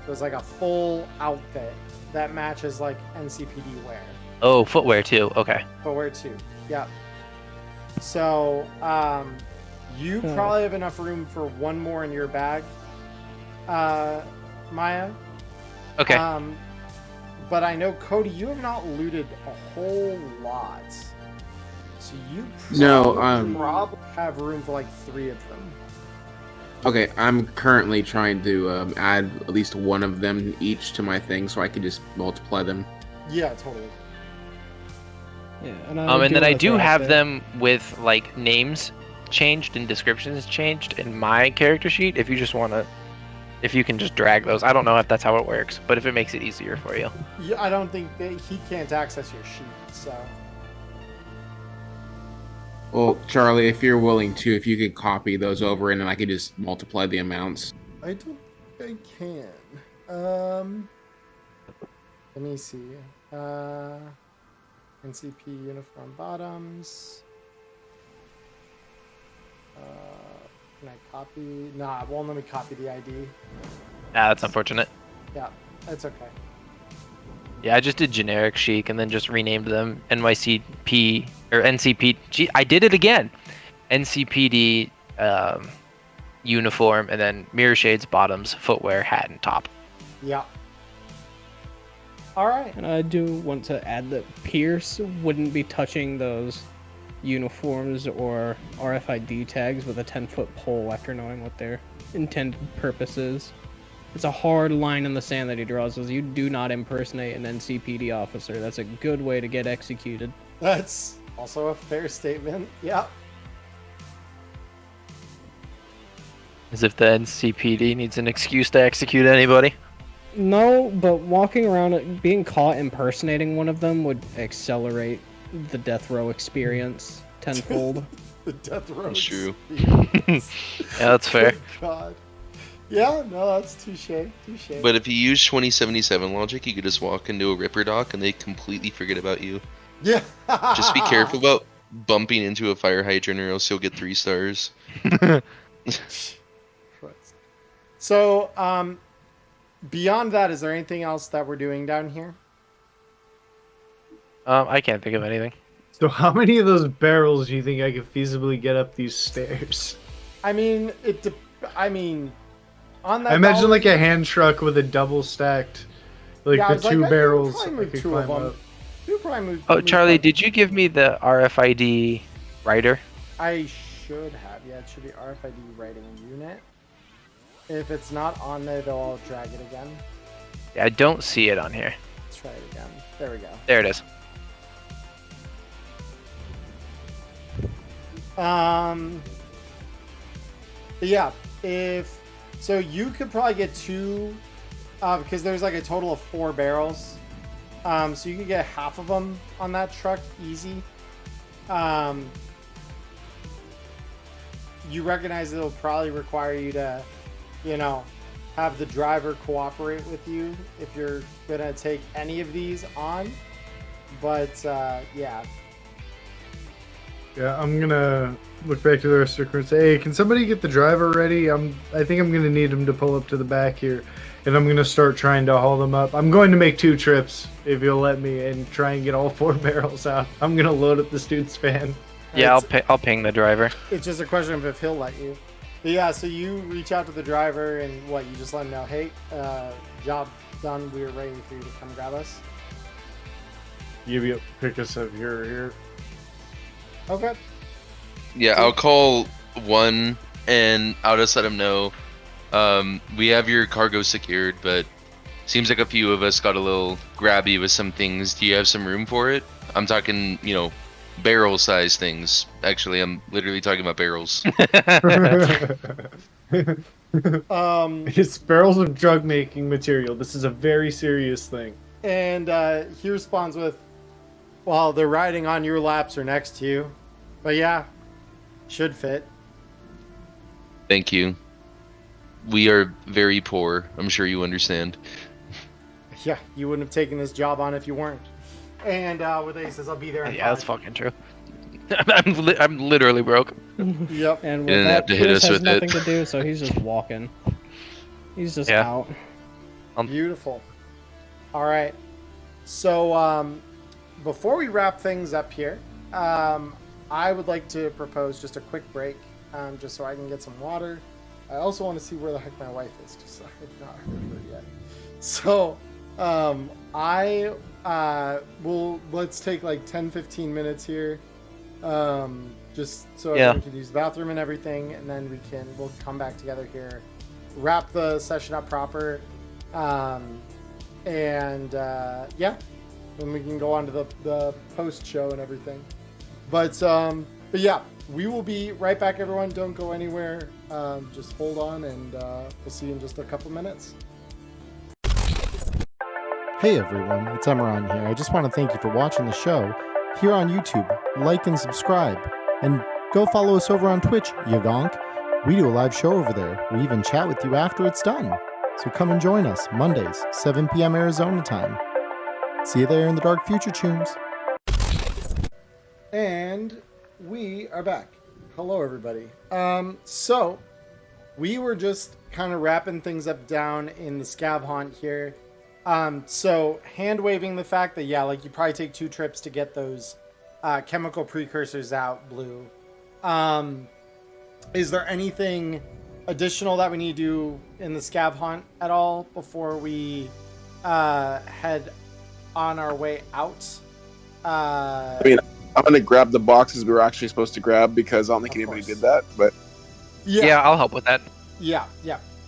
Speaker 3: So it's like a full outfit that matches like NCPD wear.
Speaker 9: Oh, footwear too. Okay.
Speaker 3: Footwear too. Yep. So you probably have enough room for one more in your bag, Maya.
Speaker 9: Okay.
Speaker 3: But I know, Cody, you have not looted a whole lot. So you probably have room for like 3 of them.
Speaker 10: Okay, I'm currently trying to add at least one of them each to my thing so I can just multiply them.
Speaker 3: Yeah, totally.
Speaker 8: Yeah,
Speaker 9: and then I do have them with like names changed and descriptions changed in my character sheet. If you just want to, if you can just drag those. I don't know if that's how it works, but if it makes it easier for you.
Speaker 3: Yeah, I don't think that he can't access your sheet, so.
Speaker 10: Well, Charlie, if you're willing to, if you could copy those over and then I could just multiply the amounts.
Speaker 3: I don't think I can. Let me see. NCP uniform bottoms. Can I copy? Nah, it won't let me copy the ID.
Speaker 9: That's unfortunate.
Speaker 3: Yeah, that's okay.
Speaker 9: Yeah, I just did generic chic and then just renamed them NYCP or NCP. I did it again. NCPD uniform and then mirror shades, bottoms, footwear, hat, and top.
Speaker 3: Yeah. All right.
Speaker 8: And I do want to add that Pierce wouldn't be touching those uniforms or RFID tags with a 10-foot pole after knowing what their intended purpose is. It's a hard line in the sand that he draws, as you do not impersonate an NCPD officer. That's a good way to get executed.
Speaker 3: That's also a fair statement. Yeah.
Speaker 9: As if the NCPD needs an excuse to execute anybody.
Speaker 8: No, but walking around, being caught impersonating one of them would accelerate the death row experience tenfold.
Speaker 3: The death row.
Speaker 7: That's true.
Speaker 9: Yeah, that's fair.
Speaker 3: Good God. Yeah, no, that's touche.
Speaker 7: But if you use 2077 logic, you could just walk into a Ripper Dock and they completely forget about you.
Speaker 3: Yeah.
Speaker 7: Just be careful about bumping into a fire hydrant or else you'll get 3 stars.
Speaker 3: So, beyond that, is there anything else that we're doing down here?
Speaker 9: I can't think of anything.
Speaker 11: So how many of those barrels do you think I could feasibly get up these stairs?
Speaker 3: I mean, on that.
Speaker 11: I imagine like a hand truck with a double stacked, like
Speaker 3: Yeah, I
Speaker 11: the
Speaker 3: was
Speaker 11: 2
Speaker 3: like,
Speaker 11: barrels.
Speaker 3: I could
Speaker 11: I
Speaker 3: probably move
Speaker 11: could
Speaker 3: 2 of
Speaker 11: climb
Speaker 3: them.
Speaker 11: up.
Speaker 3: You probably move.
Speaker 9: Oh,
Speaker 3: move
Speaker 9: Charlie,
Speaker 3: like-
Speaker 9: did you give me the RFID writer?
Speaker 3: I should have. Yeah, it should be RFID writing unit. If it's not on there, though, I'll drag it again.
Speaker 9: Yeah, I don't see it on here.
Speaker 3: Let's try it again. There we go.
Speaker 9: There it is.
Speaker 3: But yeah, if so, you could probably get 2, because there's like a total of 4 barrels. So you could get half of them on that truck easy. You recognize it'll probably require you to, have the driver cooperate with you if you're gonna take any of these on. But yeah.
Speaker 11: Yeah, I'm gonna look back to the rest of the crew and say, hey, can somebody get the driver ready? I think I'm gonna need him to pull up to the back here, and I'm gonna start trying to haul them up. I'm going to make 2 trips, if you'll let me, and try and get all 4 barrels out. I'm gonna load up the student's van.
Speaker 9: Yeah, I'll ping the driver.
Speaker 3: It's just a question of if he'll let you. But yeah, so you reach out to the driver and you just let him know, hey, job done, we're ready for you to come grab us.
Speaker 11: You pick us up here.
Speaker 3: Okay.
Speaker 7: Yeah, I'll call 1 and I'll just let him know. We have your cargo secured, but seems like a few of us got a little grabby with some things. Do you have some room for it? I'm talking, barrel size things. Actually, I'm literally talking about barrels.
Speaker 11: It's barrels of drug making material. This is a very serious thing.
Speaker 3: And he responds with, well, they're riding on your laps or next to you. But yeah, should fit.
Speaker 7: Thank you. We are very poor. I'm sure you understand.
Speaker 3: Yeah, you wouldn't have taken this job on if you weren't. And with Ace says, I'll be there in
Speaker 9: Yeah, that's
Speaker 3: 5.
Speaker 9: fucking true. I'm literally broke.
Speaker 3: Yep.
Speaker 8: And
Speaker 7: You
Speaker 8: with
Speaker 7: didn't have
Speaker 8: that,
Speaker 7: to hit
Speaker 8: Pierce
Speaker 7: us
Speaker 8: has
Speaker 7: with it.
Speaker 8: nothing to do, so he's just walking. He's just
Speaker 9: Yeah.
Speaker 8: out.
Speaker 3: Beautiful. All right. So before we wrap things up here, I would like to propose just a quick break, just so I can get some water. I also want to see where the heck my wife is, because I have not heard her yet. So let's take like 10-15 minutes here, just so everyone can use the bathroom and everything, and then we'll come back together here, wrap the session up proper, and then we can go on to the post show and everything. But yeah, we will be right back, everyone. Don't go anywhere. Just hold on, and we'll see you in just a couple minutes. Hey everyone, it's Emmerron here. I just want to thank you for watching the show here on YouTube. Like and subscribe, and go follow us over on Twitch, you gonk. We do a live show over there. We even chat with you after it's done. So come and join us Mondays, 7 p.m. Arizona time. See you there in the dark future, tunes. And we are back. Hello, everybody. So we were just kind of wrapping things up down in the scab haunt here. So hand waving the fact that, yeah, like you probably take 2 trips to get those chemical precursors out, Blue. Is there anything additional that we need to do in the scab haunt at all before we head on our way out?
Speaker 12: I mean, I'm gonna grab the boxes we were actually supposed to grab because I don't think anybody did that. But
Speaker 9: Yeah, I'll help with that.
Speaker 3: Yeah,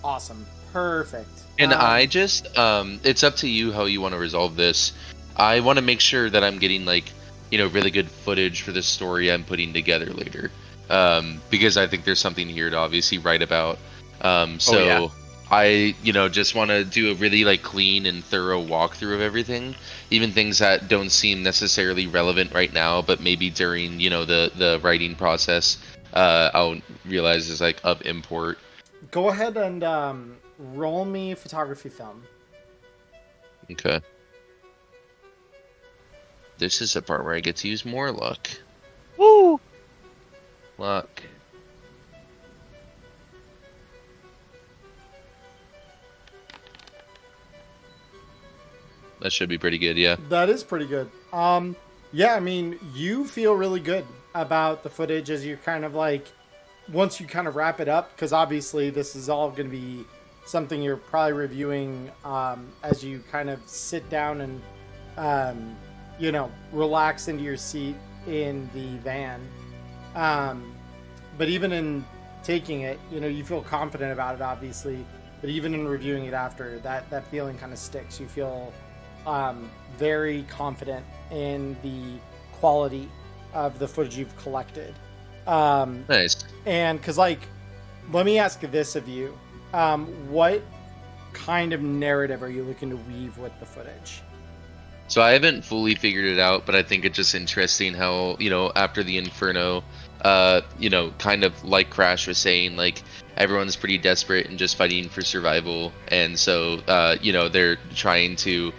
Speaker 3: awesome, perfect.
Speaker 7: And I just, it's up to you how you want to resolve this. I want to make sure that I'm getting really good footage for the story I'm putting together later. Because I think there's something here to obviously write about. I, just want to do a really clean and thorough walkthrough of everything, even things that don't seem necessarily relevant right now, but maybe during, the writing process, I'll realize is of import.
Speaker 3: Go ahead and roll me photography film.
Speaker 7: Okay. This is the part where I get to use more luck.
Speaker 9: Woo!
Speaker 7: Luck. That should be pretty good, yeah.
Speaker 3: That is pretty good. Yeah, I mean, you feel really good about the footage as you're kind of once you kind of wrap it up, because obviously this is all going to be something you're probably reviewing as you kind of sit down and, relax into your seat in the van. But even in taking it, you feel confident about it, obviously. But even in reviewing it after, that feeling kind of sticks. You feel very confident in the quality of the footage you've collected.
Speaker 7: Nice.
Speaker 3: And because, let me ask this of you. What kind of narrative are you looking to weave with the footage?
Speaker 7: So I haven't fully figured it out, but I think it's just interesting how, after the Inferno, kind of like Crash was saying, everyone's pretty desperate and just fighting for survival. And so, they're trying to,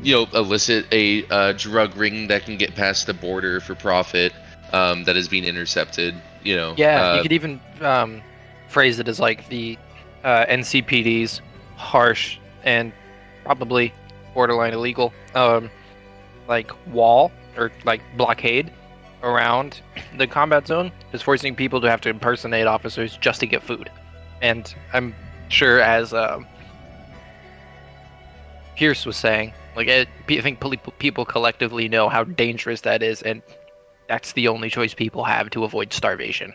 Speaker 7: elicit a drug ring that can get past the border for profit that is being intercepted,
Speaker 9: Yeah, you could even phrase it as the NCPD's harsh and probably borderline illegal wall or blockade around the combat zone is forcing people to have to impersonate officers just to get food. And I'm sure, as Pierce was saying, I think people collectively know how dangerous that is, and that's the only choice people have to avoid starvation.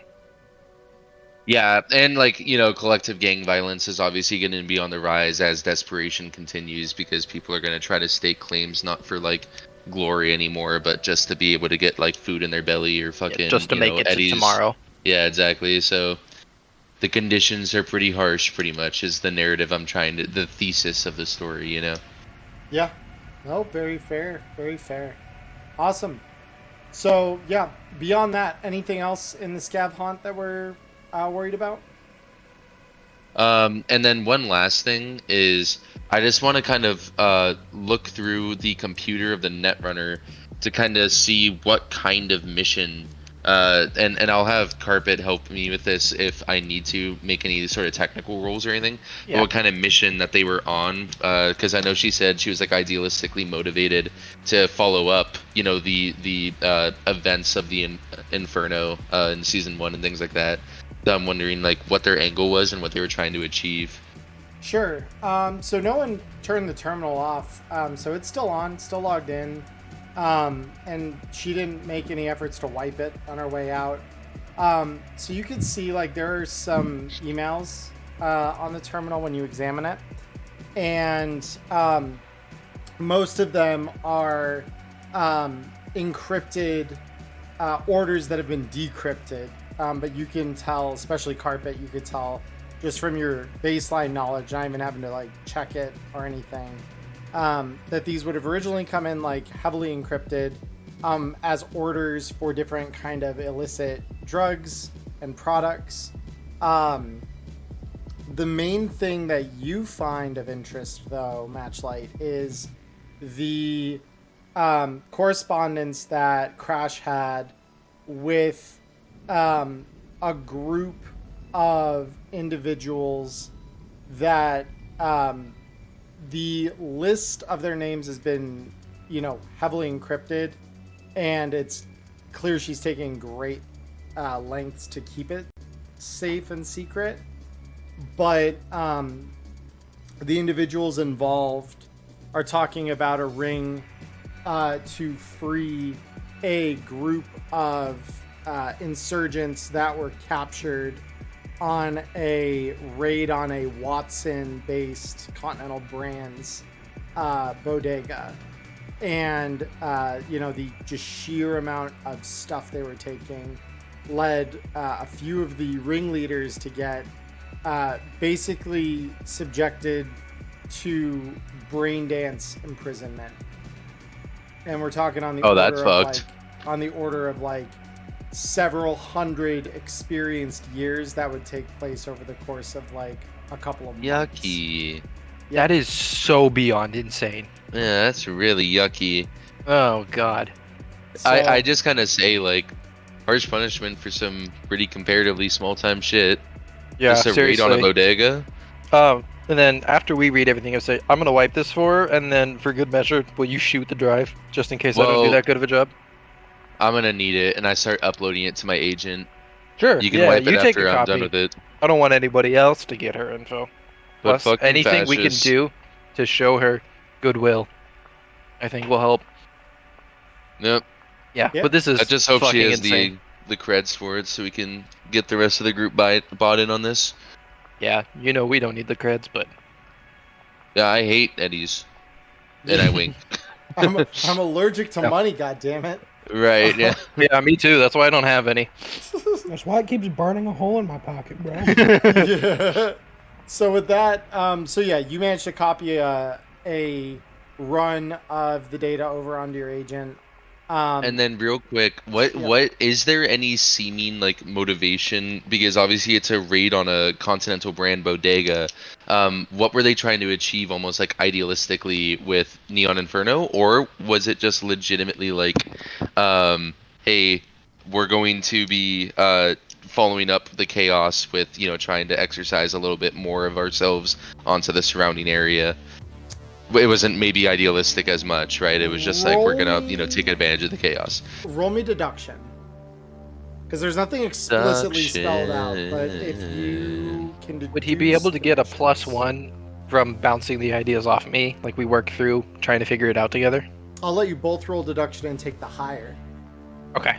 Speaker 7: Yeah, and collective gang violence is obviously going to be on the rise as desperation continues, because people are going to try to stake claims not for glory anymore, but just to be able to get food in their belly or fucking
Speaker 9: just to make it
Speaker 7: Eddie's.
Speaker 9: to tomorrow.
Speaker 7: Yeah, exactly. So the conditions are pretty harsh, pretty much, is the narrative the thesis of the story,
Speaker 3: Yeah. No, very fair. Very fair. Awesome. So, yeah, beyond that, anything else in the scab haunt that we're worried about.
Speaker 7: And then one last thing is I just want to kind of look through the computer of the Netrunner to kind of see what kind of mission, and I'll have Carpet help me with this if I need to make any sort of technical rolls or anything.
Speaker 9: Yeah.
Speaker 7: But what kind of mission that they were on, because I know she said she was like idealistically motivated to follow up, you know, the events of the Inferno in season 1 and things like that. So I'm wondering like what their angle was and what they were trying to achieve.
Speaker 3: Sure. So no one turned the terminal off. So it's still on, still logged in. And she didn't make any efforts to wipe it on her way out. So you can see like there are some emails on the terminal when you examine it. And most of them are encrypted orders that have been decrypted. But you can tell, especially Carpet, you could tell just from your baseline knowledge, not even having to like check it or anything, that these would have originally come in like heavily encrypted as orders for different kind of illicit drugs and products. The main thing that you find of interest, though, Matchlight, is the correspondence that Crash had with a group of individuals that the list of their names has been, you know, heavily encrypted, and it's clear she's taking great lengths to keep it safe and secret. But the individuals involved are talking about a ring to free a group of insurgents that were captured on a raid on a Watson-based Continental Brands bodega. And, you know, the just sheer amount of stuff they were taking led a few of the ringleaders to get basically subjected to brain dance imprisonment. And we're talking on the order
Speaker 7: that's
Speaker 3: of
Speaker 7: fucked.
Speaker 3: like, on the order of like several hundred experienced years that would take place over the course of like a couple of months.
Speaker 7: Yucky.
Speaker 3: Yeah.
Speaker 9: That is so beyond insane.
Speaker 7: Yeah, that's really yucky.
Speaker 9: Oh god.
Speaker 3: So,
Speaker 7: I just kind of say like harsh punishment for some pretty comparatively small time shit.
Speaker 9: Yeah,
Speaker 7: Just a
Speaker 9: seriously.
Speaker 7: raid on a bodega.
Speaker 9: And then after we read everything, I'll say, I'm gonna wipe this for her, and then for good measure, will you shoot the drive just in case I don't do
Speaker 7: Well,
Speaker 9: that good of a job?
Speaker 7: I'm gonna need it, and I start uploading it to my agent.
Speaker 9: Sure.
Speaker 7: You can
Speaker 9: yeah,
Speaker 7: wipe it
Speaker 9: you take
Speaker 7: after
Speaker 9: a
Speaker 7: I'm
Speaker 9: copy.
Speaker 7: done with it.
Speaker 9: I don't want anybody else to get her info.
Speaker 7: But
Speaker 9: Plus,
Speaker 7: fucking
Speaker 9: anything we can
Speaker 7: fascists.
Speaker 9: do to show her goodwill, I think will help.
Speaker 7: Yep.
Speaker 9: Yeah,
Speaker 3: Yeah.
Speaker 9: but this is
Speaker 7: I just hope she
Speaker 9: fucking
Speaker 7: has
Speaker 9: insane.
Speaker 7: the creds for it, so we can get the rest of the group bought in on this.
Speaker 9: Yeah, you know we don't need the creds, but
Speaker 7: Yeah, I hate Eddie's, and I wink.
Speaker 3: I'm allergic to
Speaker 9: Yeah.
Speaker 3: money, goddammit.
Speaker 7: Right? Yeah.
Speaker 9: yeah, me too. That's why I don't have any.
Speaker 8: That's why it keeps burning a hole in my pocket, bro.
Speaker 3: Yeah. So with that, so yeah, you managed to copy a run of the data over onto your agent.
Speaker 7: And then real quick, what is there any seeming like motivation? Because obviously it's a raid on a Continental Brand bodega. What were they trying to achieve almost like idealistically with Neon Inferno? Or was it just legitimately like, hey, we're going to be following up the chaos with, you know, trying to exercise a little bit more of ourselves onto the surrounding area? It wasn't maybe idealistic as much, right? It was just like we're gonna, you know, take advantage of the chaos.
Speaker 3: Roll me deduction, because there's nothing explicitly spelled out. But if you can,
Speaker 9: Would he be able to get a +1 from bouncing the ideas off me, like we worked through trying to figure it out together?
Speaker 3: I'll let you both roll deduction and take the higher.
Speaker 9: Okay.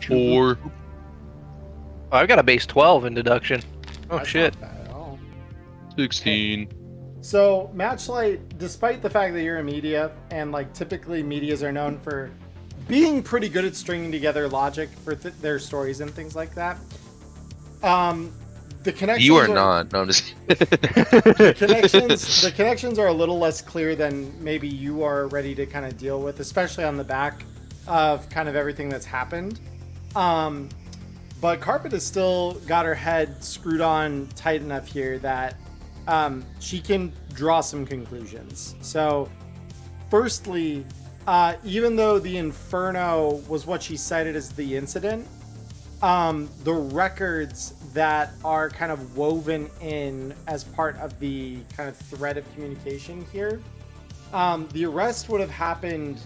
Speaker 7: 4.
Speaker 9: Oh, I've got a base 12 in deduction. Oh
Speaker 3: That's
Speaker 9: shit.
Speaker 3: not bad at all.
Speaker 7: 16.
Speaker 3: So Matchlight, despite the fact that you're in media, and like typically medias are known for being pretty good at stringing together logic for their stories and things like that, the connections
Speaker 7: You are not. No, I'm just.
Speaker 3: the connections are a little less clear than maybe you are ready to kind of deal with, especially on the back of kind of everything that's happened. But Carpet has still got her head screwed on tight enough here that she can draw some conclusions. So, firstly, even though the Inferno was what she cited as the incident, the records that are kind of woven in as part of the kind of thread of communication here, the arrest would have happened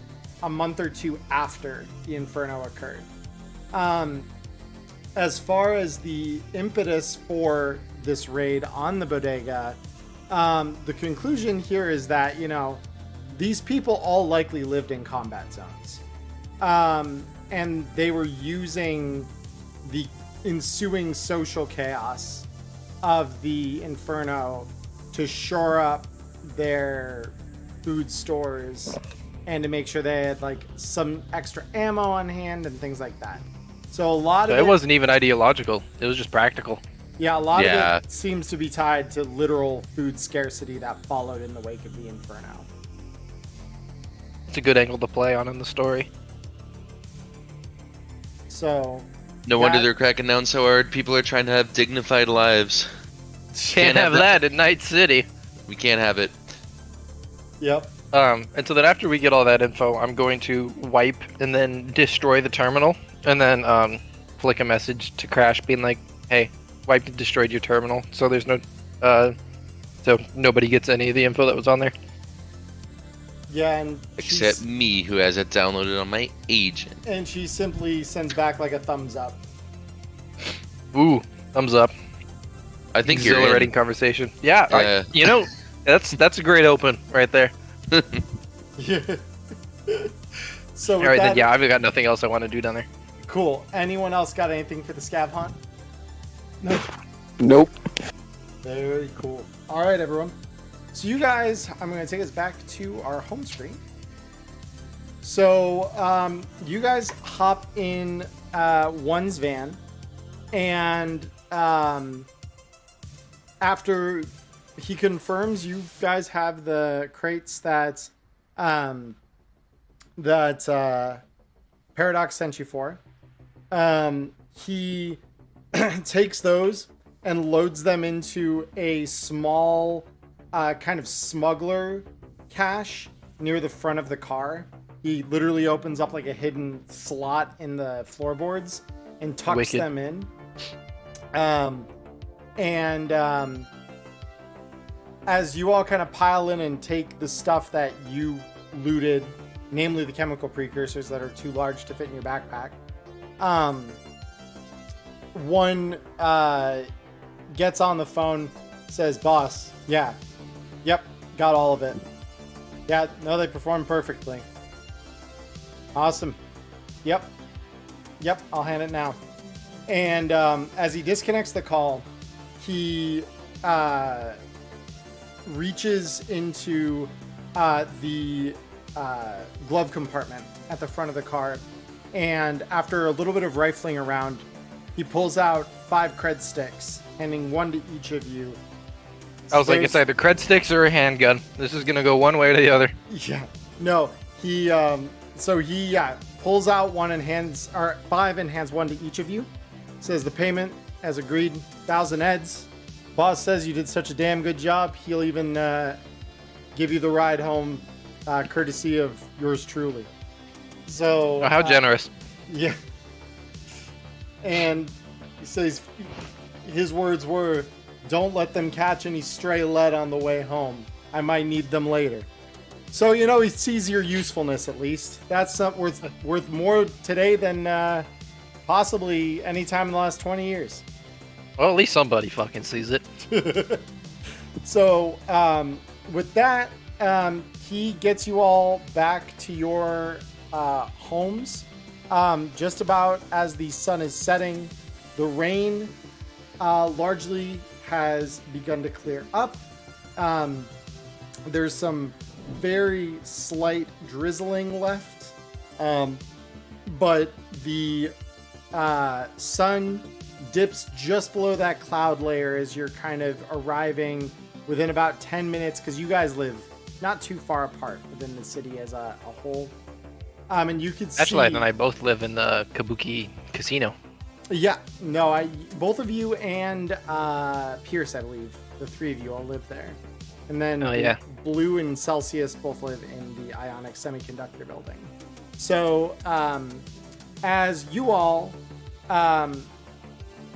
Speaker 3: a month or two after the Inferno occurred. As far as the impetus for this raid on the bodega, the conclusion here is that, these people all likely lived in combat zones. And they were using the ensuing social chaos of the Inferno to shore up their food stores and to make sure they had some extra ammo on hand and things like that. So a lot of
Speaker 9: it wasn't even ideological. It was just practical.
Speaker 3: Yeah, a lot of it seems to be tied to literal food scarcity that followed in the wake of the Inferno.
Speaker 9: It's a good angle to play on in the story.
Speaker 3: So
Speaker 7: no wonder they're cracking down so hard. People are trying to have dignified lives.
Speaker 9: Can't have that in Night City.
Speaker 7: We can't have it.
Speaker 3: Yep.
Speaker 9: And so then after we get all that info, I'm going to wipe and then destroy the terminal, and then flick a message to Crash being like, "Hey, wiped and destroyed your terminal, so there's no, so nobody gets any of the info that was on there."
Speaker 3: Yeah, and
Speaker 7: except me, who has it downloaded on my agent. And
Speaker 3: she simply sends back a thumbs up.
Speaker 9: Ooh, thumbs up.
Speaker 7: I think
Speaker 9: exhilarating conversation. Yeah, that's a great open right there.
Speaker 3: Yeah. So
Speaker 9: all right, then I've got nothing else I want to do down there.
Speaker 3: Cool. Anyone else got anything for the scav hunt?
Speaker 12: Nope.
Speaker 3: Very cool. All right, everyone. So you guys, I'm going to take us back to our home screen. So you guys hop in one's van, and after he confirms you guys have the crates that Paradox sent you for, he takes those and loads them into a small kind of smuggler cache near the front of the car. He literally opens up a hidden slot in the floorboards and tucks them in. As you all kind of pile in and take the stuff that you looted, namely the chemical precursors that are too large to fit in your backpack, one gets on the phone, says, "Boss, yep, got all of it. Yeah, no, they performed perfectly. Awesome. Yep, I'll hand it now." And as he disconnects the call, he reaches into the glove compartment at the front of the car, and after a little bit of rifling around, he pulls out 5 cred sticks, handing one to each of you.
Speaker 9: I was like, it's either cred sticks or a handgun. This is gonna go one way or the other.
Speaker 3: Yeah. No, he pulls out 5 and hands one to each of you. Says the payment, as agreed, 1,000 eds. Boss says you did such a damn good job, he'll even give you the ride home, courtesy of yours truly. So
Speaker 9: how generous.
Speaker 3: Yeah. And he says his words were, "Don't let them catch any stray lead on the way home. I might need them later." So he sees your usefulness at least. That's worth more today than possibly any time in the last 20 years.
Speaker 9: Well, at least somebody fucking sees it.
Speaker 3: So, with that, he gets you all back to your homes. Just about as the sun is setting, the rain largely has begun to clear up. There's some very slight drizzling left, but the sun dips just below that cloud layer as you're kind of arriving within about 10 minutes, because you guys live not too far apart within the city as a whole. And you could see...
Speaker 9: Actually, and I both live in the Kabuki casino.
Speaker 3: Yeah, no, both of you and Pierce, I believe, the three of you all live there, and then Blue and Celsius both live in the Ionic Semiconductor building. So, as you all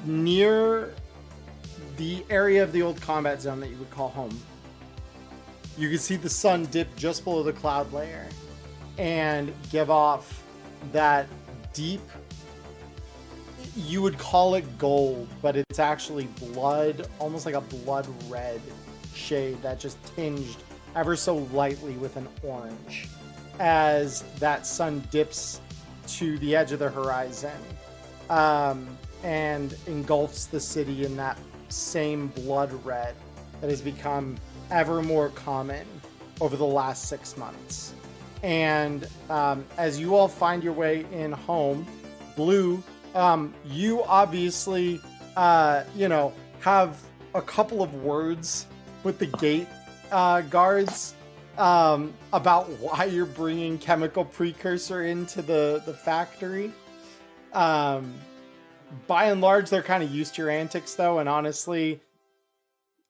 Speaker 3: near the area of the old combat zone that you would call home, you can see the sun dip just below the cloud layer and give off that deep, you would call it gold, but it's actually blood, almost like a blood red shade that just tinged ever so lightly with an orange as that sun dips to the edge of the horizon and engulfs the city in that same blood red that has become ever more common over the last 6 months. And as you all find your way in home, Blue, you obviously, have a couple of words with the gate guards about why you're bringing chemical precursor into the factory. By and large, they're kind of used to your antics, though, and honestly,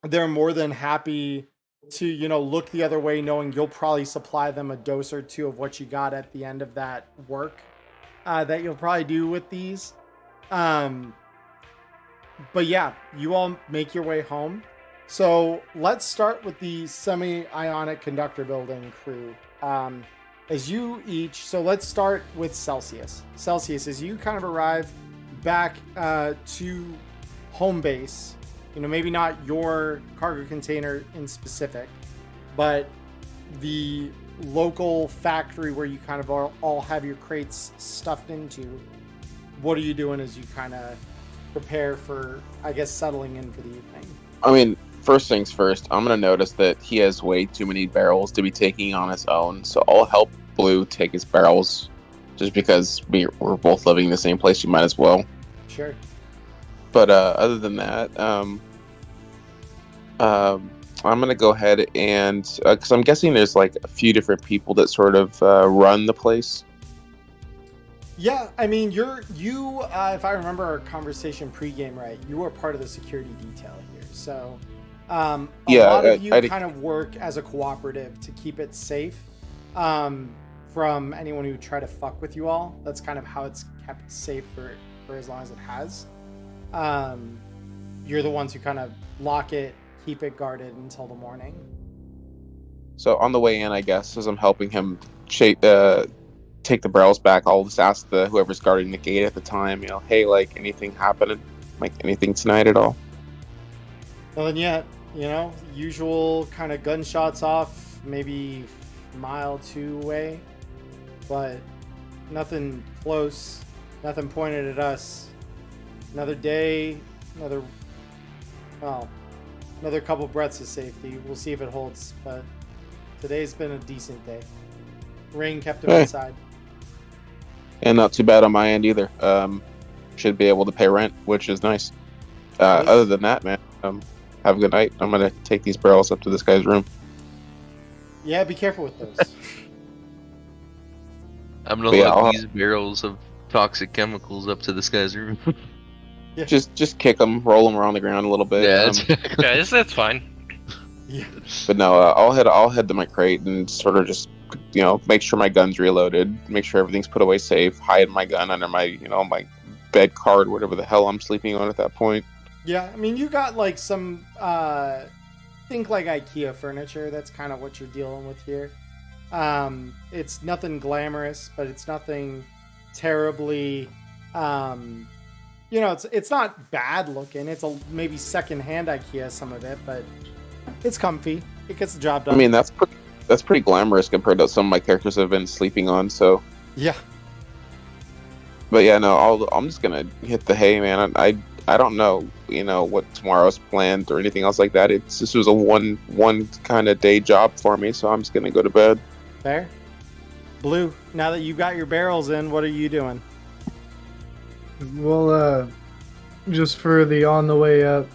Speaker 3: they're more than happy to, look the other way, knowing you'll probably supply them a dose or two of what you got at the end of that work that you'll probably do with these. But yeah, you all make your way home. So let's start with the semi-ionic conductor building crew. So let's start with Celsius. Celsius, as you kind of arrive back to home base, maybe not your cargo container in specific, but the local factory where you kind of all have your crates stuffed into. What are you doing as you kind of prepare for, I guess, settling in for the evening?
Speaker 12: I mean, first things first, I'm going to notice that he has way too many barrels to be taking on his own, so I'll help Blue take his barrels, just because we're both living in the same place, you might as well.
Speaker 3: Sure.
Speaker 12: But other than that, I'm going to go ahead and, because I'm guessing there's like a few different people that sort of run the place.
Speaker 3: Yeah, I mean, you if I remember our conversation pregame right, you are part of the security detail here. So a lot of you kind of work as a cooperative to keep it safe from anyone who try to fuck with you all. That's kind of how it's kept safe for as long as it has. You're the ones who kind of lock it, keep it guarded until the morning.
Speaker 12: So on the way in, I guess, as I'm helping him take the barrels back, I'll just ask whoever's guarding the gate at the time, hey, like, anything happening? Like, anything tonight at all?
Speaker 3: Nothing yet, usual kind of gunshots off, maybe a mile, 2 away, but nothing close, nothing pointed at us. Another day, another couple breaths of safety. We'll see if it holds, but today's been a decent day. Rain kept him inside.
Speaker 12: And not too bad on my end either. Should be able to pay rent, which is nice. Other than that, man, have a good night. I'm going to take these barrels up to this guy's room.
Speaker 3: Yeah, be careful with those.
Speaker 7: I'm going to lug these barrels of toxic chemicals up to this guy's room.
Speaker 12: Yeah. Just kick them, roll them around the ground a little bit.
Speaker 9: Yeah, that's fine.
Speaker 3: Yeah.
Speaker 12: But no, I'll head to my crate and sort of just, make sure my gun's reloaded, make sure everything's put away safe, hide my gun under my, my bed card, whatever the hell I'm sleeping on at that point.
Speaker 3: Yeah, I mean, you got like some, think like IKEA furniture. That's kind of what you're dealing with here. It's nothing glamorous, but it's nothing terribly, it's not bad looking. It's maybe secondhand IKEA, some of it, but it's comfy. It gets the job done.
Speaker 12: I mean, that's pretty glamorous compared to some of my characters have been sleeping on. So
Speaker 3: yeah.
Speaker 12: But yeah, no, I'm just gonna hit the hay, man. I don't know, what tomorrow's planned or anything else like that. This was a one kind of day job for me, so I'm just gonna go to bed.
Speaker 3: Fair. Blue, now that you've got your barrels in, what are you doing?
Speaker 11: Well, just for the on the way up,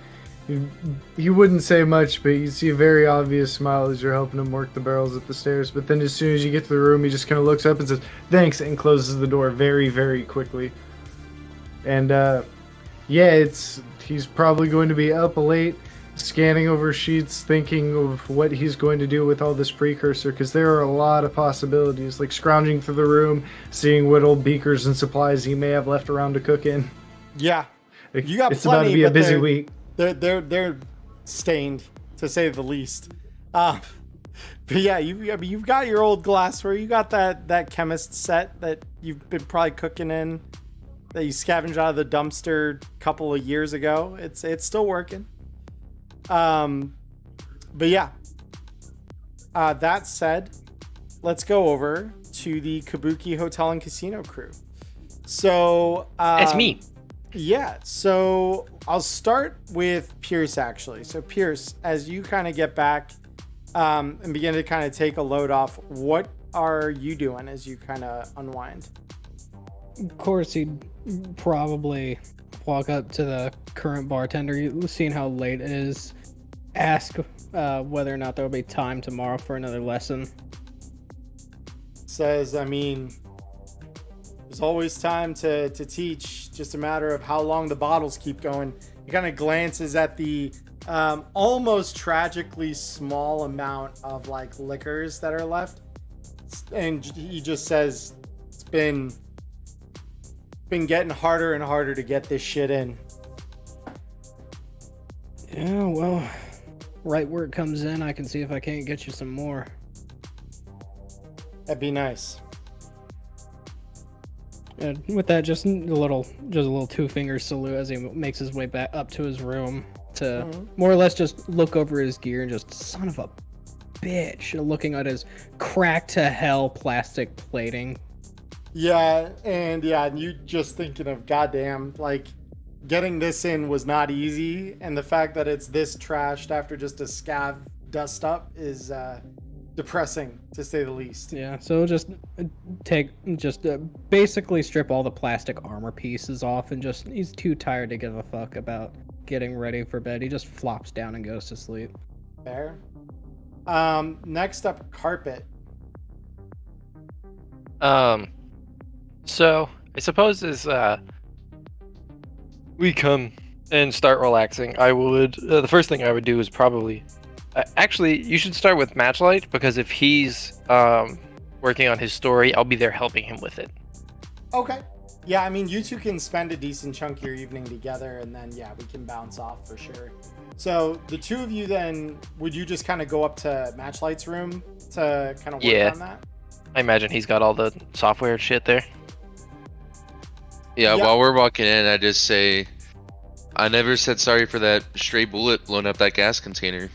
Speaker 11: he wouldn't say much, but you see a very obvious smile as you're helping him work the barrels up the stairs. But then as soon as you get to the room, he just kind of looks up and says, "Thanks," and closes the door very, very quickly. And yeah, he's probably going to be up late, scanning over sheets, thinking of what he's going to do with all this precursor, because there are a lot of possibilities, like scrounging through the room, seeing what old beakers and supplies he may have left around to cook in.
Speaker 3: Yeah, you got
Speaker 11: it's
Speaker 3: plenty,
Speaker 11: about to be a
Speaker 3: but
Speaker 11: busy week.
Speaker 3: They're stained, to say the least. But yeah, you've got your old glassware. You got that chemist set that you've been probably cooking in, that you scavenged out of the dumpster a couple of years ago. It's still working. But yeah. That said, let's go over to the Kabuki Hotel and Casino crew. So
Speaker 9: It's me.
Speaker 3: Yeah, so I'll start with Pierce, actually. So Pierce, as you kind of get back and begin to kind of take a load off, what are you doing as you kind of unwind?
Speaker 8: Of course, he'd probably walk up to the current bartender, seeing how late it is, ask whether or not there'll be time tomorrow for another lesson.
Speaker 3: Says, I mean, there's always time to teach, just a matter of how long the bottles keep going. He kind of glances at the almost tragically small amount of like liquors that are left, and he just says, it's been getting harder and harder to get this shit in.
Speaker 8: Yeah, well, right where it comes in, I can see if I can't get you some more.
Speaker 3: That'd be nice.
Speaker 8: And with that, just a little 2-finger salute as he makes his way back up to his room to more or less just look over his gear and just, son of a bitch, looking at his cracked to hell plastic plating.
Speaker 3: Yeah, and you just thinking of, goddamn, like, getting this in was not easy, and the fact that it's this trashed after just a scav dust up is depressing, to say the least.
Speaker 8: Yeah, so just basically strip all the plastic armor pieces off, and he's too tired to give a fuck about getting ready for bed. He just flops down and goes to sleep.
Speaker 3: Fair. Next up, Carpet.
Speaker 9: So I suppose as we come and start relaxing, I would the first thing I would do is probably actually you should start with Matchlight, because if he's working on his story, I'll be there helping him with it.
Speaker 3: Okay. Yeah, I mean, you two can spend a decent chunk of your evening together, and then we can bounce off for sure. So the two of you then, would you just kind of go up to Matchlight's room to kind of work on that?
Speaker 9: I imagine he's got all the software and shit there.
Speaker 7: Yeah, while we're walking in, I just say, I never said sorry for that stray bullet blowing up that gas container.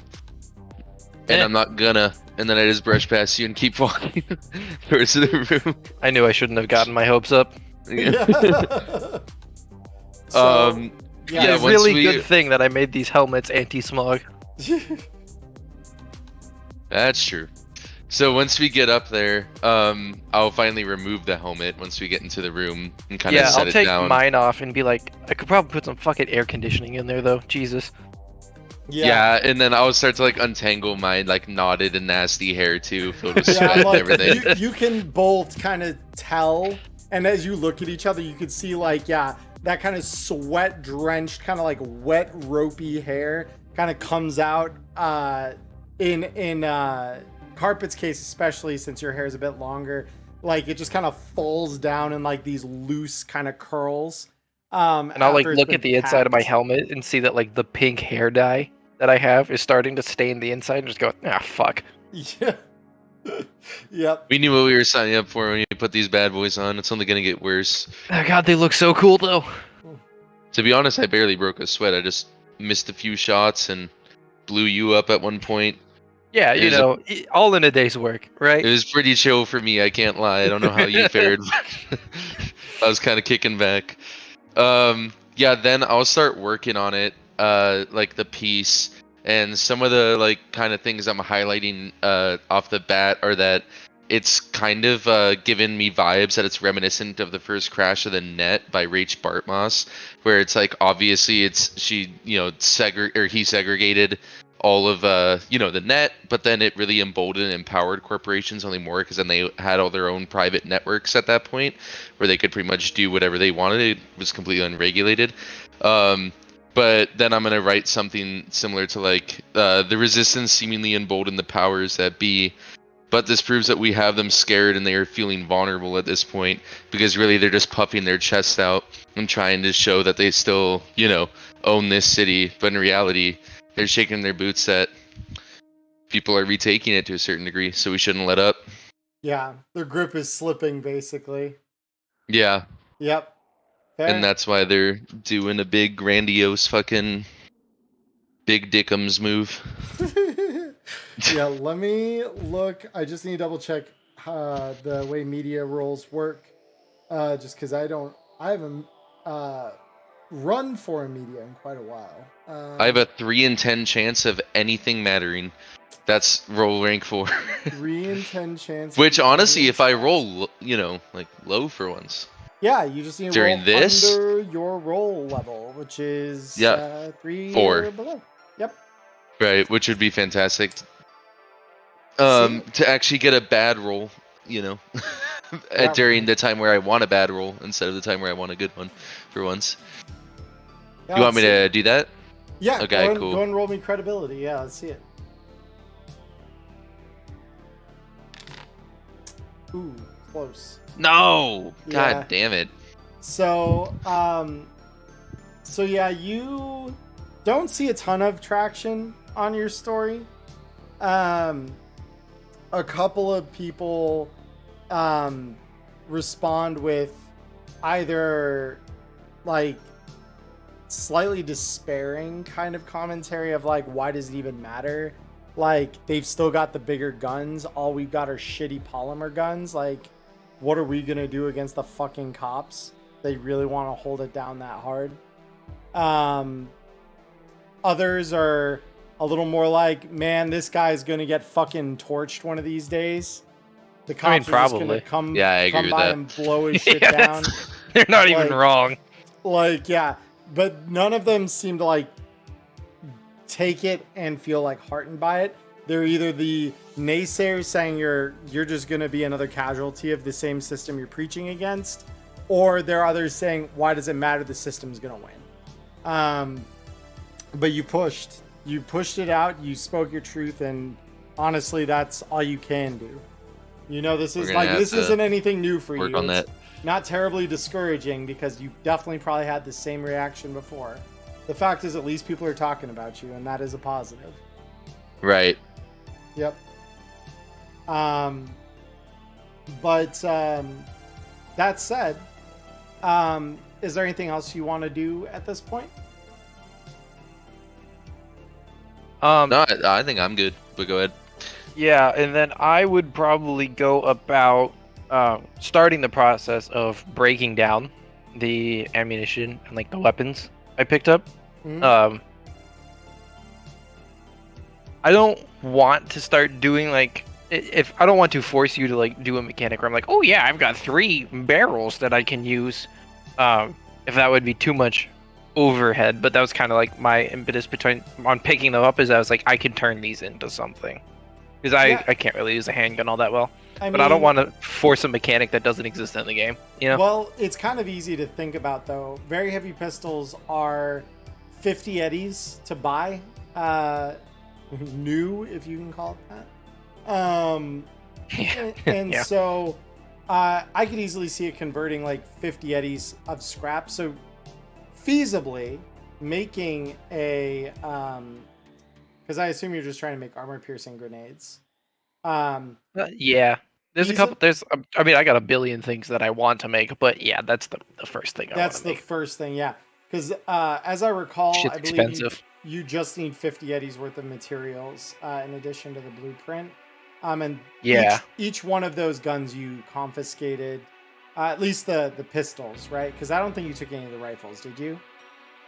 Speaker 7: And I'm not gonna. And then I just brush past you and keep walking towards the room.
Speaker 9: I knew I shouldn't have gotten my hopes up.
Speaker 3: So,
Speaker 9: it's a really good thing that I made these helmets anti-smog.
Speaker 7: That's true. So once we get up there, I'll finally remove the helmet once we get into the room and kind of set it down.
Speaker 9: Yeah, I'll take mine off and be like, I could probably put some fucking air conditioning in there though. Jesus.
Speaker 7: Yeah, and then I'll start to like untangle my like knotted and nasty hair too, filled with sweat and everything.
Speaker 3: You can both kind of tell, and as you look at each other, you can see like that kind of sweat drenched, kind of like wet ropey hair kind of comes out in Carpet's case, especially since your hair is a bit longer, like it just kind of falls down in like these loose kind of curls.
Speaker 9: And I'll like look at the inside of my helmet and see that like the pink hair dye that I have is starting to stain the inside and just go, fuck.
Speaker 3: Yeah. Yep.
Speaker 7: We knew what we were signing up for when you put these bad boys on. It's only gonna get worse.
Speaker 9: Oh god, they look so cool though.
Speaker 7: To be honest, I barely broke a sweat. I just missed a few shots and blew you up at one point.
Speaker 9: Yeah, all in a day's work, right?
Speaker 7: It was pretty chill for me, I can't lie. I don't know how you fared. I was kind of kicking back. Then I'll start working on it, like the piece, and some of the like kind of things I'm highlighting off the bat are that it's kind of given me vibes that it's reminiscent of the first Crash of the Net by Rach Bartmoss, where it's like obviously he segregated all of the net, but then it really emboldened and empowered corporations only more because then they had all their own private networks at that point where they could pretty much do whatever they wanted. It was completely unregulated. But then I'm gonna write something similar to like the resistance seemingly emboldened the powers that be, but this proves that we have them scared and they are feeling vulnerable at this point because really they're just puffing their chests out and trying to show that they still, own this city. But in reality, they're shaking their boots that people are retaking it to a certain degree, so we shouldn't let up.
Speaker 3: Yeah, their grip is slipping, basically.
Speaker 7: Yeah.
Speaker 3: Yep. Fair.
Speaker 7: And that's why they're doing a big, grandiose fucking big dickums move.
Speaker 3: Yeah, let me look. I just need to double check the way media roles work. Just because I haven't run for a media in quite a while.
Speaker 7: I have a 3 in 10 chance of anything mattering. That's roll rank 4.
Speaker 3: 3 in 10 chance.
Speaker 7: Which honestly, if I roll, like low for once.
Speaker 3: Yeah, you just need to
Speaker 7: during
Speaker 3: roll
Speaker 7: this
Speaker 3: under your roll level, which is 3
Speaker 7: 4
Speaker 3: or below. Yep.
Speaker 7: Right, which would be fantastic.
Speaker 3: See?
Speaker 7: To actually get a bad roll, during the time where I want a bad roll instead of the time where I want a good one, for once.
Speaker 3: Yeah,
Speaker 7: You want me to do that?
Speaker 3: Yeah.
Speaker 7: Okay, cool.
Speaker 3: Go and roll me credibility. Yeah, let's see it. Ooh, close.
Speaker 7: No! God
Speaker 3: Yeah.
Speaker 7: damn it.
Speaker 3: So, yeah, you don't see a ton of traction on your story. A couple of people respond with either like slightly despairing kind of commentary of like, why does it even matter? Like, they've still got the bigger guns. All we've got are shitty polymer guns. Like, what are we gonna do against the fucking cops? They really want to hold it down that hard. Others are a little more like, man, this guy's gonna get fucking torched one of these days. The cops are just gonna come by and blow his shit down.
Speaker 9: They're not even wrong.
Speaker 3: Like, yeah, but none of them seem to like take it and feel like heartened by it. They're either the naysayers saying you're just gonna be another casualty of the same system you're preaching against, or there are others saying, why does it matter? The system's gonna win. But you pushed it out. You spoke your truth, and honestly, that's all you can do. This isn't anything new for you.
Speaker 7: Work on that.
Speaker 3: Not terribly discouraging because you definitely probably had the same reaction before. The fact is, at least people are talking about you, and that is a positive.
Speaker 7: Right.
Speaker 3: Yep. But that said, is there anything else you want to do at this point?
Speaker 7: No, I think I'm good, but go ahead.
Speaker 9: Yeah, and then I would probably go about starting the process of breaking down the ammunition and like the weapons I picked up.
Speaker 3: Mm-hmm.
Speaker 9: I don't want to start doing like, if I don't want to force you to like do a mechanic where I'm like, oh yeah, I've got 3 barrels that I can use. If that would be too much overhead, but that was kind of like my impetus on picking them up, is I was like, I can turn these into something, because I can't really use a handgun all that well. I don't want to force a mechanic that doesn't exist in the game.
Speaker 3: Well, it's kind of easy to think about though. Very heavy pistols are 50 eddies to buy, new, if you can call it that. So I could easily see it converting like 50 eddies of scrap. So feasibly making a because I assume you're just trying to make armor piercing grenades.
Speaker 9: Yeah, there's a couple. I got a billion things that I want to make, but yeah, that's the first thing.
Speaker 3: That's the first thing, yeah. Because as I recall,
Speaker 9: Shit's
Speaker 3: I believe
Speaker 9: expensive.
Speaker 3: You just need 50 eddies worth of materials in addition to the blueprint. And
Speaker 9: yeah,
Speaker 3: each one of those guns you confiscated, at least the pistols, right? Because I don't think you took any of the rifles, did you?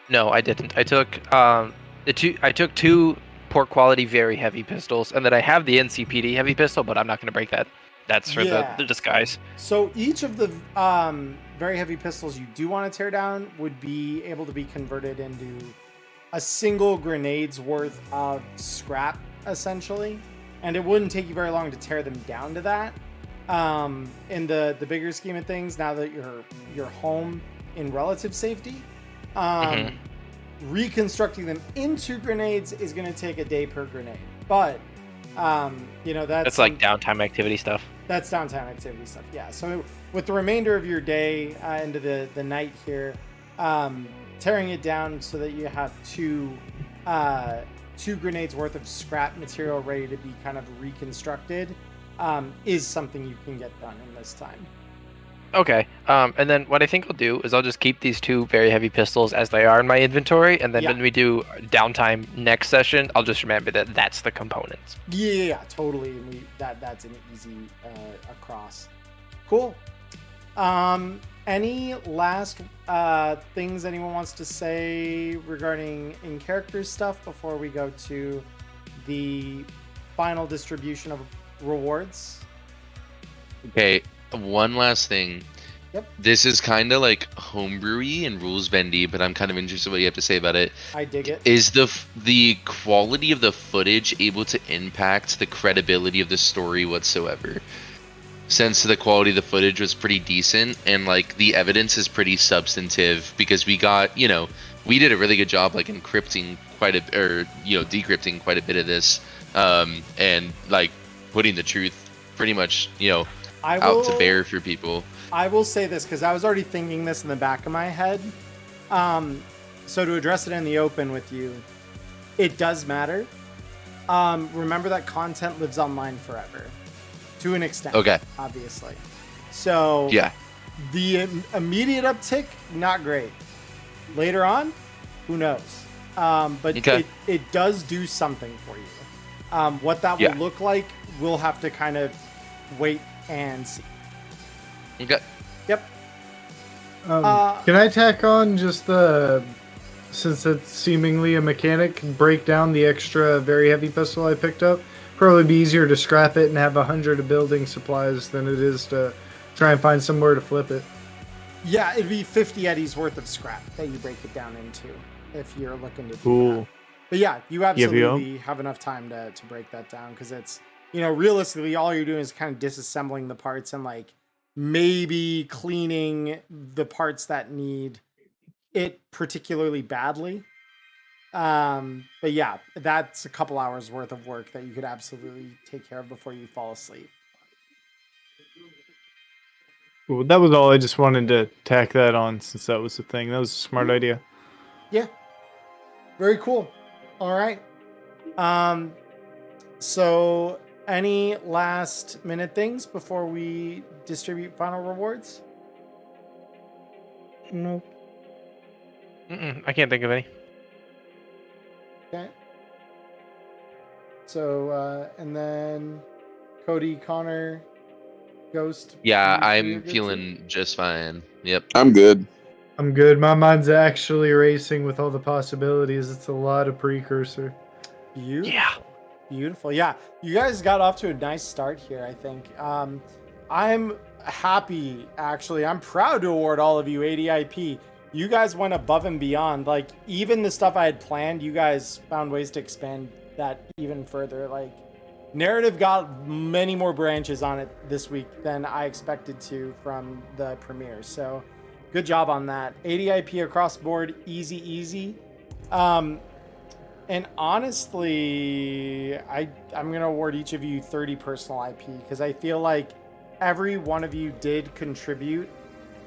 Speaker 9: No, I didn't. I took I took 2 poor quality, very heavy pistols, and then I have the NCPD heavy pistol, but I'm not going to break that. That's for the disguise.
Speaker 3: So each of the very heavy pistols you do want to tear down would be able to be converted into a single grenade's worth of scrap, essentially. And it wouldn't take you very long to tear them down to that. In the bigger scheme of things, now that you're home in relative safety, reconstructing them into grenades is going to take a day per grenade. But that's
Speaker 9: like downtime activity stuff.
Speaker 3: That's downtime activity stuff. Yeah. So with the remainder of your day into the night here, tearing it down so that you have two grenades worth of scrap material ready to be kind of reconstructed is something you can get done in this time.
Speaker 9: Okay. And then what I think I'll do is I'll just keep these 2 very heavy pistols as they are in my inventory, and then when we do downtime next session, I'll just remember that that's the components.
Speaker 3: Yeah, totally. And that's an easy across. Cool. Any last things anyone wants to say regarding in-character stuff before we go to the final distribution of rewards?
Speaker 7: Okay, one last thing.
Speaker 3: Yep.
Speaker 7: This is kind of like homebrewy and rules bendy, but I'm kind of interested what you have to say about it.
Speaker 3: I dig it.
Speaker 7: Is the quality of the footage able to impact the credibility of the story whatsoever? Since the quality of the footage was pretty decent and like the evidence is pretty substantive, because we got, we did a really good job like encrypting decrypting quite a bit of this, and like putting the truth pretty much, out to bear for people.
Speaker 3: I will say this because I was already thinking this in the back of my head. So to address it in the open with you, it does matter. Remember that content lives online forever. To an extent.
Speaker 7: Okay.
Speaker 3: Obviously. So
Speaker 7: yeah.
Speaker 3: The immediate uptick, not great. Later on, who knows? But
Speaker 7: okay.
Speaker 3: it does do something for you. What that will look like, we'll have to kind of wait and see.
Speaker 7: Okay.
Speaker 3: Yep.
Speaker 11: Can I tack on just since it's seemingly a mechanic, break down the extra very heavy pistol I picked up? Probably be easier to scrap it and have 100 of building supplies than it is to try and find somewhere to flip it.
Speaker 3: Yeah, it'd be 50 eddies worth of scrap that you break it down into if you're looking to do that. But yeah, you absolutely have enough time to break that down, because it's, realistically, all you're doing is kind of disassembling the parts and like maybe cleaning the parts that need it particularly badly. But yeah, that's a couple hours worth of work that you could absolutely take care of before you fall asleep.
Speaker 11: Well, that was all. I just wanted to tack that on since that was the thing. That was a smart idea.
Speaker 3: Yeah. Very cool. All right. So any last minute things before we distribute final rewards?
Speaker 11: No.
Speaker 9: I can't think of any.
Speaker 3: Okay. So, and then Cody, Connor, Ghost.
Speaker 7: Yeah, I'm feeling just fine. Yep.
Speaker 12: I'm good.
Speaker 11: I'm good. My mind's actually racing with all the possibilities. It's a lot of precursor.
Speaker 3: Beautiful.
Speaker 9: Yeah.
Speaker 3: Beautiful. Yeah. You guys got off to a nice start here, I think. I'm happy, actually. I'm proud to award all of you ADIP. You guys went above and beyond. Like, even the stuff I had planned, you guys found ways to expand that even further. Like, narrative got many more branches on it this week than I expected to from the premiere. So, good job on that. ADIP across the board, easy. And honestly, I'm going to award each of you 30 personal IP, because I feel like every one of you did contribute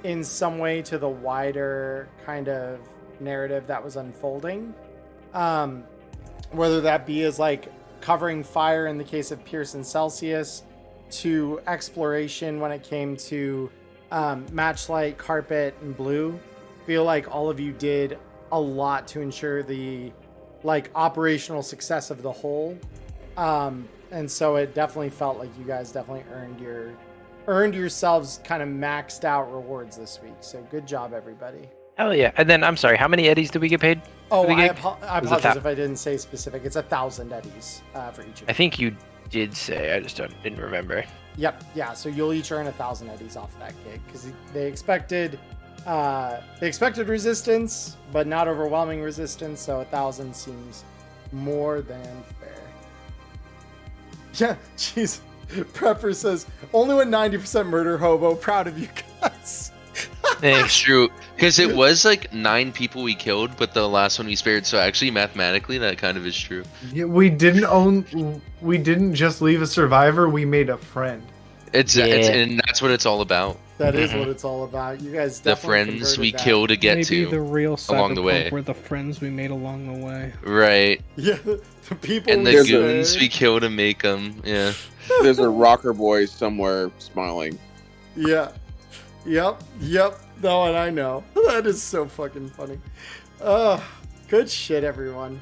Speaker 3: in some way to the wider kind of narrative that was unfolding. Whether that be as like covering fire in the case of Pierce and Celsius, to exploration when it came to Matchlight, Carpet, and Blue. Feel like all of you did a lot to ensure the like operational success of the whole. And so it definitely felt like you guys definitely earned yourselves kind of maxed out rewards this week. So good job, everybody.
Speaker 9: Hell yeah. And then, I'm sorry, how many eddies did we get paid?
Speaker 3: Oh, I apologize if I didn't say specific. It's 1,000 eddies for each of you.
Speaker 9: I think you did say, I just didn't remember.
Speaker 3: Yep. Yeah. So you'll each earn 1,000 eddies off that gig, because they expected the expected resistance, but not overwhelming resistance, so 1,000 seems more than fair. Yeah, jeez. Prepper says, only when 90% murder hobo, proud of you guys.
Speaker 7: It's true, because it was like 9 people we killed, but the last one we spared, so actually mathematically that kind of is true.
Speaker 11: Yeah, we didn't just leave a survivor, we made a friend.
Speaker 7: It's and that's what it's all about.
Speaker 3: That is what it's all about. You guys
Speaker 7: The
Speaker 3: definitely
Speaker 7: friends we
Speaker 3: converted that.
Speaker 7: kill to get
Speaker 8: Maybe
Speaker 7: to
Speaker 8: the real
Speaker 7: along the way.
Speaker 8: cyberpunk were the friends we made along the way.
Speaker 7: Right.
Speaker 3: Yeah, the people
Speaker 7: And
Speaker 3: we
Speaker 7: the
Speaker 3: spared.
Speaker 7: goons we kill to make them. Yeah.
Speaker 12: There's a rocker boy somewhere smiling.
Speaker 3: Yeah. Yep. No, and I know. That is so fucking funny. Good shit, everyone.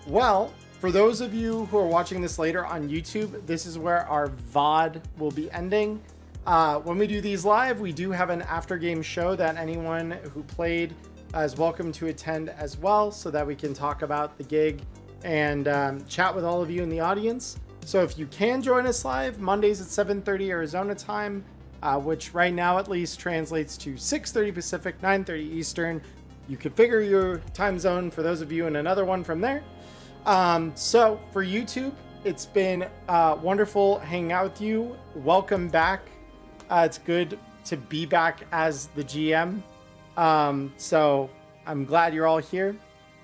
Speaker 3: Well, for those of you who are watching this later on YouTube, this is where our VOD will be ending. When we do these live, we do have an after game show that anyone who played is welcome to attend as well, so that we can talk about the gig and chat with all of you in the audience. So if you can join us live, Mondays at 7:30 Arizona time, which right now at least translates to 6:30 Pacific, 9:30 Eastern. You could figure your time zone for those of you in another one from there. So for YouTube, it's been wonderful hanging out with you. Welcome back. It's good to be back as the GM. So I'm glad you're all here.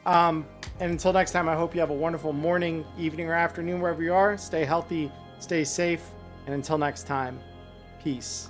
Speaker 3: And until next time, I hope you have a wonderful morning, evening, or afternoon, wherever you are. Stay healthy, stay safe, and until next time, peace.